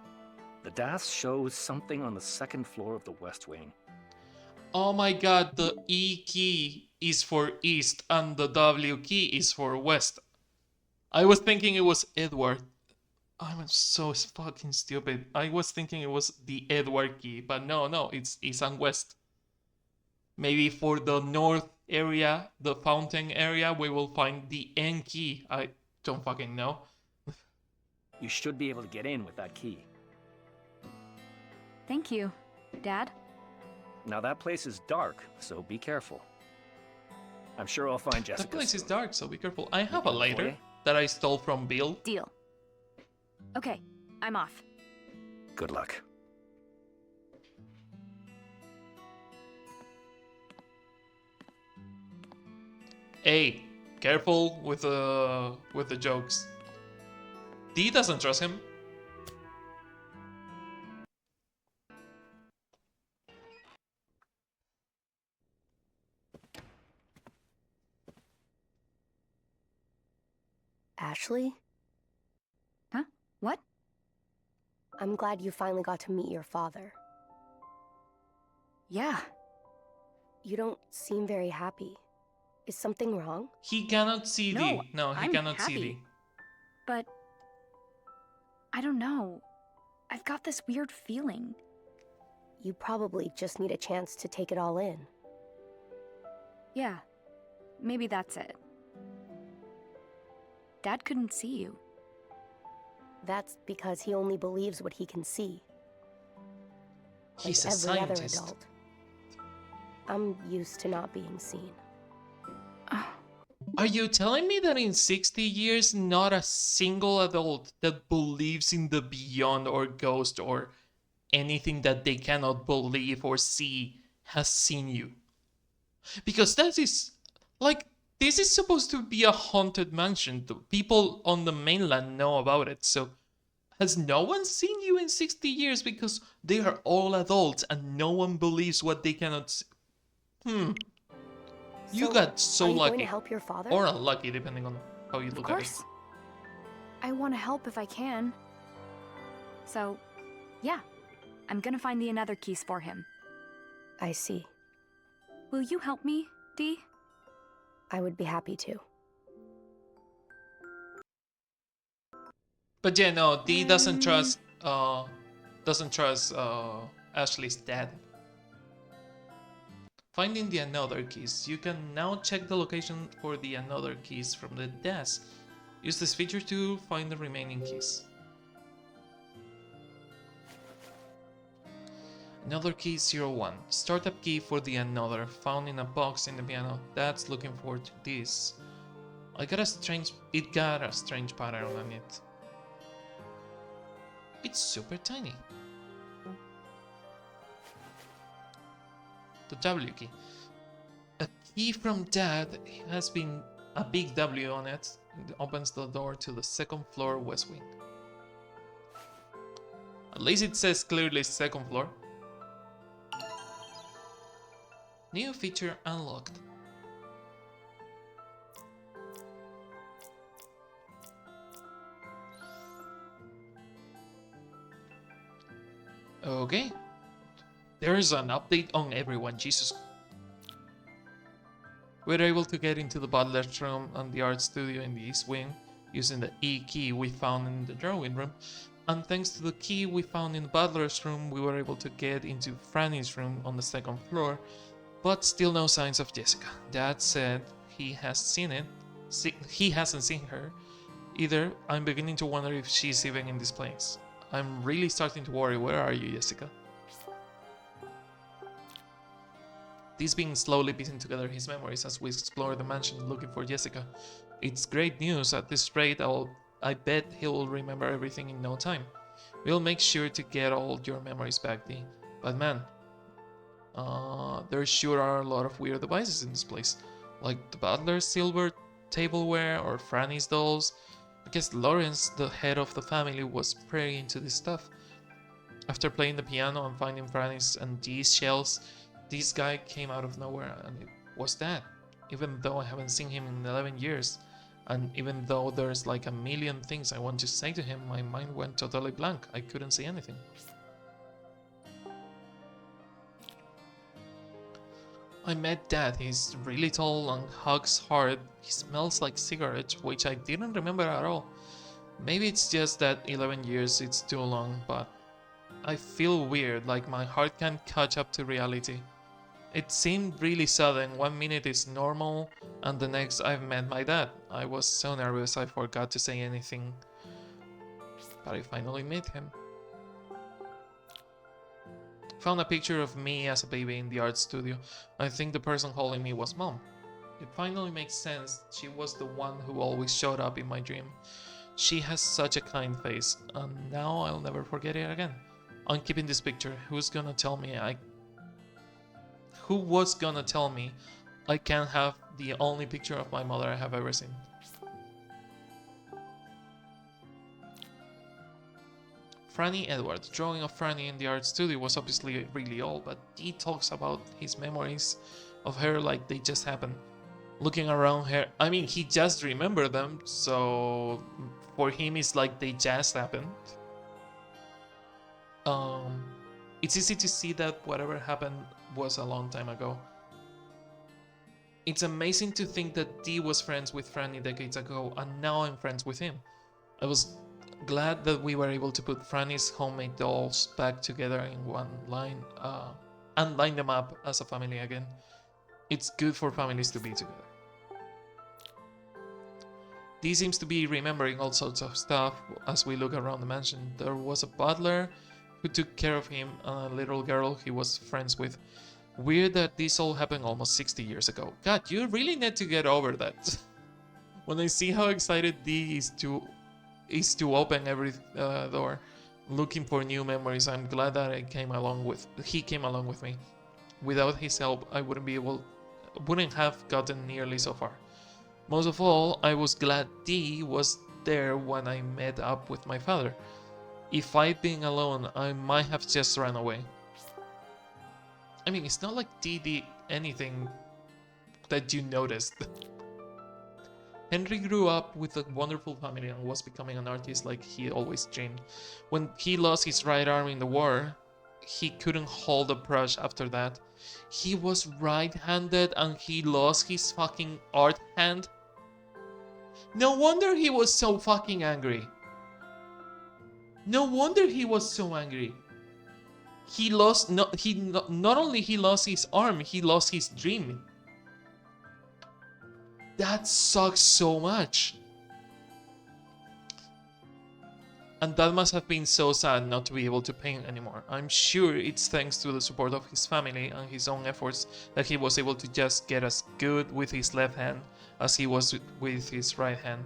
The DAS shows something on the 2nd floor of the West Wing. Oh my god, the E key is for east and the W key is for west. I was thinking it was Edward. I'm so fucking stupid. I was thinking it was the Edward key, but no, it's east and west. Maybe for the north area, the fountain area, we will find the N key. I don't fucking know. You should be able to get in with that key. Thank you, Dad. Now that place is dark, so be careful. I'm sure I'll find Jessica That place is soon. dark, so be careful. I have Meet a you in the lighter foyer? that I stole from Bill. Deal. Okay, I'm off. Good luck. Hey, careful with the jokes. Dee doesn't trust him. Ashley? Huh? What? I'm glad you finally got to meet your father. Yeah. You don't seem very happy. Is something wrong? He cannot see No, Dee. No, he I'm cannot see happy. Dee. But I don't know. I've got this weird feeling. You probably just need a chance to take it all in. Yeah. Maybe that's it. Dad couldn't see you. That's because he only believes what he can see. He's Like a every other scientist. adult. I'm used to not being seen. Are you telling me that in 60 years, not a single adult that believes in the beyond or ghost or anything that they cannot believe or see has seen you? Because that is like, this is supposed to be a haunted mansion. The people on the mainland know about it. So has no one seen you in 60 years? Because they are all adults and no one believes what they cannot see. You So, got so are you lucky. going to help your father? Or unlucky, depending on how you Of look at it. course. I want to help if I can. So, yeah. I'm gonna find the another keys for him. I see. Will you help me, Dee? I would be happy to. But yeah, no, Dee doesn't trust Ashley's dad. Finding the another keys. You can now check the location for the another keys from the desk. Use this feature to find the remaining keys. Another key 01. Startup key for the another, found in a box in the piano. That's looking forward to this. It got a strange pattern on it. It's super tiny. The W key. A key from Dad has been a big W on it. It opens the door to the second floor west wing. At least it says clearly second floor. New feature unlocked. Okay. There is an update on everyone, Jesus. We're able to get into the butler's room and the art studio in the east wing using the E key we found in the drawing room. And thanks to the key we found in the butler's room, we were able to get into Franny's room on the second floor, but still no signs of Jessica. Dad said he has seen it. He hasn't seen her either. I'm beginning to wonder if she's even in this place. I'm really starting to worry. Where are you, Jessica? This being slowly piecing together his memories as we explore the mansion looking for Jessica. It's great news. At this rate, I bet he'll remember everything in no time. We'll make sure to get all your memories back, Dee. But man, there sure are a lot of weird devices in this place. Like the butler's silver tableware or Franny's dolls. I guess Lawrence, the head of the family, was preying into this stuff. After playing the piano and finding Franny's and Dee's shells, this guy came out of nowhere, and it was that. Even though I haven't seen him in 11 years, and even though there's like a million things I want to say to him, my mind went totally blank. I couldn't say anything. I met Dad. He's really tall and hugs hard. He smells like cigarettes, which I didn't remember at all. Maybe it's just that 11 years it's too long, but I feel weird, like my heart can't catch up to reality. It seemed really sudden. 1 minute is normal, and the next I've met my dad. I was so nervous I forgot to say anything. but I finally met him. Found a picture of me as a baby in the art studio. I think the person holding me was Mom. It finally makes sense. She was the one who always showed up in my dream. She has such a kind face, and now I'll never forget it again. I'm keeping this picture. Who was gonna tell me I can't have the only picture of my mother I have ever seen? Franny Edwards. Drawing of Franny in the art studio was obviously really old, but he talks about his memories of her like they just happened. Looking around her, I mean, he just remembered them, so for him it's like they just happened. It's easy to see that whatever happened was a long time ago. It's amazing to think that Dee was friends with Franny decades ago, and now I'm friends with him. I was glad that we were able to put Franny's homemade dolls back together in one line, and line them up as a family again. It's good for families to be together. Dee seems to be remembering all sorts of stuff as we look around the mansion. There was a butler who took care of him and a little girl he was friends with. Weird that this all happened almost 60 years ago. God, you really need to get over that. When I see how excited Dee is to open every door, looking for new memories, I'm glad that he came along with me. Without his help, I wouldn't have gotten nearly so far. Most of all, I was glad Dee was there when I met up with my father. If I'd been alone, I might have just run away. I mean, it's not like Dee did anything that you noticed. Henry grew up with a wonderful family and was becoming an artist like he always dreamed. When he lost his right arm in the war, he couldn't hold a brush after that. He was right-handed and he lost his fucking art hand. No wonder he was so fucking angry. No wonder he was so angry. Not only he lost his arm, he lost his dream. That sucks so much. And that must have been so sad not to be able to paint anymore. I'm sure it's thanks to the support of his family and his own efforts that he was able to just get as good with his left hand as he was with his right hand.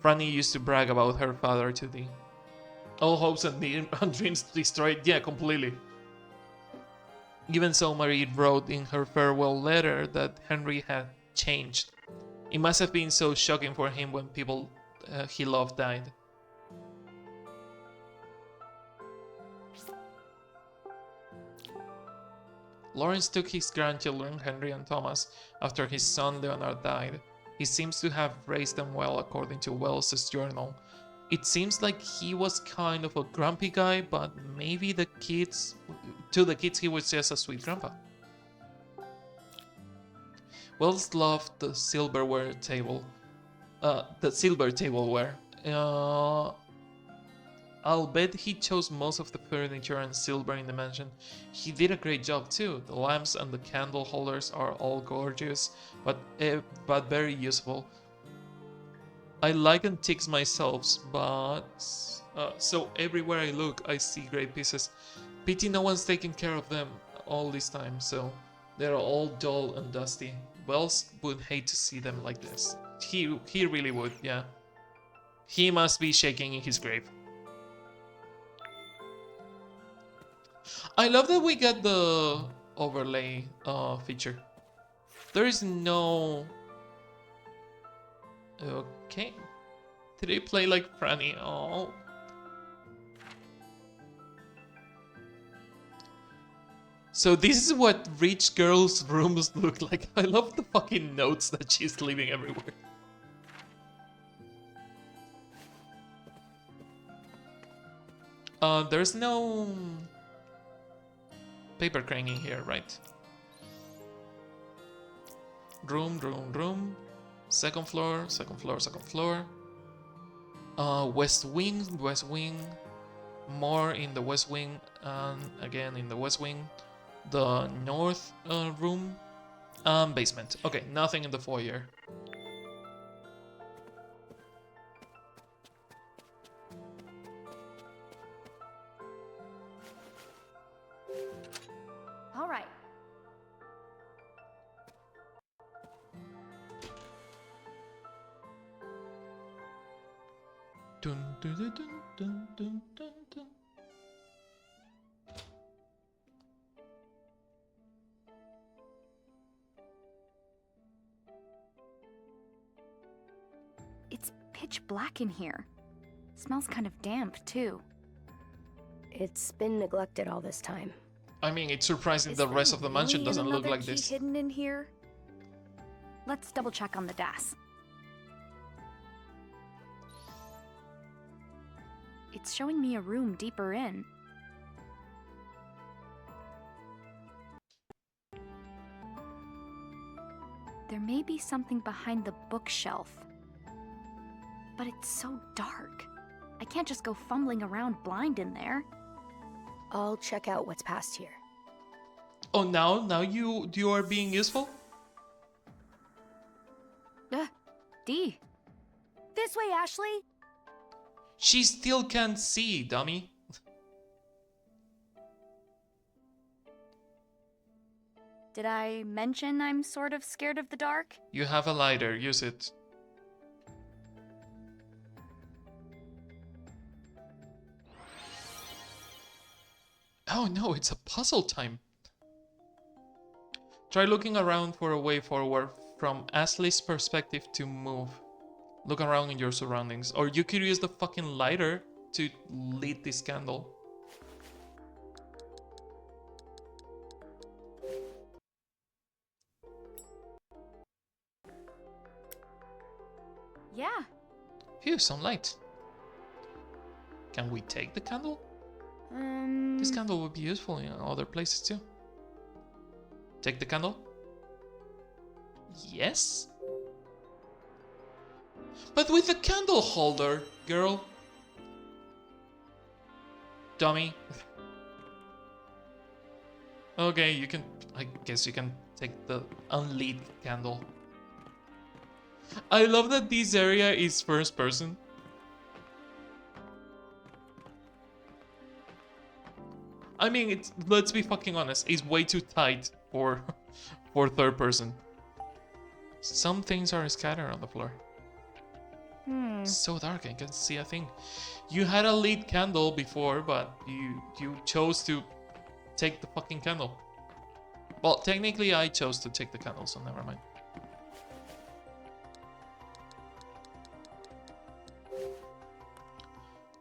Franny used to brag about her father to Dee. All hopes and dreams destroyed, yeah, completely. Even so, Marie wrote in her farewell letter that Henry had changed. It must have been so shocking for him when people he loved died. Lawrence took his grandchildren, Henry and Thomas, after his son Leonard died. He seems to have raised them well, according to Wells's journal. It seems like he was kind of a grumpy guy, but maybe to the kids he was just a sweet grandpa. Wells loved the silver tableware. I'll bet he chose most of the furniture and silver in the mansion. He did a great job too. The lamps and the candle holders are all gorgeous, but very useful. I like antiques myself, but so everywhere I look, I see great pieces. Pity no one's taking care of them all this time, so they're all dull and dusty. Wells would hate to see them like this. He really would, yeah. He must be shaking in his grave. I love that we got the overlay feature. There is no... Okay. Did he play like Franny? Oh. So this is what rich girls' rooms look like. I love the fucking notes that she's leaving everywhere. There's no paper crane in here, right? Room. Second floor. West wing. More in the west wing, and again in the west wing. The north room, basement. Okay, nothing in the foyer. Dun, dun, dun, dun, dun, dun, dun. It's pitch black in here. Smells kind of damp, too. It's been neglected all this time. I mean, it's surprising Is the rest there of the mansion really doesn't look another like key this. hidden in here? Let's double check on the DAS. It's showing me a room deeper in. There may be something behind the bookshelf. But it's so dark. I can't just go fumbling around blind in there. I'll check out what's past here. Oh, now you are being useful? D. This way, Ashley! She still can't see, dummy. Did I mention I'm sort of scared of the dark? You have a lighter, use it. Oh no, it's a puzzle time. Try looking around for a way forward from Ashley's perspective to move. Look around in your surroundings. Or you could use the fucking lighter to lit this candle. Yeah. Phew, some light. Can we take the candle? This candle would be useful in other places too. Take the candle? Yes? But with the candle holder, girl. Dummy. Okay, you can... I guess you can take the unlit candle. I love that this area is first person. I mean, it's, let's be fucking honest, it's way too tight for third person. Some things are scattered on the floor. It's so dark, I can't see a thing. You had a lit candle before, but you chose to take the fucking candle. Well, technically I chose to take the candle, so never mind.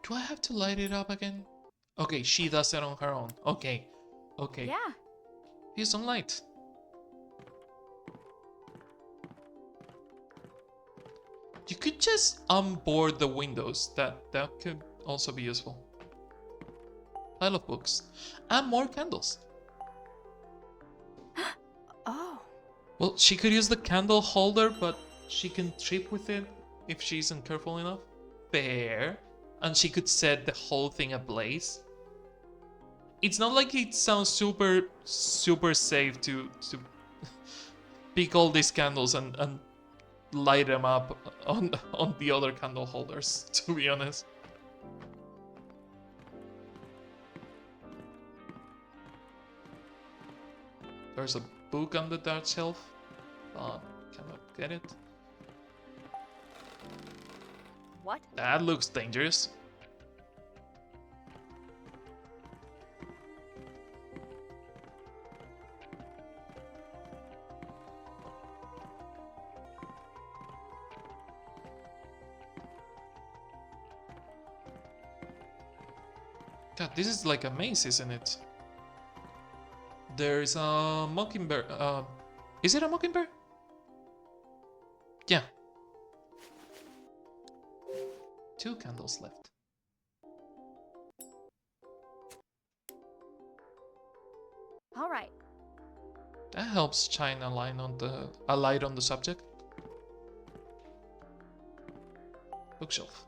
Do I have to light it up again? Okay, she does it on her own. Okay. Okay. Yeah. Here's some light. You could just unboard the windows. That could also be useful. Pile of books. And more candles. Oh. Well, she could use the candle holder, but she can trip with it if she isn't careful enough. Fair. And she could set the whole thing ablaze. It's not like it sounds super safe to pick all these candles and light them up on the other candle holders, to be honest. There's a book on the dark shelf. Cannot get it. What? That looks dangerous. God, this is like a maze, isn't it? There's a mockingbird. Is it a mockingbird? Yeah. 2 candles left. All right. That helps shine a light on the subject. Bookshelf.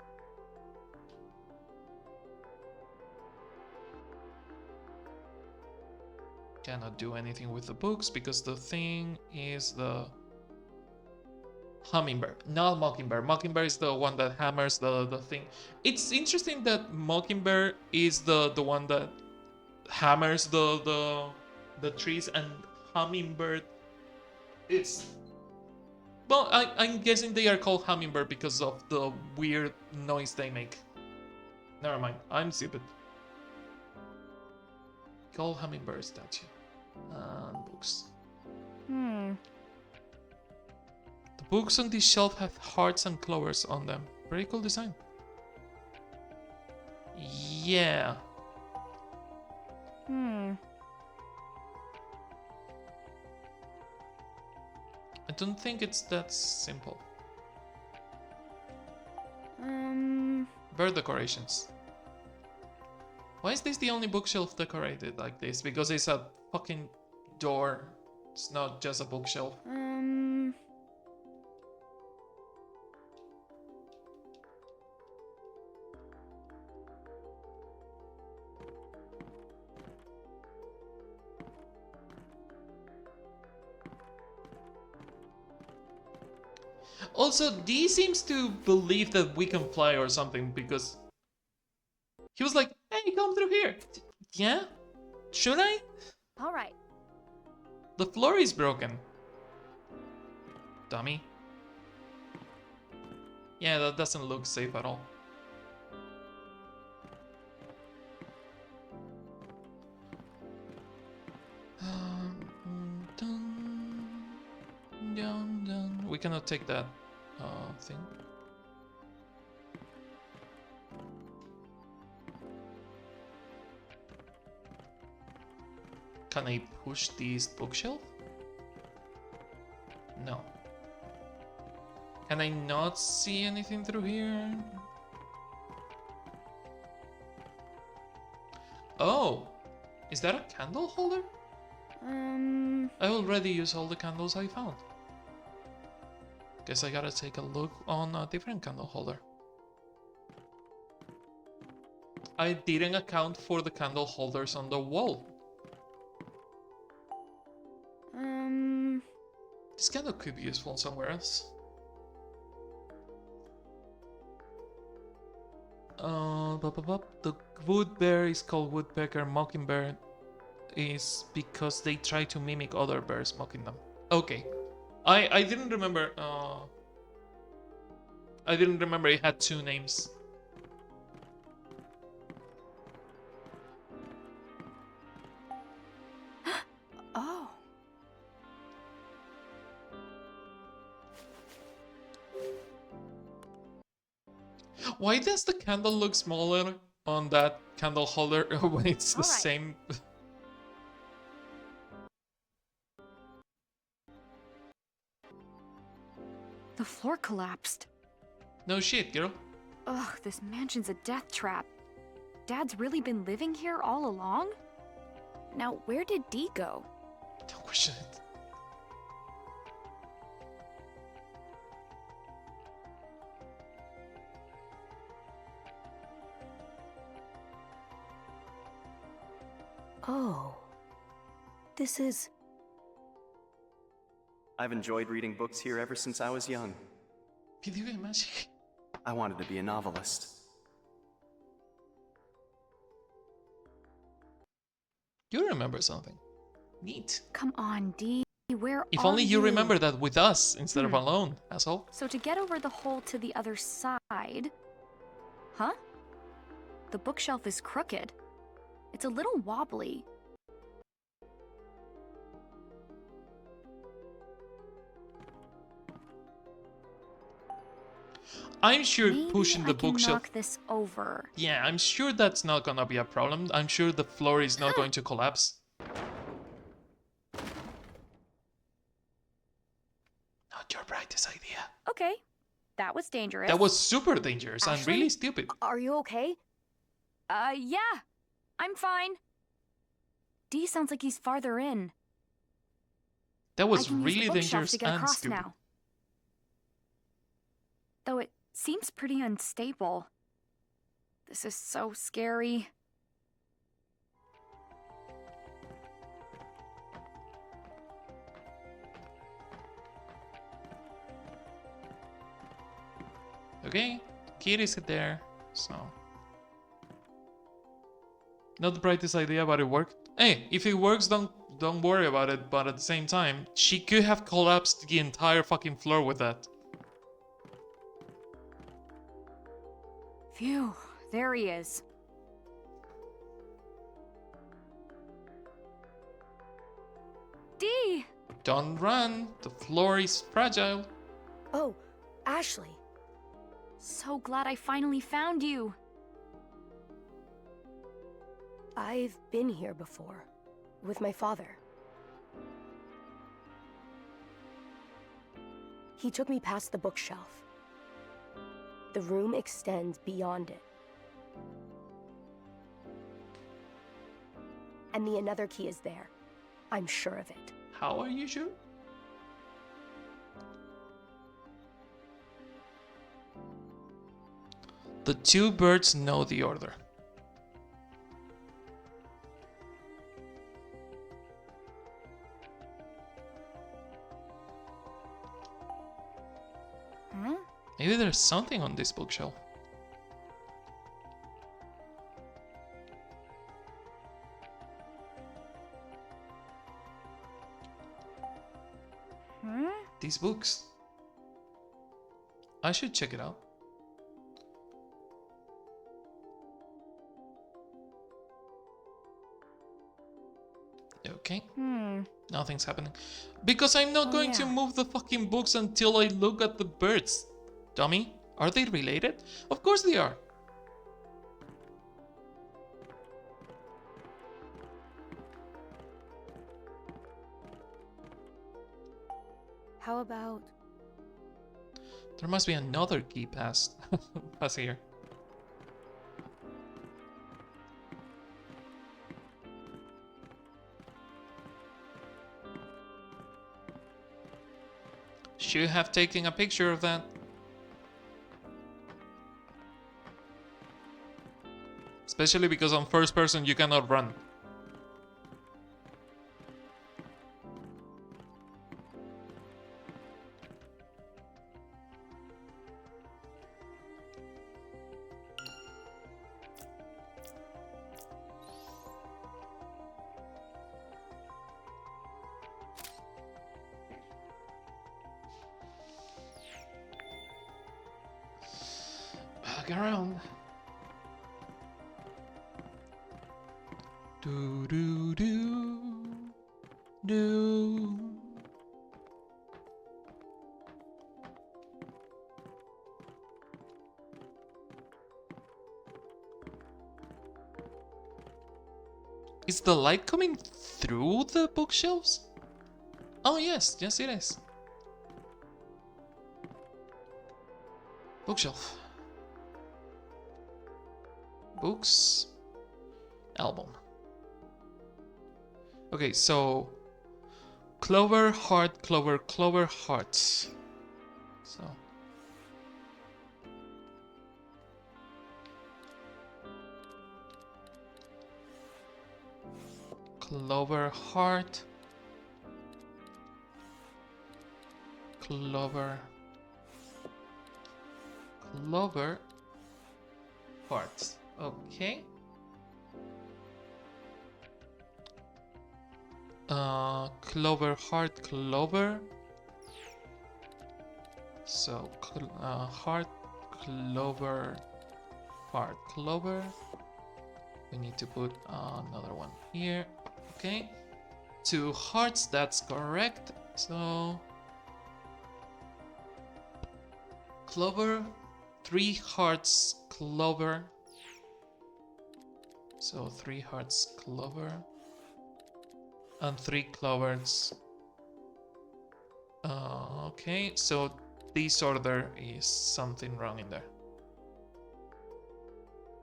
Cannot do anything with the books because the thing is the hummingbird, not mockingbird. Mockingbird is the one that hammers the thing. It's interesting that mockingbird is the one that hammers the trees, and hummingbird it's Well, I'm guessing they are called hummingbird because of the weird noise they make. Never mind, I'm stupid. Called hummingbird statue. And books. Hmm. The books on this shelf have hearts and clovers on them. Very cool design. Yeah. Hmm. I don't think it's that simple. Bird decorations. Why is this the only bookshelf decorated like this? Because it's a fucking door. It's not just a bookshelf. Also, D seems to believe that we can fly or something because he was like, hey, come through here. Yeah? Should I? All right. The floor is broken. Dummy. Yeah, that doesn't look safe at all. We cannot take that thing. Can I push this bookshelf? No. Can I not see anything through here? Oh, is that a candle holder? I already used all the candles I found. Guess I gotta take a look on a different candle holder. I didn't account for the candle holders on the wall. This candle could be useful somewhere else. The wood bear is called woodpecker. Mockingbird is because they try to mimic other birds mocking them. Okay, I didn't remember. I didn't remember it had two names. Oh. Why does the candle look smaller on that candle holder when it's the same? The floor collapsed. No shit, girl. Ugh, this mansion's a death trap. Dad's really been living here all along? Now, where did Dee go? Don't question it. Oh. This is... I've enjoyed reading books here ever since I was young. Video game magic. I wanted to be a novelist. You remember something. Neat. Come on, Dee. Where If are only you remember that with us instead of alone, asshole. So to get over the hole to the other side... Huh? The bookshelf is crooked. It's a little wobbly. I'm sure Maybe pushing the I can bookshelf. knock this over. Yeah, I'm sure that's not gonna be a problem. I'm sure the floor is not going to collapse. Not your brightest idea. Okay, that was dangerous. That was super dangerous and Ashley? really stupid. Are you okay? Yeah. I'm fine. Dee sounds like he's farther in. That was I can use the really bookshelf dangerous to get and across stupid. now. Though it seems pretty unstable. This is so scary. Okay, kid is there, so... Not the brightest idea, but it worked. Hey, if it works, don't don't worry about it, but at the same time, she could have collapsed the entire fucking floor with that. Phew, there he is. Dee! Don't run, the floor is fragile. Oh, Ashley. So glad I finally found you. I've been here before, with my father. He took me past the bookshelf. The room extends beyond it. And the another key is there. I'm sure of it. How are you sure? The two birds know the order. Huh? Maybe there's something on this bookshelf. Huh? These books. I should check it out. Okay. Nothing's happening. Because I'm not going to move the fucking books until I look at the birds. Dummy. Are they related? Of course they are. How about... There must be another key pass here. Should have taken a picture of that. Especially because on first person you cannot run. Back around. Do do do do. Is the light coming through the bookshelves? Oh yes, yes it is. Bookshelf. Books. Album. Okay, so Clover, heart, clover, clover, hearts. So clover, heart, clover, clover, hearts. Okay. Clover, heart, clover. So, heart, clover, heart, clover. We need to put another one here. Okay. 2 hearts, that's correct. So, clover, 3 hearts, clover. So, 3 hearts, clover. And 3 clovers. Okay, so this order is something wrong in there.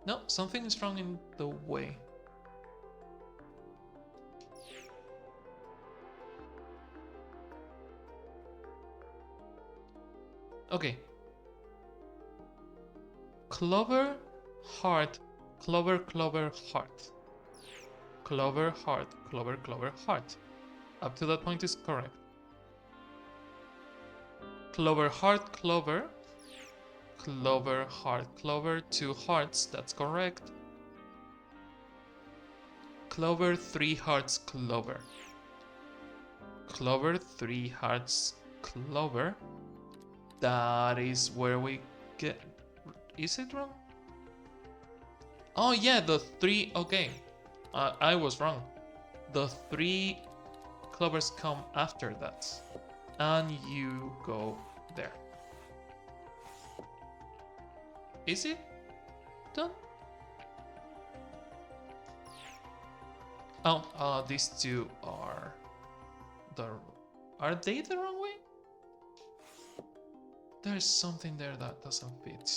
No, something is wrong in the way. Okay. Clover, heart, clover, clover, heart. Clover, heart, clover, clover, heart. Up to that point is correct. Clover, heart, clover. Clover, heart, clover. 2 hearts, that's correct. Clover, 3 hearts, clover. clover, 3 hearts clover. That is where we get... Is it wrong? Oh yeah, the 3... Okay, I was wrong. The 3 clovers come after that. And you go there. Is it done? Oh, these two are the... Are they the wrong way? There's something there that doesn't fit.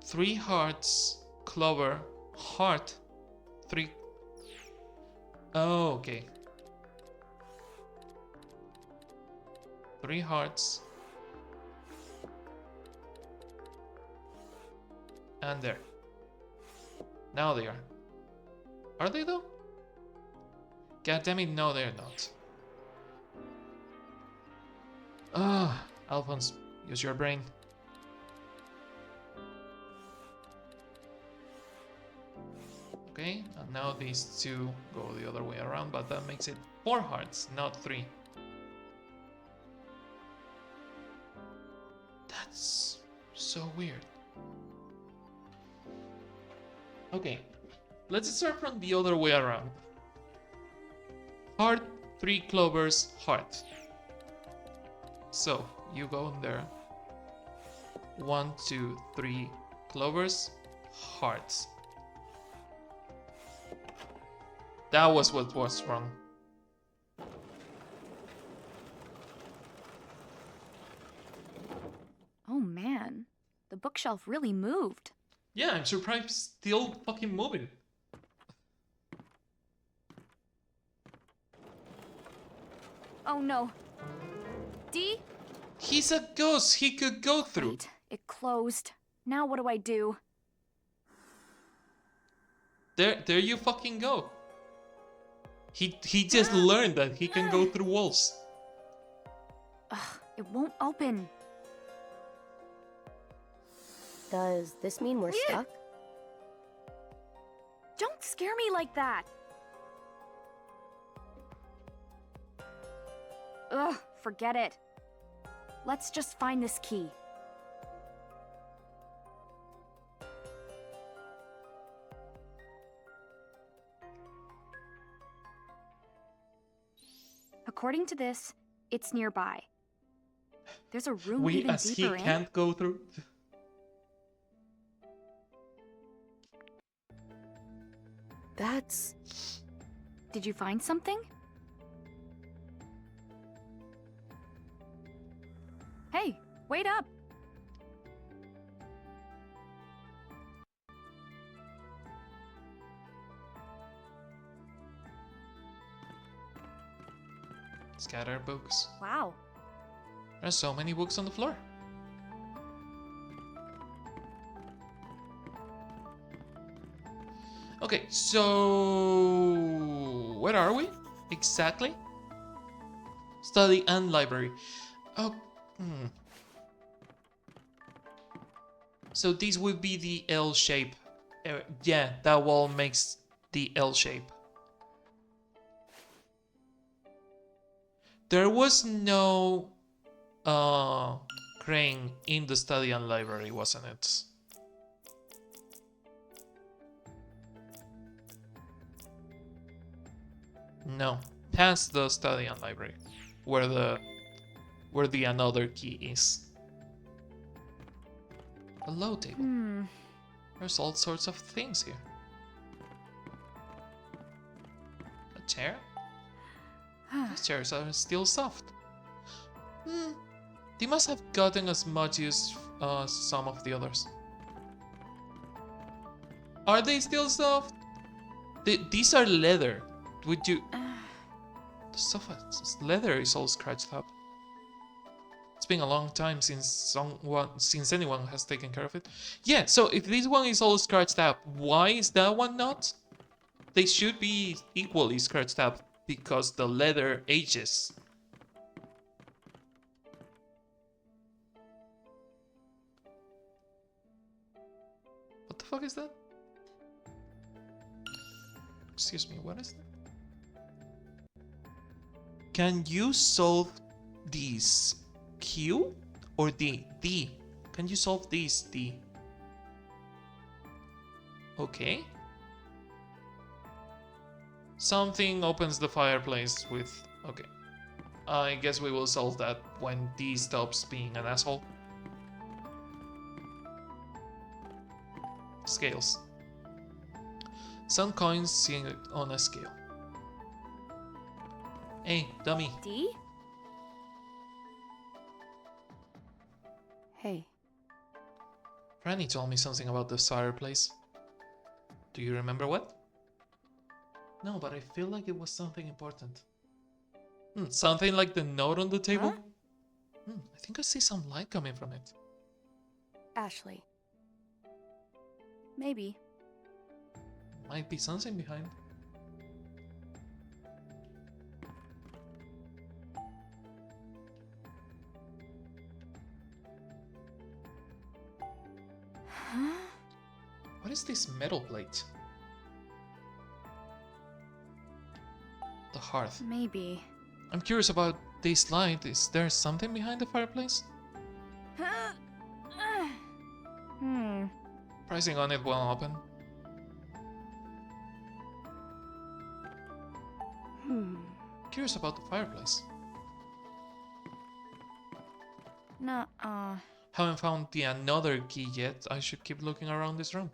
Three hearts, clover, heart, 3... Oh, okay. 3 hearts. And there. Now they are. Are they though? God damn it, no they're not. Ah, Alphonse, use your brain. Okay, and now these two go the other way around, but that makes it 4 hearts, not 3. That's so weird. Okay, let's start from the other way around. Heart, 3 clovers, heart. So, you go in there. 1, 2, 3 clovers, hearts. That was what was wrong. Oh man, the bookshelf really moved. Yeah, I'm surprised it's still fucking moving. Oh no. D? He's a ghost. He could go through. Wait, it closed. Now what do I do? There you fucking go. He just learned that he can go through walls. Ugh, it won't open. Does this mean we're stuck? Don't scare me like that. Ugh, forget it. Let's just find this key. According to this, it's nearby. There's a room We, even as he deeper in. can't go through. That's... Did you find something? Hey, wait up! Scatter books. Wow. There's so many books on the floor. Okay, so where are we exactly? Study and library. Oh, So this would be the L shape. Yeah, that wall makes the L shape. There was no crane in the study and library, wasn't it? No, past the study and library, where the another key is. A low table. There's all sorts of things here. A chair? These chairs are still soft. They must have gotten as much use as some of the others. Are they still soft? These are leather. Would you... The sofa, leather is all scratched up. It's been a long time since anyone has taken care of it. Yeah, so if this one is all scratched up, why is that one not? They should be equally scratched up because the leather ages. What the fuck is that? Excuse me, what is that? Can you solve these? Q or D? D. Can you solve these? D. Okay. Something opens the fireplace with... Okay. I guess we will solve that when D stops being an asshole. Scales. Some coins seen on a scale. Hey, dummy. D? Hey. Franny told me something about the fireplace. Do you remember what? No, but I feel like it was something important. Something like the note on the table? Huh? I think I see some light coming from it. Ashley. Maybe. Might be something behind. Huh? What is this metal plate? The hearth. Maybe. I'm curious about this light. Is there something behind the fireplace? Pricing on it won't open. Curious about the fireplace. Nuh-uh. Haven't found the another key yet. I should keep looking around this room.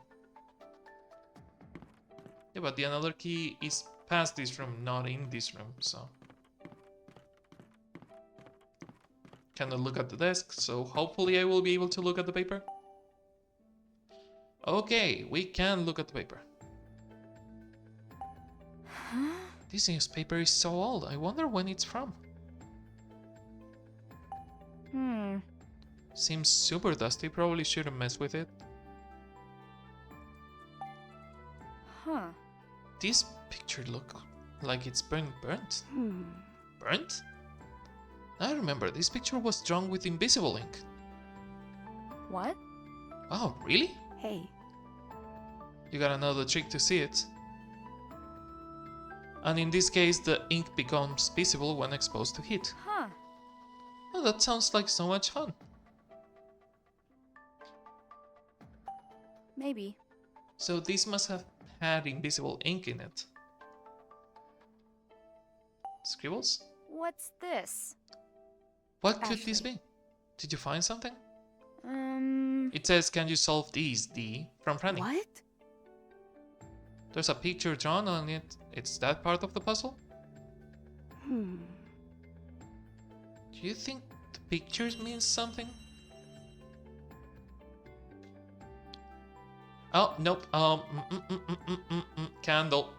Yeah, but the another key is past this room, not in this room, so... Cannot look at the desk, so hopefully I will be able to look at the paper. Okay, we can look at the paper. Huh? This newspaper is so old, I wonder when it's from. Seems super dusty, probably shouldn't mess with it. Huh. This picture look like it's been burnt. Burnt? I remember, this picture was drawn with invisible ink. What? Oh, really? Hey. You gotta know the trick to see it. And in this case, the ink becomes visible when exposed to heat. Huh. Oh, that sounds like so much fun. Maybe. So this must have had invisible ink in it. Scribbles? What's this? What could this be? Did you find something? Um... It says, can you solve these, D, from Franny. What? There's a picture drawn on it. It's that part of the puzzle? Hmm. Do you think the pictures mean something? Oh, nope. Candle.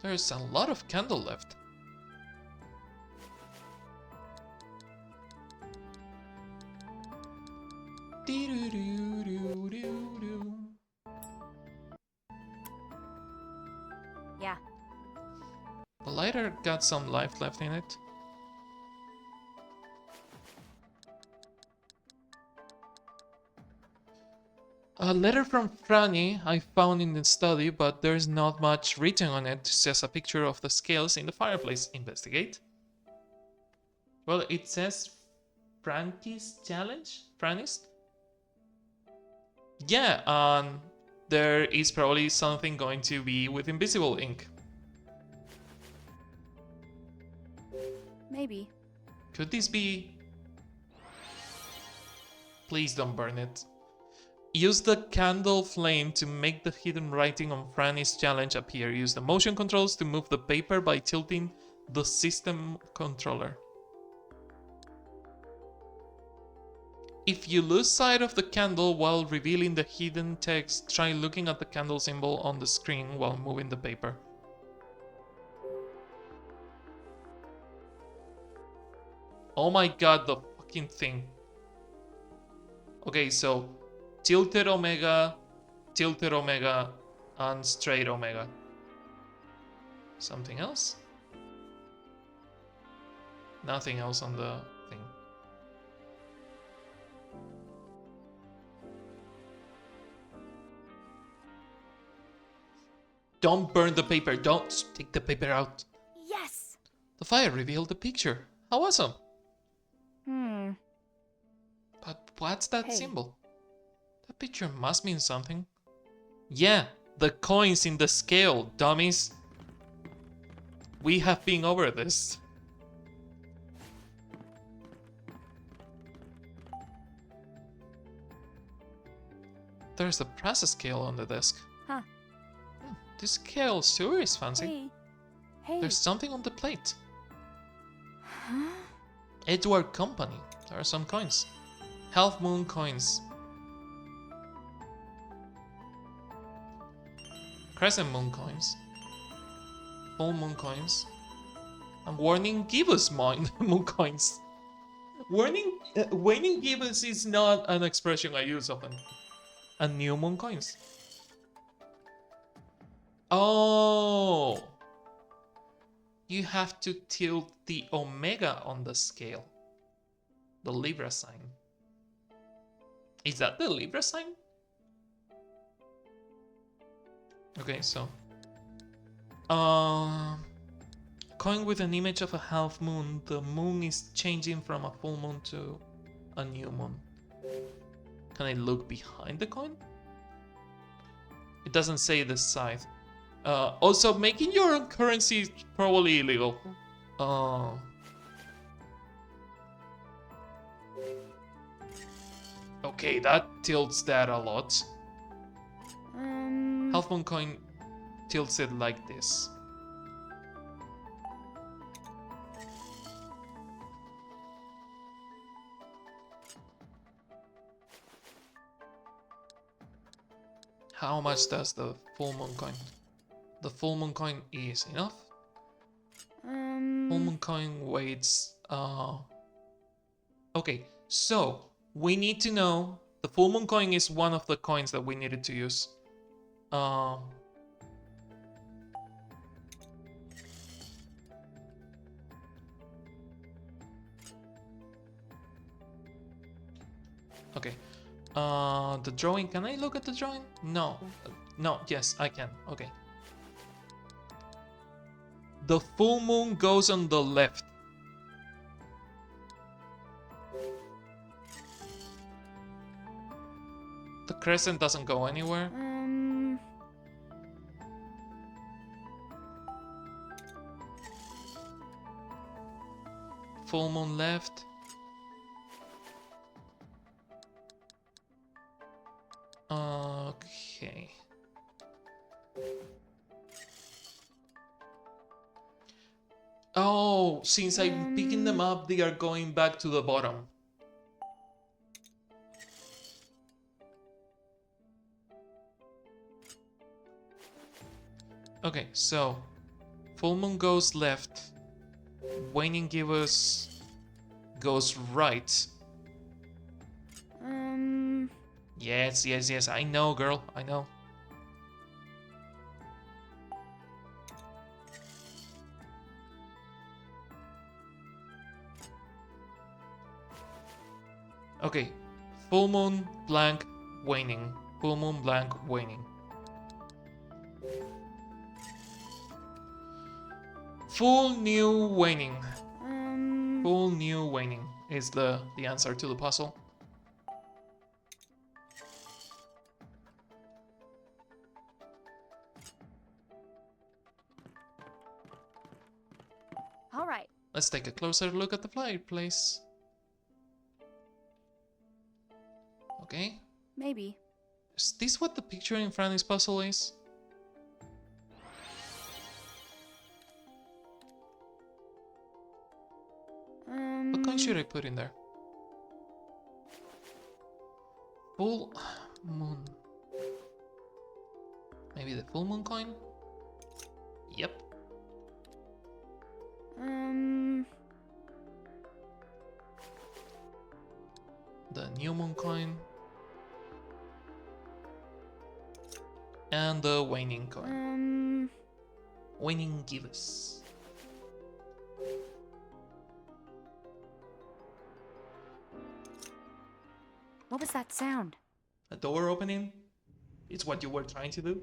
There's a lot of candle left. Yeah. The lighter got some life left in it. A letter from Franny I found in the study, but there's not much written on it. It's just a picture of the scales in the fireplace. Investigate. Well, it says Franky's challenge? Franny's? Yeah, there is probably something going to be with invisible ink. Maybe. Could this be... Please don't burn it. Use the candle flame to make the hidden writing on Franny's challenge appear. Use the motion controls to move the paper by tilting the system controller. If you lose sight of the candle while revealing the hidden text, try looking at the candle symbol on the screen while moving the paper. Oh my god, the fucking thing. Okay, so tilted omega, and straight omega. Something else? Nothing else on the thing. Don't burn the paper. Don't take the paper out. Yes! The fire revealed the picture. How awesome. But what's that symbol? That picture must mean something. Yeah, the coins in the scale, dummies. We have been over this. There's a process scale on the desk. Huh. This scale sure is fancy. Hey. There's something on the plate. Huh? Edward Company. There are some coins. Half moon coins. Crescent moon coins. Full moon coins. And warning gibbous moon coins. Waning gibbous is not an expression I use often. And new moon coins. Oh! You have to tilt the omega on the scale. The Libra sign. Is that the Libra sign? Okay, so... coin with an image of a half moon. The moon is changing from a full moon to a new moon. Can I look behind the coin? It doesn't say the side. Also, making your own currency is probably illegal. Okay, that tilts that a lot. Half moon coin tilts it like this. How much does the full moon coin? The full moon coin is enough. Full moon coin weights. Okay, so we need to know the full moon coin is one of the coins that we needed to use. Okay. The drawing. Can I look at the drawing? No. No. Yes, I can. Okay. The full moon goes on the left. The crescent doesn't go anywhere. Full moon left. Okay. Oh, since I'm picking them up, they are going back to the bottom. Okay, so full moon goes left, waning gibbous goes right. Yes, yes, yes, I know, girl, I know. Okay, full moon, blank, waning. Full moon, blank, waning. Full new waning. Full new waning is the answer to the puzzle. All right. Let's take a closer look at the fireplace. Okay. Maybe. Is this what the picture in Franny's puzzle is? What coin should I put in there? Full moon. Maybe the full moon coin? Yep. The new moon coin. And the waning coin. Waning gibbous. What was that sound? A door opening? It's what you were trying to do?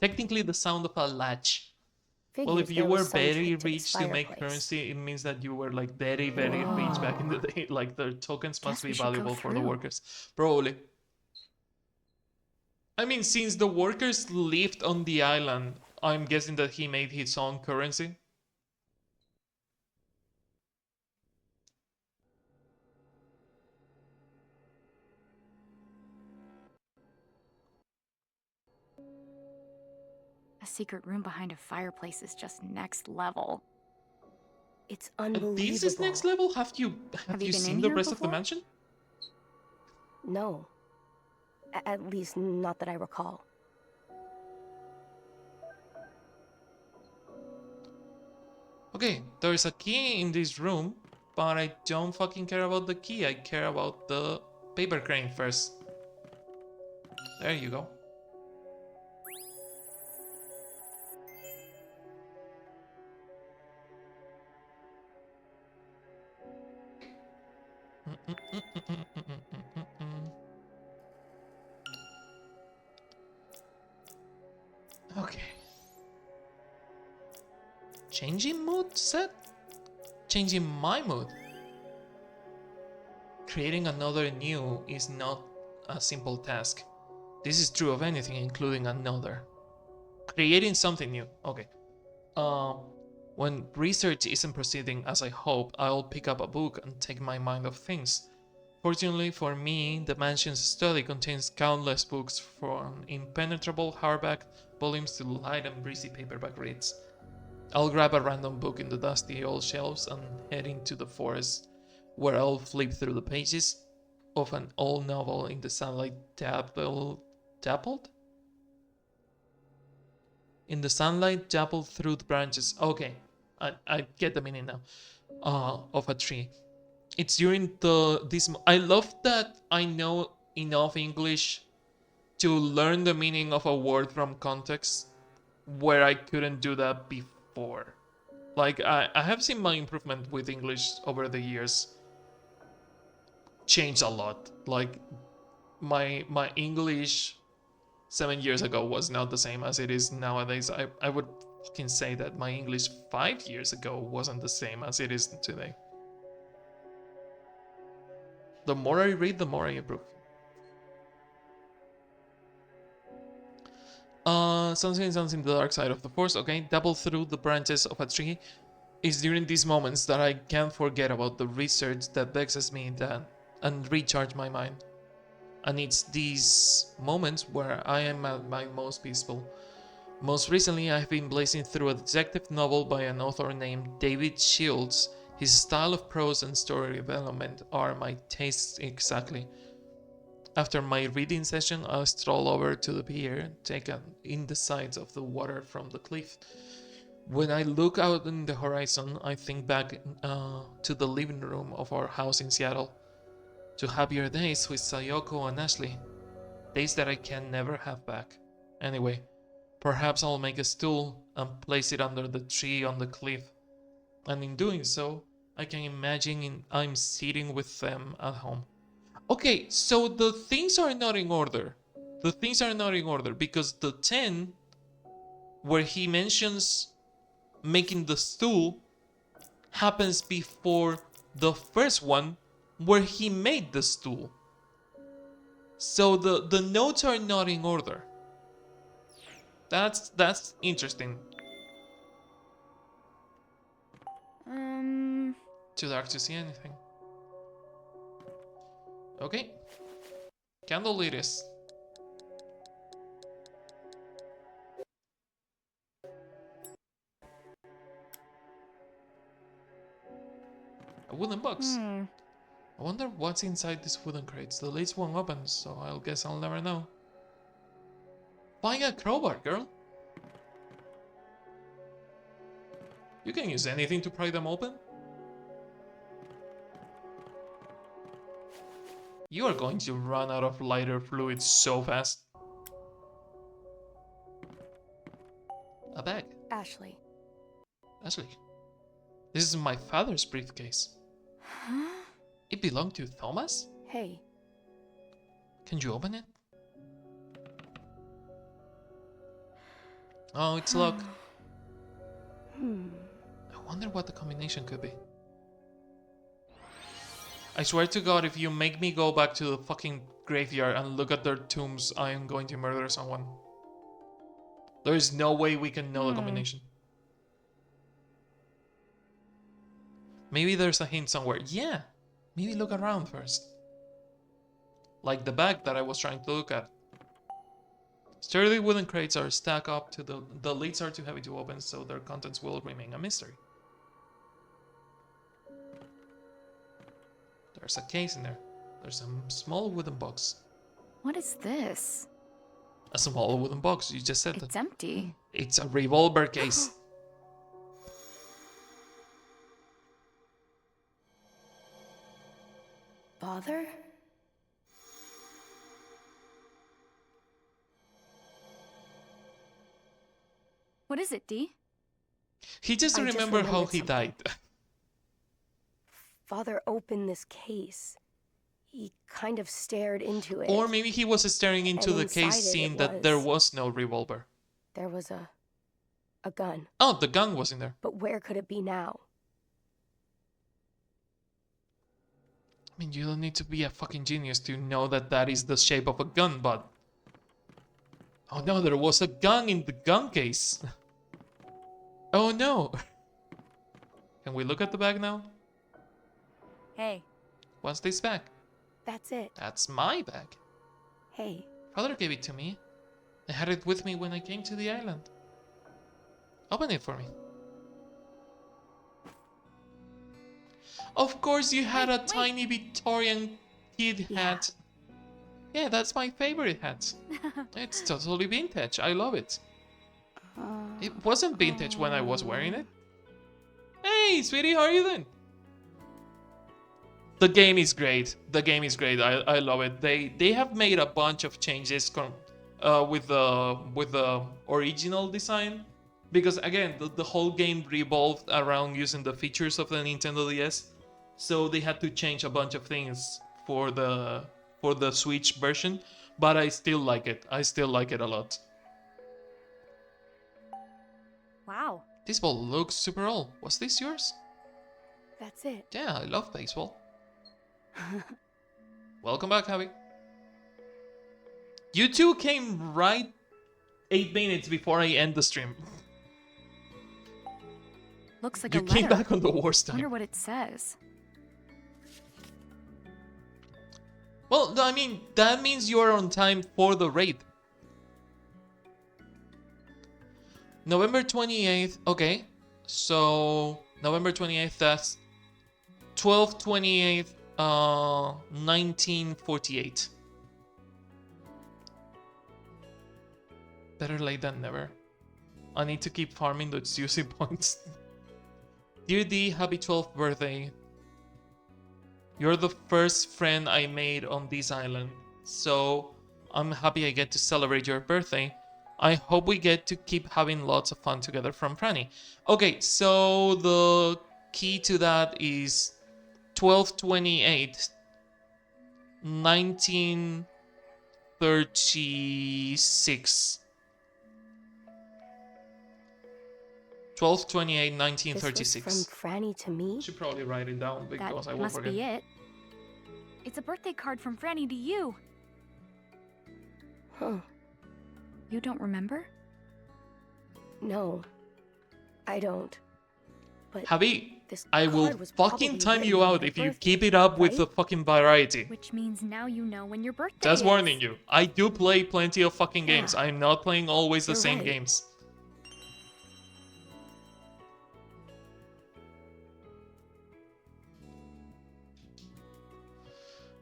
Technically, the sound of a latch. Well, if Figures you there were was some very trick to this rich to make fireplace. currency, it means that you were like very, very rich back in the day. Like the tokens must Guess be we should go valuable for the through. workers. Probably. I mean, since the workers lived on the island, I'm guessing that he made his own currency. A secret room behind a fireplace is just next level. It's This is next unbelievable. level? Have you Have you been seen in the here rest of the before? mansion? No. At least not that I recall. Okay, there is a key in this room, but I don't fucking care about the key. I care about the paper crane first. There you go. Okay. Changing mood set? Changing my mood. Creating another new is not a simple task. This is true of anything, including another. Creating something new. Okay. When research isn't proceeding as I hope, I'll pick up a book and take my mind off things. Fortunately for me, the mansion's study contains countless books from impenetrable hardback volumes to light and breezy paperback reads. I'll grab a random book in the dusty old shelves and head into the forest, where I'll flip through the pages of an old novel in the sunlight dappled? In the sunlight dappled through the branches. Okay, I get the meaning now. Of a tree. It's during I love that I know enough English to learn the meaning of a word from context where I couldn't do that before. Like I have seen my improvement with English over the years change a lot. Like my English 7 years ago was not the same as it is nowadays. I would fucking say that my English 5 years ago wasn't the same as it is today. The more I read, the more I improve. Something in the dark side of the force, okay? Dabble through the branches of a tree. It's during these moments that I can't forget about the research that vexes me and recharge my mind. And it's these moments where I am at my most peaceful. Most recently, I've been blazing through a detective novel by an author named David Shields. His style of prose and story development are my tastes exactly. After my reading session, I'll stroll over to the pier, take in the sights of the water from the cliff. When I look out in the horizon, I think back to the living room of our house in Seattle, to happier days with Sayoko and Ashley, days that I can never have back. Anyway, perhaps I'll make a stool and place it under the tree on the cliff, and in doing so, I can imagine I'm sitting with them at home. Okay, so the things are not in order. The things are not in order because the 10, where he mentions making the stool, happens before the first one where he made the stool. So the notes are not in order. That's interesting. Too dark to see anything. Okay. Candle it is. A wooden box. I wonder what's inside these wooden crates. The lids won't open, so I'll guess I'll never know. Buy a crowbar, girl. You can use anything to pry them open. You are going to run out of lighter fluid so fast. A bag. Ashley. Ashley. This is my father's briefcase. Huh? It belonged to Thomas? Hey. Can you open it? Oh, it's luck. Hmm. I wonder what the combination could be. I swear to God, if you make me go back to the fucking graveyard and look at their tombs, I am going to murder someone. There is no way we can know the combination. Maybe there's a hint somewhere. Yeah. Maybe look around first. Like the bag that I was trying to look at. Sturdy wooden crates are stacked up to the lids are too heavy to open, so their contents will remain a mystery. There's a case in there. There's a small wooden box. What is this? A small wooden box, you just said that. It's empty. It's a revolver case. Father? What is it, Dee? He just I remembered how remembered he died. Father opened this case. He kind of stared into it. Or maybe he was staring into And the case, inside it, seeing it that there was- was no revolver. There was a gun. Oh, the gun was in there. But where could it be now? I mean, you don't need to be a fucking genius to know that that is the shape of a gun, but... Oh no, there was a gun in the gun case. Oh no. Can we look at the bag now? Hey. What's this bag? That's it. That's my bag. Hey. Father gave it to me. I had it with me when I came to the island. Open it for me. Of course you had a tiny Victorian kid hat. Yeah, that's my favorite hat. It's totally vintage. I love it. It wasn't vintage when I was wearing it. Hey, sweetie, how are you doing? The game is great. The game is great. I love it. They have made a bunch of changes with the original design, because again the whole game revolved around using the features of the Nintendo DS. So they had to change a bunch of things for the Switch version, but I still like it. I still like it a lot. Wow. This ball looks super old. Was this yours? That's it. Yeah, I love baseball. Welcome back, Javi. You two came right 8 minutes before I end the stream. Looks like You a letter. came back on the worst time. Wonder what it says. Well, I mean, that means you're on time for the raid. November 28th. Okay. So, November 28th, that's 12/28, 1948. Better late than never. I need to keep farming those juicy points. Dear D, happy 12th birthday. You're the first friend I made on this island, so I'm happy I get to celebrate your birthday. I hope we get to keep having lots of fun together, from Franny. Okay, so the key to that is 12/28, 1936. 12/28, 1936. This was from Franny to me? Should probably write it down because I That will must forget. be it. It's a birthday card from Franny to you. Huh. You don't remember? No. I don't. But Javi, this I will card was fucking probably time written you on out my if you birthday, keep it up with right? the fucking variety. Which means now you know when your birthday Just is. warning you, I do play plenty of fucking games. Yeah. I'm not playing always the You're same right. games.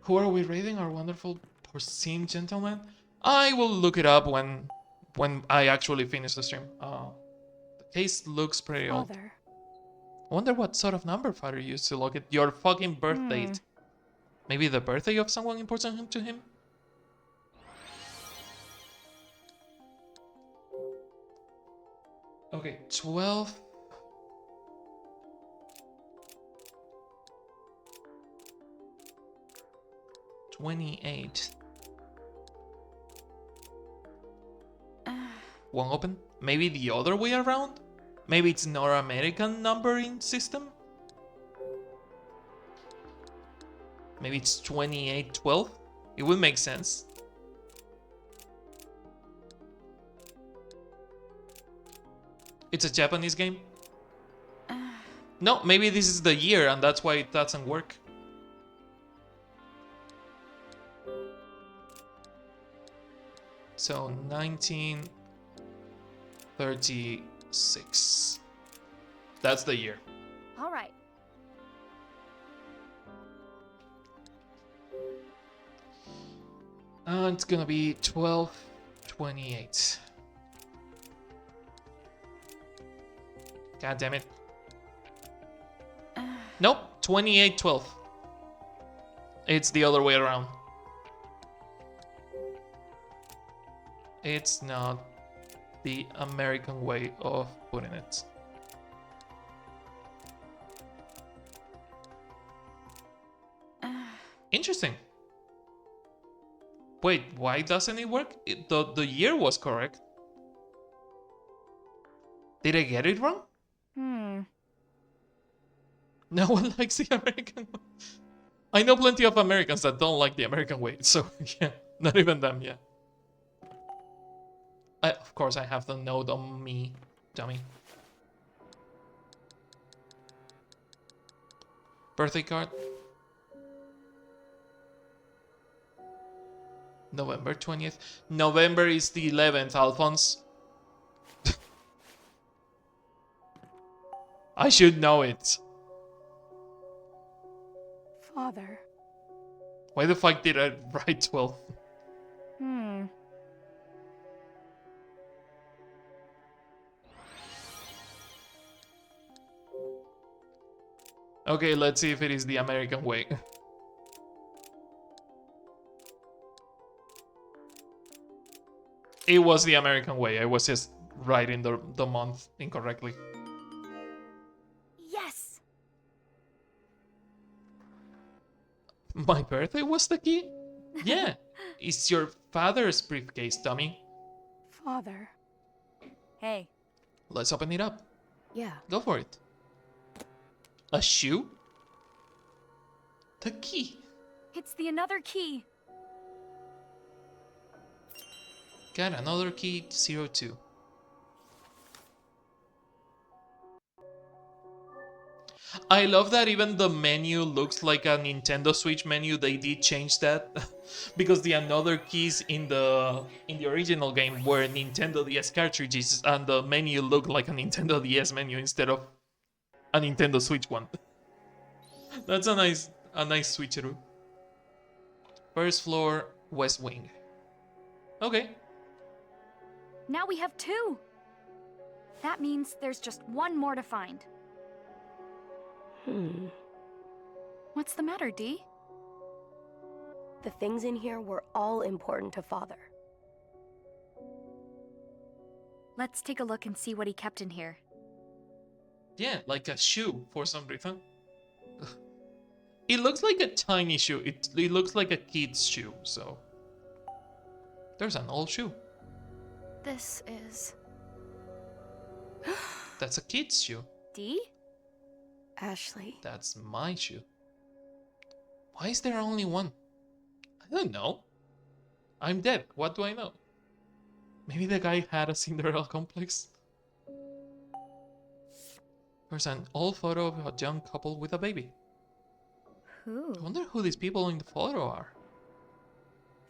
Who are we raiding? Our wonderful porcine gentleman? I will look it up when I actually finish the stream. The case looks pretty old. Father. I wonder what sort of number Father used to look at your fucking birth date. Maybe the birthday of someone important to him? Okay, 12. $28. Won't open. Maybe the other way around? Maybe it's North American numbering system? Maybe it's 2812? It would make sense. It's a Japanese game? No, maybe this is the year and that's why it doesn't work. So 1936. That's the year. All right. It's gonna be 1228. God damn it. Nope, 2812. It's the other way around. It's not the American way of putting it. Interesting. Wait, why doesn't it work? The year was correct. Did I get it wrong? No one likes the American way. I know plenty of Americans that don't like the American way, so yeah, not even them, yeah. Of course, I have the note on me, dummy. Birthday card. November 20th. November is the 11th, Alphonse. I should know it. Father. Why the fuck did I write 12? Okay, let's see if it is the American way. It was the American way. I was just writing the month incorrectly. Yes. My birthday was the key? Yeah. It's your father's briefcase, dummy. Father. Hey. Let's open it up. Yeah. Go for it. A shoe? The key. It's the another key. Got another key, 02. I love that even the menu looks like a Nintendo Switch menu. They did change that because the another keys in the original game were Nintendo DS cartridges, and the menu looked like a Nintendo DS menu instead of a Nintendo Switch one. That's a nice switcheroo. First floor, West Wing. Okay. Now we have 2. That means there's just one more to find. What's the matter, Dee? The things in here were all important to Father. Let's take a look and see what he kept in here. Yeah, like a shoe for some reason. It looks like a tiny shoe. It looks like a kid's shoe, so... There's an old shoe. This is... That's a kid's shoe. Dee? Ashley. That's my shoe. Why is there only one? I don't know. I'm dead. What do I know? Maybe the guy had a Cinderella complex. There's an old photo of a young couple with a baby. Who? I wonder who these people in the photo are.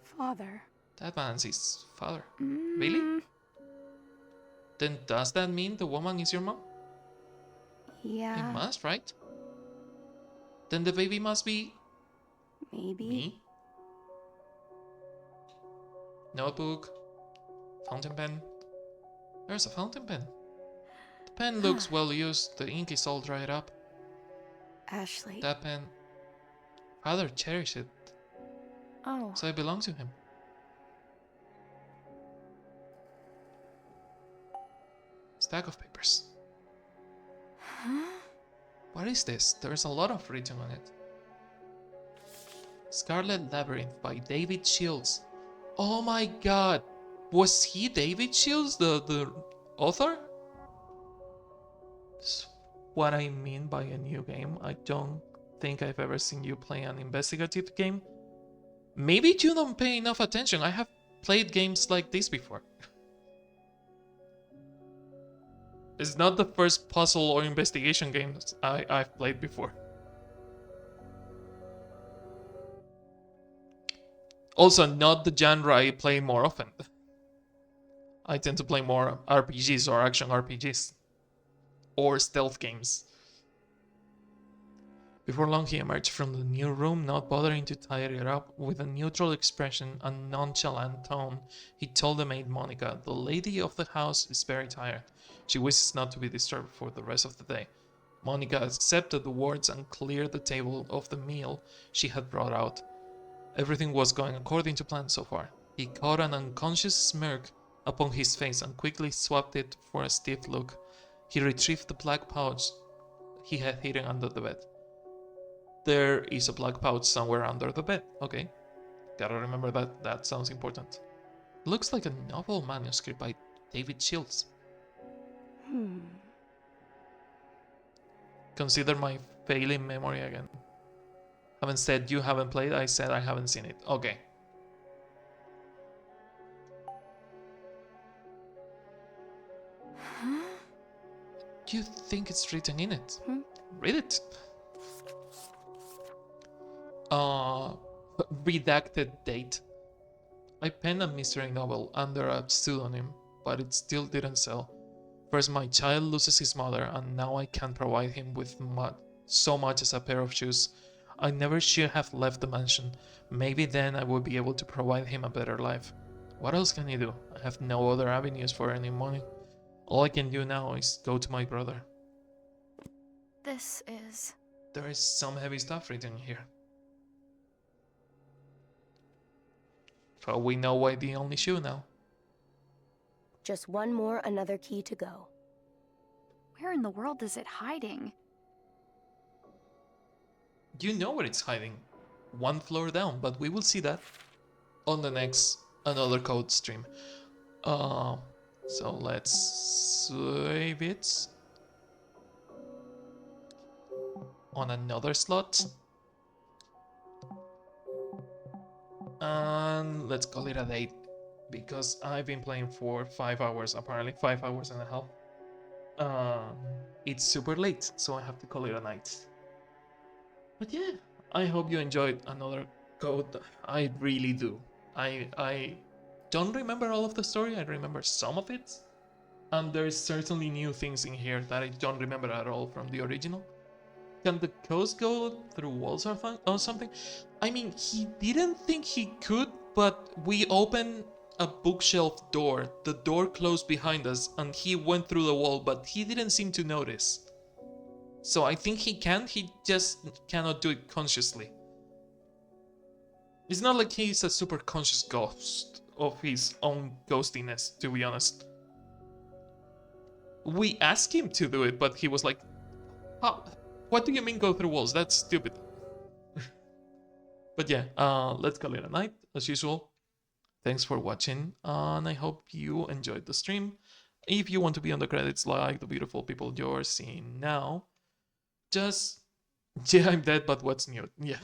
Father. That man's his father. Really? Then does that mean the woman is your mom? Yeah. It must, right? Then the baby must be... Maybe. Me? Notebook. Fountain pen. There's a fountain pen. The pen looks well used. The ink is all dried up. Ashley. That pen... Father cherished it. Oh. So it belongs to him. Stack of papers. Huh? What is this? There's a lot of written on it. Scarlet Labyrinth by David Shields. Oh my god! Was he David Shields, the author? That's what I mean by a new game. I don't think I've ever seen you play an investigative game. Maybe you don't pay enough attention. I have played games like this before. It's not the first puzzle or investigation games I've played before. Also, not the genre I play more often. I tend to play more RPGs or action RPGs. Or stealth games. Before long, he emerged from the new room, not bothering to tidy it up. With a neutral expression and nonchalant tone, he told the maid Monica, "The lady of the house is very tired. She wishes not to be disturbed for the rest of the day." Monica accepted the words and cleared the table of the meal she had brought out. Everything was going according to plan so far. He caught an unconscious smirk upon his face and quickly swapped it for a stiff look. He retrieved the black pouch he had hidden under the bed. There is a black pouch somewhere under the bed. Okay. Gotta remember that. That sounds important. Looks like a novel manuscript by David Shields. Consider my failing memory again. Haven't said you haven't played, I said I haven't seen it. Okay. Do you think it's written in it? Read it. Redacted date. I penned a mystery novel under a pseudonym, but it still didn't sell. First, my child loses his mother, and now I can't provide him with so much as a pair of shoes. I never should have left the mansion. Maybe then I would be able to provide him a better life. What else can you do? I have no other avenues for earning money. All I can do now is go to my brother. This is... There is some heavy stuff written here. So we know why the only shoe now. Just one more, another key to go. Where in the world is it hiding? You know where it's hiding. One floor down, but we will see that on the next Another Code stream. So let's save it on another slot. And let's call it a day, because I've been playing for 5 hours, apparently 5 hours and a half. It's super late, so I have to call it a night. But yeah, I hope you enjoyed Another Code. I really do. I don't remember all of the story, I remember some of it. And there's certainly new things in here that I don't remember at all from the original. Can the ghost go through walls or something? I mean, he didn't think he could, but we opened a bookshelf door. The door closed behind us, and he went through the wall, but he didn't seem to notice. So I think he can, he just cannot do it consciously. It's not like he's a super conscious ghost of his own ghostiness, to be honest. We asked him to do it, but he was like, "How? What do you mean go through walls? That's stupid." But yeah, let's call it a night, as usual. Thanks for watching, and I hope you enjoyed the stream. If you want to be on the credits like the beautiful people you're seeing now, just... Yeah, I'm dead, but what's new? Yeah.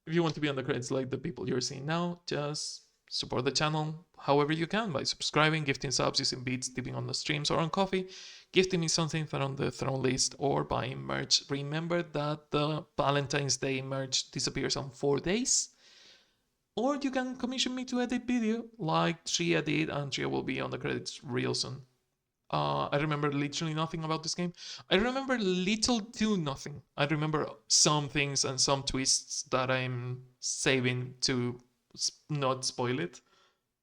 If you want to be on the credits like the people you're seeing now, just support the channel however you can by subscribing, gifting subs, using beats, tipping on the streams or on coffee, gifting me something from the throne list, or buying merch. Remember that the Valentine's Day merch disappears on 4 days. Or you can commission me to edit video like Tria did, and Tria will be on the credits real soon. I remember literally nothing about this game. I remember little to nothing. I remember some things and some twists that I'm saving to not spoil it.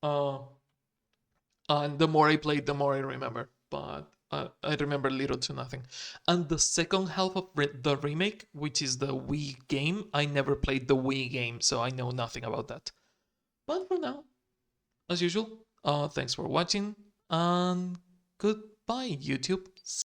And the more I played, the more I remember. But I remember little to nothing. And the second half of the remake, which is the Wii game, I never played the Wii game, so I know nothing about that. But for now, as usual, thanks for watching, and goodbye, YouTube.